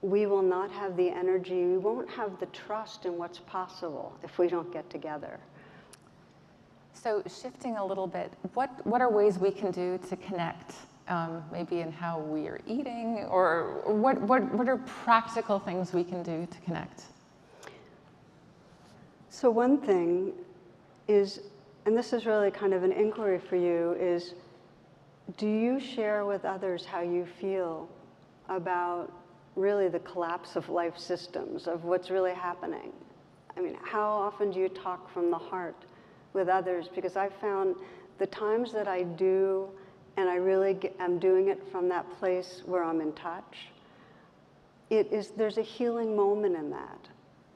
we will not have the energy, we won't have the trust in what's possible if we don't get together. So shifting a little bit, what are ways we can do to connect? Maybe in how we are eating, or what are practical things we can do to connect? So one thing is, and this is really kind of an inquiry for you, is do you share with others how you feel about really the collapse of life systems, of what's really happening? I mean, how often do you talk from the heart with others? Because I've found the times that I do, and I really am doing it from that place where I'm in touch, there's a healing moment in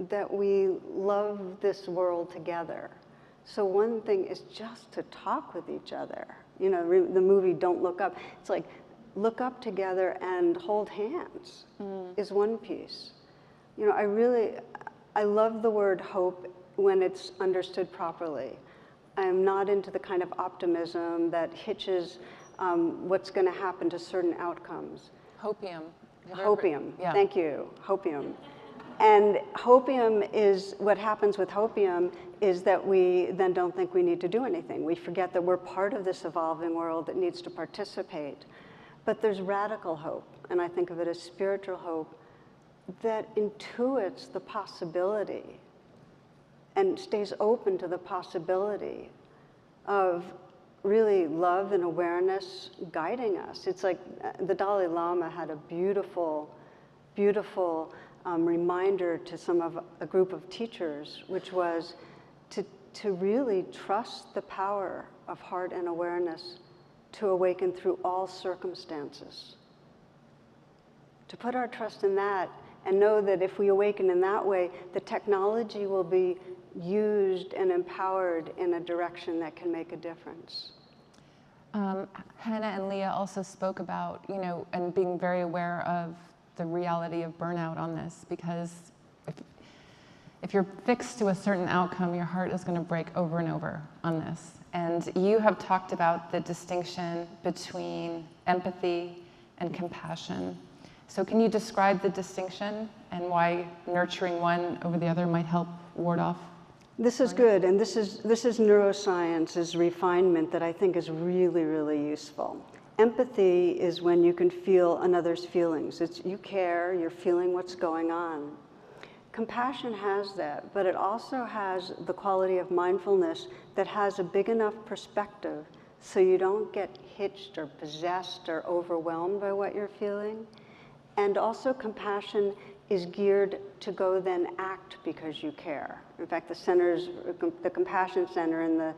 that we love this world together. So one thing is just to talk with each other. You know, the movie Don't Look Up, it's like, look up together and hold hands is one piece. You know, I love the word hope when it's understood properly. I am not into the kind of optimism that hitches what's going to happen to certain outcomes. Hopium. Hopium, yeah. Thank you, hopium. And hopium is, what happens with hopium is that we then don't think we need to do anything. We forget that we're part of this evolving world that needs to participate. But there's radical hope, and I think of it as spiritual hope, that intuits the possibility and stays open to the possibility of really love and awareness guiding us. It's like the Dalai Lama had a beautiful, beautiful reminder to a group of teachers, which was to really trust the power of heart and awareness to awaken through all circumstances. To put our trust in that and know that if we awaken in that way, the technology will be used and empowered in a direction that can make a difference. Hannah and Leah also spoke about, you know, and being very aware of the reality of burnout on this, because if you're fixed to a certain outcome, your heart is going to break over and over on this. And you have talked about the distinction between empathy and compassion. So can you describe the distinction and why nurturing one over the other might help ward off? This is good, and this is neuroscience's refinement that I think is really, really useful. Empathy is when you can feel another's feelings. It's you care, you're feeling what's going on. Compassion has that, but it also has the quality of mindfulness that has a big enough perspective so you don't get hitched or possessed or overwhelmed by what you're feeling. And also compassion is geared to go then act because you care. In fact, the compassion center in the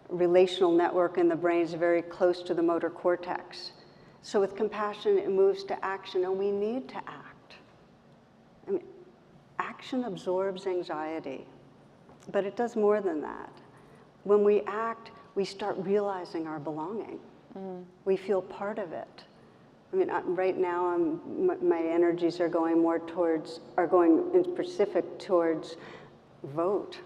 relational network in the brain is very close to the motor cortex. So with compassion, it moves to action, and we need to act. I mean, action absorbs anxiety, but it does more than that. When we act, we start realizing our belonging. We feel part of it. I mean, right now, my energies are going in specific towards vote.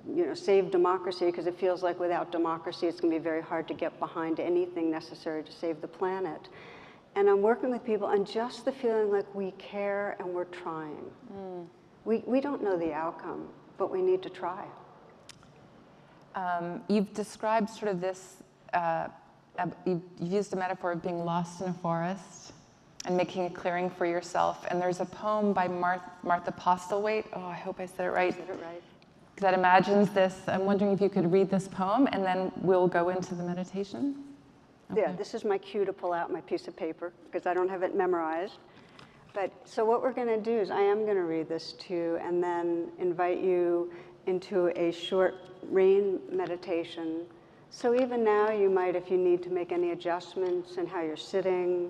You know, save democracy, because it feels like without democracy, it's going to be very hard to get behind anything necessary to save the planet. And I'm working with people on just the feeling like we care and we're trying. We don't know the outcome, but we need to try. You've described sort of this, you've used a metaphor of being lost in a forest and making a clearing for yourself. And there's a poem by Martha Postlewaite. Oh, I hope I said it right. That imagines this. I'm wondering if you could read this poem, and then we'll go into the meditation. Okay. Yeah, this is my cue to pull out my piece of paper, because I don't have it memorized. But so what we're going to do is I am going to read this to you and then invite you into a short rain meditation. So even now you might, if you need to make any adjustments in how you're sitting,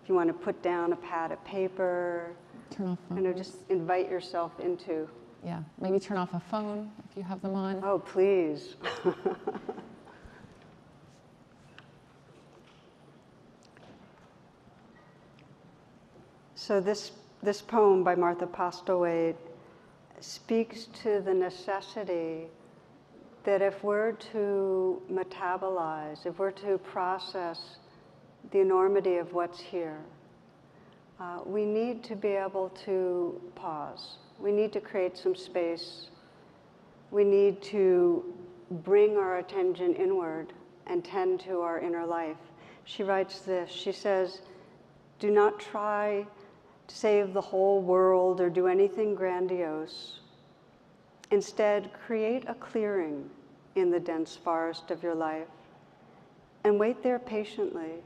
if you want to put down a pad of paper, turn off phones. You know, just invite yourself into. Yeah, maybe turn off a phone if you have them on. Oh, please. So this poem by Martha Postlewaite speaks to the necessity that if we're to metabolize, if we're to process the enormity of what's here, we need to be able to pause. We need to create some space. We need to bring our attention inward and tend to our inner life. She writes this, she says, do not try to save the whole world or do anything grandiose. Instead, create a clearing in the dense forest of your life and wait there patiently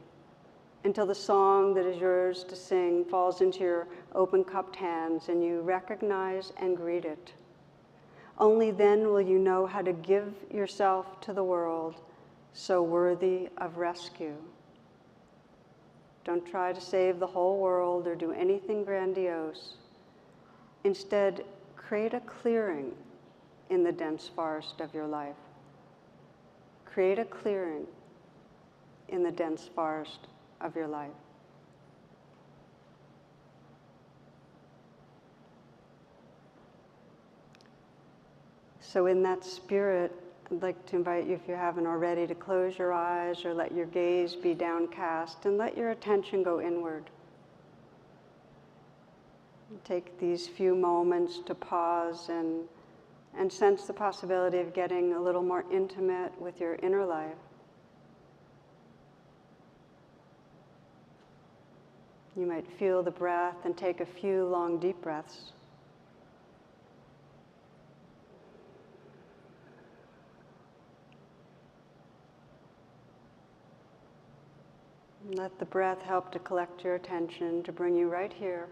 until the song that is yours to sing falls into your open-cupped hands and you recognize and greet it. Only then will you know how to give yourself to the world so worthy of rescue. Don't try to save the whole world or do anything grandiose. Instead, create a clearing in the dense forest of your life. Create a clearing in the dense forest of your life. So in that spirit, I'd like to invite you, if you haven't already, to close your eyes or let your gaze be downcast and let your attention go inward. Take these few moments to pause and sense the possibility of getting a little more intimate with your inner life. You might feel the breath and take a few long, deep breaths. Let the breath help to collect your attention, to bring you right here.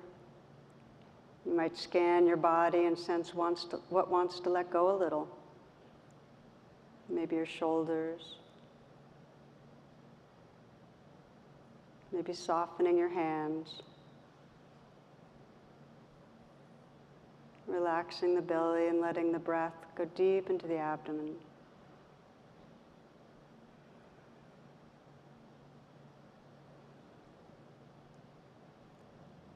You might scan your body and sense what wants to let go a little. Maybe your shoulders. Maybe softening your hands. Relaxing the belly and letting the breath go deep into the abdomen.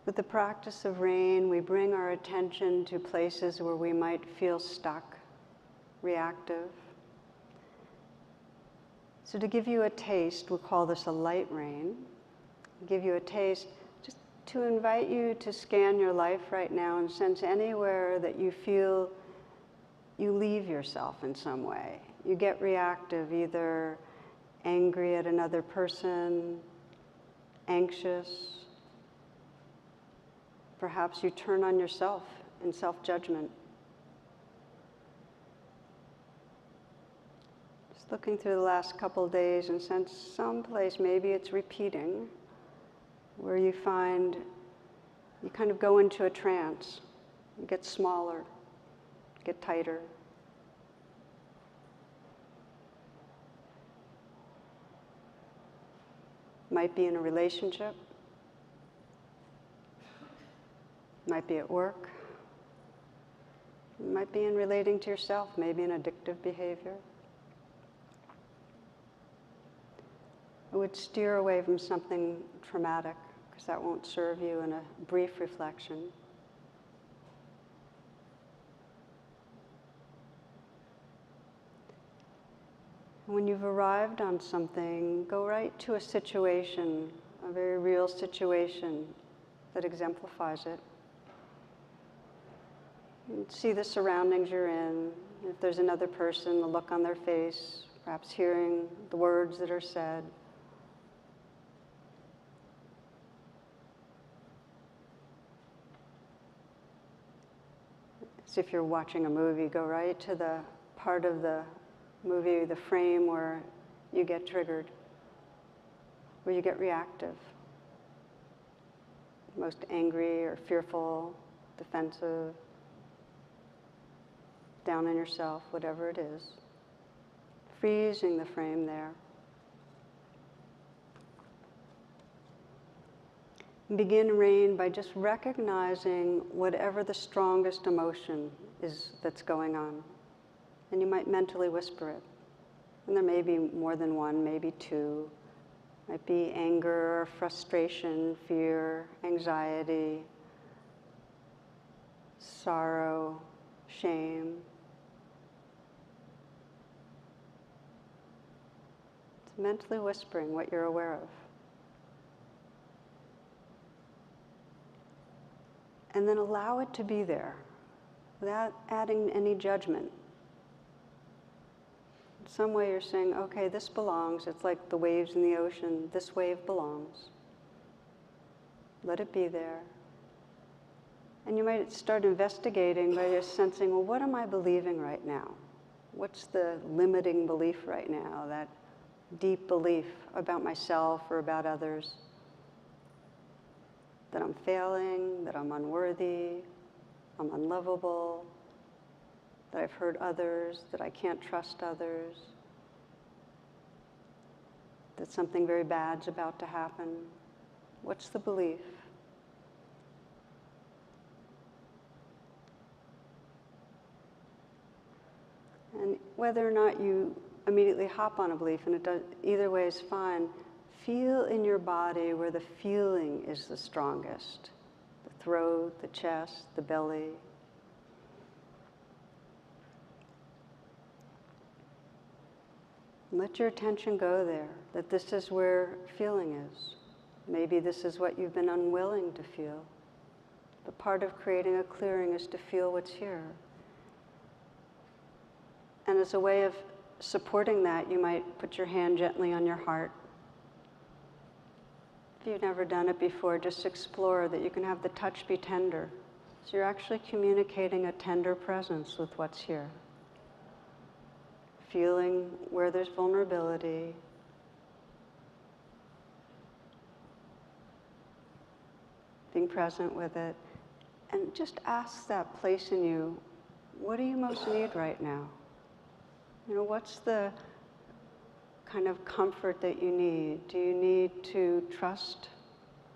With the practice of rain, we bring our attention to places where we might feel stuck, reactive. So to give you a taste, we'll call this a light rain. Give you a taste, just to invite you to scan your life right now and sense anywhere that you feel you leave yourself in some way. You get reactive, either angry at another person, anxious. Perhaps you turn on yourself in self-judgment. Just looking through the last couple of days and sense someplace, maybe it's repeating, where you find you kind of go into a trance. You get smaller, get tighter. Might be in a relationship, might be at work, might be in relating to yourself, maybe an addictive behavior. I would steer away from something traumatic, because that won't serve you in a brief reflection. When you've arrived on something, go right to a situation, a very real situation that exemplifies it. And see the surroundings you're in. If there's another person, the look on their face, perhaps hearing the words that are said. As if you're watching a movie, go right to the part of the movie, the frame where you get triggered, where you get reactive, most angry or fearful, defensive, down on yourself, whatever it is. Freezing the frame there. Begin rain by just recognizing whatever the strongest emotion is that's going on. And you might mentally whisper it. And there may be more than one, maybe two. Might be anger, frustration, fear, anxiety, sorrow, shame. It's mentally whispering what you're aware of. And then allow it to be there without adding any judgment. In some way you're saying, okay, this belongs. It's like the waves in the ocean. This wave belongs. Let it be there. And you might start investigating by just sensing, well, what am I believing right now? What's the limiting belief right now, that deep belief about myself or about others? That I'm failing, that I'm unworthy, I'm unlovable, that I've hurt others, that I can't trust others, that something very bad's about to happen. What's the belief? And whether or not you immediately hop on a belief, and it does, either way is fine, feel in your body where the feeling is the strongest. The throat, the chest, the belly. Let your attention go there, that this is where feeling is. Maybe this is what you've been unwilling to feel. But part of creating a clearing is to feel what's here. And as a way of supporting that, you might put your hand gently on your heart. If you've never done it before, just explore that you can have the touch be tender. So you're actually communicating a tender presence with what's here. Feeling where there's vulnerability. Being present with it. And just ask that place in you, what do you most need right now? You know, what's the kind of comfort that you need? Do you need to trust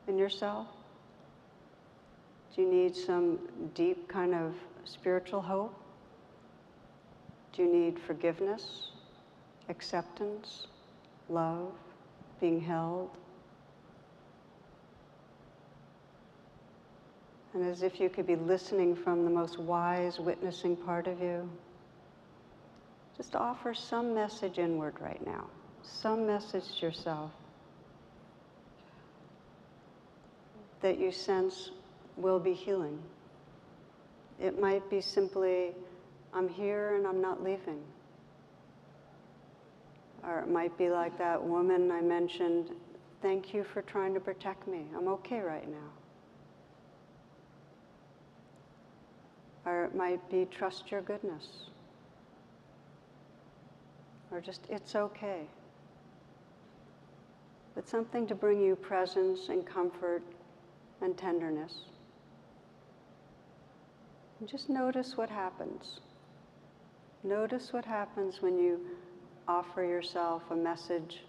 in yourself? Do you need some deep kind of spiritual hope? Do you need forgiveness, acceptance, love, being held? And as if you could be listening from the most wise, witnessing part of you, just offer some message inward right now, some message to yourself that you sense will be healing. It might be simply, I'm here and I'm not leaving. Or it might be like that woman I mentioned thank you for trying to protect me. I'm okay right now. Or it might be trust your goodness. Or just it's okay. But something to bring you presence and comfort and tenderness. And just notice what happens. Notice what happens when you offer yourself a message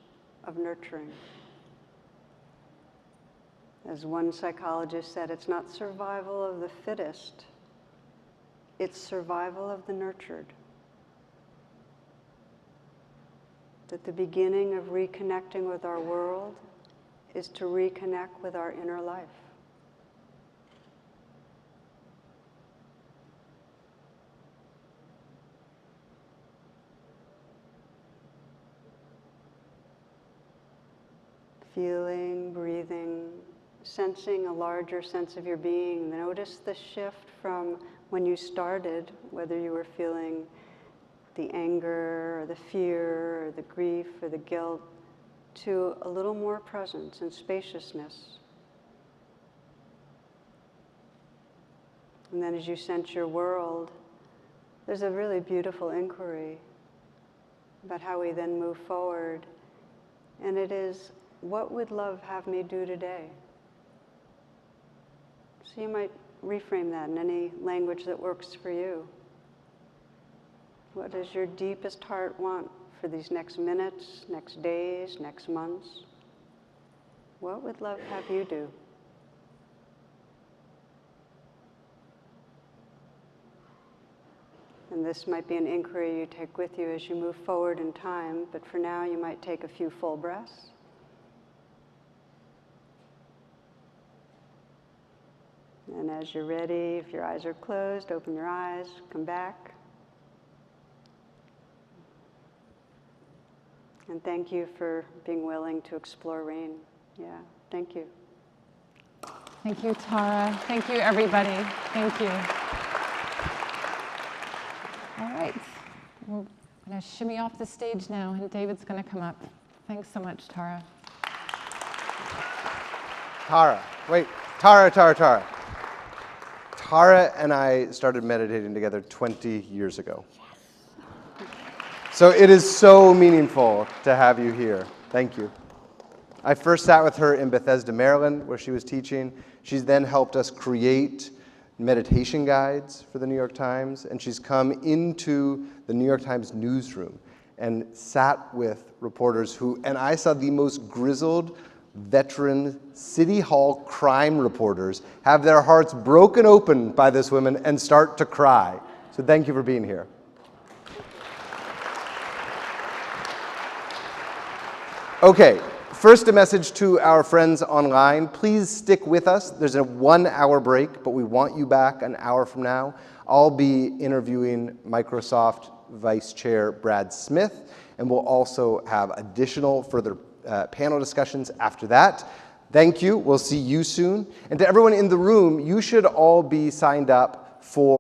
of nurturing. As one psychologist said, it's not survival of the fittest, it's survival of the nurtured. That the beginning of reconnecting with our world is to reconnect with our inner life. Feeling, breathing, sensing a larger sense of your being. Notice the shift from when you started, whether you were feeling the anger or the fear or the grief or the guilt, to a little more presence and spaciousness. And then as you sense your world, there's a really beautiful inquiry about how we then move forward. And it is, what would love have me do today? So you might reframe that in any language that works for you. What does your deepest heart want for these next minutes, next days, next months? What would love have you do? And this might be an inquiry you take with you as you move forward in time, but for now you might take a few full breaths. And as you're ready, if your eyes are closed, open your eyes, come back. And thank you for being willing to explore rain. Yeah, thank you. Thank you, Tara. Thank you, everybody. Thank you. All right, we're going to shimmy off the stage now, and David's going to come up. Thanks so much, Tara. Tara, wait, Tara. Tara and I started meditating together 20 years ago. So it is so meaningful to have you here. Thank you. I first sat with her in Bethesda, Maryland, where she was teaching. She's then helped us create meditation guides for the New York Times, and she's come into the New York Times newsroom and sat with reporters who, and I saw the most grizzled, veteran City Hall crime reporters have their hearts broken open by this woman and start to cry. So thank you for being here. Okay, first a message to our friends online. Please stick with us. There's a 1-hour break, but we want you back an hour from now. I'll be interviewing Microsoft Vice Chair Brad Smith, and we'll also have additional further panel discussions after that. Thank you. We'll see you soon. And to everyone in the room, you should all be signed up for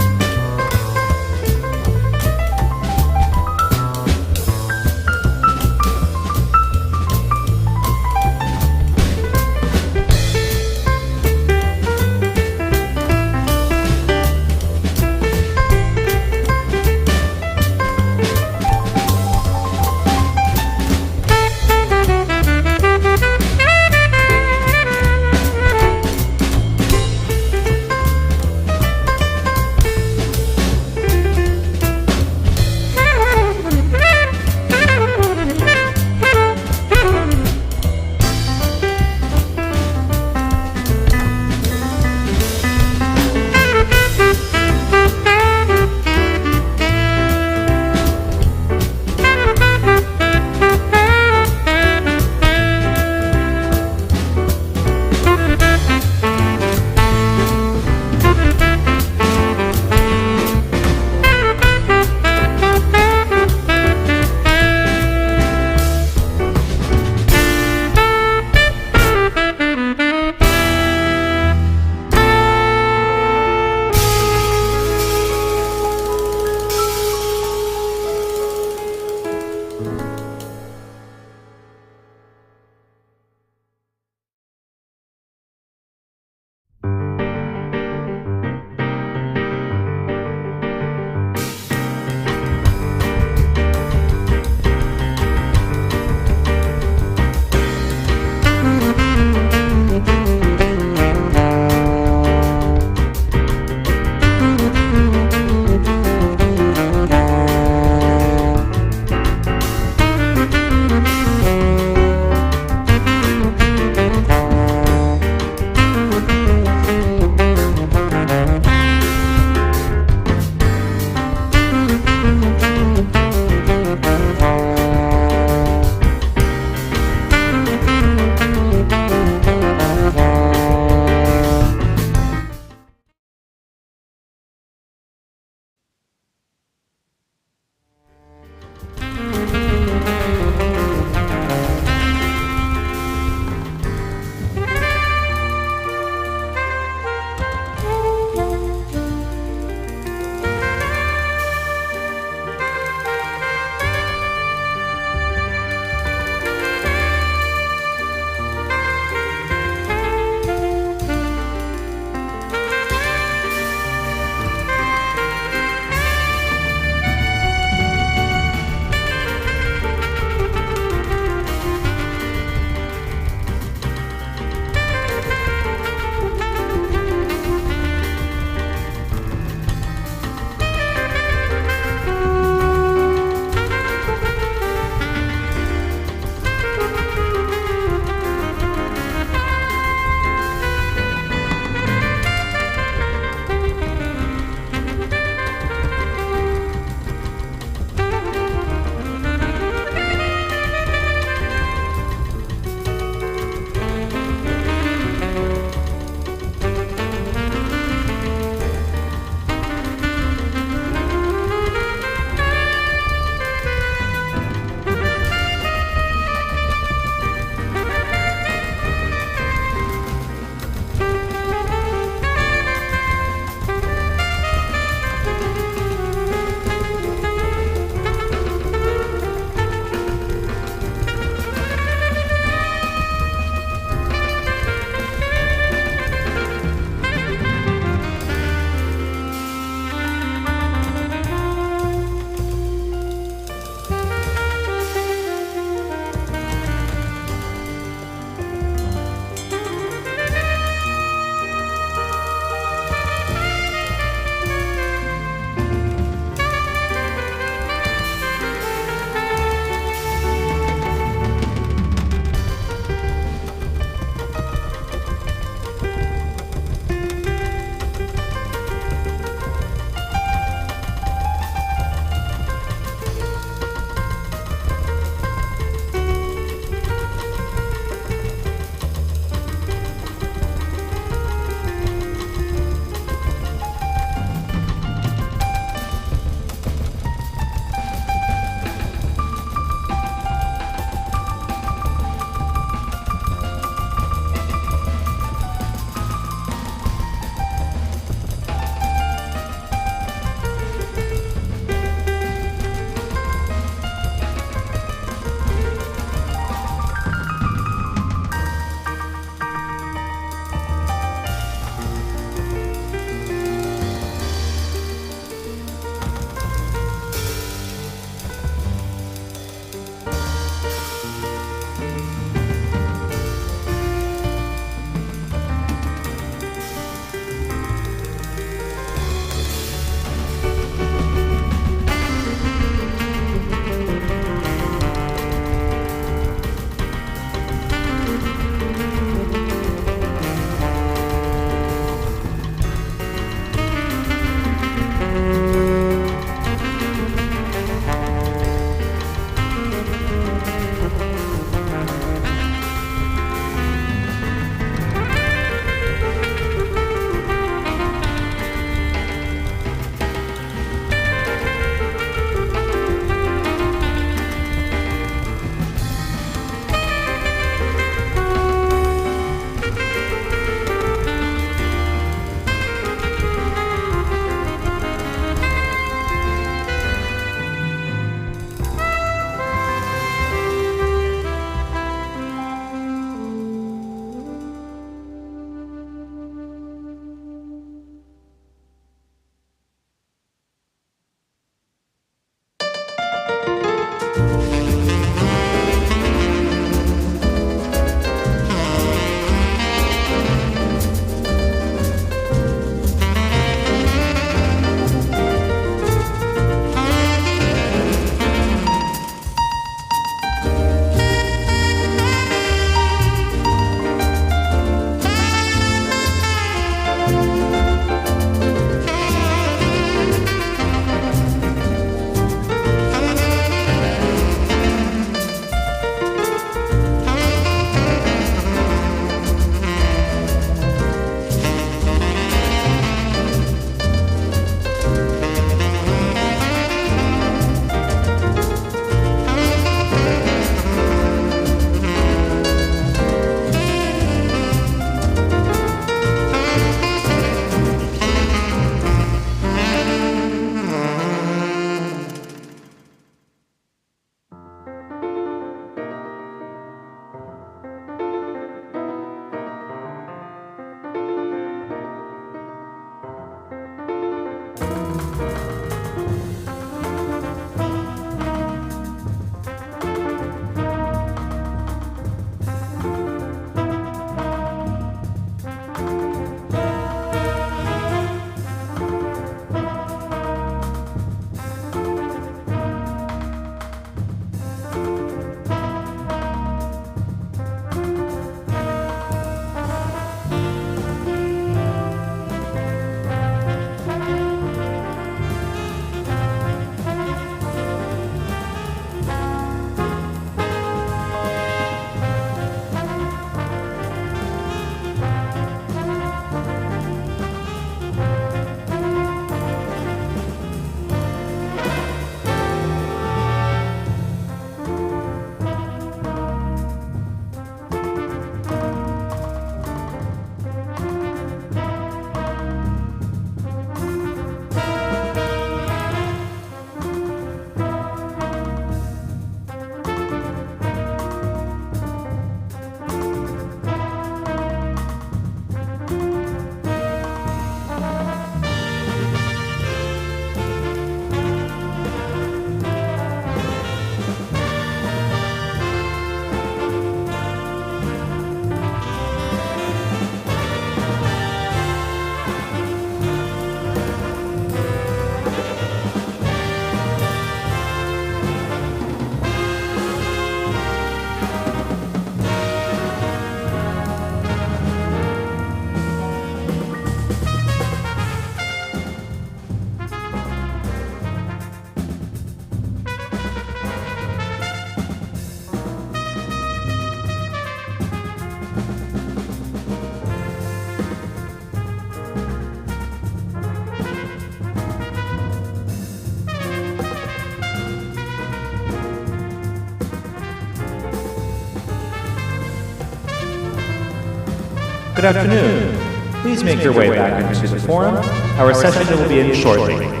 Good afternoon. Please make your way back into the forum. Our session will begin shortly.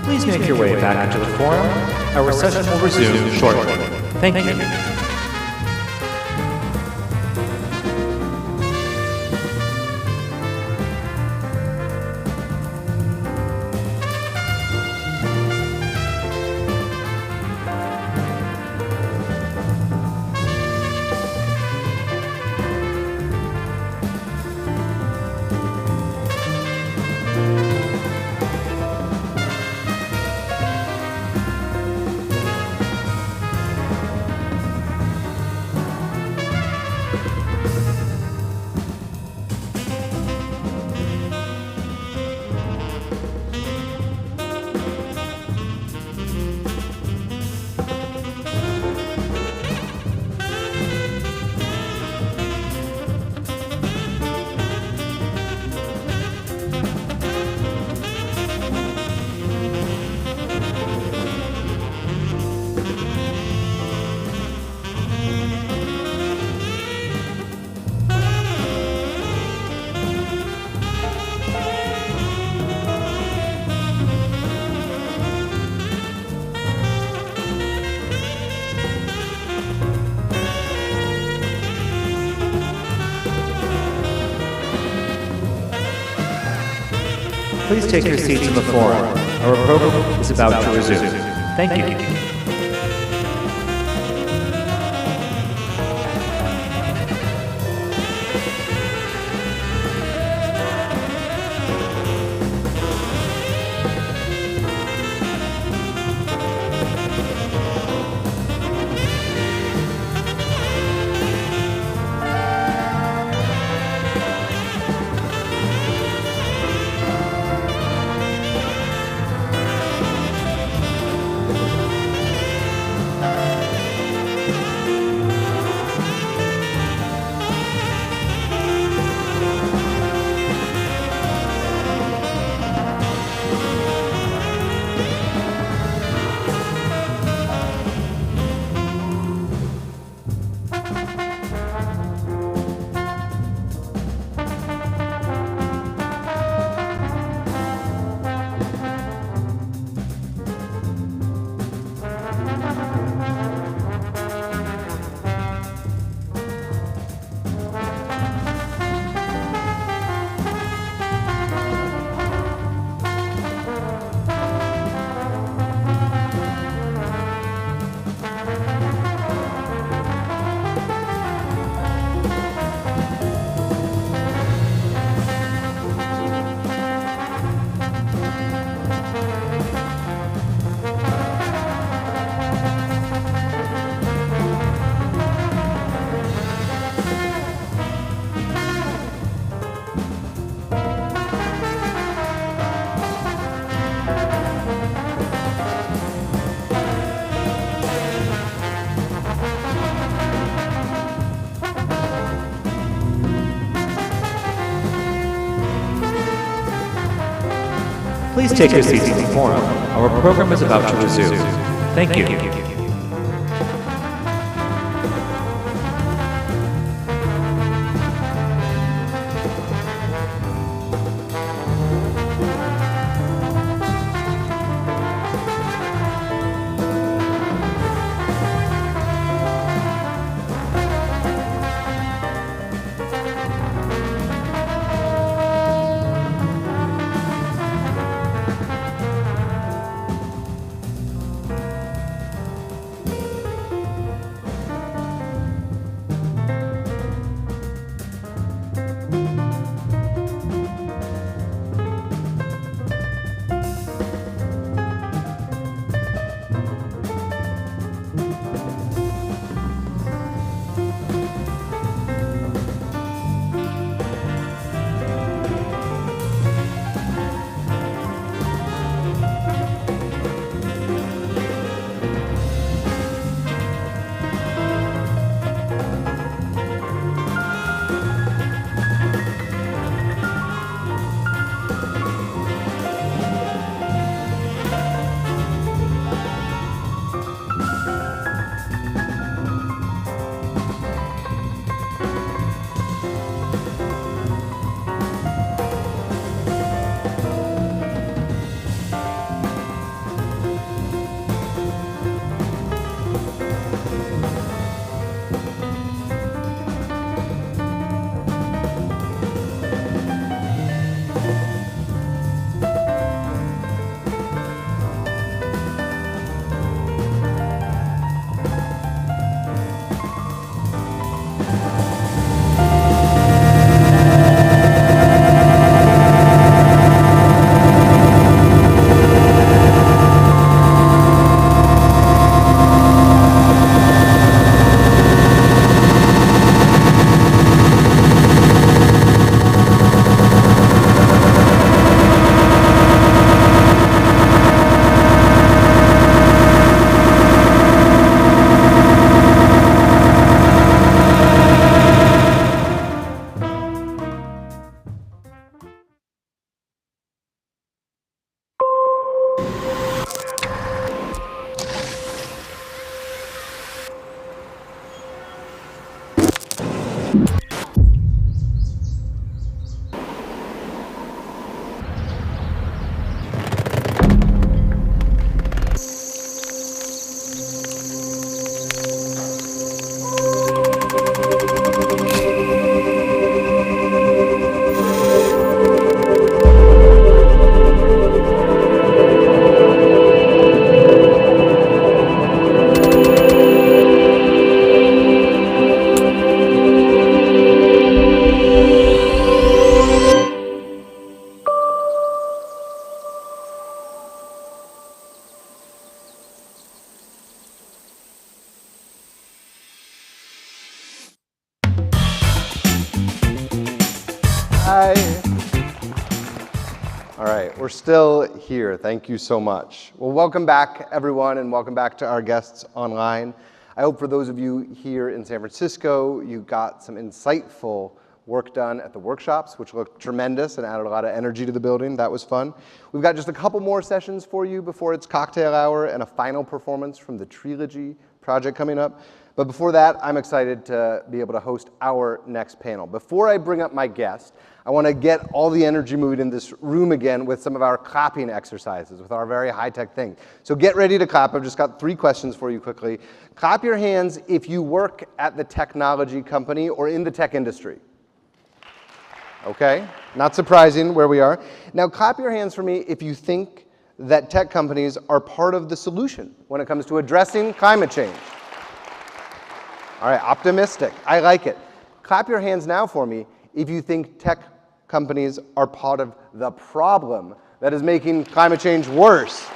Please make your way back into the forum. Our session will resume shortly. Thank you. Please take your seats in the forum. Our program is about to resume. Thank you. Please take your seats in the forum. Our program is about to resume. Thank you. Bye. All right, we're still here. Thank you so much. Well, welcome back, everyone, and welcome back to our guests online. I hope for those of you here in San Francisco, you got some insightful work done at the workshops, which looked tremendous and added a lot of energy to the building. That was fun. We've got just a couple more sessions for you before it's cocktail hour and a final performance from the Trilogy project coming up. But before that, I'm excited to be able to host our next panel. Before I bring up my guest, I want to get all the energy moving in this room again with some of our clapping exercises, with our very high-tech thing. So get ready to clap. I've just got 3 questions for you quickly. Clap your hands if you work at the technology company or in the tech industry. Okay, not surprising where we are. Now clap your hands for me if you think that tech companies are part of the solution when it comes to addressing climate change. All right, optimistic. I like it. Clap your hands now for me if you think tech companies are part of the problem that is making climate change worse.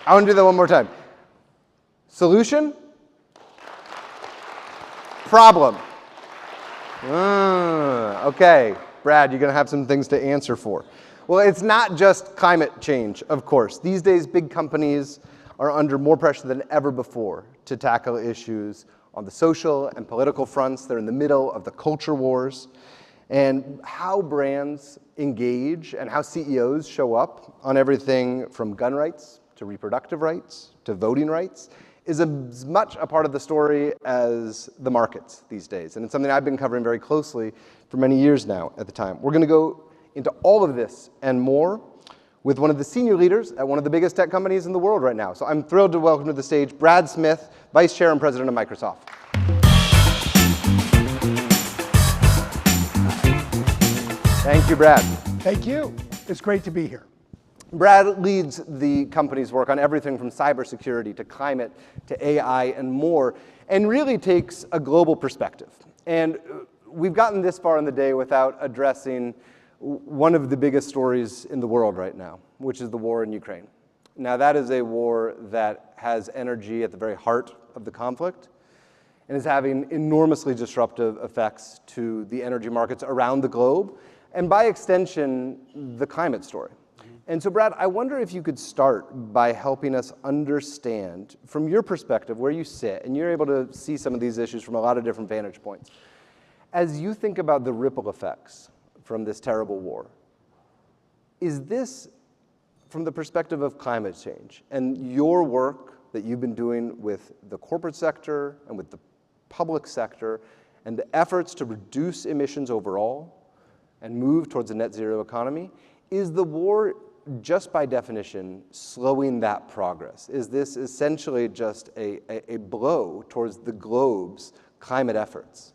I want to do that one more time. Solution? Problem. Okay, Brad, you're going to have some things to answer for. Well, it's not just climate change, of course. These days, big companies are under more pressure than ever before to tackle issues on the social and political fronts. They're in the middle of the culture wars. And how brands engage and how CEOs show up on everything from gun rights to reproductive rights to voting rights is as much a part of the story as the markets these days. And it's something I've been covering very closely for many years now at the time. We're going to go into all of this and more with one of the senior leaders at one of the biggest tech companies in the world right now. So I'm thrilled to welcome to the stage Brad Smith, Vice Chair and President of Microsoft. Thank you, Brad. Thank you. It's great to be here. Brad leads the company's work on everything from cybersecurity to climate to AI and more, and really takes a global perspective. And we've gotten this far in the day without addressing one of the biggest stories in the world right now, which is the war in Ukraine. Now, that is a war that has energy at the very heart of the conflict and is having enormously disruptive effects to the energy markets around the globe, and by extension, the climate story. And so, Brad, I wonder if you could start by helping us understand, from your perspective, where you sit, and you're able to see some of these issues from a lot of different vantage points. As you think about the ripple effects from this terrible war, is this, from the perspective of climate change and your work that you've been doing with the corporate sector and with the public sector and the efforts to reduce emissions overall and move towards a net zero economy, is the war just by definition slowing that progress? Is this essentially just a blow towards the globe's climate efforts?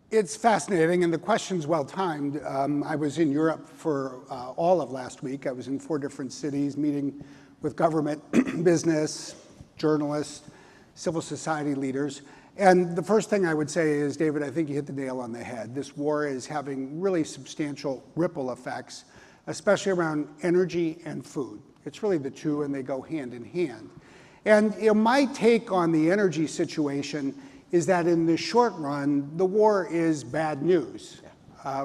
It's fascinating, and the question's well-timed. I was in Europe for all of last week. I was in 4 different cities meeting with government, business, journalists, civil society leaders. And the first thing I would say is, David, I think you hit the nail on the head. This war is having really substantial ripple effects, especially around energy and food. It's really the two, and they go hand in hand. And my take on the energy situation is that in the short run, the war is bad news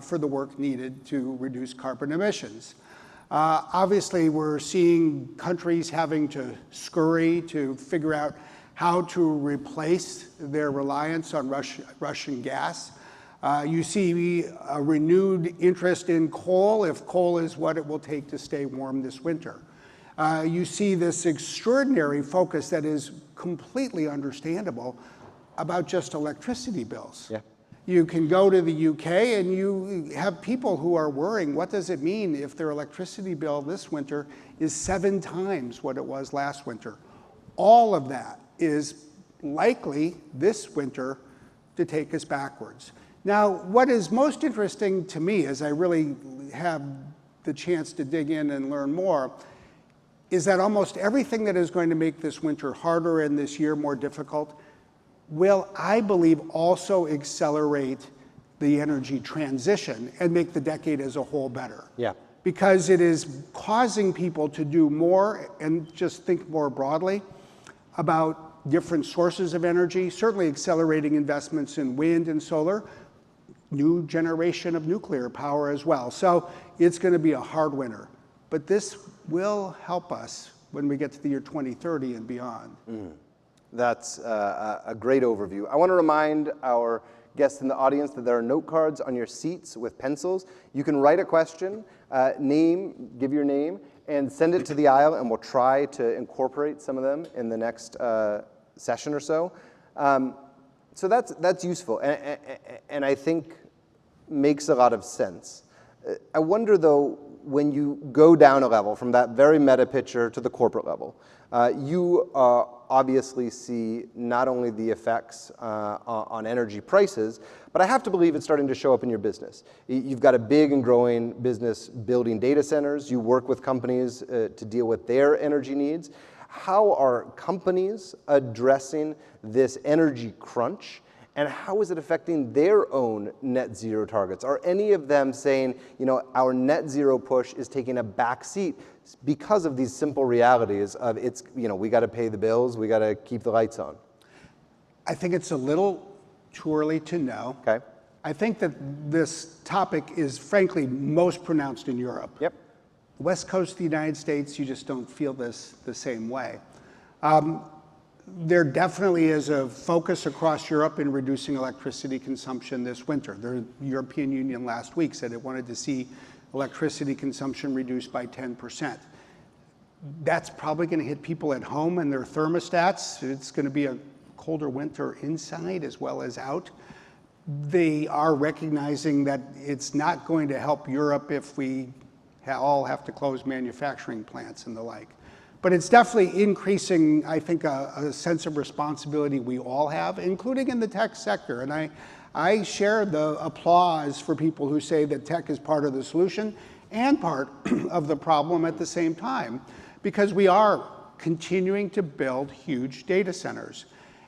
for the work needed to reduce carbon emissions. Obviously, we're seeing countries having to scurry to figure out how to replace their reliance on Russian gas. You see a renewed interest in coal, if coal is what it will take to stay warm this winter. You see this extraordinary focus that is completely understandable about just electricity bills. Yeah. You can go to the UK and you have people who are worrying, what does it mean if their electricity bill this winter is 7 times what it was last winter? All of that is likely this winter to take us backwards. Now, what is most interesting to me as I really have the chance to dig in and learn more is that almost everything that is going to make this winter harder and this year more difficult will, I believe, also accelerate the energy transition and make the decade as a whole better. Yeah. Because it is causing people to do more and just think more broadly about different sources of energy, certainly accelerating investments in wind and solar, new generation of nuclear power as well. So it's going to be a hard winter. But this will help us when we get to the year 2030 and beyond. That's a great overview. I want to remind our guests in the audience that there are note cards on your seats with pencils. You can write a question, give your name, and send it to the aisle, and we'll try to incorporate some of them in the next session or so. So that's useful, and I think makes a lot of sense. I wonder, though, when you go down a level from that very meta picture to the corporate level, you obviously see not only the effects on energy prices, but I have to believe it's starting to show up in your business. You've got a big and growing business building data centers. You work with companies to deal with their energy needs. How are companies addressing this energy crunch, and how is it affecting their own net zero targets? Are any of them saying, you know, our net zero push is taking a back seat because of these simple realities of it's, you know, we got to pay the bills, we got to keep the lights on? I think it's a little too early to know. Okay. I think that this topic is frankly most pronounced in Europe. Yep. The West Coast of the United States, you just don't feel this the same way. There definitely is a focus across Europe in reducing electricity consumption this winter. The European Union last week said it wanted to see electricity consumption reduced by 10%. That's probably going to hit people at home and their thermostats. It's going to be a colder winter inside as well as out. They are recognizing that it's not going to help Europe if we all have to close manufacturing plants and the like. But it's definitely increasing, I think, a sense of responsibility we all have, including in the tech sector. And I share the applause for people who say that tech is part of the solution and part of the problem at the same time, because we are continuing to build huge data centers.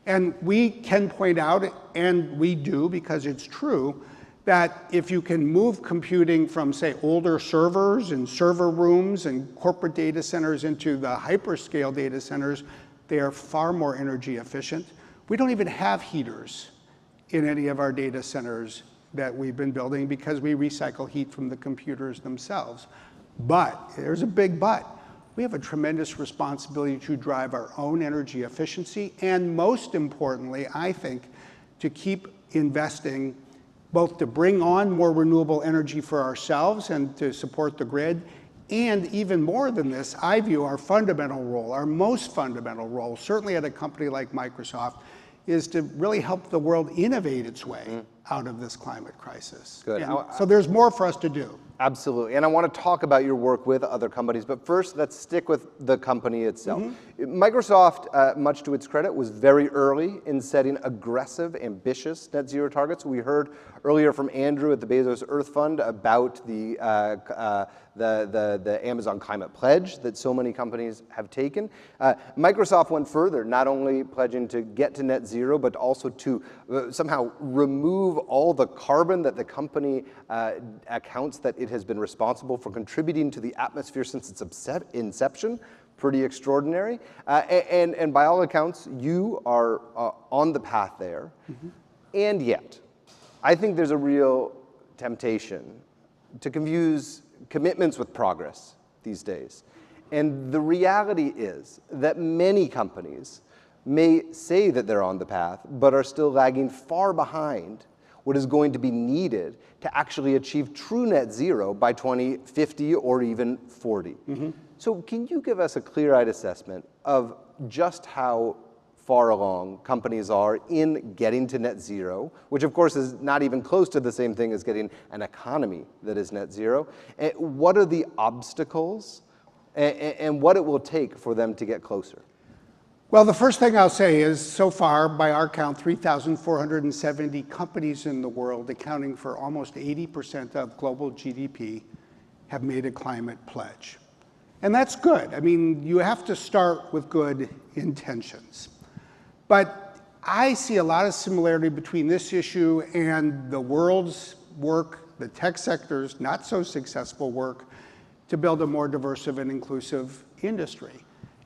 And we can point out, and we do because it's true, that if you can move computing from, say, older servers and server rooms and corporate data centers into the hyperscale data centers, they are far more energy efficient. We don't even have heaters in any of our data centers that we've been building because we recycle heat from the computers themselves. But, there's a big but, we have a tremendous responsibility to drive our own energy efficiency, and most importantly, I think, to keep investing both to bring on more renewable energy for ourselves and to support the grid, and even more than this, I view our fundamental role, our most fundamental role, certainly at a company like Microsoft, is to really help the world innovate its way out of this climate crisis. Good. So there's more for us to do. Absolutely, and I want to talk about your work with other companies, but first let's stick with the company itself. Microsoft, much to its credit, was very early in setting aggressive, ambitious net zero targets. We heard earlier from Andrew at the Bezos Earth Fund about the Amazon Climate Pledge that so many companies have taken. Microsoft went further, not only pledging to get to net zero, but also to somehow remove all the carbon that the company accounts that it has been responsible for contributing to the atmosphere since its inception. Pretty extraordinary. And by all accounts, you are on the path there. And yet, I think there's a real temptation to confuse commitments with progress these days. And the reality is that many companies may say that they're on the path, but are still lagging far behind what is going to be needed to actually achieve true net zero by 2050 or even 40. So can you give us a clear-eyed assessment of just how far along companies are in getting to net zero, which of course is not even close to the same thing as getting an economy that is net zero? What are the obstacles and what it will take for them to get closer? Well, the first thing I'll say is, so far, by our count, 3,470 companies in the world, accounting for almost 80% of global GDP, have made a climate pledge. And that's good. I mean, you have to start with good intentions. But I see a lot of similarity between this issue and the world's work, the tech sector's not so successful work, to build a more diverse and inclusive industry.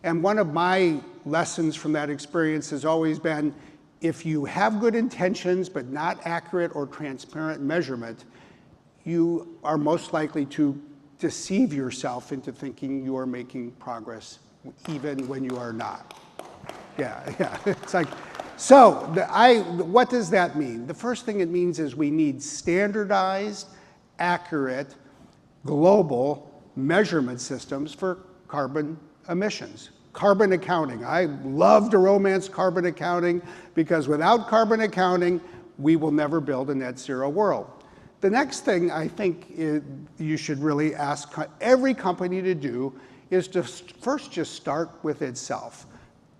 And one of my lessons from that experience has always been, if you have good intentions but not accurate or transparent measurement, you are most likely to deceive yourself into thinking you are making progress even when you are not. Yeah. It's like, so what does that mean? The first thing it means is we need standardized, accurate, global measurement systems for carbon emissions. Carbon accounting. I love to romance carbon accounting because without carbon accounting, we will never build a net zero world. The next thing I think you should really ask every company to do is to first just start with itself.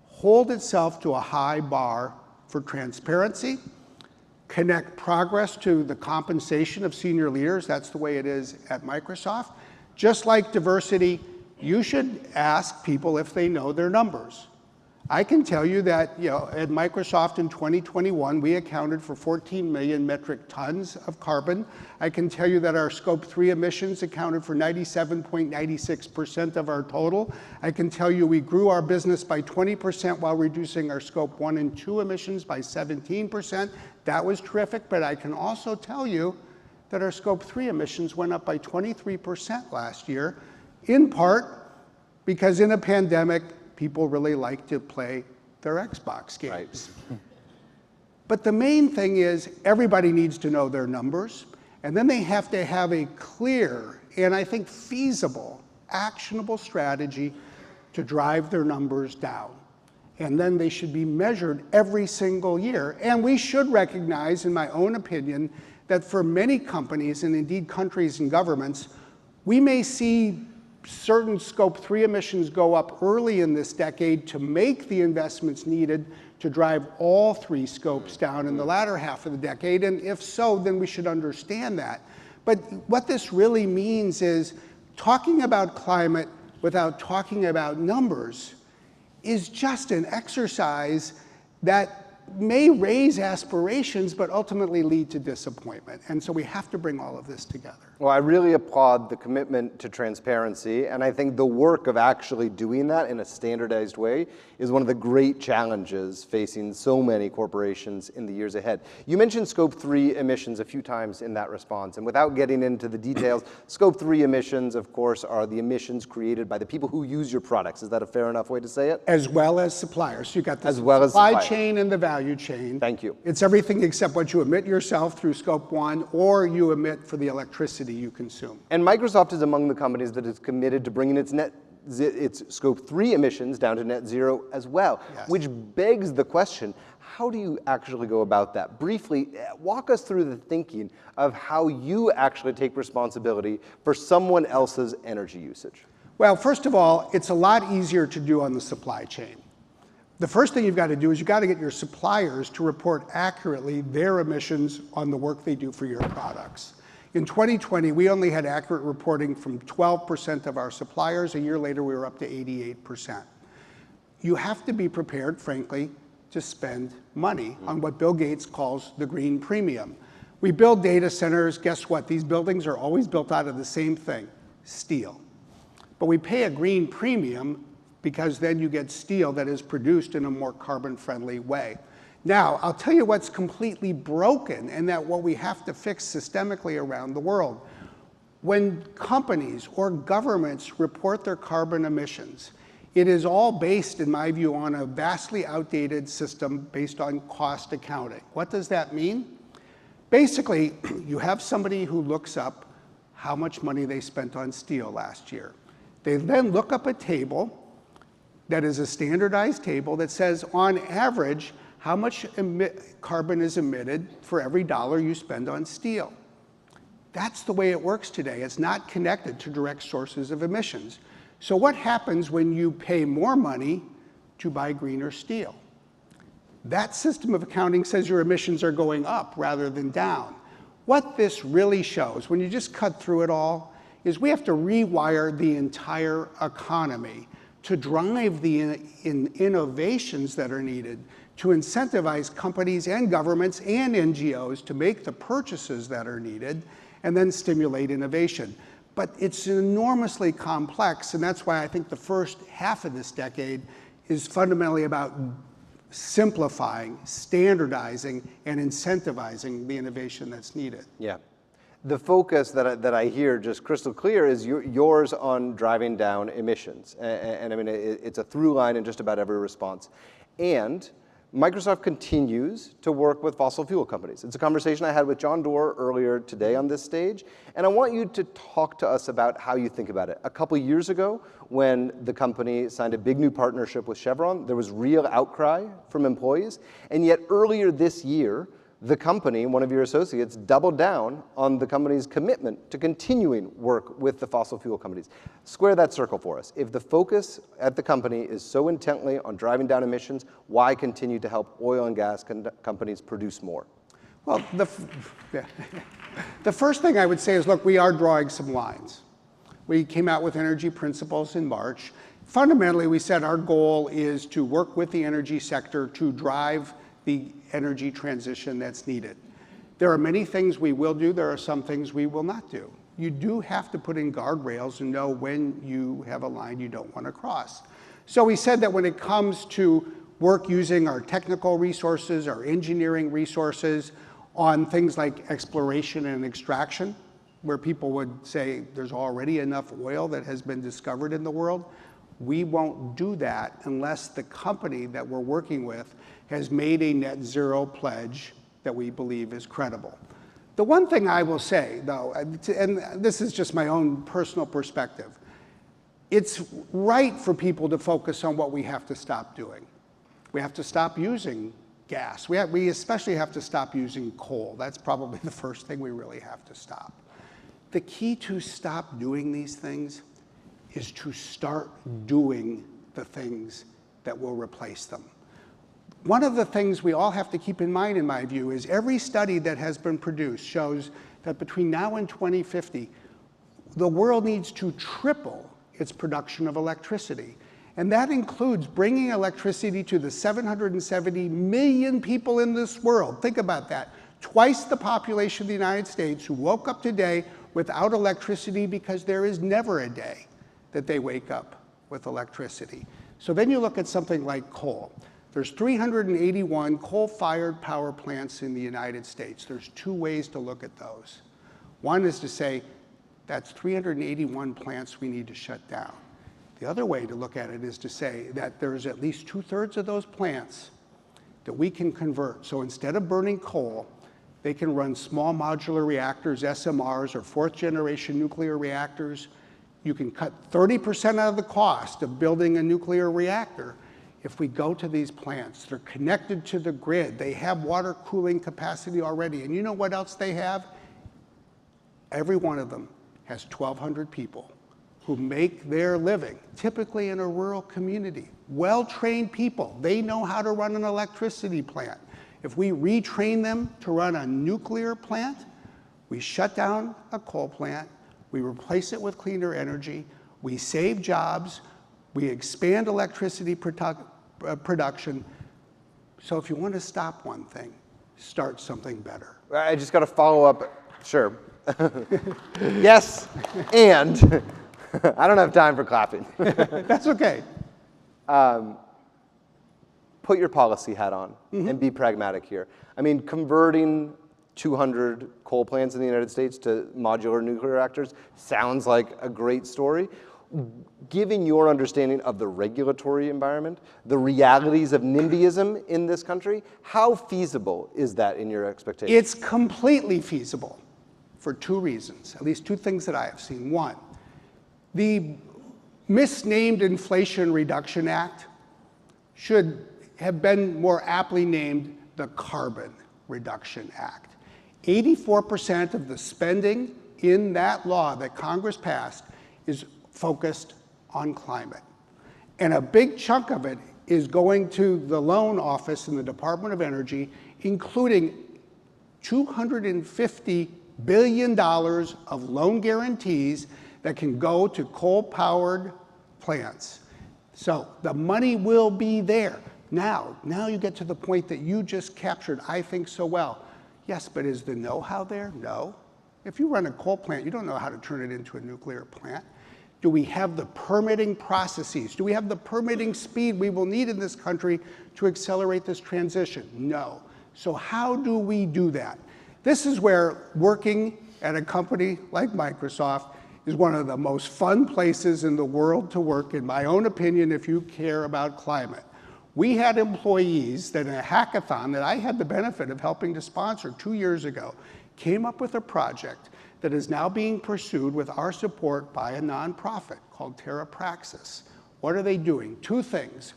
Hold itself to a high bar for transparency, connect progress to the compensation of senior leaders. That's the way it is at Microsoft. Just like diversity, you should ask people if they know their numbers. I can tell you that at Microsoft in 2021, we accounted for 14 million metric tons of carbon. I can tell you that our Scope 3 emissions accounted for 97.96% of our total. I can tell you we grew our business by 20% while reducing our Scope 1 and 2 emissions by 17%. That was terrific, but I can also tell you that our Scope 3 emissions went up by 23% last year, in part because in a pandemic, people really like to play their Xbox games. Right. But the main thing is everybody needs to know their numbers, and then they have to have a clear and I think feasible, actionable strategy to drive their numbers down. And then they should be measured every single year. And we should recognize, in my own opinion, that for many companies, and indeed countries and governments, we may see certain Scope 3 emissions go up early in this decade to make the investments needed to drive all 3 scopes down in the latter half of the decade. And if so, then we should understand that. But what this really means is talking about climate without talking about numbers is just an exercise that may raise aspirations, but ultimately lead to disappointment. And so we have to bring all of this together. Well, I really applaud the commitment to transparency, and I think the work of actually doing that in a standardized way is one of the great challenges facing so many corporations in the years ahead. You mentioned Scope 3 emissions a few times in that response, and without getting into the details, Scope 3 emissions, of course, are the emissions created by the people who use your products. Is that a fair enough way to say it? As well as suppliers. You've got the supply chain and the value chain. Thank you. It's everything except what you emit yourself through Scope 1 or you emit for the electricity you consume. And Microsoft is among the companies that is committed to bringing its Scope 3 emissions down to net zero as well, yes. Which begs the question, how do you actually go about that? Briefly, walk us through the thinking of how you actually take responsibility for someone else's energy usage. Well, first of all, it's a lot easier to do on the supply chain. The first thing you've got to do is you've got to get your suppliers to report accurately their emissions on the work they do for your products. In 2020, we only had accurate reporting from 12% of our suppliers. A year later, we were up to 88%. You have to be prepared, frankly, to spend money on what Bill Gates calls the green premium. We build data centers. Guess what? These buildings are always built out of the same thing, steel. But we pay a green premium because then you get steel that is produced in a more carbon-friendly way. Now, I'll tell you what's completely broken and that what we have to fix systemically around the world. When companies or governments report their carbon emissions, it is all based, in my view, on a vastly outdated system based on cost accounting. What does that mean? Basically, you have somebody who looks up how much money they spent on steel last year. They then look up a table that is a standardized table that says, on average, how much carbon is emitted for every dollar you spend on steel. That's the way it works today. It's not connected to direct sources of emissions. So what happens when you pay more money to buy greener steel? That system of accounting says your emissions are going up rather than down. What this really shows, when you just cut through it all, is we have to rewire the entire economy to drive the innovations that are needed to incentivize companies and governments and NGOs to make the purchases that are needed and then stimulate innovation. But it's enormously complex, and that's why I think the first half of this decade is fundamentally about simplifying, standardizing, and incentivizing the innovation that's needed. Yeah. The focus that I hear just crystal clear is yours on driving down emissions. And I mean, it's a through line in just about every response. And Microsoft continues to work with fossil fuel companies. It's a conversation I had with John Doerr earlier today on this stage, and I want you to talk to us about how you think about it. A couple years ago, when the company signed a big new partnership with Chevron, there was real outcry from employees, and yet earlier this year, the company, one of your associates, doubled down on the company's commitment to continuing work with the fossil fuel companies. Square that circle for us. If the focus at the company is so intently on driving down emissions, why continue to help oil and gas companies produce more? Well, the first thing I would say is, look, we are drawing some lines. We came out with energy principles in March. Fundamentally, we said our goal is to work with the energy sector to drive the energy transition that's needed. There are many things we will do. There are some things we will not do. You do have to put in guardrails and know when you have a line you don't want to cross. So we said that when it comes to work using our technical resources, our engineering resources on things like exploration and extraction, where people would say there's already enough oil that has been discovered in the world, we won't do that unless the company that we're working with has made a net zero pledge that we believe is credible. The one thing I will say, though, and this is just my own personal perspective, it's right for people to focus on what we have to stop doing. We have to stop using gas. We especially have to stop using coal. That's probably the first thing we really have to stop. The key to stop doing these things is to start doing the things that will replace them. One of the things we all have to keep in mind, in my view, is every study that has been produced shows that between now and 2050, the world needs to triple its production of electricity. And that includes bringing electricity to the 770 million people in this world. Think about that. Twice the population of the United States who woke up today without electricity, because there is never a day that they wake up with electricity. So then you look at something like coal. There's 381 coal-fired power plants in the United States. There's two ways to look at those. One is to say, that's 381 plants we need to shut down. The other way to look at it is to say that there's at least 2/3 of those plants that we can convert. So instead of burning coal, they can run small modular reactors, SMRs, or fourth-generation nuclear reactors. You can cut 30% out of the cost of building a nuclear reactor. If we go to these plants, they're connected to the grid. They have water cooling capacity already. And you know what else they have? Every one of them has 1,200 people who make their living, typically in a rural community. Well-trained people. They know how to run an electricity plant. If we retrain them to run a nuclear plant, we shut down a coal plant, we replace it with cleaner energy, we save jobs, we expand electricity production. So if you want to stop one thing, start something better. I just got to follow up. Sure. Yes, and I don't have time for clapping. That's okay. Put your policy hat on and be pragmatic here. I mean, converting 200 coal plants in the United States to modular nuclear reactors sounds like a great story. Given your understanding of the regulatory environment, the realities of NIMBYism in this country, how feasible is that in your expectations? It's completely feasible for two reasons, at least two things that I have seen. One, the misnamed Inflation Reduction Act should have been more aptly named the Carbon Reduction Act. 84% of the spending in that law that Congress passed is focused on climate. And a big chunk of it is going to the loan office in the Department of Energy, including $250 billion of loan guarantees that can go to coal-powered plants. So the money will be there. Now you get to the point that you just captured, I think, so well. Yes, but is the know-how there? No. If you run a coal plant, you don't know how to turn it into a nuclear plant. Do we have the permitting processes? Do we have the permitting speed we will need in this country to accelerate this transition? No. So how do we do that? This is where working at a company like Microsoft is one of the most fun places in the world to work, in my own opinion, if you care about climate. We had employees that in a hackathon that I had the benefit of helping to sponsor 2 years ago came up with a project that is now being pursued with our support by a nonprofit called TerraPraxis. What are they doing? 2 things.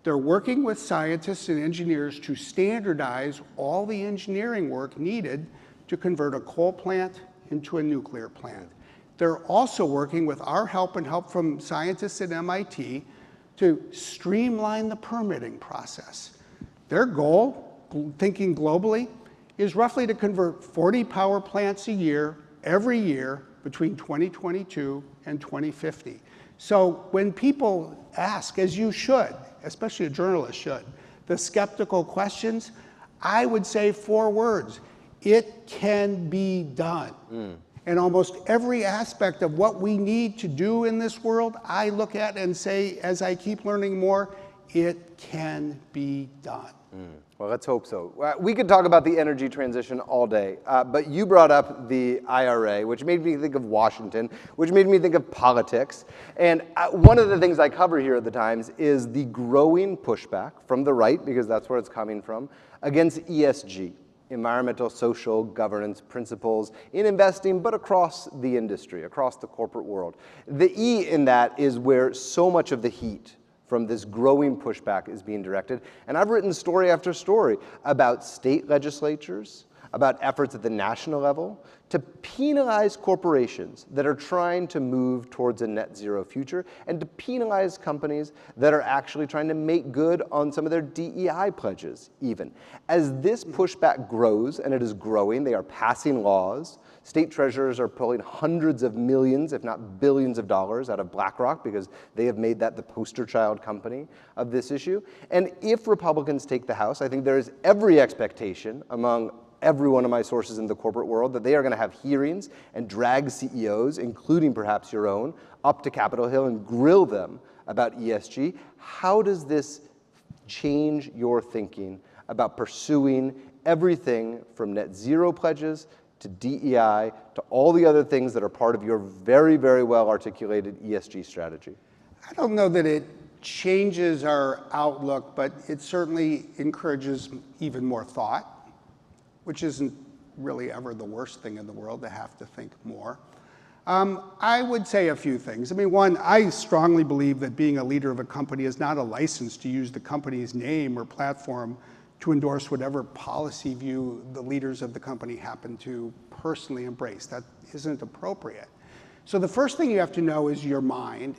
They're working with scientists and engineers to standardize all the engineering work needed to convert a coal plant into a nuclear plant. They're also working with our help and help from scientists at MIT to streamline the permitting process. Their goal, thinking globally, is roughly to convert 40 power plants a year, every year, between 2022 and 2050. So when people ask, as you should, especially a journalist should, the skeptical questions, I would say 4 words: it can be done. And almost every aspect of what we need to do in this world, I look at and say, as I keep learning more, it can be done. Well, let's hope so. We could talk about the energy transition all day, but you brought up the IRA, which made me think of Washington, which made me think of politics. And one of the things I cover here at the Times is the growing pushback from the right, because that's where it's coming from, against ESG. Environmental, social, governance principles in investing, but across the industry, across the corporate world. The E in that is where so much of the heat from this growing pushback is being directed. And I've written story after story about state legislatures, about efforts at the national level to penalize corporations that are trying to move towards a net zero future, and to penalize companies that are actually trying to make good on some of their DEI pledges even. As this pushback grows, and it is growing, they are passing laws. State treasurers are pulling hundreds of millions, if not billions of dollars out of BlackRock because they have made that the poster child company of this issue. And if Republicans take the House, I think there is every expectation among every one of my sources in the corporate world that they are going to have hearings and drag CEOs, including perhaps your own, up to Capitol Hill and grill them about ESG. How does this change your thinking about pursuing everything from net zero pledges to DEI to all the other things that are part of your very, very well articulated ESG strategy? I don't know that it changes our outlook, but it certainly encourages even more thought, which isn't really ever the worst thing in the world, to have to think more. I would say a few things. I mean, one, I strongly believe that being a leader of a company is not a license to use the company's name or platform to endorse whatever policy view the leaders of the company happen to personally embrace. That isn't appropriate. So the first thing you have to know is your mind,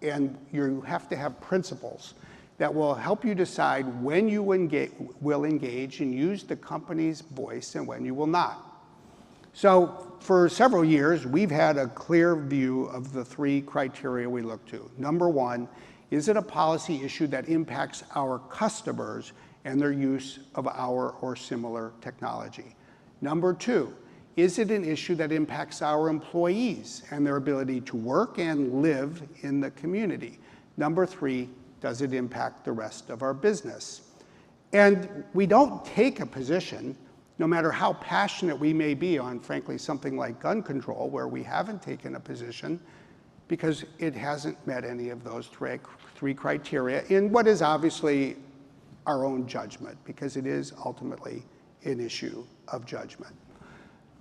and you have to have principles that will help you decide when you will engage and use the company's voice and when you will not. So for several years, we've had a clear view of the 3 criteria we look to. Number 1, is it a policy issue that impacts our customers and their use of our or similar technology? Number 2, is it an issue that impacts our employees and their ability to work and live in the community? Number 3, does it impact the rest of our business? And we don't take a position, no matter how passionate we may be on, frankly, something like gun control, where we haven't taken a position because it hasn't met any of those 3 criteria in what is obviously our own judgment, because it is ultimately an issue of judgment.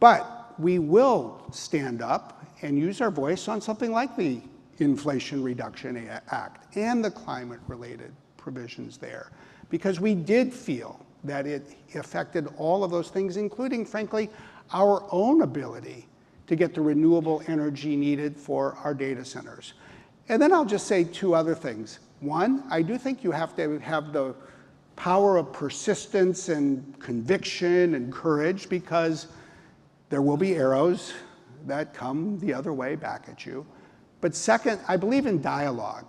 But we will stand up and use our voice on something like the Inflation Reduction Act and the climate-related provisions there, because we did feel that it affected all of those things, including, frankly, our own ability to get the renewable energy needed for our data centers. And then I'll just say 2 other things. One, I do think you have to have the power of persistence and conviction and courage, because there will be arrows that come the other way back at you. But second, I believe in dialogue.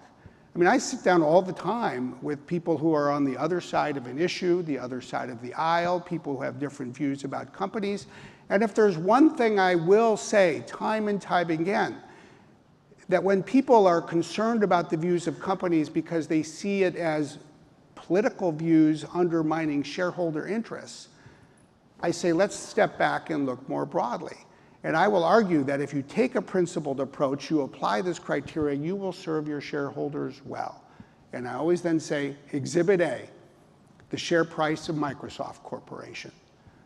I mean, I sit down all the time with people who are on the other side of an issue, the other side of the aisle, people who have different views about companies. And if there's one thing I will say time and time again, that when people are concerned about the views of companies because they see it as political views undermining shareholder interests, I say let's step back and look more broadly. And I will argue that if you take a principled approach, you apply this criteria, you will serve your shareholders well. And I always then say, Exhibit A, the share price of Microsoft Corporation.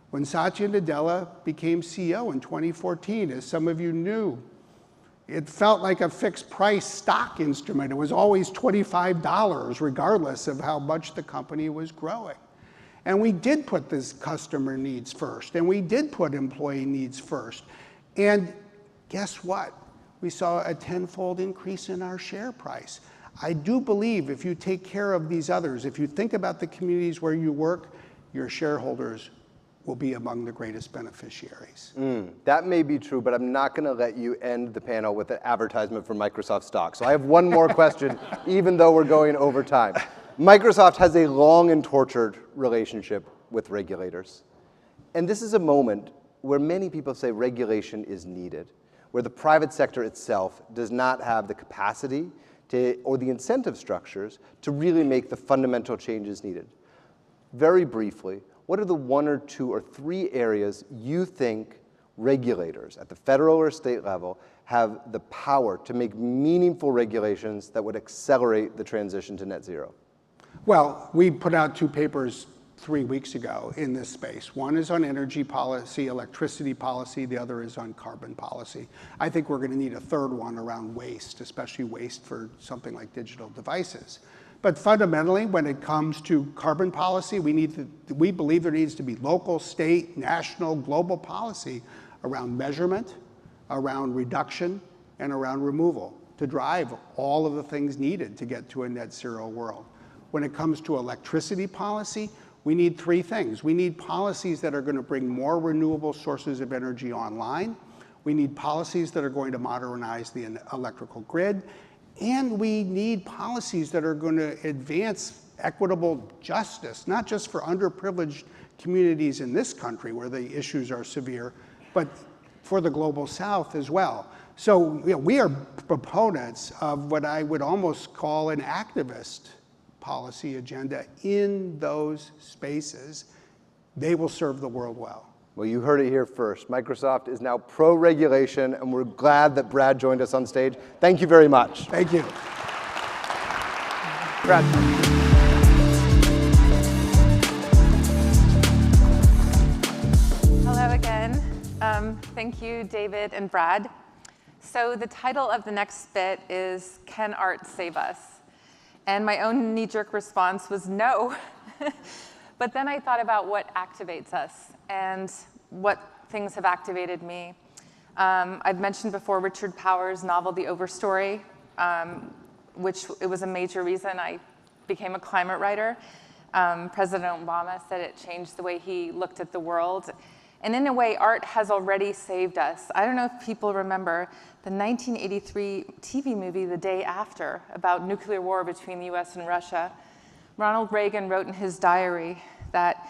When Satya Nadella became CEO in 2014, as some of you knew, it felt like a fixed price stock instrument. It was always $25, regardless of how much the company was growing. And we did put this customer needs first, and we did put employee needs first. And guess what? We saw a tenfold increase in our share price. I do believe if you take care of these others, if you think about the communities where you work, your shareholders will be among the greatest beneficiaries. That may be true, but I'm not going to let you end the panel with an advertisement for Microsoft stock. So I have one more question, even though we're going over time. Microsoft has a long and tortured relationship with regulators. And this is a moment where many people say regulation is needed, where the private sector itself does not have the capacity or the incentive structures to really make the fundamental changes needed. Very briefly, what are the 1 or 2 or 3 areas you think regulators at the federal or state level have the power to make meaningful regulations that would accelerate the transition to net zero? Well, we put out 2 papers 3 weeks ago in this space. One is on energy policy, electricity policy. The other is on carbon policy. I think we're going to need a third one around waste, especially waste for something like digital devices. But fundamentally, when it comes to carbon policy, we believe there needs to be local, state, national, global policy around measurement, around reduction, and around removal to drive all of the things needed to get to a net zero world. When it comes to electricity policy, we need 3 things. We need policies that are going to bring more renewable sources of energy online. We need policies that are going to modernize the electrical grid. And we need policies that are going to advance equitable justice, not just for underprivileged communities in this country where the issues are severe, but for the global South as well. So we are proponents of what I would almost call an activist policy agenda in those spaces. They will serve the world well. Well, you heard it here first. Microsoft is now pro-regulation, and we're glad that Brad joined us on stage. Thank you very much. Thank you. Brad. Hello again. Thank you, David and Brad. So the title of the next bit is, Can Art Save Us? And my own knee-jerk response was no. But then I thought about what activates us and what things have activated me. I've mentioned before Richard Powers' novel, The Overstory, which it was a major reason I became a climate writer. President Obama said it changed the way he looked at the world. And in a way, art has already saved us. I don't know if people remember the 1983 TV movie, The Day After, about nuclear war between the US and Russia. Ronald Reagan wrote in his diary that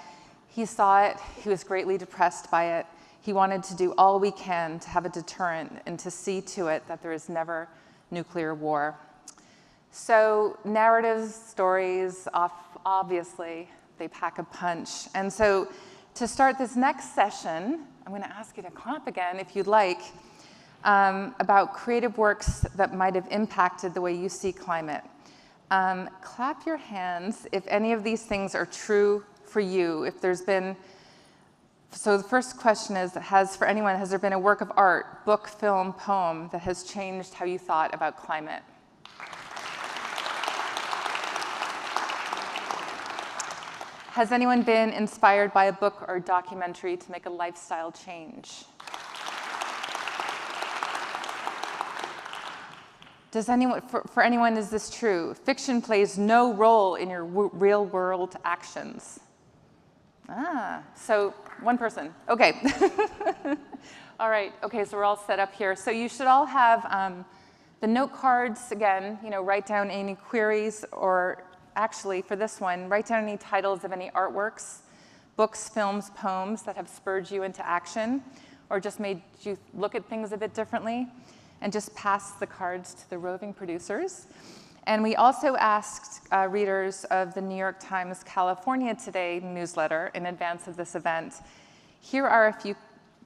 he saw it, he was greatly depressed by it. He wanted to do all we can to have a deterrent and to see to it that there is never nuclear war. So narratives, stories, obviously, they pack a punch. And so to start this next session, I'm going to ask you to clap again if you'd like, about creative works that might have impacted the way you see climate. Clap your hands if any of these things are true for you. If there's been, so the first question is, has there been a work of art, book, film, poem that has changed how you thought about climate? Has anyone been inspired by a book or documentary to make a lifestyle change? Does anyone, for anyone, is this true? Fiction plays no role in your real world actions. So one person. Okay. All right. Okay, so we're all set up here. So you should all have the note cards again. Write down any queries, or actually for this one, write down any titles of any artworks, books, films, poems that have spurred you into action, or just made you look at things a bit differently. and just pass the cards to the roving producers. And we also asked readers of the New York Times California Today newsletter in advance of this event. Here are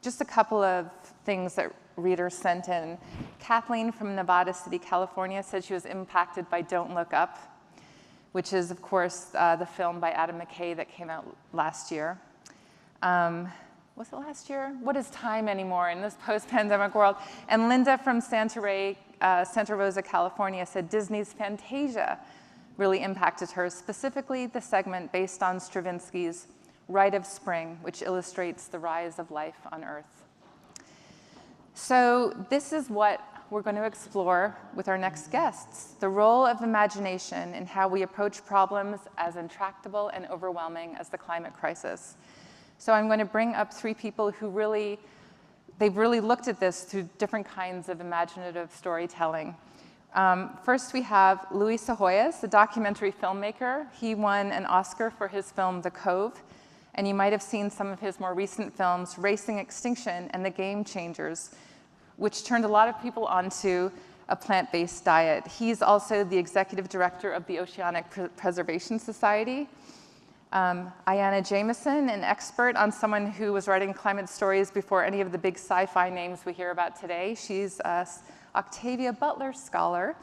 just a couple of things that readers sent in. Kathleen from Nevada City, California said she was impacted by Don't Look Up, which is, of course, the film by Adam McKay that came out last year. Was it last year? What is time anymore in this post-pandemic world? And Linda from Santa Rosa, California said Disney's Fantasia really impacted her, specifically the segment based on Stravinsky's Rite of Spring, which illustrates the rise of life on Earth. So this is what we're going to explore with our next guests, the role of imagination in how we approach problems as intractable and overwhelming as the climate crisis. So I'm going to bring up three people who they've really looked at this through different kinds of imaginative storytelling. First, we have Luis Ahoyas, the documentary filmmaker. He won an Oscar for his film, The Cove, and you might have seen some of his more recent films, Racing Extinction and The Game Changers, which turned a lot of people onto a plant-based diet. He's also the executive director of the Oceanic Preservation Society. Ayanna Jameson, an expert on someone who was writing climate stories before any of the big sci-fi names we hear about today. She's an Octavia Butler scholar,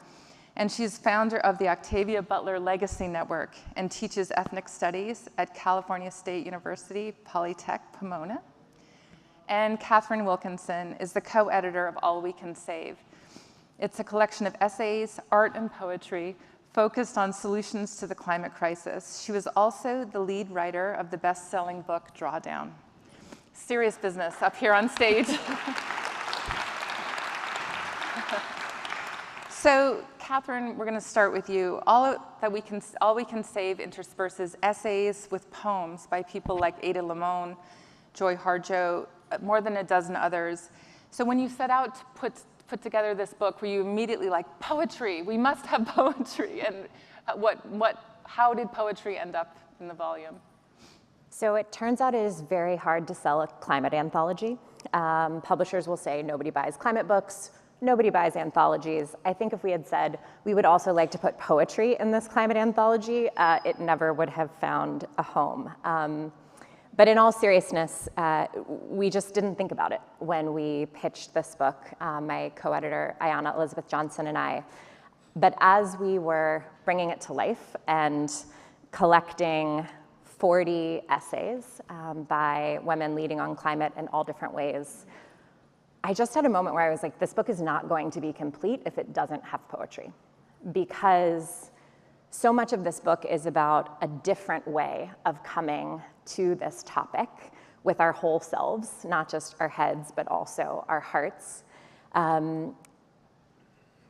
and she's founder of the Octavia Butler Legacy Network and teaches ethnic studies at California State University, Polytech, Pomona. And Catherine Wilkinson is the co-editor of All We Can Save. It's a collection of essays, art, and poetry focused on solutions to the climate crisis. She was also the lead writer of the best-selling book, Drawdown. Serious business up here on stage. So, Catherine, we're going to start with you. All We Can Save intersperses essays with poems by people like Ada Limon, Joy Harjo, more than a dozen others. So when you set out to put together this book, were you immediately like, poetry, we must have poetry? And how did poetry end up in the volume? So it turns out it is very hard to sell a climate anthology. Publishers will say nobody buys climate books, nobody buys anthologies. I think if we had said we would also like to put poetry in this climate anthology, it never would have found a home. But in all seriousness, we just didn't think about it when we pitched this book, my co-editor, Ayanna Elizabeth Johnson, and I. But as we were bringing it to life and collecting 40 essays by women leading on climate in all different ways, I just had a moment where I was like, this book is not going to be complete if it doesn't have poetry. Because so much of this book is about a different way of coming to this topic with our whole selves, not just our heads, but also our hearts. And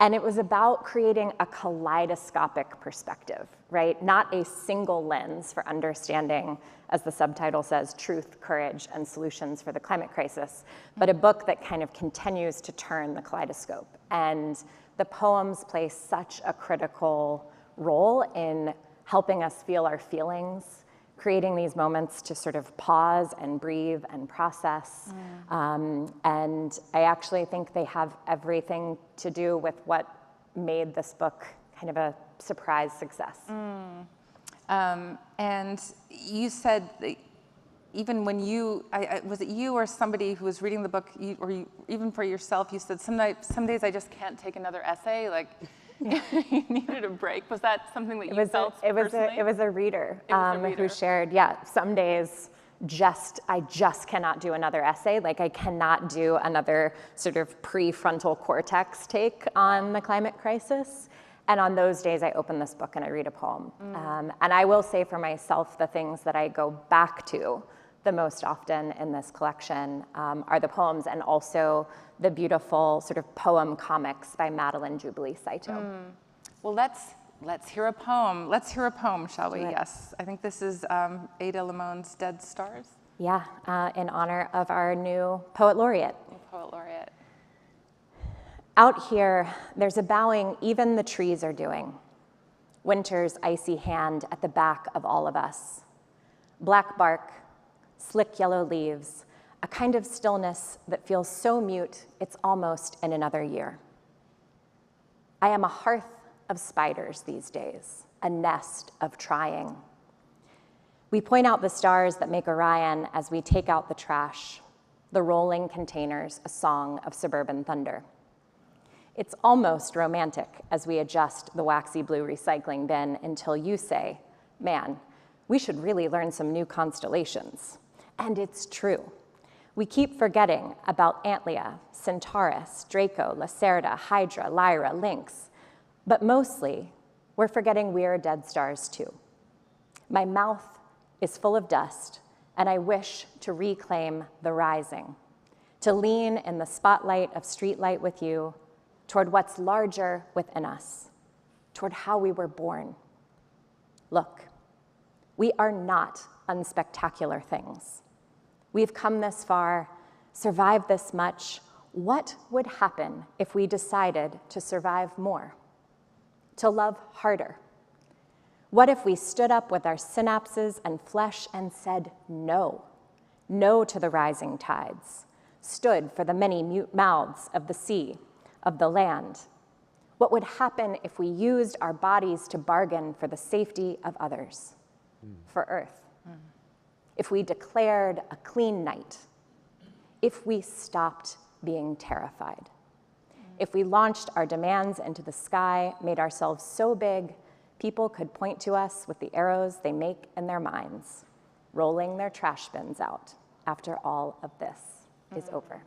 it was about creating a kaleidoscopic perspective, right? Not a single lens for understanding, as the subtitle says, truth, courage, and solutions for the climate crisis, but a book that kind of continues to turn the kaleidoscope. And the poems play such a critical role in helping us feel our feelings, creating these moments to sort of pause and breathe and process. And I actually think they have everything to do with what made this book kind of a surprise success. And you said that even when was it you or somebody who was reading the book, even for yourself, you said, some days I just can't take another essay, like, you needed a break. Was that something that you felt personally? It was a reader who shared, some days I just cannot do another essay. Like I cannot do another sort of prefrontal cortex take on the climate crisis. And on those days, I open this book and I read a poem. And I will say for myself, the things that I go back to the most often in this collection are the poems and also the beautiful sort of poem comics by Madeline Jubilee Saito. Well, let's hear a poem. Let's hear a poem, shall we? Yes. I think this is Ada Limon's Dead Stars. Yeah, in honor of our new poet laureate. Out here, there's a bowing even the trees are doing. Winter's icy hand at the back of all of us. Black bark, slick yellow leaves, a kind of stillness that feels so mute it's almost in another year. I am a hearth of spiders these days, a nest of trying. We point out the stars that make Orion as we take out the trash, the rolling containers, a song of suburban thunder. It's almost romantic as we adjust the waxy blue recycling bin until you say, man, we should really learn some new constellations. And it's true. We keep forgetting about Antlia, Centaurus, Draco, Lacerda, Hydra, Lyra, Lynx. But mostly, we're forgetting we're dead stars too. My mouth is full of dust, and I wish to reclaim the rising, to lean in the spotlight of streetlight with you toward what's larger within us, toward how we were born. Look, we are not unspectacular things. We've come this far, survived this much. What would happen if we decided to survive more, to love harder? What if we stood up with our synapses and flesh and said no, no to the rising tides, stood for the many mute mouths of the sea, of the land? What would happen if we used our bodies to bargain for the safety of others, for Earth? If we declared a clean night, if we stopped being terrified, if we launched our demands into the sky, made ourselves so big, people could point to us with the arrows they make in their minds, rolling their trash bins out after all of this is over.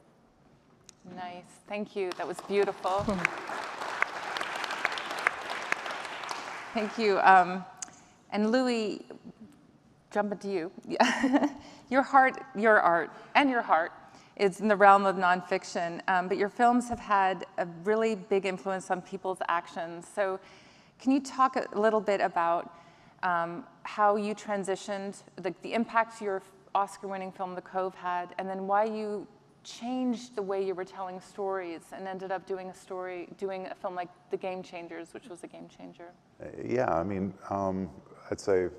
Nice, thank you, that was beautiful. Thank you, and Louis, jumping to you. Your art, and your heart is in the realm of nonfiction, but your films have had a really big influence on people's actions. So can you talk a little bit about how you transitioned, the impact your Oscar-winning film, The Cove, had, and then why you changed the way you were telling stories and ended up doing a film like The Game Changers, which was a game changer? Yeah, I mean, I'd say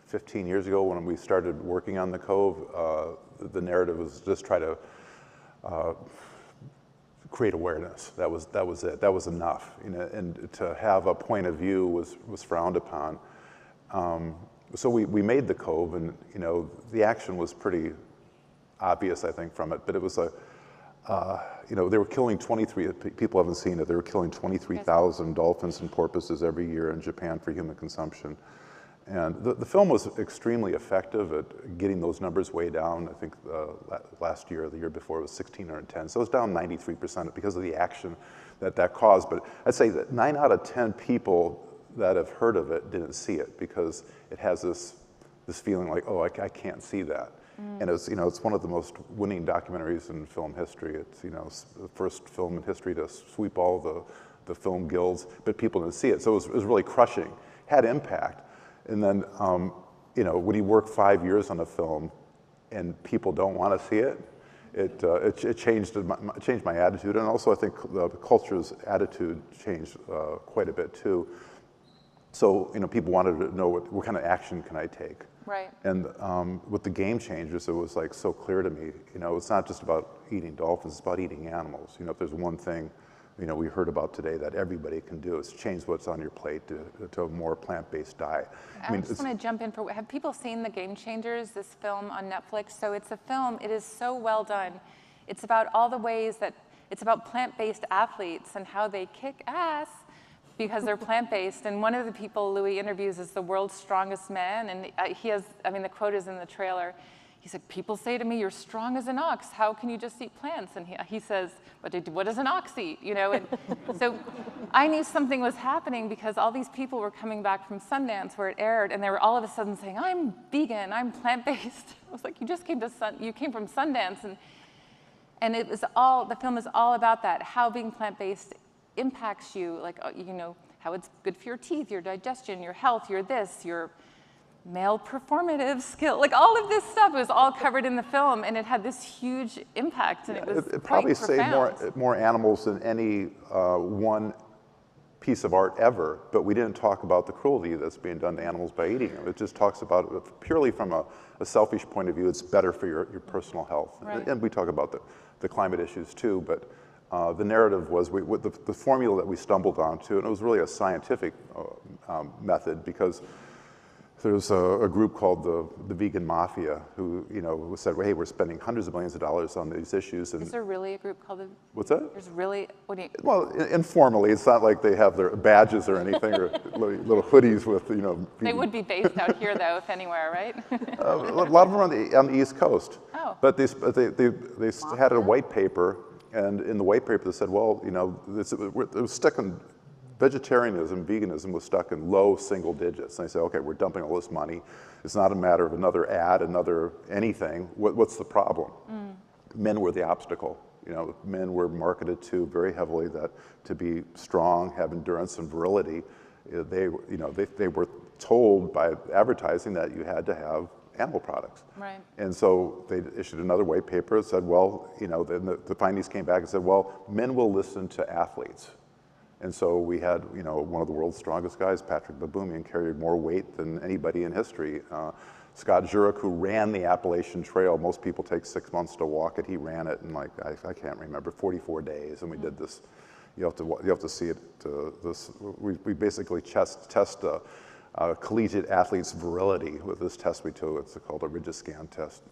15 years ago when we started working on The Cove, the narrative was just try to create awareness. That was it. That was enough. You know, and to have a point of view was frowned upon. So we made The Cove, and you know, the action was pretty obvious, I think, from it. But it was you know, they were killing 23. People haven't seen it. They were killing 23,000 dolphins and porpoises every year in Japan for human consumption. And the film was extremely effective at getting those numbers way down. I think last year or the year before it was 1,610. So it was down 93% because of the action that caused. But I'd say that 9 out of 10 people that have heard of it didn't see it because it has this feeling like, oh, I can't see that. And it's, you know, it's one of the most winning documentaries in film history. It's, you know, the first film in history to sweep all the film guilds, but people didn't see it. So it was really crushing, had impact. And then, you know, when you work 5 years on a film and people don't want to see it, it changed my attitude. And also I think the culture's attitude changed quite a bit too. So, you know, people wanted to know what kind of action can I take? Right. And with The Game Changers, it was like so clear to me, you know, it's not just about eating dolphins, it's about eating animals. You know, if there's one thing, you know, we heard about today that everybody can do is change what's on your plate to a more plant-based diet. I mean, just want to jump in for, have people seen The Game Changers, this film on Netflix? So it's a film, it is so well done. It's about all the ways that, it's about plant-based athletes and how they kick ass because they're plant-based. And one of the people Louis interviews is the world's strongest man, and he has, I mean, the quote is in the trailer. He said, people say to me, you're strong as an ox. How can you just eat plants? And he says, what does an ox eat? You know, and so I knew something was happening because all these people were coming back from Sundance where it aired, and they were all of a sudden saying, I'm vegan, I'm plant-based. I was like, you just came from Sundance, and it was all, the film is all about that, how being plant-based impacts you, like, you know, how it's good for your teeth, your digestion, your health, your this, your male performative skill, like all of this stuff was all covered in the film, and it had this huge impact, and it was it probably saved more animals than any one piece of art ever, but we didn't talk about the cruelty that's being done to animals by eating them. It just talks about it purely from a selfish point of view. It's better for your personal health. Right. And we talk about the climate issues too, but the narrative was, the formula that we stumbled onto, and it was really a scientific method, because there's a group called the Vegan Mafia who, said, well, hey, we're spending hundreds of millions of dollars on these issues. And is there really a group called the? What's that? There's really, what do you? Well, informally, it's not like they have their badges or anything, or little hoodies with, They would be based out here, though, if anywhere, right? a lot of them are on the East Coast. Oh. But they had a white paper, and in the white paper they said, well, it was stuck in, vegetarianism, veganism was stuck in low single digits. And they said, okay, we're dumping all this money. It's not a matter of another ad, another anything. What's the problem? Men were the obstacle. Men were marketed to very heavily that to be strong, have endurance and virility, they were told by advertising that you had to have animal products. Right. And so they issued another white paper that said, well, then the findings came back and said, well, men will listen to athletes. And so we had, one of the world's strongest guys, Patrick Baboumian, carried more weight than anybody in history. Scott Jurek, who ran the Appalachian Trail, most people take 6 months to walk it. He ran it in I can't remember, 44 days, and we did this. You have to see it. We basically test collegiate athletes' virility with this test we took. It's called a Rigiscan test.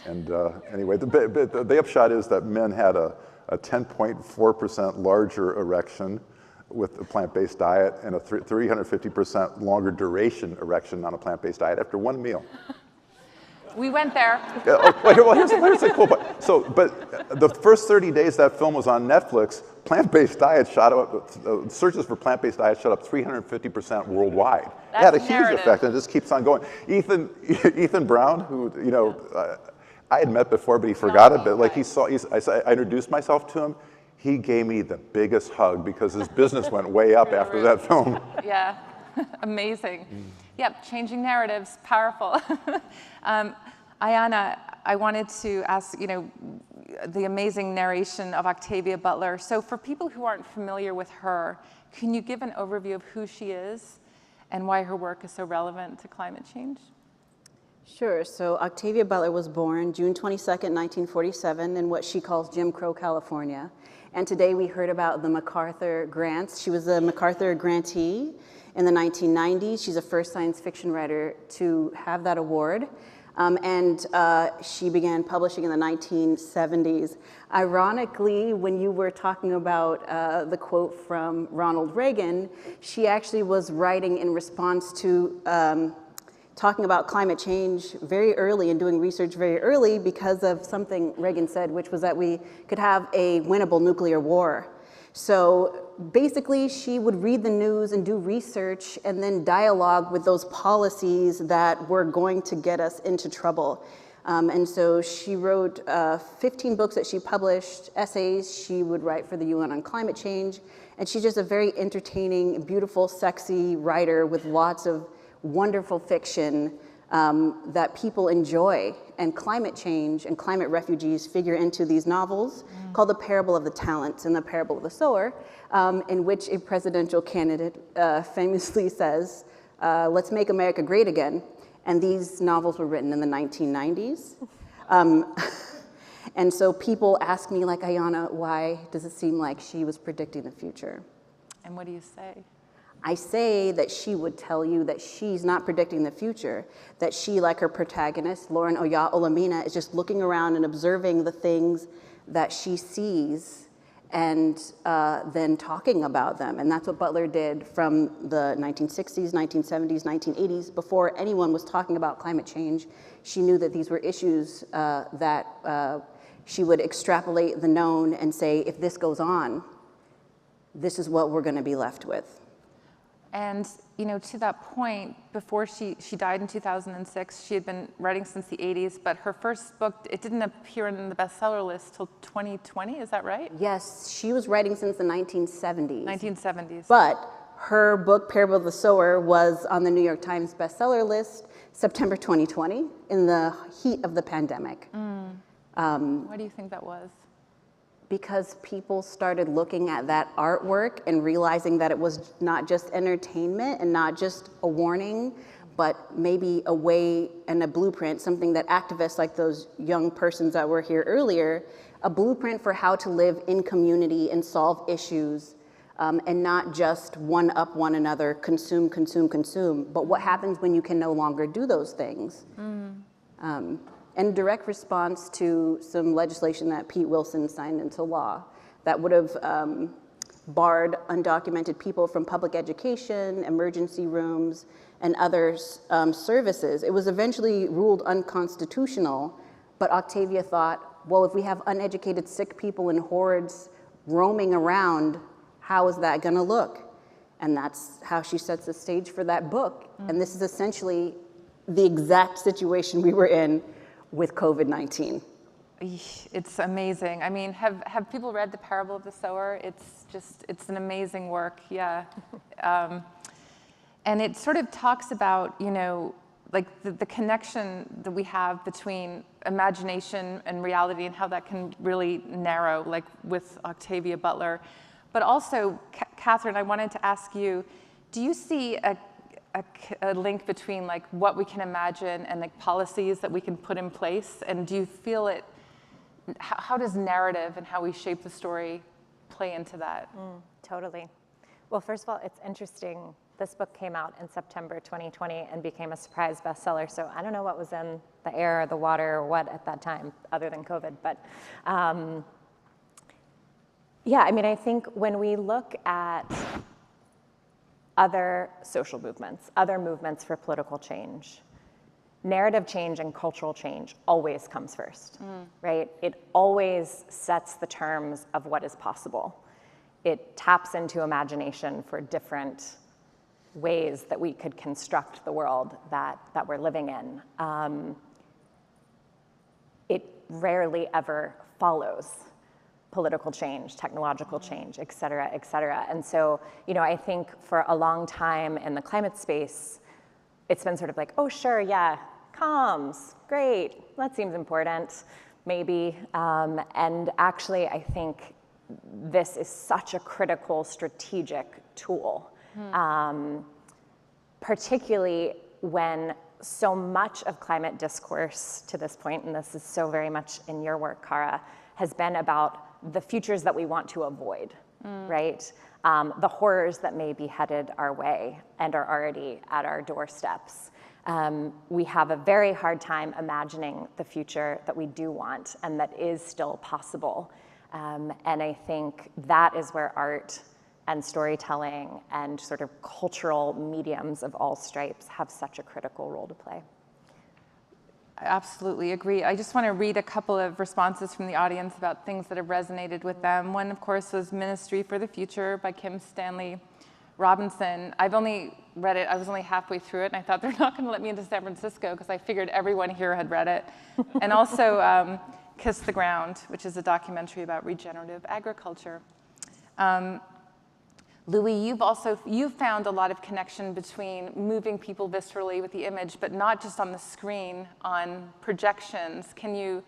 And anyway, the upshot is that men had a 10.4% larger erection with a plant-based diet, and a 350% longer duration erection on a plant-based diet after one meal. We went there. Yeah, well, here's the cool part. But the first 30 days that film was on Netflix, plant-based diet shot up, searches for plant-based diet shot up 350% worldwide. It had a huge effect, and it just keeps on going. Ethan Brown, who, I had met before, but he forgot it, but I introduced myself to him. He gave me the biggest hug because his business went way up after that film. Yeah, amazing. Yep, changing narratives, powerful. Ayanna, I wanted to ask, the amazing narration of Octavia Butler. So for people who aren't familiar with her, can you give an overview of who she is and why her work is so relevant to climate change? Sure. So Octavia Butler was born June 22nd, 1947, in what she calls Jim Crow, California. And today we heard about the MacArthur grants. She was a MacArthur grantee in the 1990s. She's the first science fiction writer to have that award. And she began publishing in the 1970s. Ironically, when you were talking about the quote from Ronald Reagan, she actually was writing in response to talking about climate change very early and doing research very early because of something Reagan said, which was that we could have a winnable nuclear war. So basically, she would read the news and do research and then dialogue with those policies that were going to get us into trouble. And so she wrote 15 books that she published, essays she would write for the UN on climate change. And she's just a very entertaining, beautiful, sexy writer with lots of wonderful fiction that people enjoy, and climate change and climate refugees figure into these novels called The Parable of the Talents and The Parable of the Sower, in which a presidential candidate famously says, let's make America great again. And these novels were written in the 1990s. And so people ask me, like, Ayanna, why does it seem like she was predicting the future? And what do you say? I say that she would tell you that she's not predicting the future, that she, like her protagonist, Lauren Oya Olamina, is just looking around and observing the things that she sees and then talking about them. And that's what Butler did from the 1960s, 1970s, 1980s. Before anyone was talking about climate change, she knew that these were issues that she would extrapolate the known and say, if this goes on, this is what we're going to be left with. And to that point, before she died in 2006, she had been writing since the 80s, but her first book, it didn't appear in the bestseller list till 2020, is that right? Yes, she was writing since the 1970s. 1970s. But her book, Parable of the Sower, was on the New York Times bestseller list September 2020, in the heat of the pandemic. Why do you think that was? Because people started looking at that artwork and realizing that it was not just entertainment and not just a warning, but maybe a way and a blueprint, something that activists like those young persons that were here earlier a blueprint for how to live in community and solve issues, and not just one up one another, consume, consume, consume, but what happens when you can no longer do those things. And direct response to some legislation that Pete Wilson signed into law that would have barred undocumented people from public education, emergency rooms, and other services. It was eventually ruled unconstitutional, but Octavia thought, well, if we have uneducated sick people in hordes roaming around, how is that gonna look? And that's how she sets the stage for that book. And this is essentially the exact situation we were in with COVID-19. It's amazing. I mean, have people read The Parable of the Sower? It's an amazing work, yeah. And it sort of talks about, you know, like the connection that we have between imagination and reality and how that can really narrow, like with Octavia Butler. But also, Catherine, I wanted to ask you, do you see a link between like what we can imagine and like policies that we can put in place? And do you feel it, how does narrative and how we shape the story play into that? Totally. Well, first of all, it's interesting. This book came out in September 2020 and became a surprise bestseller. So I don't know what was in the air or the water or what at that time, other than COVID. But yeah, I mean, I think when we look at other social movements, other movements for political change, narrative change and cultural change always comes first, right? It always sets the terms of what is possible. It taps into imagination for different ways that we could construct the world that we're living in. It rarely ever follows political change, technological change, et cetera, et cetera. And so, you know, I think for a long time in the climate space, it's been sort of like, oh, sure, yeah, comms, great, that seems important, maybe. And actually, I think this is such a critical strategic tool, particularly when so much of climate discourse to this point, and this is so very much in your work, Cara, has been about the futures that we want to avoid, right? The horrors that may be headed our way and are already at our doorsteps. We have a very hard time imagining the future that we do want and that is still possible. And I think that is where art and storytelling and sort of cultural mediums of all stripes have such a critical role to play. I absolutely agree. I just want to read a couple of responses from the audience about things that have resonated with them. One, of course, was Ministry for the Future by Kim Stanley Robinson. I've only read it, I was only halfway through it, and I thought they're not going to let me into San Francisco because I figured everyone here had read it. And also Kiss the Ground, which is a documentary about regenerative agriculture. Louis, you've found a lot of connection between moving people viscerally with the image, but not just on the screen, on projections. Can you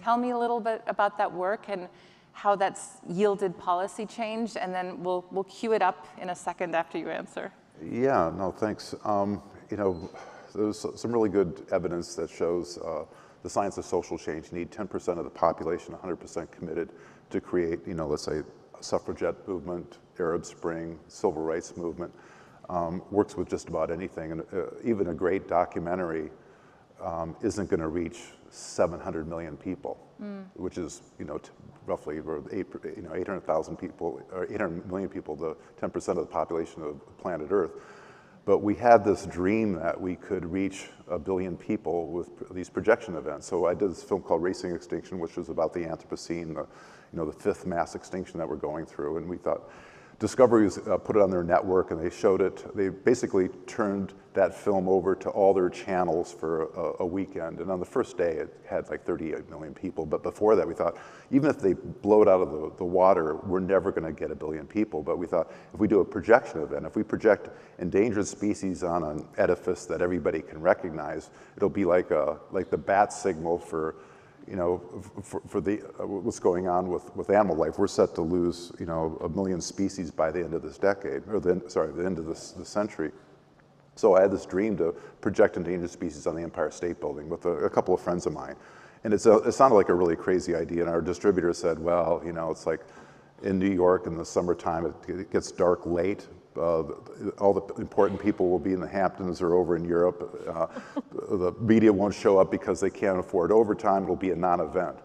tell me a little bit about that work and how that's yielded policy change? And then we'll cue it up in a second after you answer. Yeah, no, thanks. You know, there's some really good evidence that shows the science of social change. You need 10% of the population 100% committed to create, you know, let's say, a suffragette movement, Arab Spring, civil rights movement, works with just about anything. And even a great documentary isn't going to reach 700 million people, which is, you know, roughly 800,000 people, or 800 million people, the 10% of the population of planet Earth. But we had this dream that we could reach 1 billion people with these projection events. So I did this film called Racing Extinction, which was about the Anthropocene, the fifth mass extinction that we're going through. And we thought, Discovery put it on their network and they showed it. They basically turned that film over to all their channels for a weekend. And on the first day, it had like 38 million people. But before that, we thought, even if they blow it out of the water, we're never going to get 1 billion people. But we thought, if we do a projection event, if we project endangered species on an edifice that everybody can recognize, it'll be like the bat signal for, you know, for the what's going on with animal life. We're set to lose, you know, 1 million species by the end of this decade, or the end of this century. So I had this dream to project endangered species on the Empire State Building with a couple of friends of mine. And it sounded like a really crazy idea, and our distributor said, well, you know, it's like in New York in the summertime, it gets dark late. All the important people will be in the Hamptons or over in Europe. The media won't show up because they can't afford overtime. It'll be a non-event.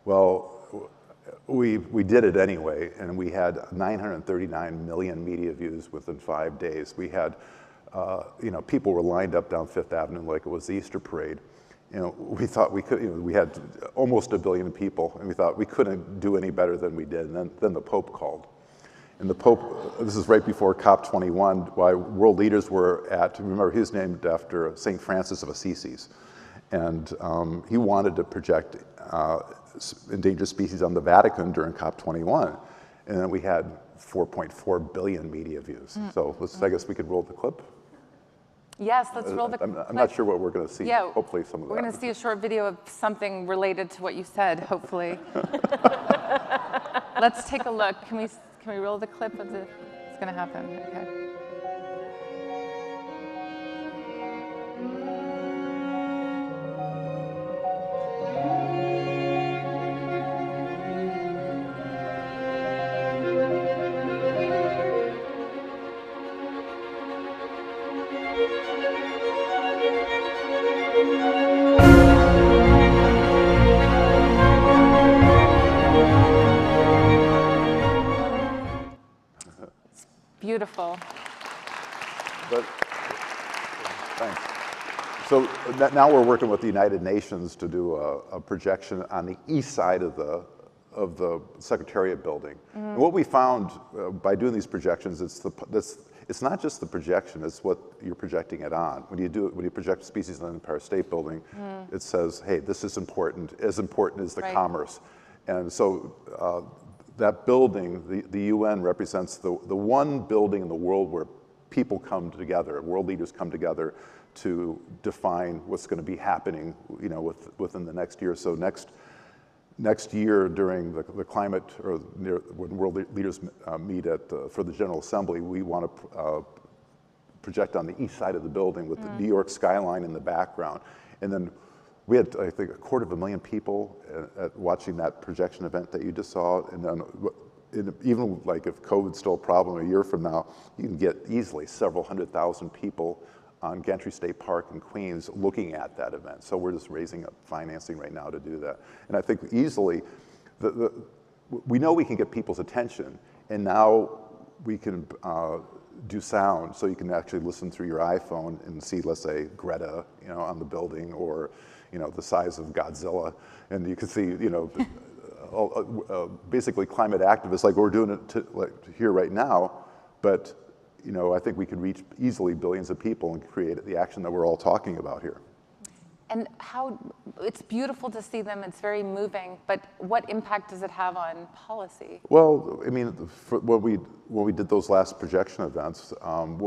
Well, we did it anyway, and we had 939 million media views within 5 days. We had, you know, people were lined up down Fifth Avenue like it was the Easter parade. You know, we thought we could, you know, we had almost 1 billion people, and we thought we couldn't do any better than we did. And then the Pope called. And the Pope, this is right before COP21, why world leaders were at, remember, he was named after St. Francis of Assisi. And he wanted to project endangered species on the Vatican during COP21. And then we had 4.4 billion media views. So I guess we could roll the clip. Yes, let's roll the clip. I'm not sure what we're going to see. Yeah, hopefully some of that. We're going to see a short video of something related to what you said, hopefully. Let's take a look. Can we roll the clip of the, it's going to happen, okay. Beautiful. But, thanks. So now we're working with the United Nations to do a projection on the east side of the Secretariat building. And what we found by doing these projections, it's not just the projection, it's what you're projecting it on. When you project species on the Empire State Building, it says, hey, this is important as the commerce. And so that building, the UN represents the one building in the world where people come together, world leaders come together to define what's going to be happening, you know, within the next year. So next year during the climate, or when world leaders meet for the General Assembly, we want to project on the east side of the building with the New York skyline in the background. And then we had, I think, 250,000 people watching that projection event that you just saw. And then even like if COVID's still a problem a year from now, you can get easily several 100,000 people on Gantry State Park in Queens looking at that event. So we're just raising up financing right now to do that. And I think easily, we know we can get people's attention, and now we can do sound, so you can actually listen through your iPhone and see, let's say, Greta, you know, on the building, or, you know, the size of Godzilla, and you can see, you know, basically climate activists like we're doing it like here right now, but, you know, I think we could reach easily billions of people and create the action that we're all talking about here. And it's beautiful to see them, it's very moving, but what impact does it have on policy? Well, I mean, when we did those last projection events,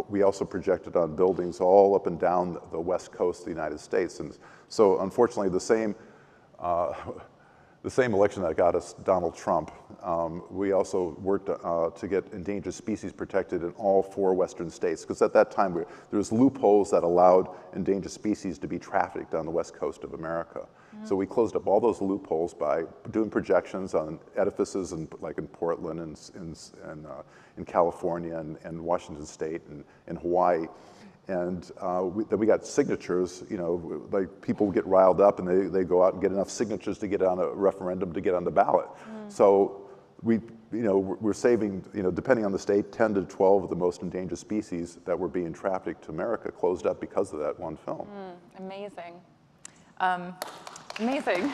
we also projected on buildings all up and down the west coast of the United States. And so unfortunately, the same election that got us Donald Trump, we also worked to get endangered species protected in all 4 western states, because at that time there was loopholes that allowed endangered species to be trafficked on the west coast of America. So we closed up all those loopholes by doing projections on edifices like in Portland and in California and Washington State and Hawaii. And then we got signatures, you know, like people get riled up and they go out and get enough signatures to get on a referendum to get on the ballot. So we're saving, you know, depending on the state, 10 to 12 of the most endangered species that were being trafficked to America closed up because of that one film. Amazing. Amazing.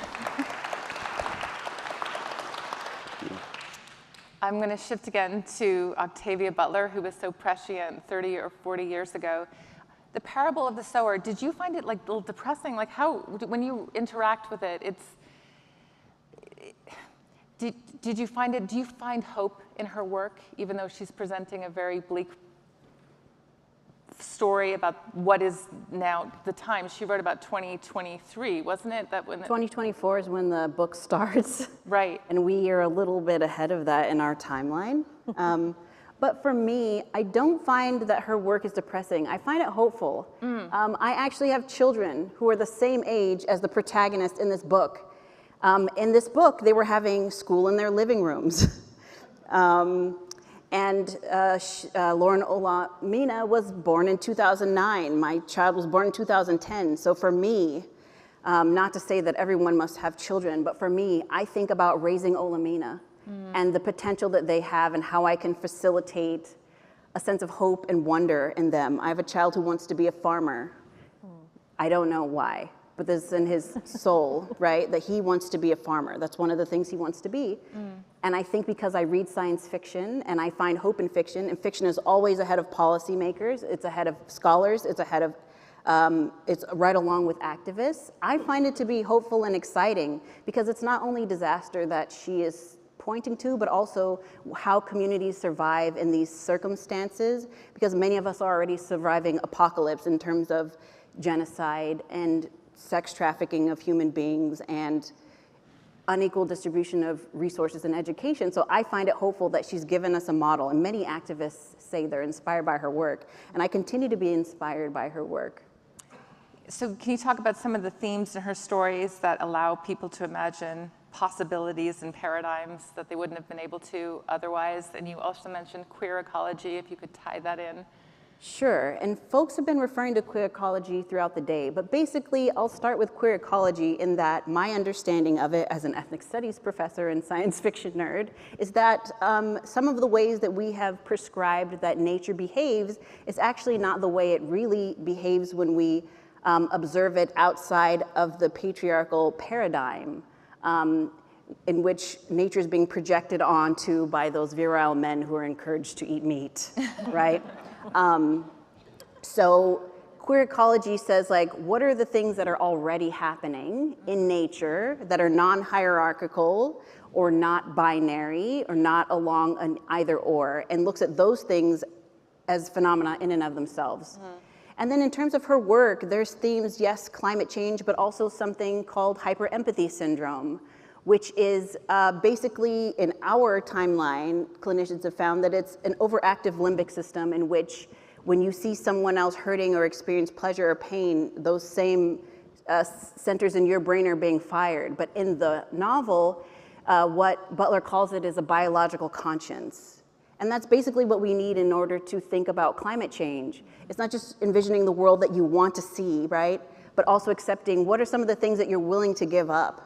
I'm going to shift again to Octavia Butler, who was so prescient 30 or 40 years ago. The parable of the sower, did you find it like a little depressing? Like how, when you interact with it, do you find hope in her work, even though she's presenting a very bleak story about what is now the time? She wrote about 2023, wasn't it? 2024 is when the book starts. Right. And we are a little bit ahead of that in our timeline. But for me, I don't find that her work is depressing. I find it hopeful. I actually have children who are the same age as the protagonist in this book. In this book, they were having school in their living rooms. Lauren Olamina was born in 2009. My child was born in 2010. So for me, not to say that everyone must have children, but for me, I think about raising Olamina and the potential that they have and how I can facilitate a sense of hope and wonder in them. I have a child who wants to be a farmer. I don't know why, but this is in his soul, right? That he wants to be a farmer. That's one of the things he wants to be. And I think because I read science fiction and I find hope in fiction, and fiction is always ahead of policymakers, it's ahead of scholars, it's ahead of it's right along with activists. I find it to be hopeful and exciting because it's not only disaster that she is pointing to, but also how communities survive in these circumstances, because many of us are already surviving apocalypse in terms of genocide and sex trafficking of human beings and unequal distribution of resources and education. So I find it hopeful that she's given us a model, and many activists say they're inspired by her work, and I continue to be inspired by her work. So can you talk about some of the themes in her stories that allow people to imagine possibilities and paradigms that they wouldn't have been able to otherwise? And you also mentioned queer ecology, if you could tie that in. Sure, and folks have been referring to queer ecology throughout the day, but basically I'll start with queer ecology in that my understanding of it as an ethnic studies professor and science fiction nerd is that some of the ways that we have prescribed that nature behaves is actually not the way it really behaves when we observe it outside of the patriarchal paradigm in which nature is being projected onto by those virile men who are encouraged to eat meat, right? So queer ecology says, like, what are the things that are already happening in nature that are non-hierarchical or not binary or not along an either or, and looks at those things as phenomena in and of themselves. And then in terms of her work, there's themes, yes, climate change, but also something called hyperempathy syndrome, which is basically in our timeline, clinicians have found that it's an overactive limbic system in which when you see someone else hurting or experience pleasure or pain, those same centers in your brain are being fired. But in the novel, what Butler calls it is a biological conscience. And that's basically what we need in order to think about climate change. It's not just envisioning the world that you want to see, right? But also accepting what are some of the things that you're willing to give up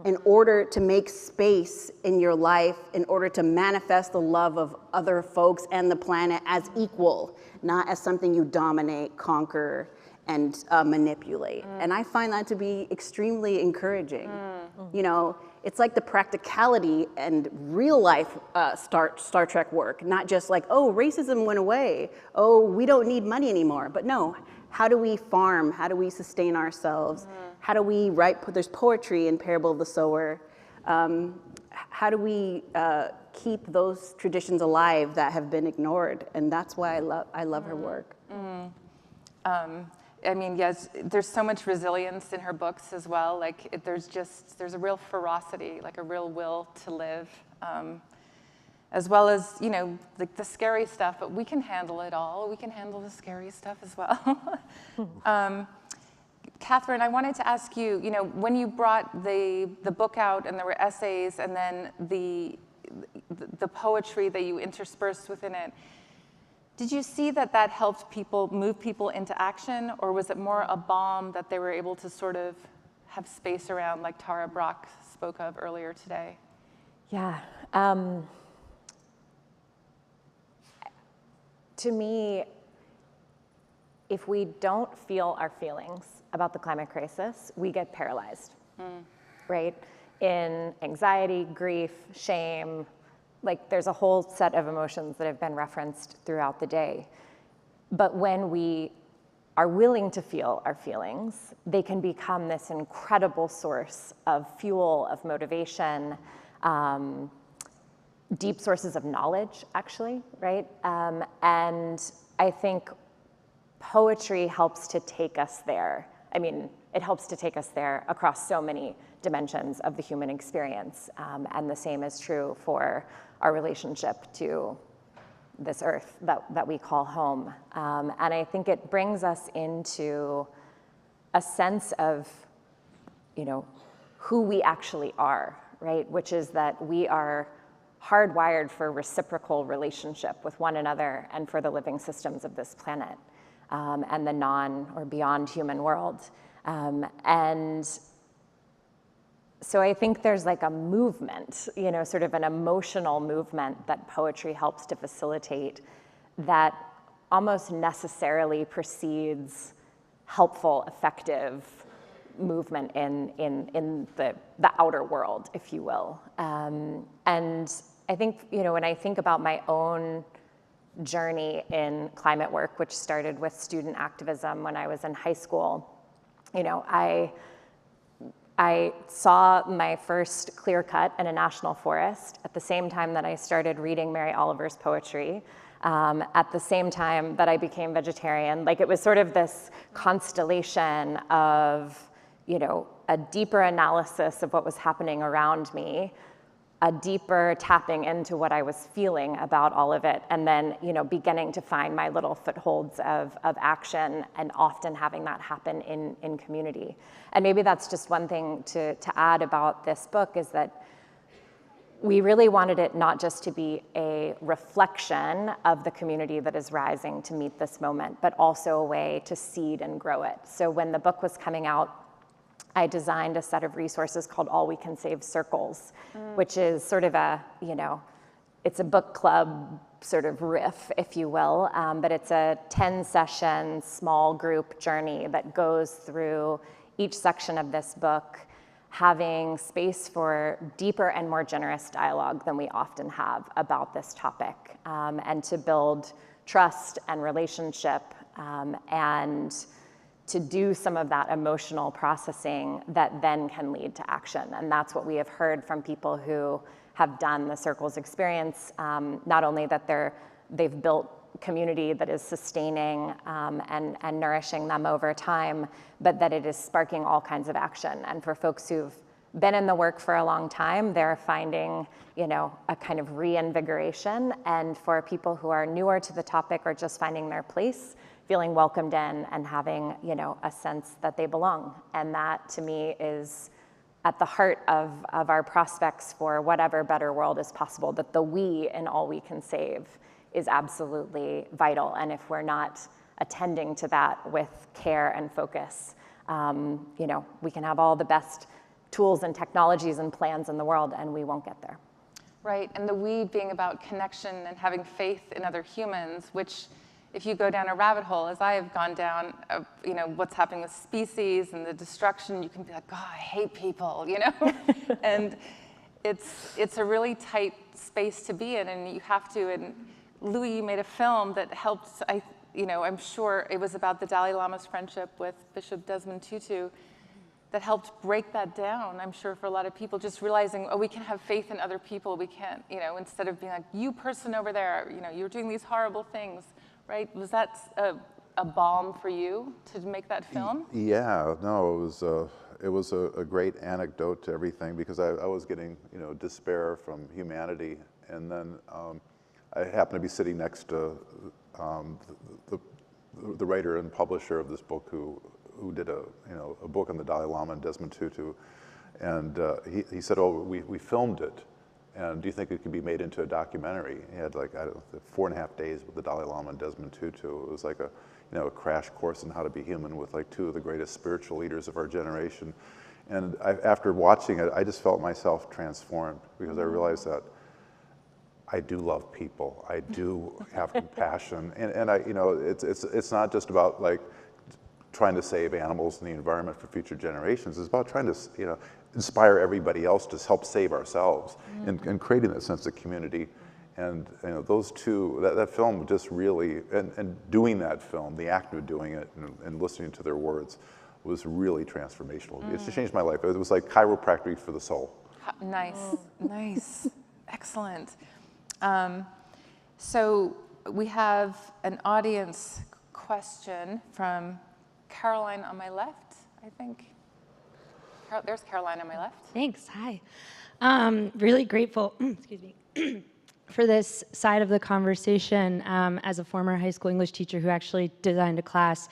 in order to make space in your life, in order to manifest the love of other folks and the planet as equal, not as something you dominate, conquer, and manipulate. And I find that to be extremely encouraging. You know, it's like the practicality and real life Star Trek work, not just like, oh, racism went away, oh, we don't need money anymore. But no, how do we farm? How do we sustain ourselves? How do we write, there's poetry in Parable of the Sower. How do we keep those traditions alive that have been ignored? And that's why I love her work. I mean, yes, there's so much resilience in her books as well. Like, there's a real ferocity, like a real will to live, as well as, you know, like the scary stuff, but we can handle it all. We can handle the scary stuff as well. Catherine, I wanted to ask you, you know, when you brought the book out and there were essays and then the poetry that you interspersed within it, did you see that that helped people, move people into action, or was it more a balm that they were able to sort of have space around, like Tara Brach spoke of earlier today? Yeah. To me, if we don't feel our feelings about the climate crisis, we get paralyzed, right? In anxiety, grief, shame, like there's a whole set of emotions that have been referenced throughout the day. But when we are willing to feel our feelings, they can become this incredible source of fuel, of motivation, deep sources of knowledge, actually, right? And I think poetry helps to take us there. I mean, it helps to take us there across so many dimensions of the human experience. And the same is true for our relationship to this earth that we call home. And I think it brings us into a sense of, who we actually are, right? Which is that we are hardwired for reciprocal relationship with one another and for the living systems of this planet, and the non or beyond human world. And so I think there's like a movement, sort of an emotional movement that poetry helps to facilitate that almost necessarily precedes helpful, effective movement in the outer world, if you will. And I think, when I think about my own journey in climate work, which started with student activism when I was in high school, I saw my first clear cut in a national forest at the same time that I started reading Mary Oliver's poetry, at the same time that I became vegetarian. Like, it was sort of this constellation of, a deeper analysis of what was happening around me, a deeper tapping into what I was feeling about all of it, and then, beginning to find my little footholds of action, and often having that happen in community. And maybe that's just one thing to add about this book, is that we really wanted it not just to be a reflection of the community that is rising to meet this moment, but also a way to seed and grow it. So when the book was coming out, I designed a set of resources called All We Can Save Circles, which is sort of a, it's a book club sort of riff, if you will, but it's a 10-session small group journey that goes through each section of this book, having space for deeper and more generous dialogue than we often have about this topic, and to build trust and relationship, and to do some of that emotional processing that then can lead to action. And that's what we have heard from people who have done the Circles experience, not only that they've built community that is sustaining and nourishing them over time, but that it is sparking all kinds of action. And for folks who've been in the work for a long time, they're finding, a kind of reinvigoration. And for people who are newer to the topic or just finding their place, feeling welcomed in and having, a sense that they belong. And that, to me, is at the heart of our prospects for whatever better world is possible, that the we in All We Can Save is absolutely vital. And if we're not attending to that with care and focus, we can have all the best tools and technologies and plans in the world, and we won't get there. Right, and the we being about connection and having faith in other humans, which, if you go down a rabbit hole, as I have gone down, what's happening with species and the destruction, you can be like, God, I hate people, and it's a really tight space to be in, and you have to. And Louis, you made a film that helped. I'm sure it was about the Dalai Lama's friendship with Bishop Desmond Tutu, that helped break that down. I'm sure for a lot of people, just realizing, we can have faith in other people. We can't, instead of being like, you person over there, you're doing these horrible things. Right? Was that a balm for you to make that film? Yeah, no, it was a great anecdote to everything, because I was getting despair from humanity, and then I happened to be sitting next to the writer and publisher of this book who did a book on the Dalai Lama and Desmond Tutu, and he said, we filmed it. And do you think it could be made into a documentary? He had 4.5 days with the Dalai Lama and Desmond Tutu. It was like a crash course in how to be human with two of the greatest spiritual leaders of our generation. And after watching it, I just felt myself transformed, because I realized that I do love people. I do have compassion, and it's not just about trying to save animals and the environment for future generations. It's about trying to inspire everybody else to help save ourselves, and creating that sense of community. And those two, that film just really, and doing that film, the act of doing it and listening to their words was really transformational. It just changed my life. It was like chiropractic for the soul. Nice, nice, excellent. So we have an audience question from Caroline on my left, I think. There's Caroline on my left. Thanks, hi. Really grateful, excuse me, for this side of the conversation. As a former high school English teacher who actually designed a class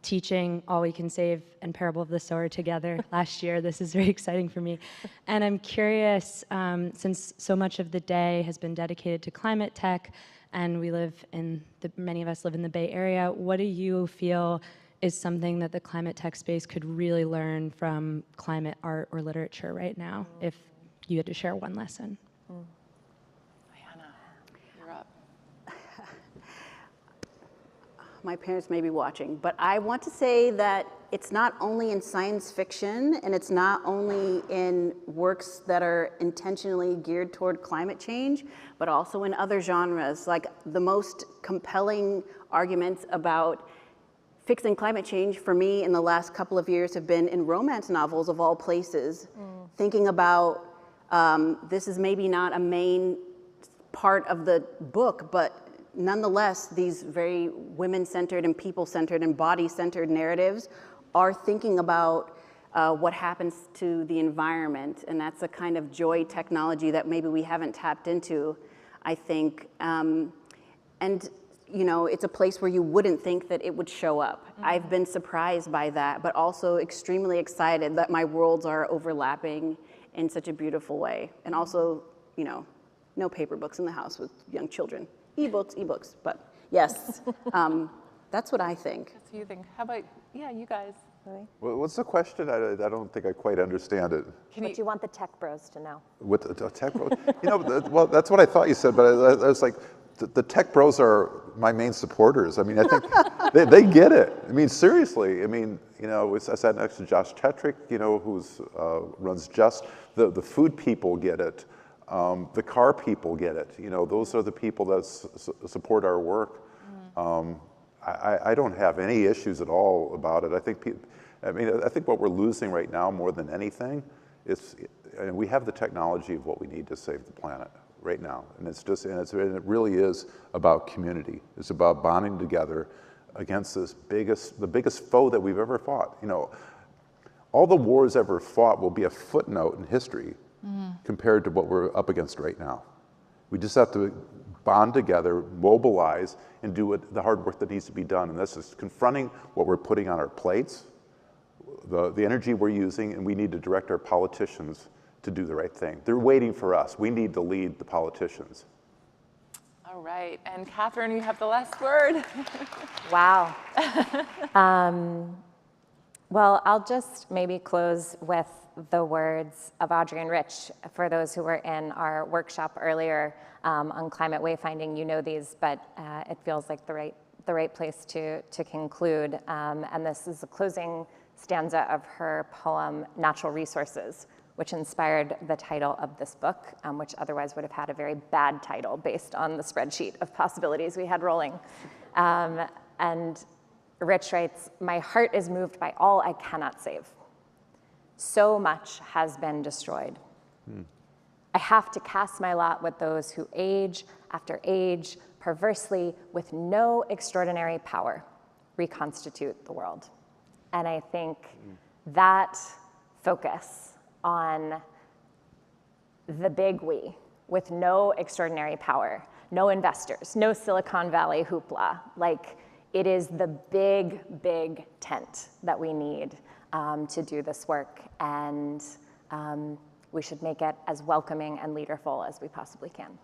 teaching All We Can Save and Parable of the Sower together last year. This is very exciting for me. And I'm curious, since so much of the day has been dedicated to climate tech, and many of us live in the Bay Area, what do you feel is something that the climate tech space could really learn from climate art or literature right now, if you had to share one lesson? My parents may be watching, but I want to say that it's not only in science fiction and it's not only in works that are intentionally geared toward climate change, but also in other genres. Like the most compelling arguments about fixing climate change for me in the last couple of years have been in romance novels of all places. Thinking about, this is maybe not a main part of the book, but nonetheless, these very women-centered and people-centered and body-centered narratives are thinking about what happens to the environment, and that's a kind of joy technology that maybe we haven't tapped into, I think. And you know, it's a place where you wouldn't think that it would show up. I've been surprised by that, but also extremely excited that my worlds are overlapping in such a beautiful way. And also, you know, no paper books in the house with young children. E-books, but yes, that's what I think. That's what you think. How about, you guys? Well, what's the question? I don't think I quite understand it. What you want the tech bros to know? What the tech bros? You know, well, that's what I thought you said, but I was like, the tech bros are my main supporters. I mean, I think they get it. I mean, seriously. I mean, you know, I sat next to Josh Tetrick, you know, who's runs Just. The food people get it. The car people get it. You know, those are the people that support our work. I don't have any issues at all about it. I think what we're losing right now more than anything is, and we have the technology of what we need to save the planet right now. And it really is about community. It's about bonding together against the biggest foe that we've ever fought. You know, all the wars ever fought will be a footnote in history compared to what we're up against right now. We just have to bond together, mobilize, and do the hard work that needs to be done. And this is confronting what we're putting on our plates, the energy we're using, and we need to direct our politicians to do the right thing. They're waiting for us. We need to lead the politicians. All right, and Catherine, you have the last word. Wow. Well, I'll just maybe close with the words of Audrey and Rich. For those who were in our workshop earlier on climate wayfinding, you know these, but it feels like the right place to conclude. And this is the closing stanza of her poem, Natural Resources, which inspired the title of this book, which otherwise would have had a very bad title based on the spreadsheet of possibilities we had rolling. And Rich writes, "My heart is moved by all I cannot save. So much has been destroyed. I have to cast my lot with those who age after age, perversely, with no extraordinary power, reconstitute the world." And I think that focus on the big we, with no extraordinary power, no investors, no Silicon Valley hoopla, like it is the big, big tent that we need to do this work, and we should make it as welcoming and leaderful as we possibly can.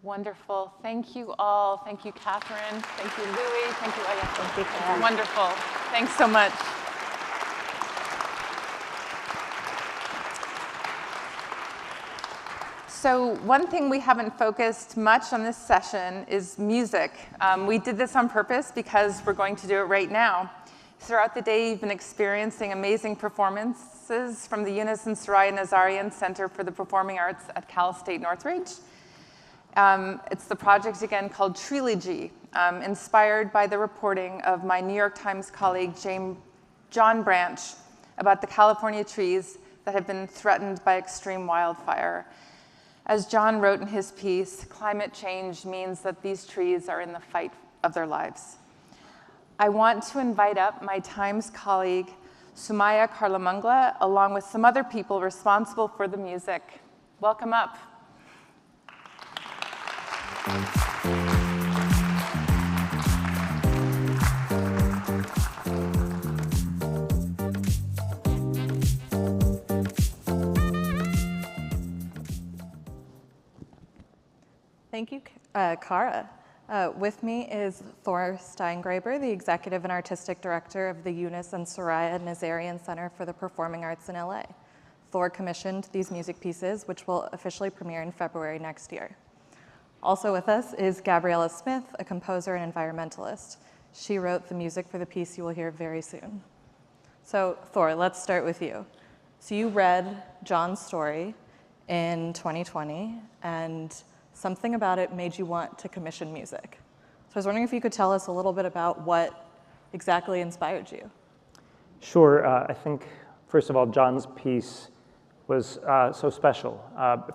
Wonderful. Thank you all. Thank you, Catherine. Thank you, Louie. Thank you, Ayesha. Thank you. Wonderful. Thanks so much. So one thing we haven't focused much on this session is music. We did this on purpose because we're going to do it right now. Throughout the day, you've been experiencing amazing performances from the Eunice and Soraya Nazarian Center for the Performing Arts at Cal State Northridge. It's the project, again, called Trilogy, inspired by the reporting of my New York Times colleague, John Branch, about the California trees that have been threatened by extreme wildfire. As John wrote in his piece, climate change means that these trees are in the fight of their lives. I want to invite up my Times colleague, Sumaya Karlamangla, along with some other people responsible for the music. Welcome up. Thank you, Cara. With me is Thor Steingraber, the Executive and Artistic Director of the Eunice and Soraya Nazarian Center for the Performing Arts in LA. Thor commissioned these music pieces, which will officially premiere in February next year. Also with us is Gabriella Smith, a composer and environmentalist. She wrote the music for the piece you will hear very soon. So Thor, let's start with you. So you read John's story in 2020, and something about it made you want to commission music. So I was wondering if you could tell us a little bit about what exactly inspired you. Sure. I think, first of all, John's piece was so special.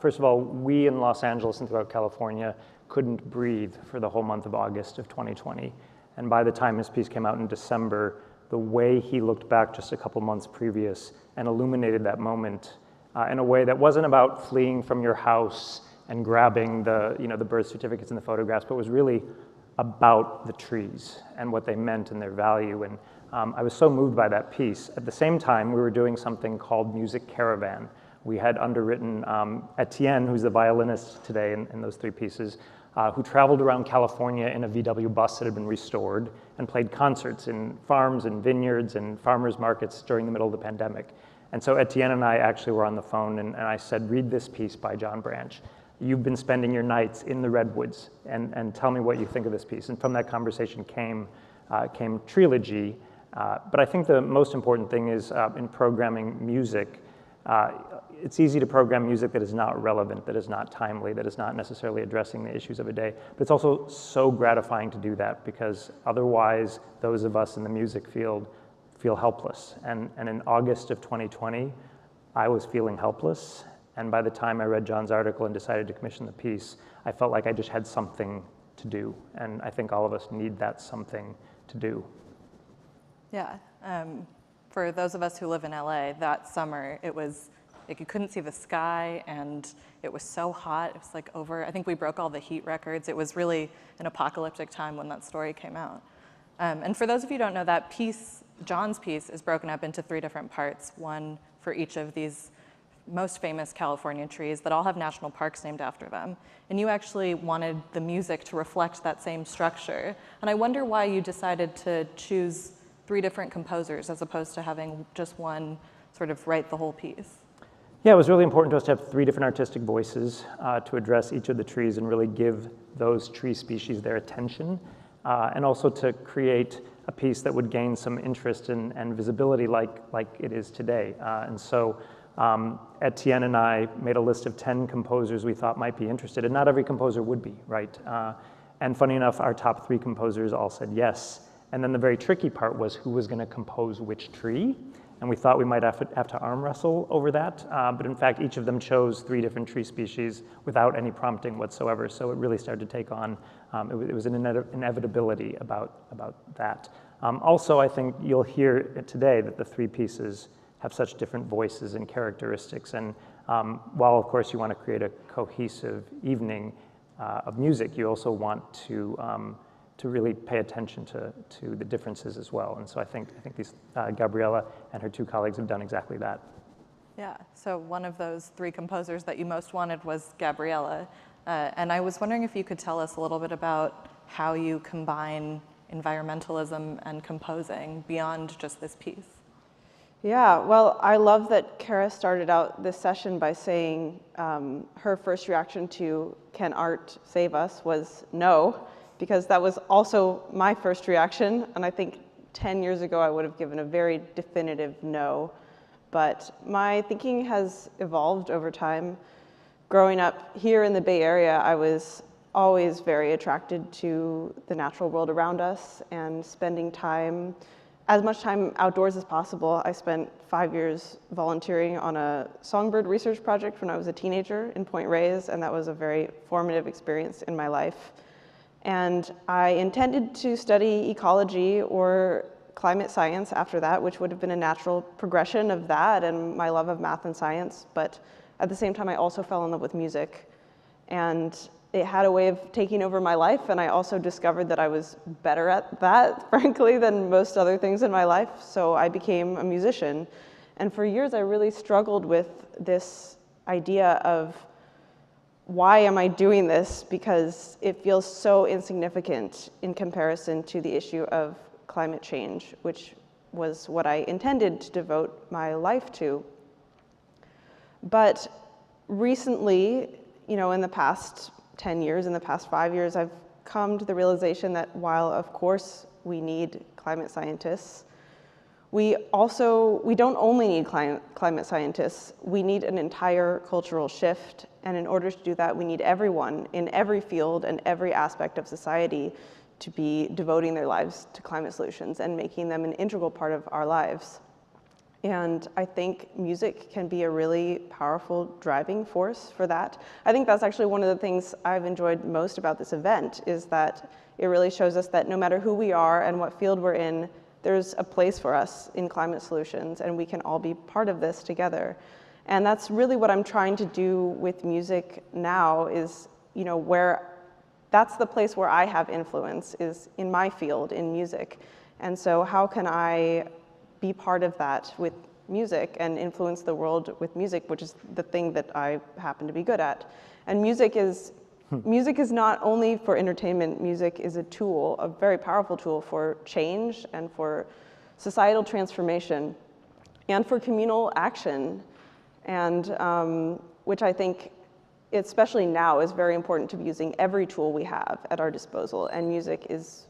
First of all, we in Los Angeles and throughout California couldn't breathe for the whole month of August of 2020. And by the time his piece came out in December, the way he looked back just a couple months previous and illuminated that moment in a way that wasn't about fleeing from your house and grabbing the birth certificates and the photographs, but was really about the trees and what they meant and their value. And I was so moved by that piece. At the same time, we were doing something called Music Caravan. We had underwritten Etienne, who's the violinist today in those three pieces, who traveled around California in a VW bus that had been restored and played concerts in farms and vineyards and farmers markets during the middle of the pandemic. And so Etienne and I actually were on the phone, and I said, read this piece by John Branch. You've been spending your nights in the redwoods, and tell me what you think of this piece. And from that conversation came Trilogy. But I think the most important thing is in programming music, it's easy to program music that is not relevant, that is not timely, that is not necessarily addressing the issues of a day. But it's also so gratifying to do that, because otherwise those of us in the music field feel helpless. And in August of 2020, I was feeling helpless. And by the time I read John's article and decided to commission the piece, I felt like I just had something to do. And I think all of us need that something to do. Yeah. For those of us who live in LA, that summer, it was like you couldn't see the sky, and it was so hot. It was like I think we broke all the heat records. It was really an apocalyptic time when that story came out. And for those of you who don't know, that piece, John's piece, is broken up into 3 different parts, one for each of these most famous California trees that all have national parks named after them. And you actually wanted the music to reflect that same structure. And I wonder why you decided to choose 3 different composers as opposed to having just one sort of write the whole piece. Yeah, it was really important to us to have 3 different artistic voices to address each of the trees and really give those tree species their attention, and also to create a piece that would gain some interest and visibility like it is today. And so Etienne and I made a list of 10 composers we thought might be interested, and not every composer would be, right? And funny enough, our top 3 composers all said yes. And then the very tricky part was who was going to compose which tree. And we thought we might have to arm wrestle over that. But in fact, each of them chose 3 different tree species without any prompting whatsoever. So it really started to take on, it was an inevitability about that. Also, I think you'll hear today that the 3 pieces have such different voices and characteristics. And while, of course, you want to create a cohesive evening of music, you also want to really pay attention to the differences as well. And so I think these Gabriella and her 2 colleagues have done exactly that. Yeah, so one of those 3 composers that you most wanted was Gabriella. And I was wondering if you could tell us a little bit about how you combine environmentalism and composing beyond just this piece. Yeah, well, I love that Cara started out this session by saying her first reaction to "Can art save us?" was no, because that was also my first reaction, and I think 10 years ago I would have given a very definitive no. But my thinking has evolved over time. Growing up here in the Bay Area, I was always very attracted to the natural world around us and spending time, as much time outdoors as possible. I spent 5 years volunteering on a songbird research project when I was a teenager in Point Reyes, and that was a very formative experience in my life. And I intended to study ecology or climate science after that, which would have been a natural progression of that and my love of math and science. But at the same time, I also fell in love with music. And it had a way of taking over my life, and I also discovered that I was better at that, frankly, than most other things in my life, so I became a musician. And for years, I really struggled with this idea of, why am I doing this? Because it feels so insignificant in comparison to the issue of climate change, which was what I intended to devote my life to. But recently, in the past 10 years, in the past 5 years, I've come to the realization that while, of course, we need climate scientists, we don't only need climate scientists, we need an entire cultural shift. And in order to do that, we need everyone in every field and every aspect of society to be devoting their lives to climate solutions and making them an integral part of our lives. And I think music can be a really powerful driving force for that. I think that's actually one of the things I've enjoyed most about this event, is that it really shows us that no matter who we are and what field we're in, there's a place for us in climate solutions, and we can all be part of this together. And that's really what I'm trying to do with music now, is, that's the place where I have influence, is in my field, in music. And so how can I be part of that with music and influence the world with music, which is the thing that I happen to be good at. And music is not only for entertainment, music is a tool, a very powerful tool for change and for societal transformation and for communal action. And which I think, especially now, is very important to be using every tool we have at our disposal. And music is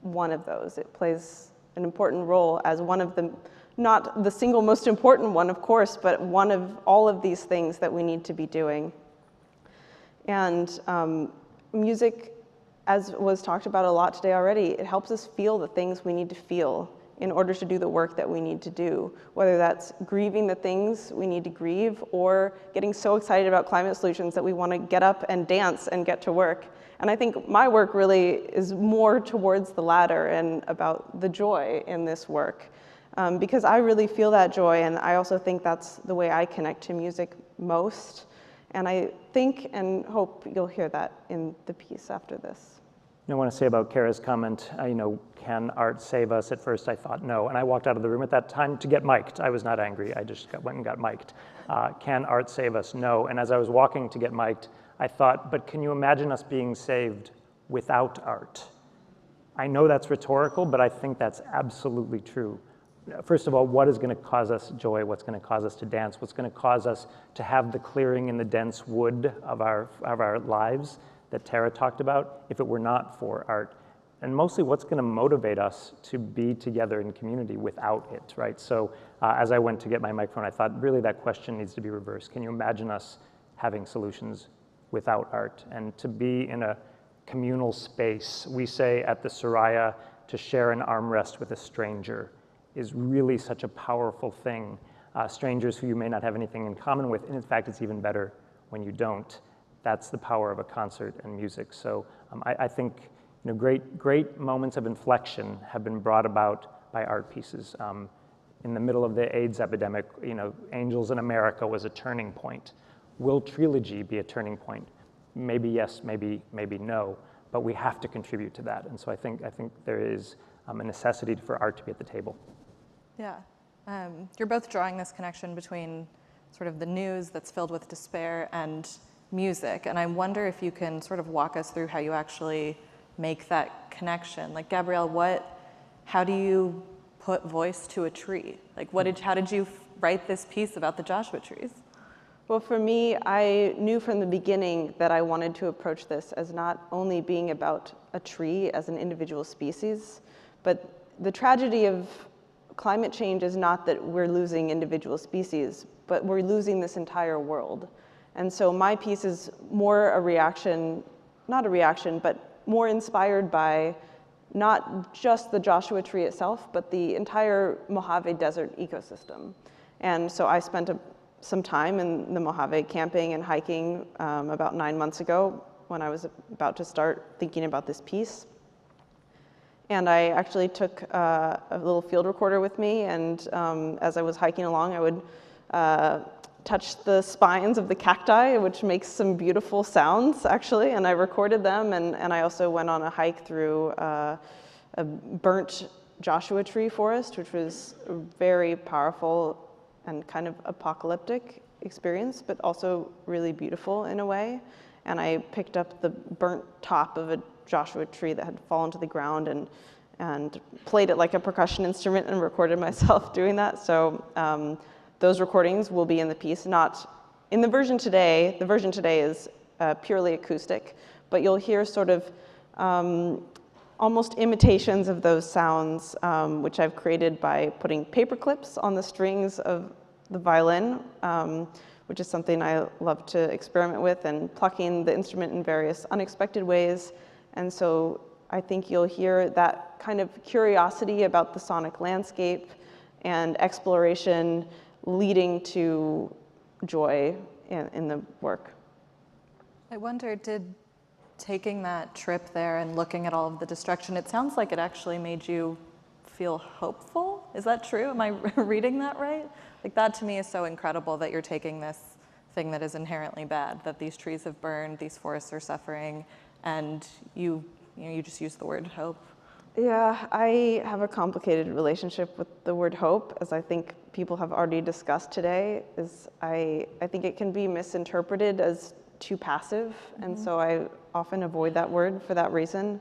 one of those. It plays an important role as one of the, not the single most important one, of course, but one of all of these things that we need to be doing. And music, as was talked about a lot today already, it helps us feel the things we need to feel in order to do the work that we need to do, whether that's grieving the things we need to grieve or getting so excited about climate solutions that we want to get up and dance and get to work. And I think my work really is more towards the latter and about the joy in this work, because I really feel that joy, and I also think that's the way I connect to music most. And I think and hope you'll hear that in the piece after this. I want to say about Kara's comment, can art save us? At first I thought no, and I walked out of the room at that time to get mic'd. I was not angry, I just went and got mic'd. Can art save us? No. And as I was walking to get mic'd, I thought, but can you imagine us being saved without art? I know that's rhetorical, but I think that's absolutely true. First of all, what is going to cause us joy? What's going to cause us to dance? What's going to cause us to have the clearing in the dense wood of our lives that Tara talked about if it were not for art? And mostly what's going to motivate us to be together in community without it, right? So as I went to get my microphone, I thought really that question needs to be reversed. Can you imagine us having solutions without art? And to be in a communal space, we say at the Soraya, to share an armrest with a stranger is really such a powerful thing. Strangers who you may not have anything in common with, and in fact, it's even better when you don't. That's the power of a concert and music. So I think great moments of inflection have been brought about by art pieces. In the middle of the AIDS epidemic, Angels in America was a turning point. Will Trilogy be a turning point? Maybe yes, maybe no, but we have to contribute to that. And so I think there is a necessity for art to be at the table. Yeah, you're both drawing this connection between sort of the news that's filled with despair and music, and I wonder if you can sort of walk us through how you actually make that connection. Like, Gabrielle, how do you put voice to a tree? Like, how did you write this piece about the Joshua trees? Well, for me, I knew from the beginning that I wanted to approach this as not only being about a tree as an individual species, but the tragedy of climate change is not that we're losing individual species, but we're losing this entire world. And so my piece is more a reaction, not a reaction, but more inspired by not just the Joshua tree itself, but the entire Mojave Desert ecosystem. And so I spent some time in the Mojave camping and hiking about 9 months ago when I was about to start thinking about this piece. And I actually took a little field recorder with me, and as I was hiking along, I would touched the spines of the cacti, which makes some beautiful sounds, actually, and I recorded them, and I also went on a hike through a burnt Joshua tree forest, which was a very powerful and kind of apocalyptic experience, but also really beautiful in a way. And I picked up the burnt top of a Joshua tree that had fallen to the ground and played it like a percussion instrument and recorded myself doing that. So those recordings will be in the piece, not in the version today. The version today is purely acoustic, but you'll hear sort of almost imitations of those sounds, which I've created by putting paper clips on the strings of the violin, which is something I love to experiment with, and plucking the instrument in various unexpected ways. And so I think you'll hear that kind of curiosity about the sonic landscape and exploration leading to joy in the work. I wonder, did taking that trip there and looking at all of the destruction, it sounds like it actually made you feel hopeful? Is that true? Am I reading that right? Like, that to me is so incredible, that you're taking this thing that is inherently bad, that these trees have burned, these forests are suffering, and you just use the word hope. Yeah, I have a complicated relationship with the word hope, as I think people have already discussed today. I think it can be misinterpreted as too passive, and so I often avoid that word for that reason.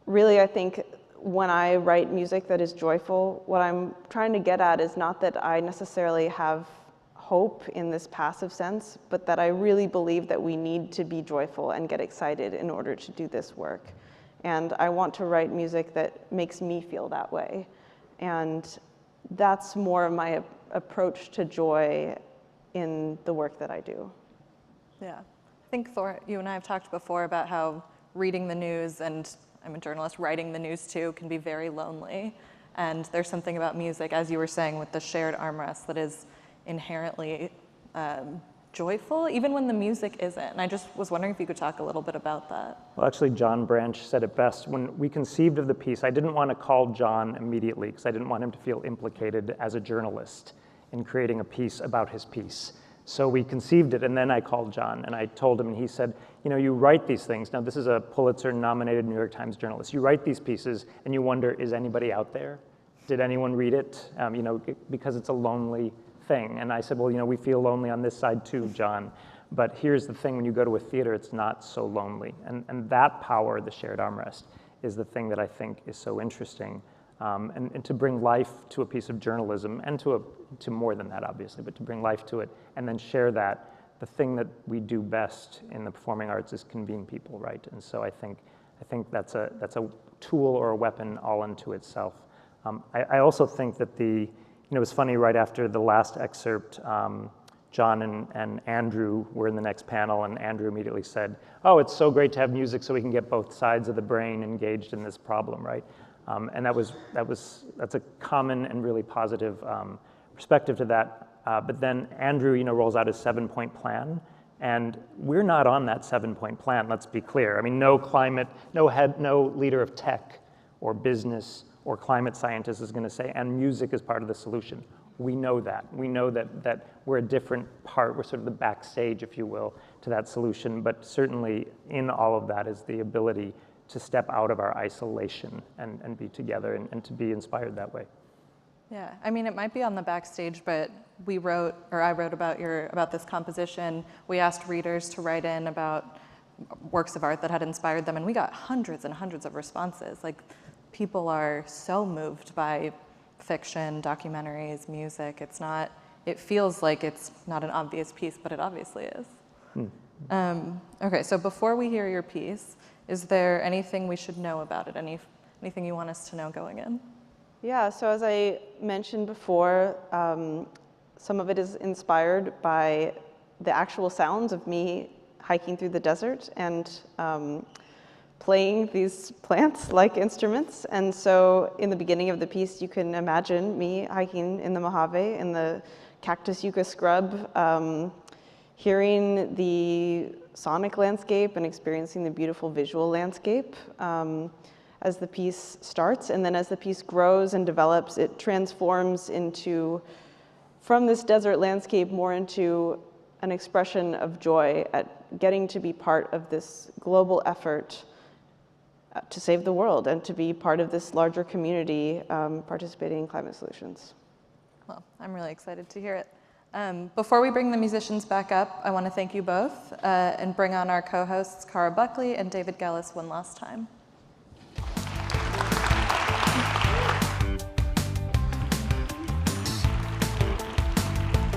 Really, I think when I write music that is joyful, what I'm trying to get at is not that I necessarily have hope in this passive sense, but that I really believe that we need to be joyful and get excited in order to do this work. And I want to write music that makes me feel that way. And that's more of my approach to joy in the work that I do. Yeah. I think, Thor, you and I have talked before about how reading the news, and I'm a journalist, writing the news too, can be very lonely. And there's something about music, as you were saying, with the shared armrest that is inherently joyful, even when the music isn't. And I just was wondering if you could talk a little bit about that. Well, actually, John Branch said it best. When we conceived of the piece, I didn't want to call John immediately because I didn't want him to feel implicated as a journalist in creating a piece about his piece. So we conceived it, and then I called John, and I told him, and he said, you know, you write these things. Now, this is a Pulitzer-nominated New York Times journalist. You write these pieces, and you wonder, is anybody out there? Did anyone read it? You know, because it's a lonely thing. And I said, well, you know, we feel lonely on this side too, John. But here's the thing, when you go to a theater, it's not so lonely. And that power, the shared armrest, is the thing that I think is so interesting. And to bring life to a piece of journalism, and to more than that, obviously, but to bring life to it, and then share that. The thing that we do best in the performing arts is convene people, right? And so I think that's a tool or a weapon all unto itself. I also think that it was funny, right after the last excerpt, John and Andrew were in the next panel, and Andrew immediately said, oh, it's so great to have music so we can get both sides of the brain engaged in this problem, right? And that's a common and really positive perspective to that. But then Andrew, rolls out his 7-point plan, and we're not on that 7-point plan, let's be clear. I mean, no leader of tech or business or climate scientist is going to say, and music is part of the solution. We know that. We know that we're a different part. We're sort of the backstage, if you will, to that solution. But certainly in all of that is the ability to step out of our isolation and be together and to be inspired that way. Yeah, I mean, it might be on the backstage, but I wrote about this composition. We asked readers to write in about works of art that had inspired them, and we got hundreds and hundreds of responses. Like, people are so moved by fiction, documentaries, music. It feels like it's not an obvious piece, but it obviously is. Okay, so before we hear your piece, is there anything we should know about it? Anything you want us to know going in? Yeah, so as I mentioned before, some of it is inspired by the actual sounds of me hiking through the desert and playing these plants like instruments. And so in the beginning of the piece, you can imagine me hiking in the Mojave, in the cactus yucca scrub, hearing the sonic landscape and experiencing the beautiful visual landscape as the piece starts. And then as the piece grows and develops, it transforms into from this desert landscape more into an expression of joy at getting to be part of this global effort to save the world and to be part of this larger community participating in climate solutions. Well, I'm really excited to hear it. Before we bring the musicians back up, I want to thank you both and bring on our co-hosts, Cara Buckley and David Gellis, one last time.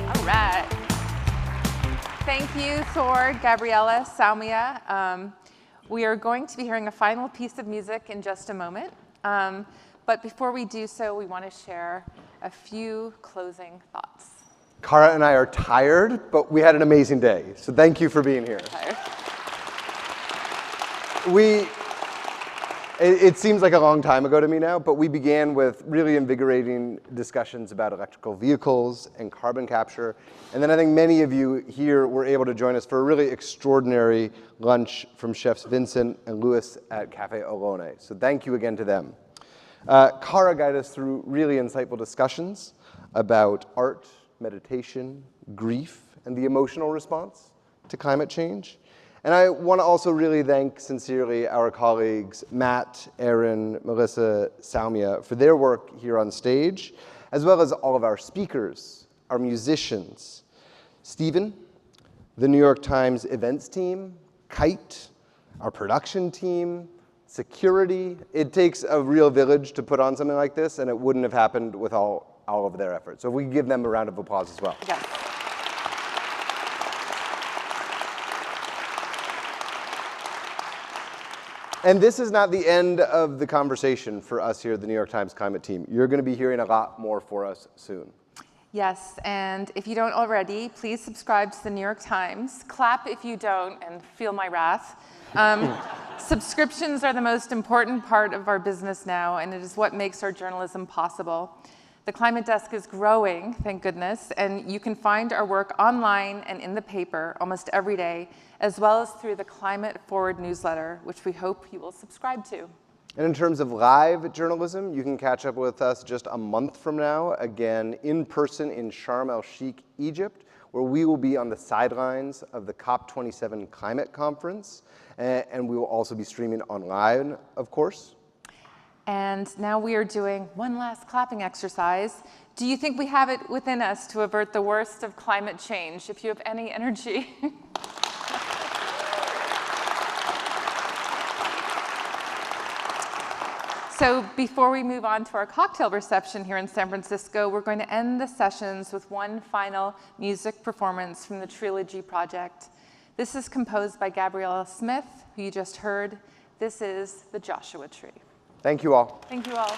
All right. Thank you, Thor, Gabriella, Salmia. We are going to be hearing a final piece of music in just a moment. But before we do so, we want to share a few closing thoughts. Cara and I are tired, but we had an amazing day. So thank you for being here. It seems like a long time ago to me now, but we began with really invigorating discussions about electrical vehicles and carbon capture. And then I think many of you here were able to join us for a really extraordinary lunch from chefs Vincent and Louis at Cafe Olone. So thank you again to them. Cara guided us through really insightful discussions about art, meditation, grief, and the emotional response to climate change. And I want to also really thank sincerely our colleagues, Matt, Aaron, Melissa, Salmia, for their work here on stage, as well as all of our speakers, our musicians, Stephen, the New York Times events team, Kite, our production team, security. It takes a real village to put on something like this, and it wouldn't have happened with all of their efforts. So if we can give them a round of applause as well. Yes. And this is not the end of the conversation for us here at the New York Times Climate Team. You're going to be hearing a lot more for us soon. Yes, and if you don't already, please subscribe to the New York Times. Clap if you don't and feel my wrath. Subscriptions are the most important part of our business now, and it is what makes our journalism possible. The Climate Desk is growing, thank goodness, and you can find our work online and in the paper almost every day, as well as through the Climate Forward newsletter, which we hope you will subscribe to. And in terms of live journalism, you can catch up with us just a month from now, again, in person in Sharm el-Sheikh, Egypt, where we will be on the sidelines of the COP27 climate conference, and we will also be streaming online, of course. And now we are doing one last clapping exercise. Do you think we have it within us to avert the worst of climate change, if you have any energy? So before we move on to our cocktail reception here in San Francisco, we're going to end the sessions with one final music performance from the Trilogy Project. This is composed by Gabriella Smith, who you just heard. This is The Joshua Tree. Thank you all. Thank you all.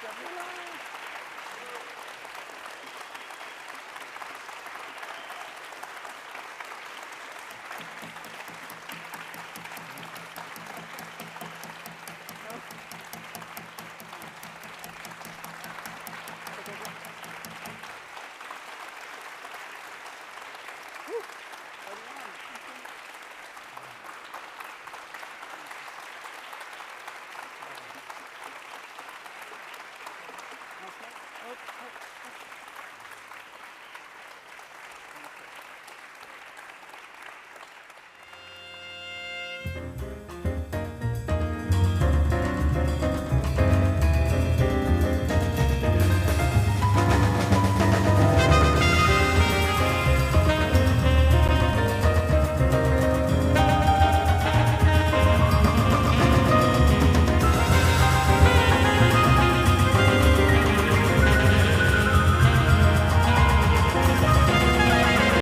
Gabriela.